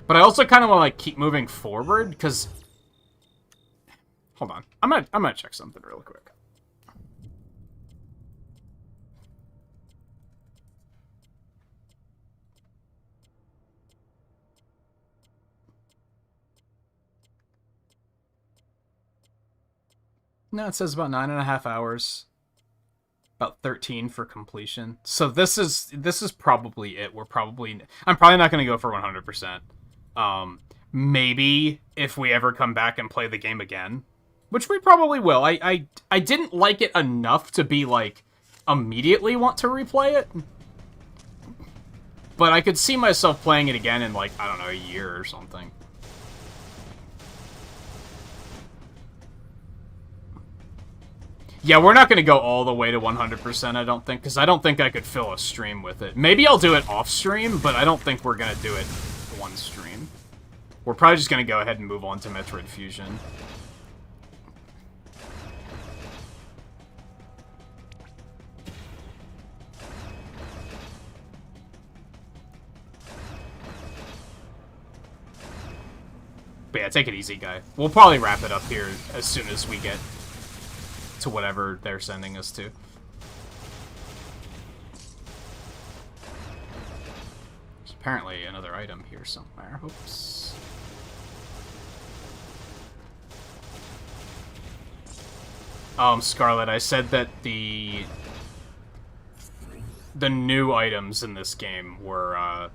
But I also kind of want to like keep moving forward because. Hold on, I'm gonna check something real quick. No, it says about 9.5 hours. About 13 for completion. So this is probably it. I'm probably not going to go for 100%. Maybe if we ever come back and play the game again, which we probably will. I didn't like it enough to be like immediately want to replay it. But I could see myself playing it again in like, I don't know, a year or something. Yeah, we're not going to go all the way to 100%, I don't think, because I don't think I could fill a stream with it. Maybe I'll do it off-stream, but I don't think we're going to do it one stream. We're probably just going to go ahead and move on to Metroid Fusion. But yeah, take it easy, guy. We'll probably wrap it up here as soon as we get to whatever they're sending us to. There's apparently another item here somewhere. Oops. Scarlet, I said that the new items in this game were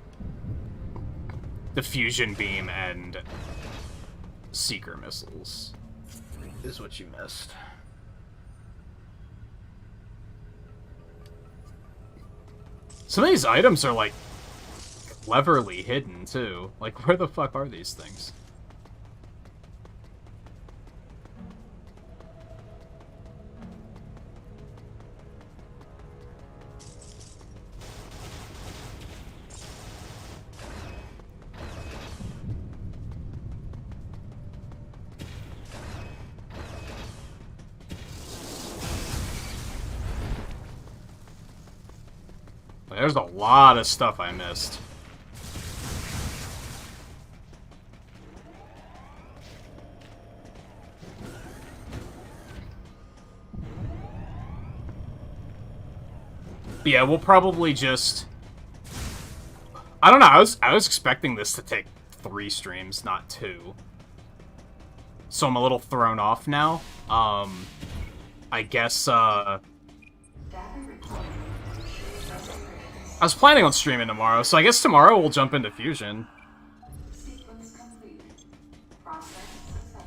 the fusion beam and seeker missiles. Is what you missed. Some of these items are, like, cleverly hidden, too. Like, where the fuck are these things? There's a lot of stuff I missed. But yeah, we'll probably just... I don't know, I was expecting this to take 3 streams, not 2. So I'm a little thrown off now. I guess, I was planning on streaming tomorrow, so I guess tomorrow we'll jump into Fusion. Sequence complete. Process successful.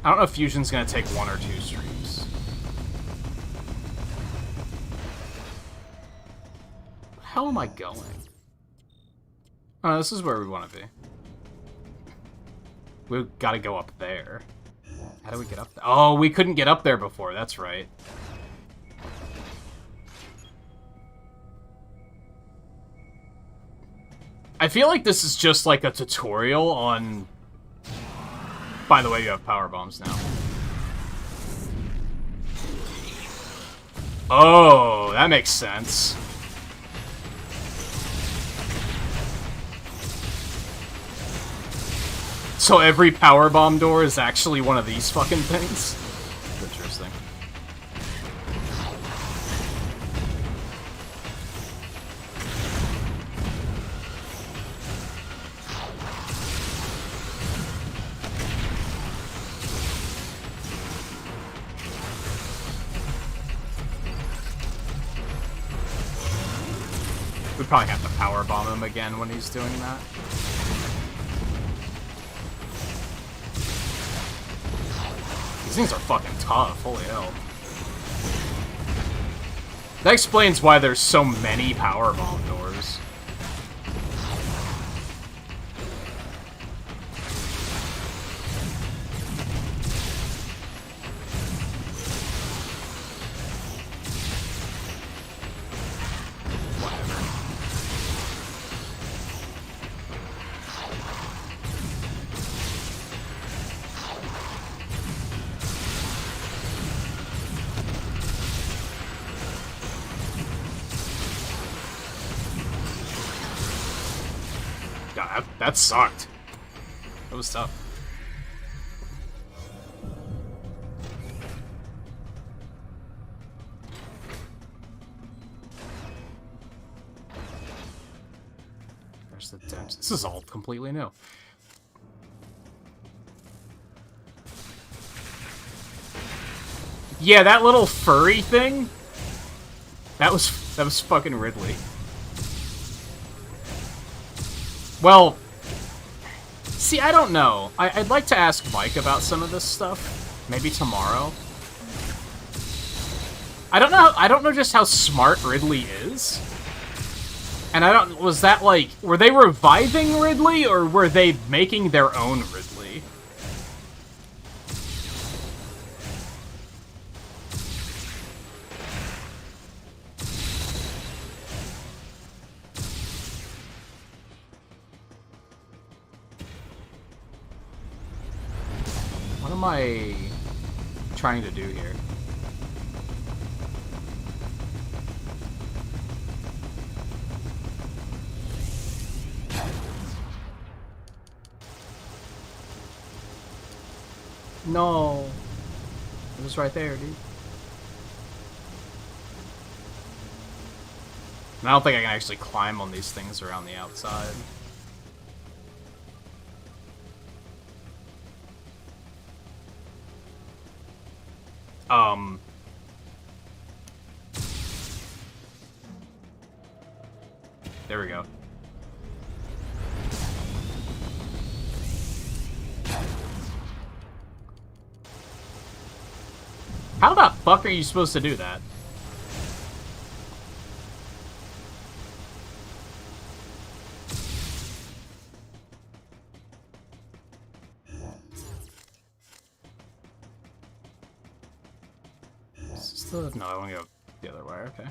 I don't know if Fusion's gonna take 1 or 2 streams. How am I going? Oh, this is where we want to be. We gotta go up there. How do we get up there? Oh, we couldn't get up there before, that's right. I feel like this is just like a tutorial on... By the way, you have power bombs now. Oh, that makes sense. So every power bomb door is actually one of these fucking things? Interesting. We probably have to power bomb him again when he's doing that. These things are fucking tough, holy hell. That explains why there's so many power bomb doors. God, that sucked. That was tough. There's the dent. This is all completely new. Yeah, that little furry thing. That was fucking Ridley. Well, see, I don't know. I'd like to ask Mike about some of this stuff. Maybe tomorrow. I don't know just how smart Ridley is. And was that like, were they reviving Ridley or were they making their own Ridley? What am I trying to do here? No. It was right there, dude. And I don't think I can actually climb on these things around the outside. There we go. How the fuck are you supposed to do that? No, I want to go the other way, okay.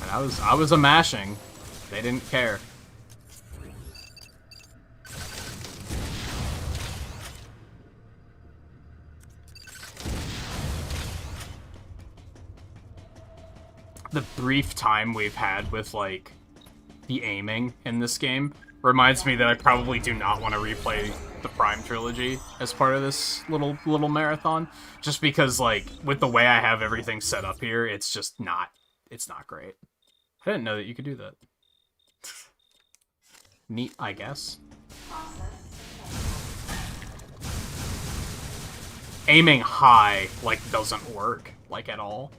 And I was a mashing. They didn't care. The brief time we've had with, like, the aiming in this game reminds me that I probably do not want to replay the Prime trilogy as part of this little marathon. Just because, like, with the way I have everything set up here, it's just not, it's not great. I didn't know that you could do that. Neat, I guess. Aiming high, like, doesn't work, like, at all.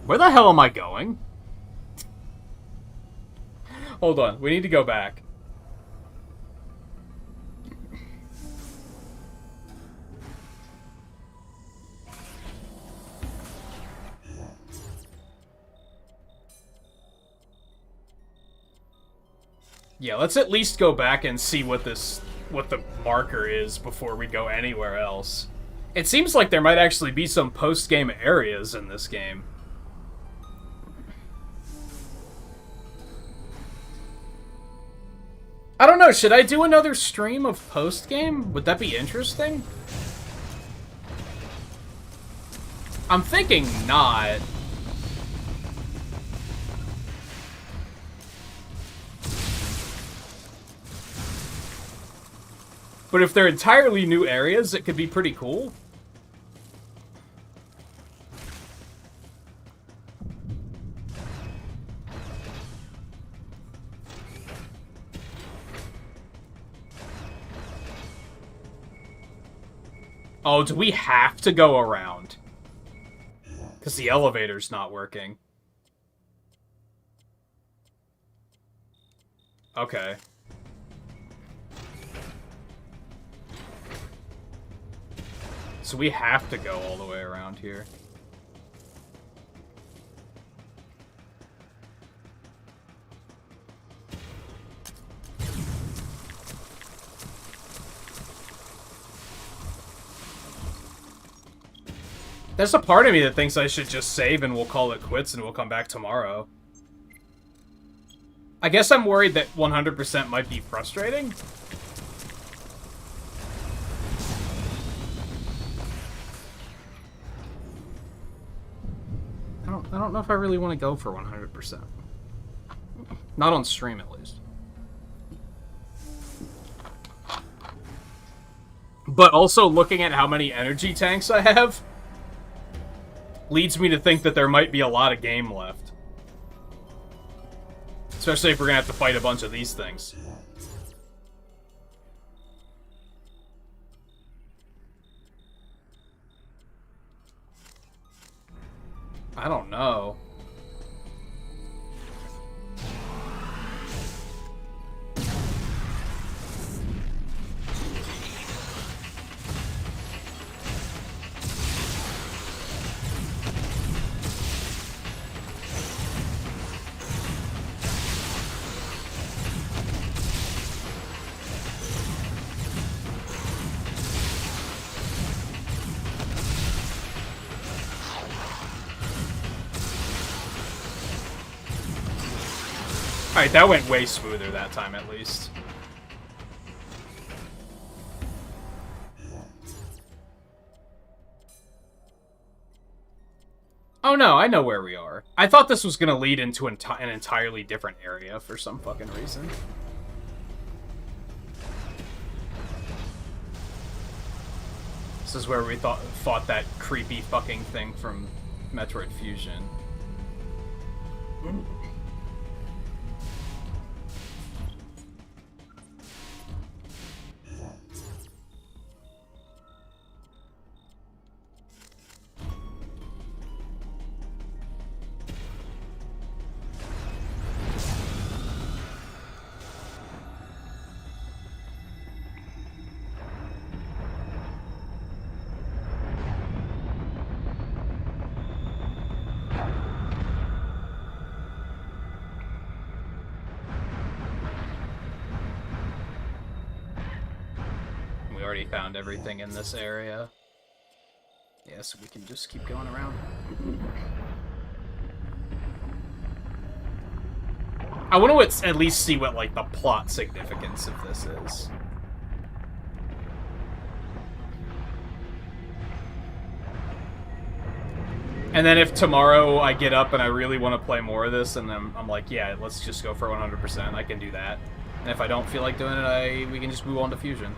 Where the hell am I going? Hold on, we need to go back. Yeah, let's at least go back and see what the marker is before we go anywhere else. It seems like there might actually be some post-game areas in this game. I don't know, should I do another stream of post-game? Would that be interesting? I'm thinking not. But if they're entirely new areas, it could be pretty cool. Oh, do we have to go around? Because the elevator's not working. Okay. So we have to go all the way around here. There's a part of me that thinks I should just save and we'll call it quits and we'll come back tomorrow. I guess I'm worried that 100% might be frustrating. I don't know if I really want to go for 100%. Not on stream, at least. But also, looking at how many energy tanks I have leads me to think that there might be a lot of game left. Especially if we're gonna have to fight a bunch of these things. I don't know. Alright, that went way smoother that time, at least. Oh no, I know where we are. I thought this was gonna lead into an entirely different area for some fucking reason. This is where we fought that creepy fucking thing from Metroid Fusion. Found everything in this area. Yeah, so we can just keep going around. I want to at least see what, like, the plot significance of this is. And then if tomorrow I get up and I really want to play more of this, and then I'm like, yeah, let's just go for 100%, I can do that. And if I don't feel like doing it, we can just move on to Fusion.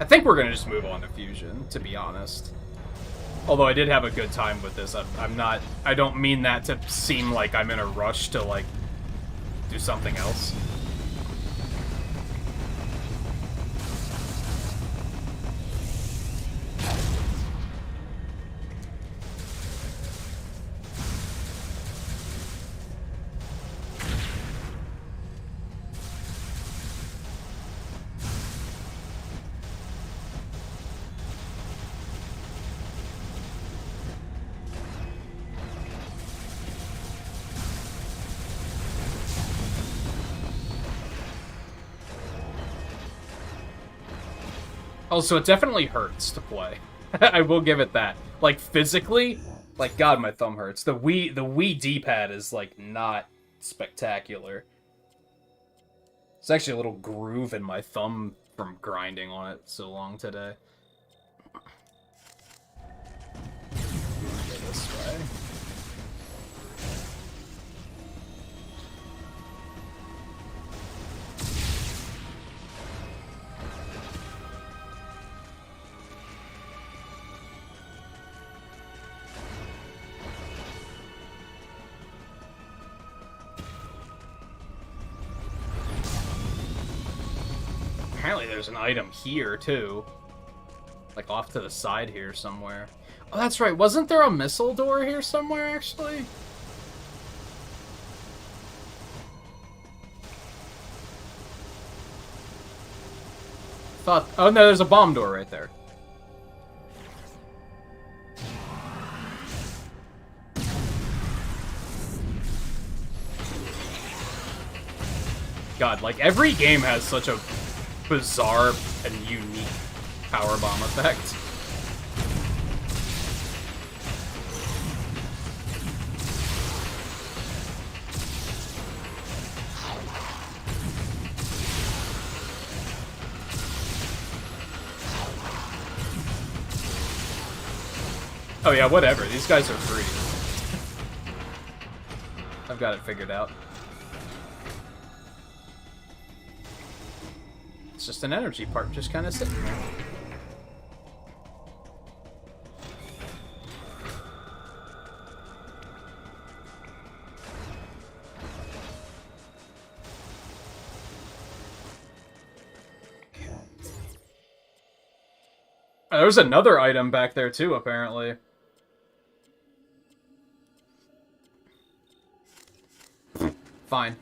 I think we're gonna just move on to Fusion, to be honest. Although I did have a good time with this. I don't mean that to seem like I'm in a rush to, like, do something else. Also, it definitely hurts to play. I will give it that. Like, physically, like, God, my thumb hurts. The Wii D-pad is, like, not spectacular. There's actually a little groove in my thumb from grinding on it so long today. Go this way. Apparently there's an item here, too. Like, off to the side here somewhere. Oh, that's right. Wasn't there a missile door here somewhere, actually? Thought... Oh, no, there's a bomb door right there. God, like, every game has such a bizarre and unique powerbomb effect. Oh yeah, whatever. These guys are free. I've got it figured out. It's just an energy part just kind of sitting there. There's another item back there too, apparently. Fine.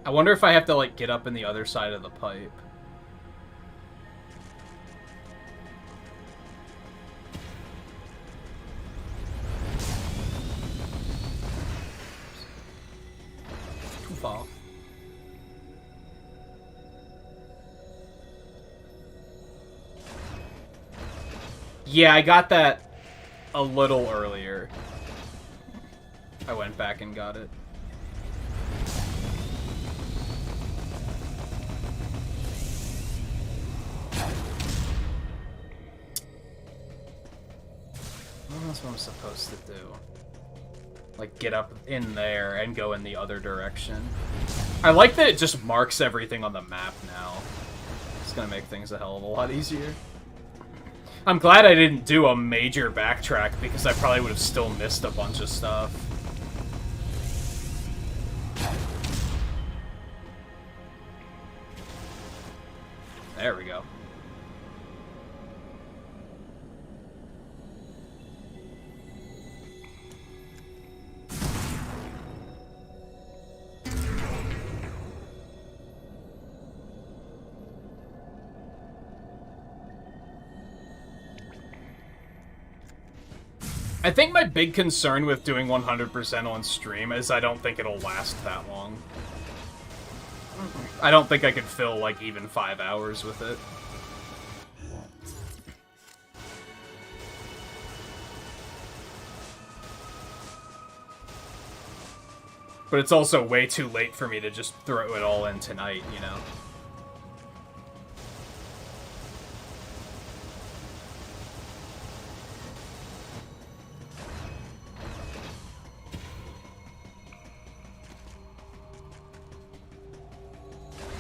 I wonder if I have to, like, get up in the other side of the pipe. Too far. Yeah, I got that a little earlier. I went back and got it. That's what I'm supposed to do. Like, get up in there and go in the other direction. I like that it just marks everything on the map now. It's gonna make things a hell of a lot easier. I'm glad I didn't do a major backtrack, because I probably would have still missed a bunch of stuff. There we go. I think my big concern with doing 100% on stream is I don't think it'll last that long. I don't think I could fill, like, even 5 hours with it. But it's also way too late for me to just throw it all in tonight, you know?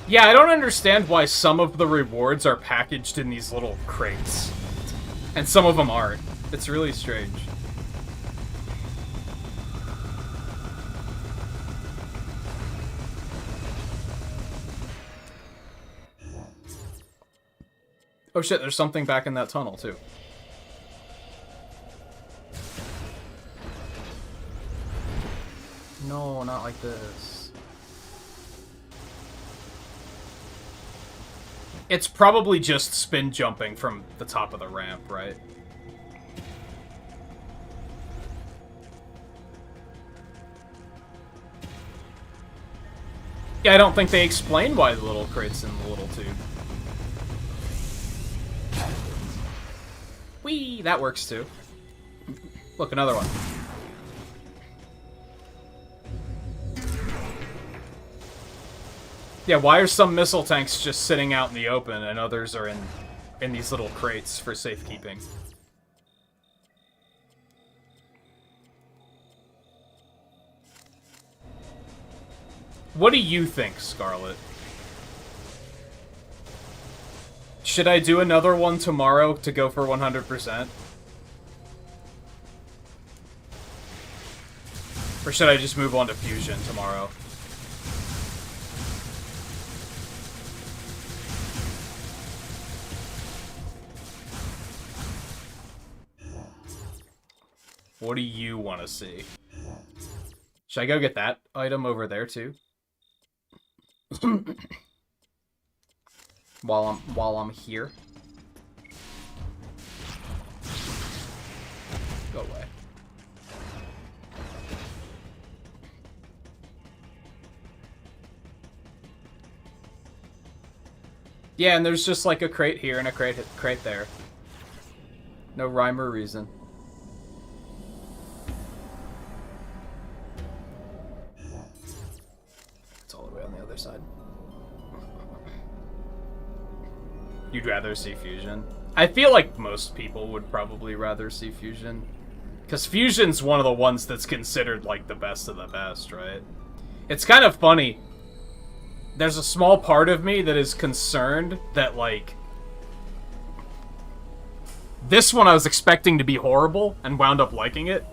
Yeah, I don't understand why some of the rewards are packaged in these little crates. And some of them aren't. It's really strange. Oh shit, there's something back in that tunnel, too. No, not like this. It's probably just spin jumping from the top of the ramp, right? Yeah, I don't think they explain why the little crate's in the little tube. Whee! That works too. Look, another one. Yeah, why are some missile tanks just sitting out in the open and others are in these little crates for safekeeping? What do you think, Scarlet? Should I do another one tomorrow to go for 100%? Or should I just move on to Fusion tomorrow? What do you want to see? Should I go get that item over there too? while I'm here. Go away. Yeah, and there's just like a crate here and a crate there. No rhyme or reason. It's all the way on the other side. You'd rather see Fusion? I feel like most people would probably rather see Fusion. Because Fusion's one of the ones that's considered, like, the best of the best, right? It's kind of funny. There's a small part of me that is concerned that, like... This one I was expecting to be horrible, and wound up liking it.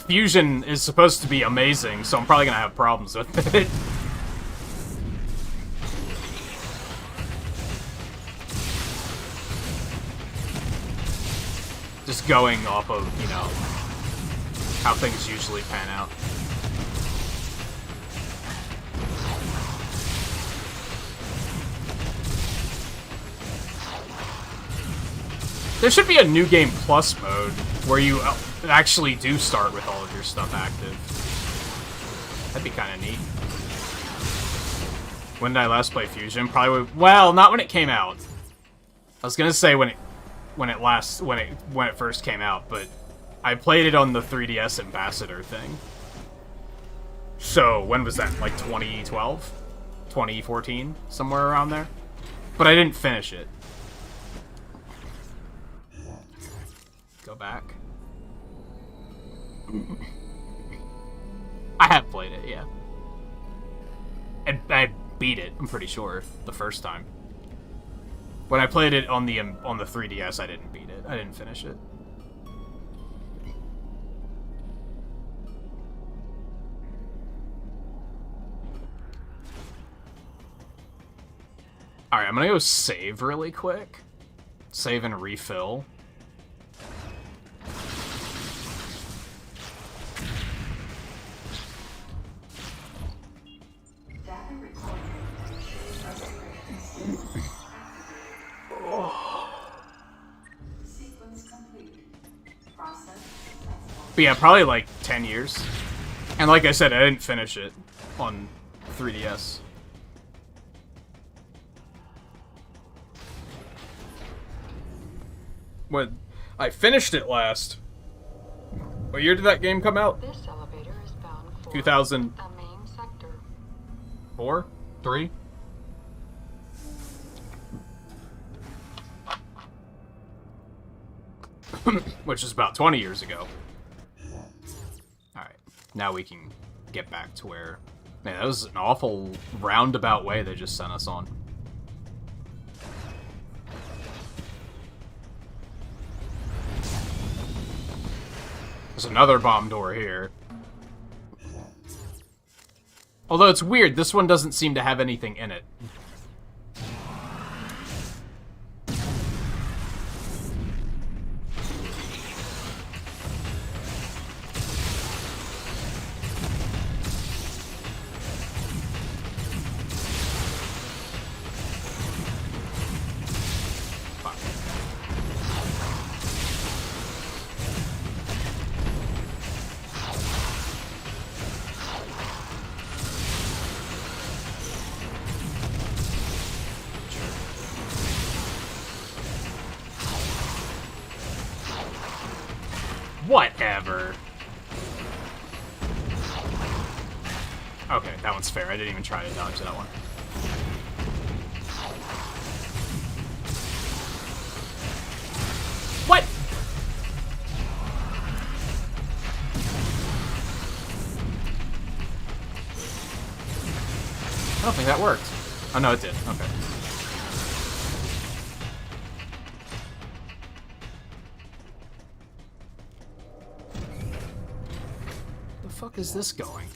Fusion is supposed to be amazing, so I'm probably gonna have problems with it. Just going off of, you know, how things usually pan out. There should be a New Game Plus mode where you actually do start with all of your stuff active. That'd be kind of neat. When did I last play Fusion? Probably, well, not when it came out. I was gonna say when it first came out, but I played it on the 3DS Ambassador thing. So, when was that? Like 2012? 2014? Somewhere around there? But I didn't finish it. Go back. I have played it, yeah. And I beat it, I'm pretty sure, the first time. When I played it on the 3DS, I didn't beat it. I didn't finish it. Alright, I'm gonna go save really quick. Save and refill. But yeah, probably like 10 years. And like I said, I didn't finish it on 3DS. When I finished it last. What year did that game come out? This elevator is bound for 2000. the main sector. 4? 3? Which is about 20 years ago. Alright, now we can get back to where... Man, that was an awful roundabout way they just sent us on. There's another bomb door here. Although it's weird, this one doesn't seem to have anything in it. Whatever. Okay, that one's fair. I didn't even try to dodge that one. What? I don't think that worked. Oh, no, it did. Okay. The fuck is this going?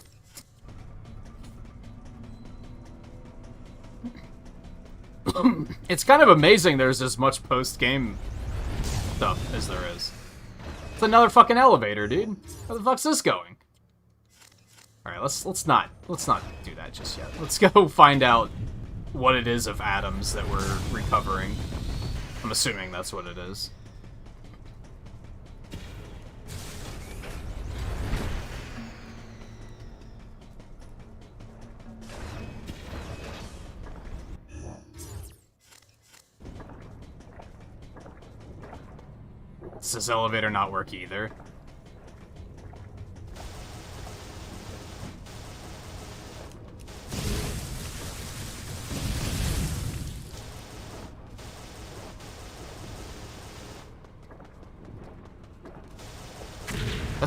It's kind of amazing there's as much post-game stuff as there is. It's another fucking elevator, dude. Where the fuck's this going? Alright, let's not do that just yet. Let's go find out what it is of atoms that we're recovering. I'm assuming that's what it is. Does this elevator not work either?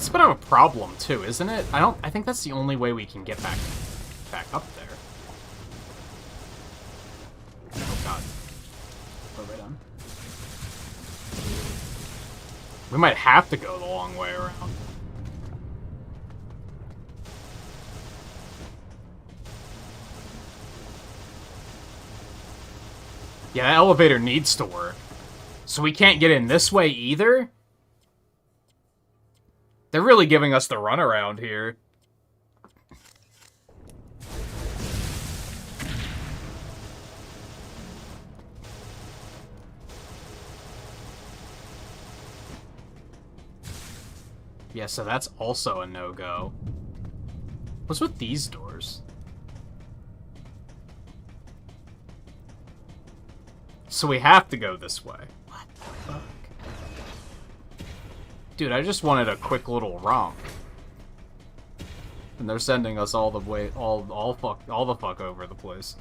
That's a bit of a problem too, isn't it? I think that's the only way we can get back up there. Oh god. Go right on. We might have to go the long way around. Yeah, that elevator needs to work. So we can't get in this way either? They're really giving us the runaround here. Yeah, so that's also a no-go. What's with these doors? So we have to go this way. What the fuck? Dude, I just wanted a quick little romp. And they're sending us all the way, all the fuck over the place.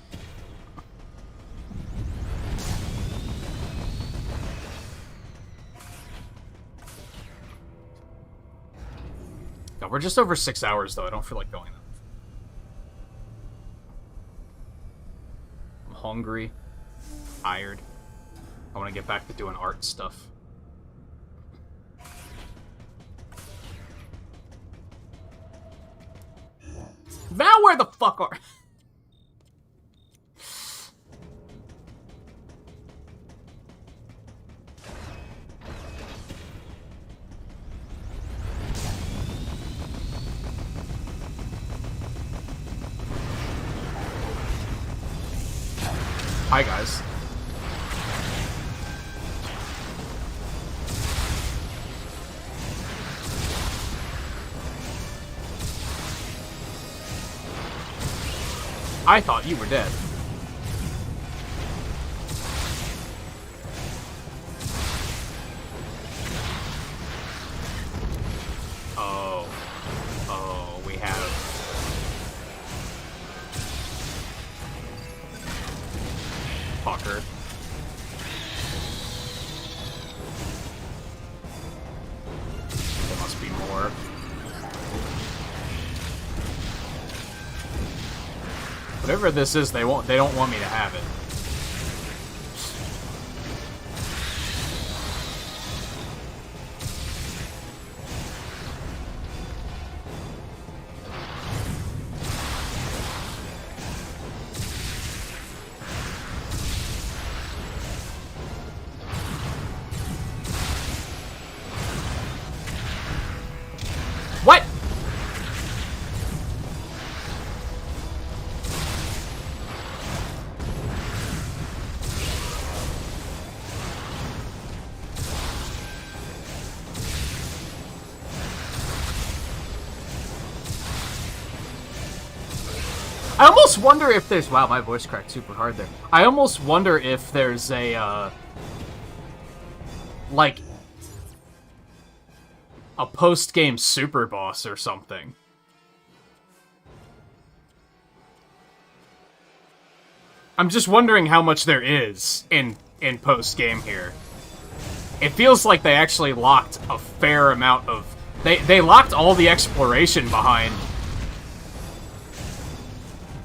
No, we're just over 6 hours, though. I don't feel like going. I'm hungry, tired. I want to get back to doing art stuff. Now where the fuck are... Hi, guys. I thought you were dead. Oh. Oh, we have... Fucker. There must be more. Whatever this is, they don't want me to have it. What? I almost wonder if there's... Wow, my voice cracked super hard there. I almost wonder if there's a, like, a post-game super boss or something. I'm just wondering how much there is in post-game here. It feels like they actually locked a fair amount of... They locked all the exploration behind...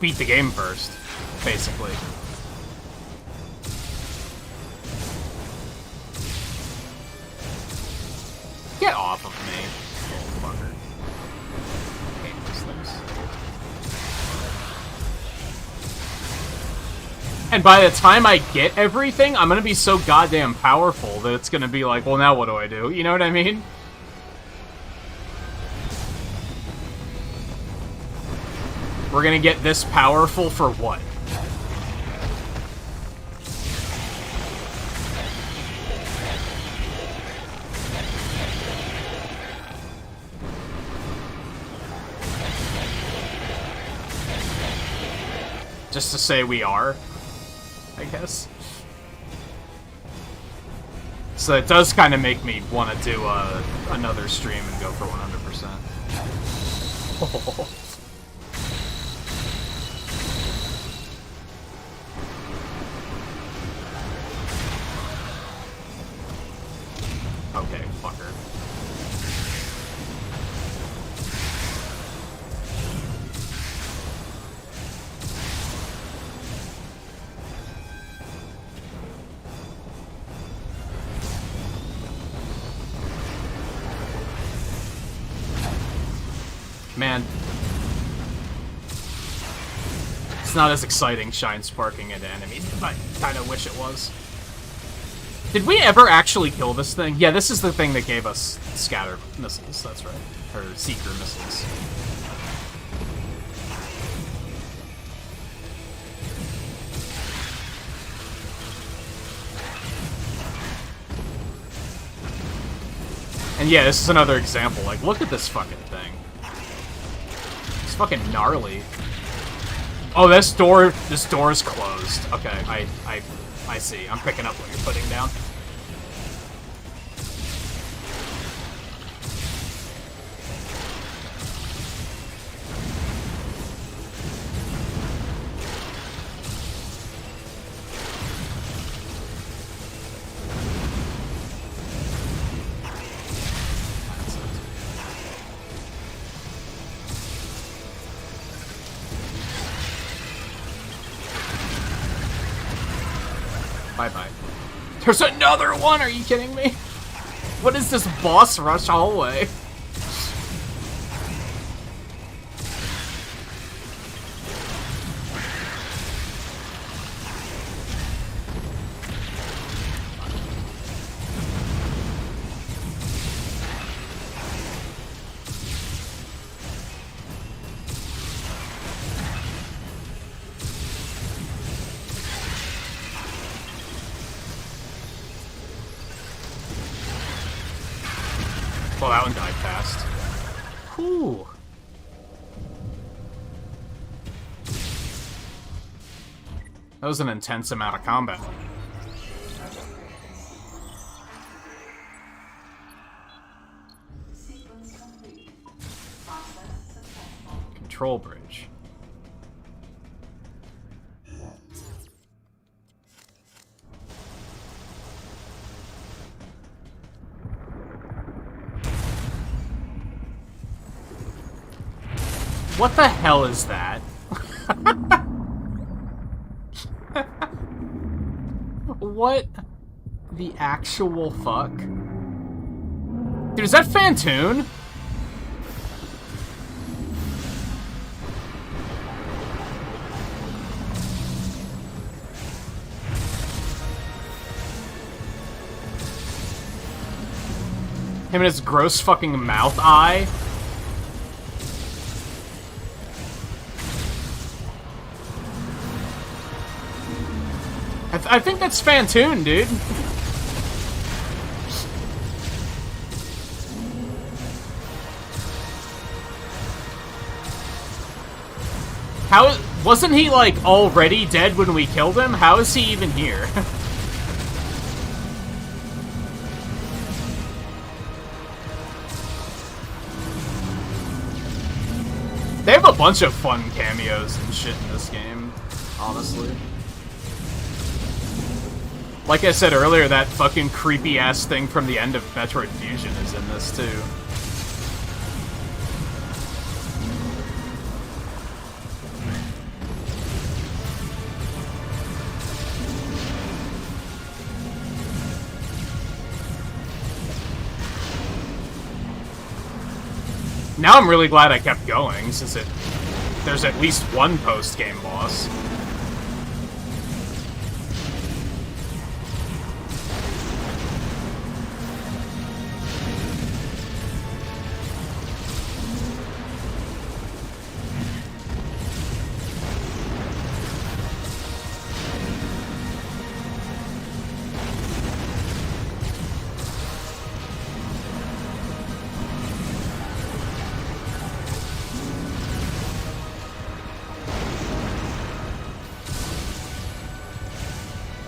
Beat the game first, basically. Get off of me, little fucker. Hate these things. And by the time I get everything, I'm gonna be so goddamn powerful that it's gonna be like, well, now what do I do? You know what I mean? We're gonna get this powerful for what? Just to say we are, I guess. So it does kind of make me want to do another stream and go for 100%. Okay, fucker. man. It's not as exciting shine sparking into enemies, but I kind of wish it was. Did we ever actually kill this thing? Yeah, this is the thing that gave us scatter missiles, that's right. Or seeker missiles. And yeah, this is another example. Like, look at this fucking thing. It's fucking gnarly. Oh, this door is closed. Okay, I see. I'm picking up what you're putting down. Bye-bye. There's another one! Are you kidding me? What is this boss rush hallway? Well, that one died fast. Whew. That was an intense amount of combat. Control bridge. What the hell is that? What the actual fuck? Dude, is that Phantoon? Him and his gross fucking mouth eye. I think that's Phantoon, dude. How wasn't he like already dead when we killed him? How is he even here? They have a bunch of fun cameos and shit in this game, honestly. Like I said earlier, that fucking creepy-ass thing from the end of Metroid Fusion is in this, too. Now I'm really glad I kept going, since there's at least one post-game boss.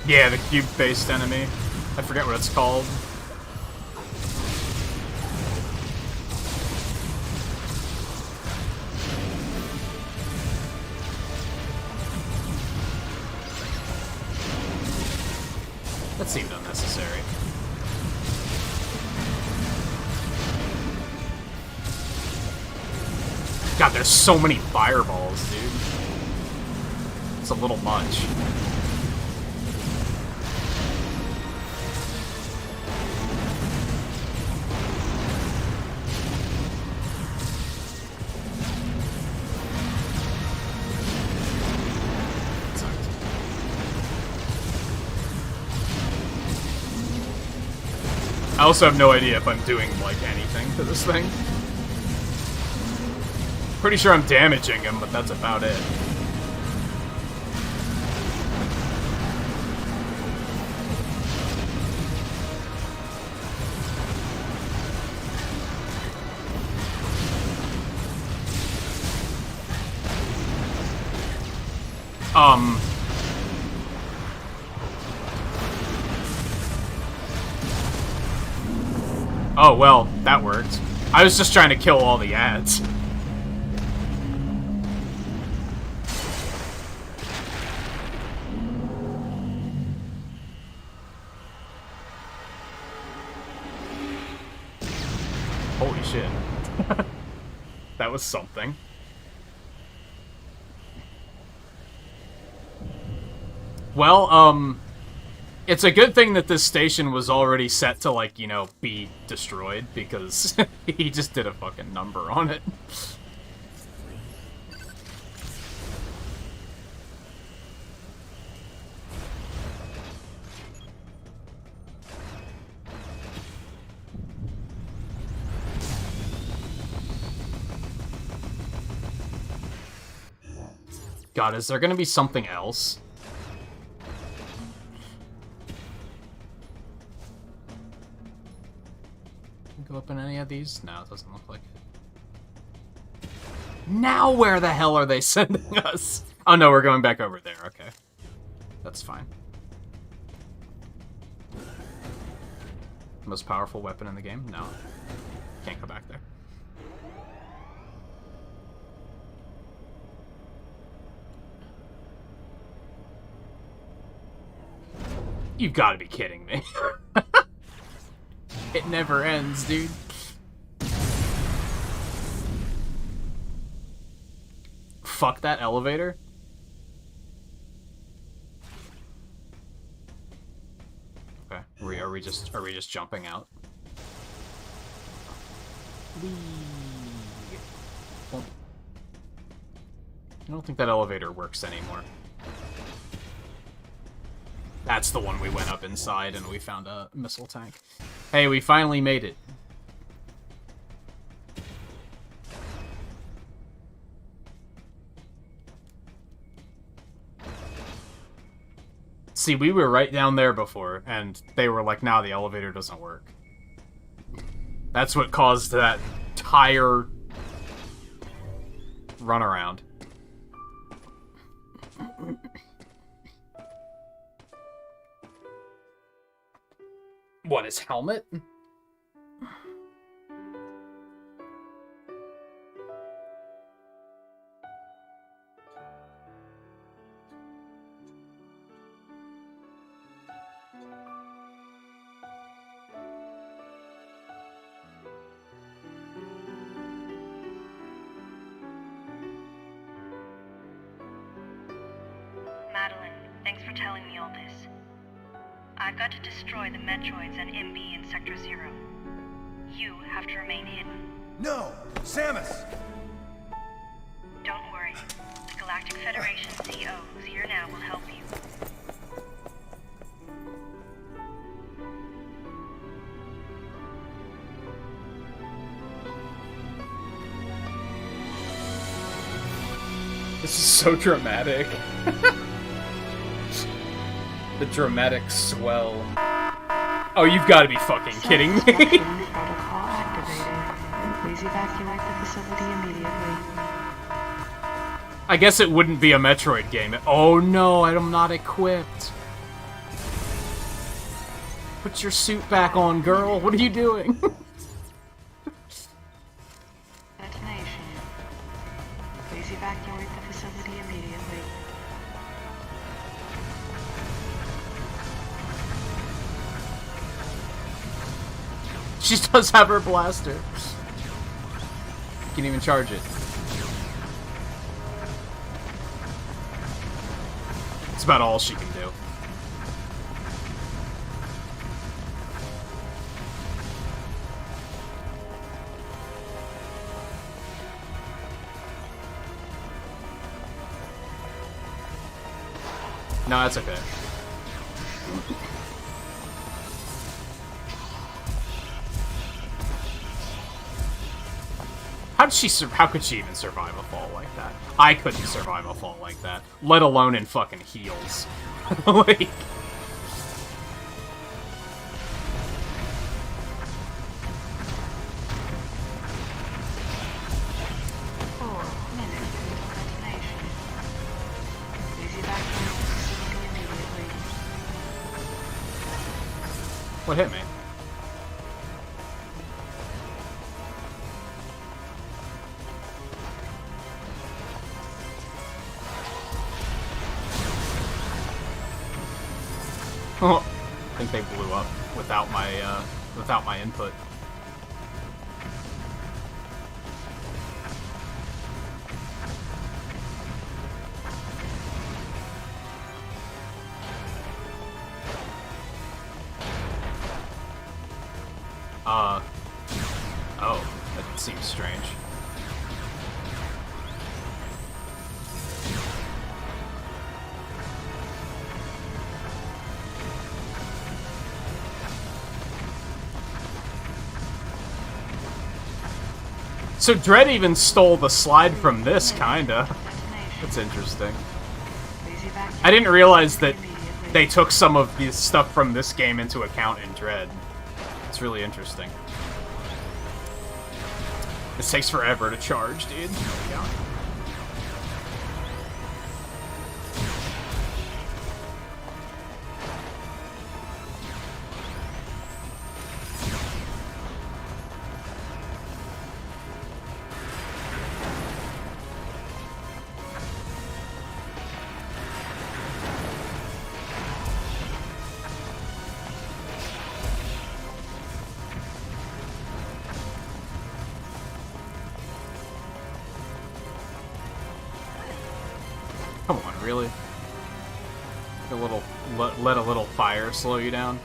Yeah, the cube-based enemy. I forget what it's called. That seemed unnecessary. God, there's so many fireballs, dude. It's a little much. also have no idea if I'm doing, like, anything to this thing. Pretty sure I'm damaging him, but that's about it. Oh, well, that worked. I was just trying to kill all the ads. Holy shit. That was something. Well, it's a good thing that this station was already set to, like, you know, be destroyed, because he just did a fucking number on it. God, is there gonna be something else? Go up in any of these? No, it doesn't look like it. Now where the hell are they sending us? Oh no, we're going back over there, okay. That's fine. Most powerful weapon in the game? No. Can't go back there. You've got to be kidding me. It never ends, dude. Fuck that elevator. Okay, are we just jumping out? Whee. Well, I don't think that elevator works anymore. That's the one we went up inside and we found a missile tank. Hey, we finally made it. See, we were right down there before, and they were like, nah, the elevator doesn't work. That's what caused that entire runaround. What, his helmet? Madeline, thanks for telling me all this. I've got to destroy the Metroids and MB in Sector 0. You have to remain hidden. No! Samus! Don't worry. The Galactic Federation CO who's here now will help you. This is so dramatic. The dramatic swell. Oh, you've got to be fucking kidding me. Protocol activated. Please evacuate the facility immediately. I guess it wouldn't be a Metroid game. Oh no, I'm not equipped. Put your suit back on, girl. What are you doing? Detonation. Please evacuate the facility immediately. She does have her blaster. You can even charge it. It's about all she can do. No, that's okay. How could she even survive a fall like that? I couldn't survive a fall like that, let alone in fucking heels. Like... What hit me? Oh, I think they blew up without my input. Oh, that seems strange. So Dredd even stole the slide from this, kinda. That's interesting. I didn't realize that they took some of the stuff from this game into account in Dredd. It's really interesting. This takes forever to charge, dude. Yeah. Come on, really? Let a little fire slow you down.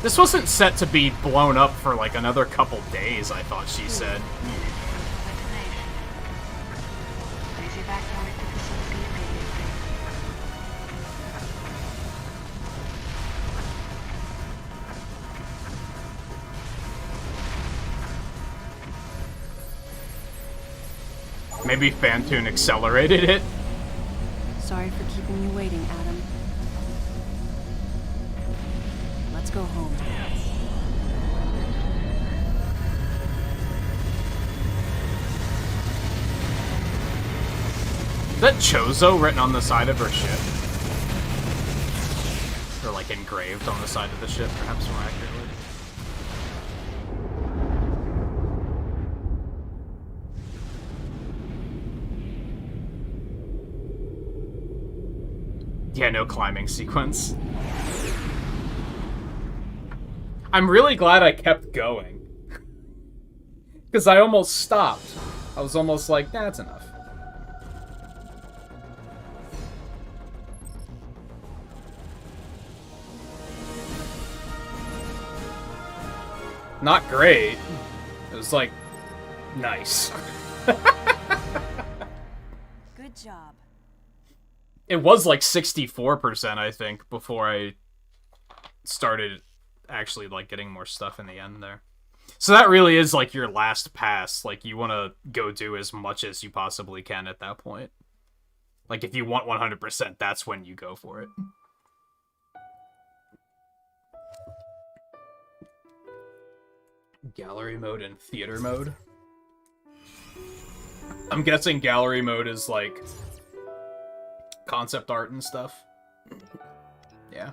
This wasn't set to be blown up for like another couple days, I thought she said. Maybe Phantoon accelerated it? Sorry for keeping you waiting, Adam. Let's go home. Is that Chozo written on the side of her ship? Or like engraved on the side of the ship, perhaps more accurately? Yeah, no climbing sequence. I'm really glad I kept going. Because I almost stopped. I was almost like, nah, that's enough. Not great. It was like, nice. Good job. It was like 64%, I think, before I started actually like getting more stuff in the end there. So that really is like your last pass. Like you want to go do as much as you possibly can at that point. Like if you want 100%, that's when you go for it. Gallery mode and theater mode. I'm guessing gallery mode is like concept art and stuff. Yeah.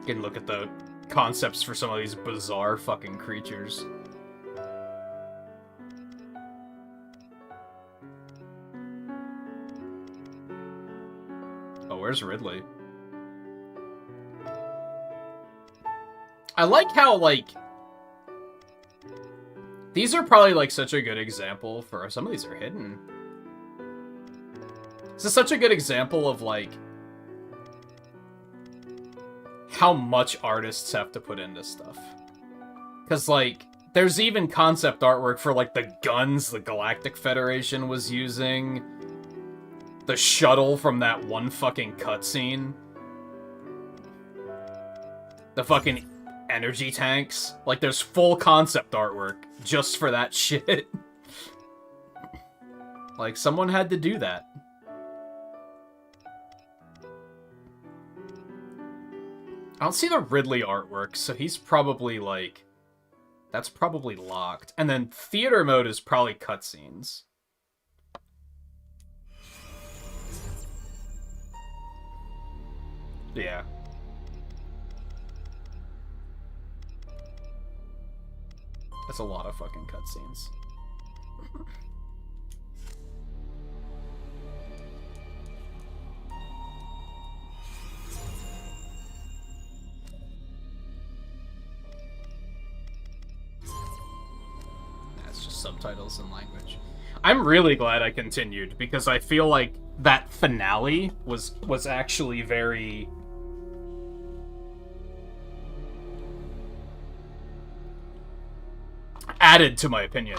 You can look at the concepts for some of these bizarre fucking creatures. Oh, where's Ridley? I like how, like, these are probably, like, such a good example for, some of these are hidden. This is such a good example of, like, how much artists have to put into stuff. Because, like, There's even concept artwork for, like, the guns the Galactic Federation was using. The shuttle from that one fucking cutscene. The fucking energy tanks. Like, there's full concept artwork just for that shit. Like, someone had to do that. I don't see the Ridley artwork, so he's probably, like... That's probably locked. And then theater mode is probably cutscenes. Yeah. That's a lot of fucking cutscenes. That's just subtitles and language. I'm really glad I continued, because I feel like that finale was actually very... added to my opinion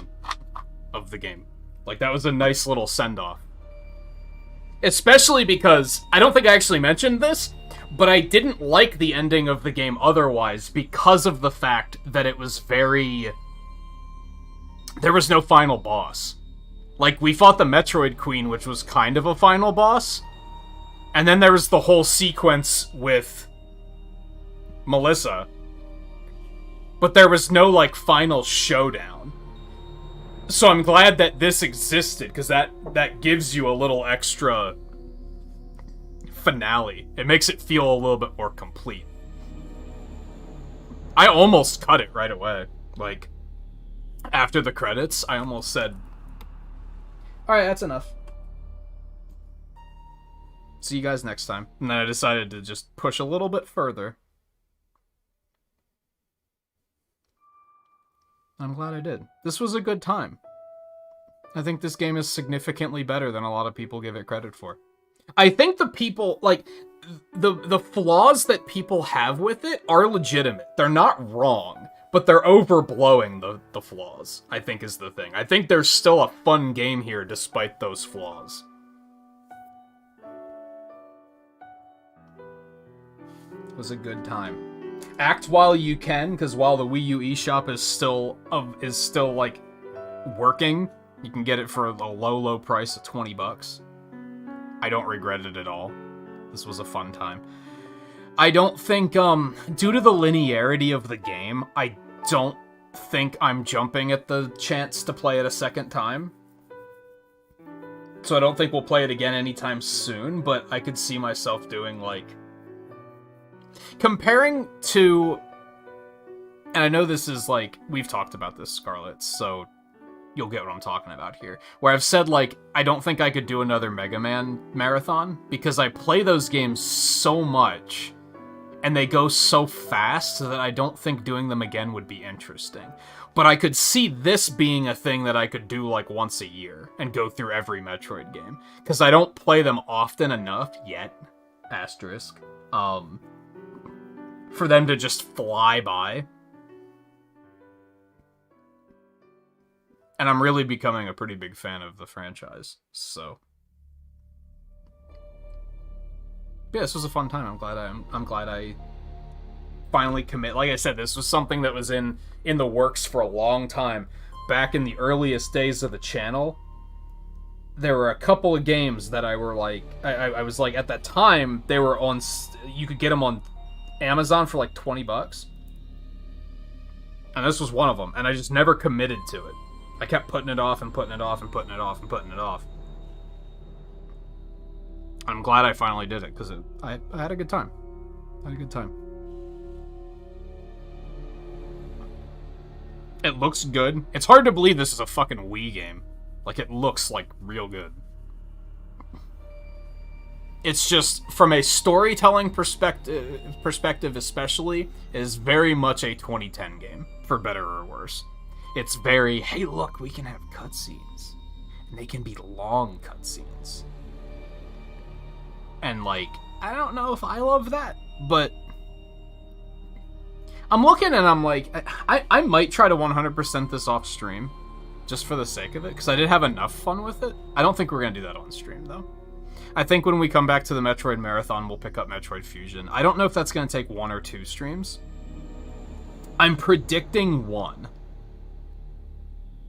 of the game. Like, that was a nice little send-off. Especially because, I don't think I actually mentioned this, but I didn't like the ending of the game otherwise because of the fact that it was very... There was no final boss. Like, we fought the Metroid Queen, which was kind of a final boss, and then there was the whole sequence with Melissa, but there was no, like, final showdown. So I'm glad that this existed, because that gives you a little extra finale. It makes it feel a little bit more complete. I almost cut it right away. Like, after the credits, I almost said, alright, that's enough. See you guys next time. And then I decided to just push a little bit further. I'm glad I did. This was a good time. I think this game is significantly better than a lot of people give it credit for. I think the people, like, the flaws that people have with it are legitimate. They're not wrong, but they're overblowing the flaws, I think is the thing. I think there's still a fun game here despite those flaws. It was a good time. Act while you can, because while the Wii U eShop is still like working, you can get it for a low price of $20. I don't regret it at all. This was a fun time. I don't think due to the linearity of the game, I don't think I'm jumping at the chance to play it a second time. So I don't think we'll play it again anytime soon, but I could see myself doing, like, comparing to, and I know this is, like, we've talked about this, Scarlet, so you'll get what I'm talking about here, where I've said, like, I don't think I could do another Mega Man marathon, because I play those games so much, and they go so fast that I don't think doing them again would be interesting. But I could see this being a thing that I could do, like, once a year, and go through every Metroid game, because I don't play them often enough yet, asterisk, for them to just fly by. And I'm really becoming a pretty big fan of the franchise, so. Yeah, this was a fun time. I'm glad I finally commit. Like I said, this was something that was in the works for a long time. Back in the earliest days of the channel, there were a couple of games that I were like, I was like, at that time, they were on, you could get them on Amazon for like $20. And this was one of them, and I just never committed to it. I kept putting it off and putting it off and putting it off and putting it off. I'm glad I finally did it, because I had a good time. I had a good time. It looks good. It's hard to believe this is a fucking Wii game. Like, it looks, like, real good. It's just, from a storytelling perspective especially, it is very much a 2010 game, for better or worse. It's very, hey look, we can have cutscenes. And they can be long cutscenes. And, like, I don't know if I love that, but I'm looking and I'm like, I might try to 100% this off stream, just for the sake of it, because I did have enough fun with it. I don't think we're going to do that on stream, though. I think when we come back to the Metroid Marathon, we'll pick up Metroid Fusion. I don't know if that's going to take 1 or 2 streams. I'm predicting 1.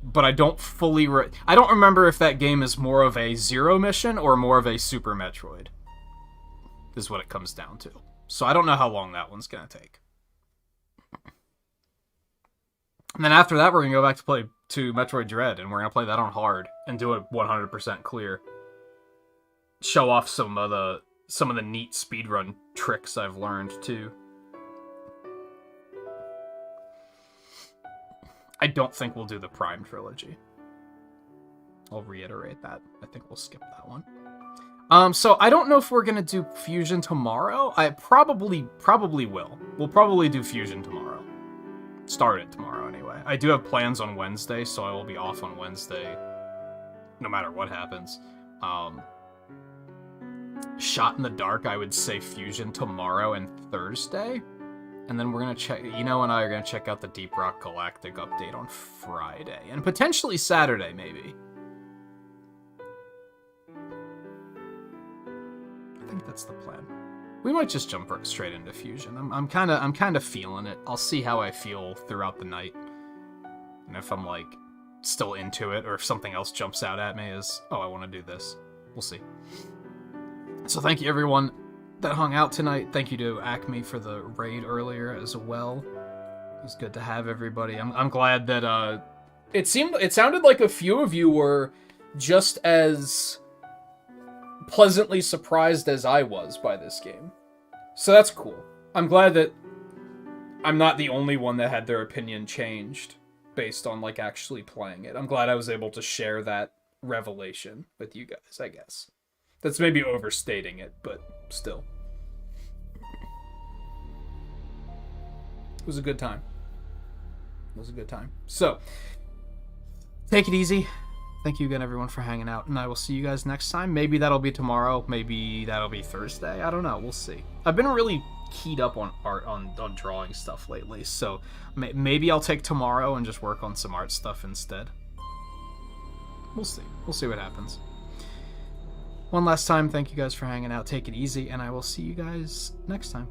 But I don't fully... I don't remember if that game is more of a Zero mission or more of a Super Metroid. Is what it comes down to. So I don't know how long that one's going to take. And then after that, we're going to go back to Metroid Dread, and we're going to play that on hard and do it 100% clear. Show off some of the neat speedrun tricks I've learned, too. I don't think we'll do the Prime trilogy. I'll reiterate that. I think we'll skip that one. So I don't know if we're gonna do Fusion tomorrow. I probably will. We'll probably do Fusion tomorrow. Start it tomorrow anyway. I do have plans on Wednesday, so I will be off on Wednesday, no matter what happens. Shot in the Dark, I would say Fusion tomorrow and Thursday. And then we're gonna check, and I are gonna check out the Deep Rock Galactic update on Friday. And potentially Saturday, maybe. I think that's the plan. We might just jump straight into Fusion. I'm kind of feeling it. I'll see how I feel throughout the night. And if I'm, like, still into it, or if something else jumps out at me as, oh, I want to do this. We'll see. So thank you, everyone that hung out tonight. Thank you to Acme for the raid earlier as well. It was good to have everybody. I'm glad that it sounded like a few of you were just as pleasantly surprised as I was by this game. So that's cool. I'm glad that I'm not the only one that had their opinion changed based on like actually playing it. I'm glad I was able to share that revelation with you guys, I guess. That's maybe overstating it, but still. It was a good time. It was a good time. So, take it easy. Thank you again, everyone, for hanging out, and I will see you guys next time. Maybe that'll be tomorrow. Maybe that'll be Thursday. I don't know. We'll see. I've been really keyed up on art, on drawing stuff lately, so maybe I'll take tomorrow and just work on some art stuff instead. We'll see. We'll see what happens. One last time, thank you guys for hanging out. Take it easy, and I will see you guys next time.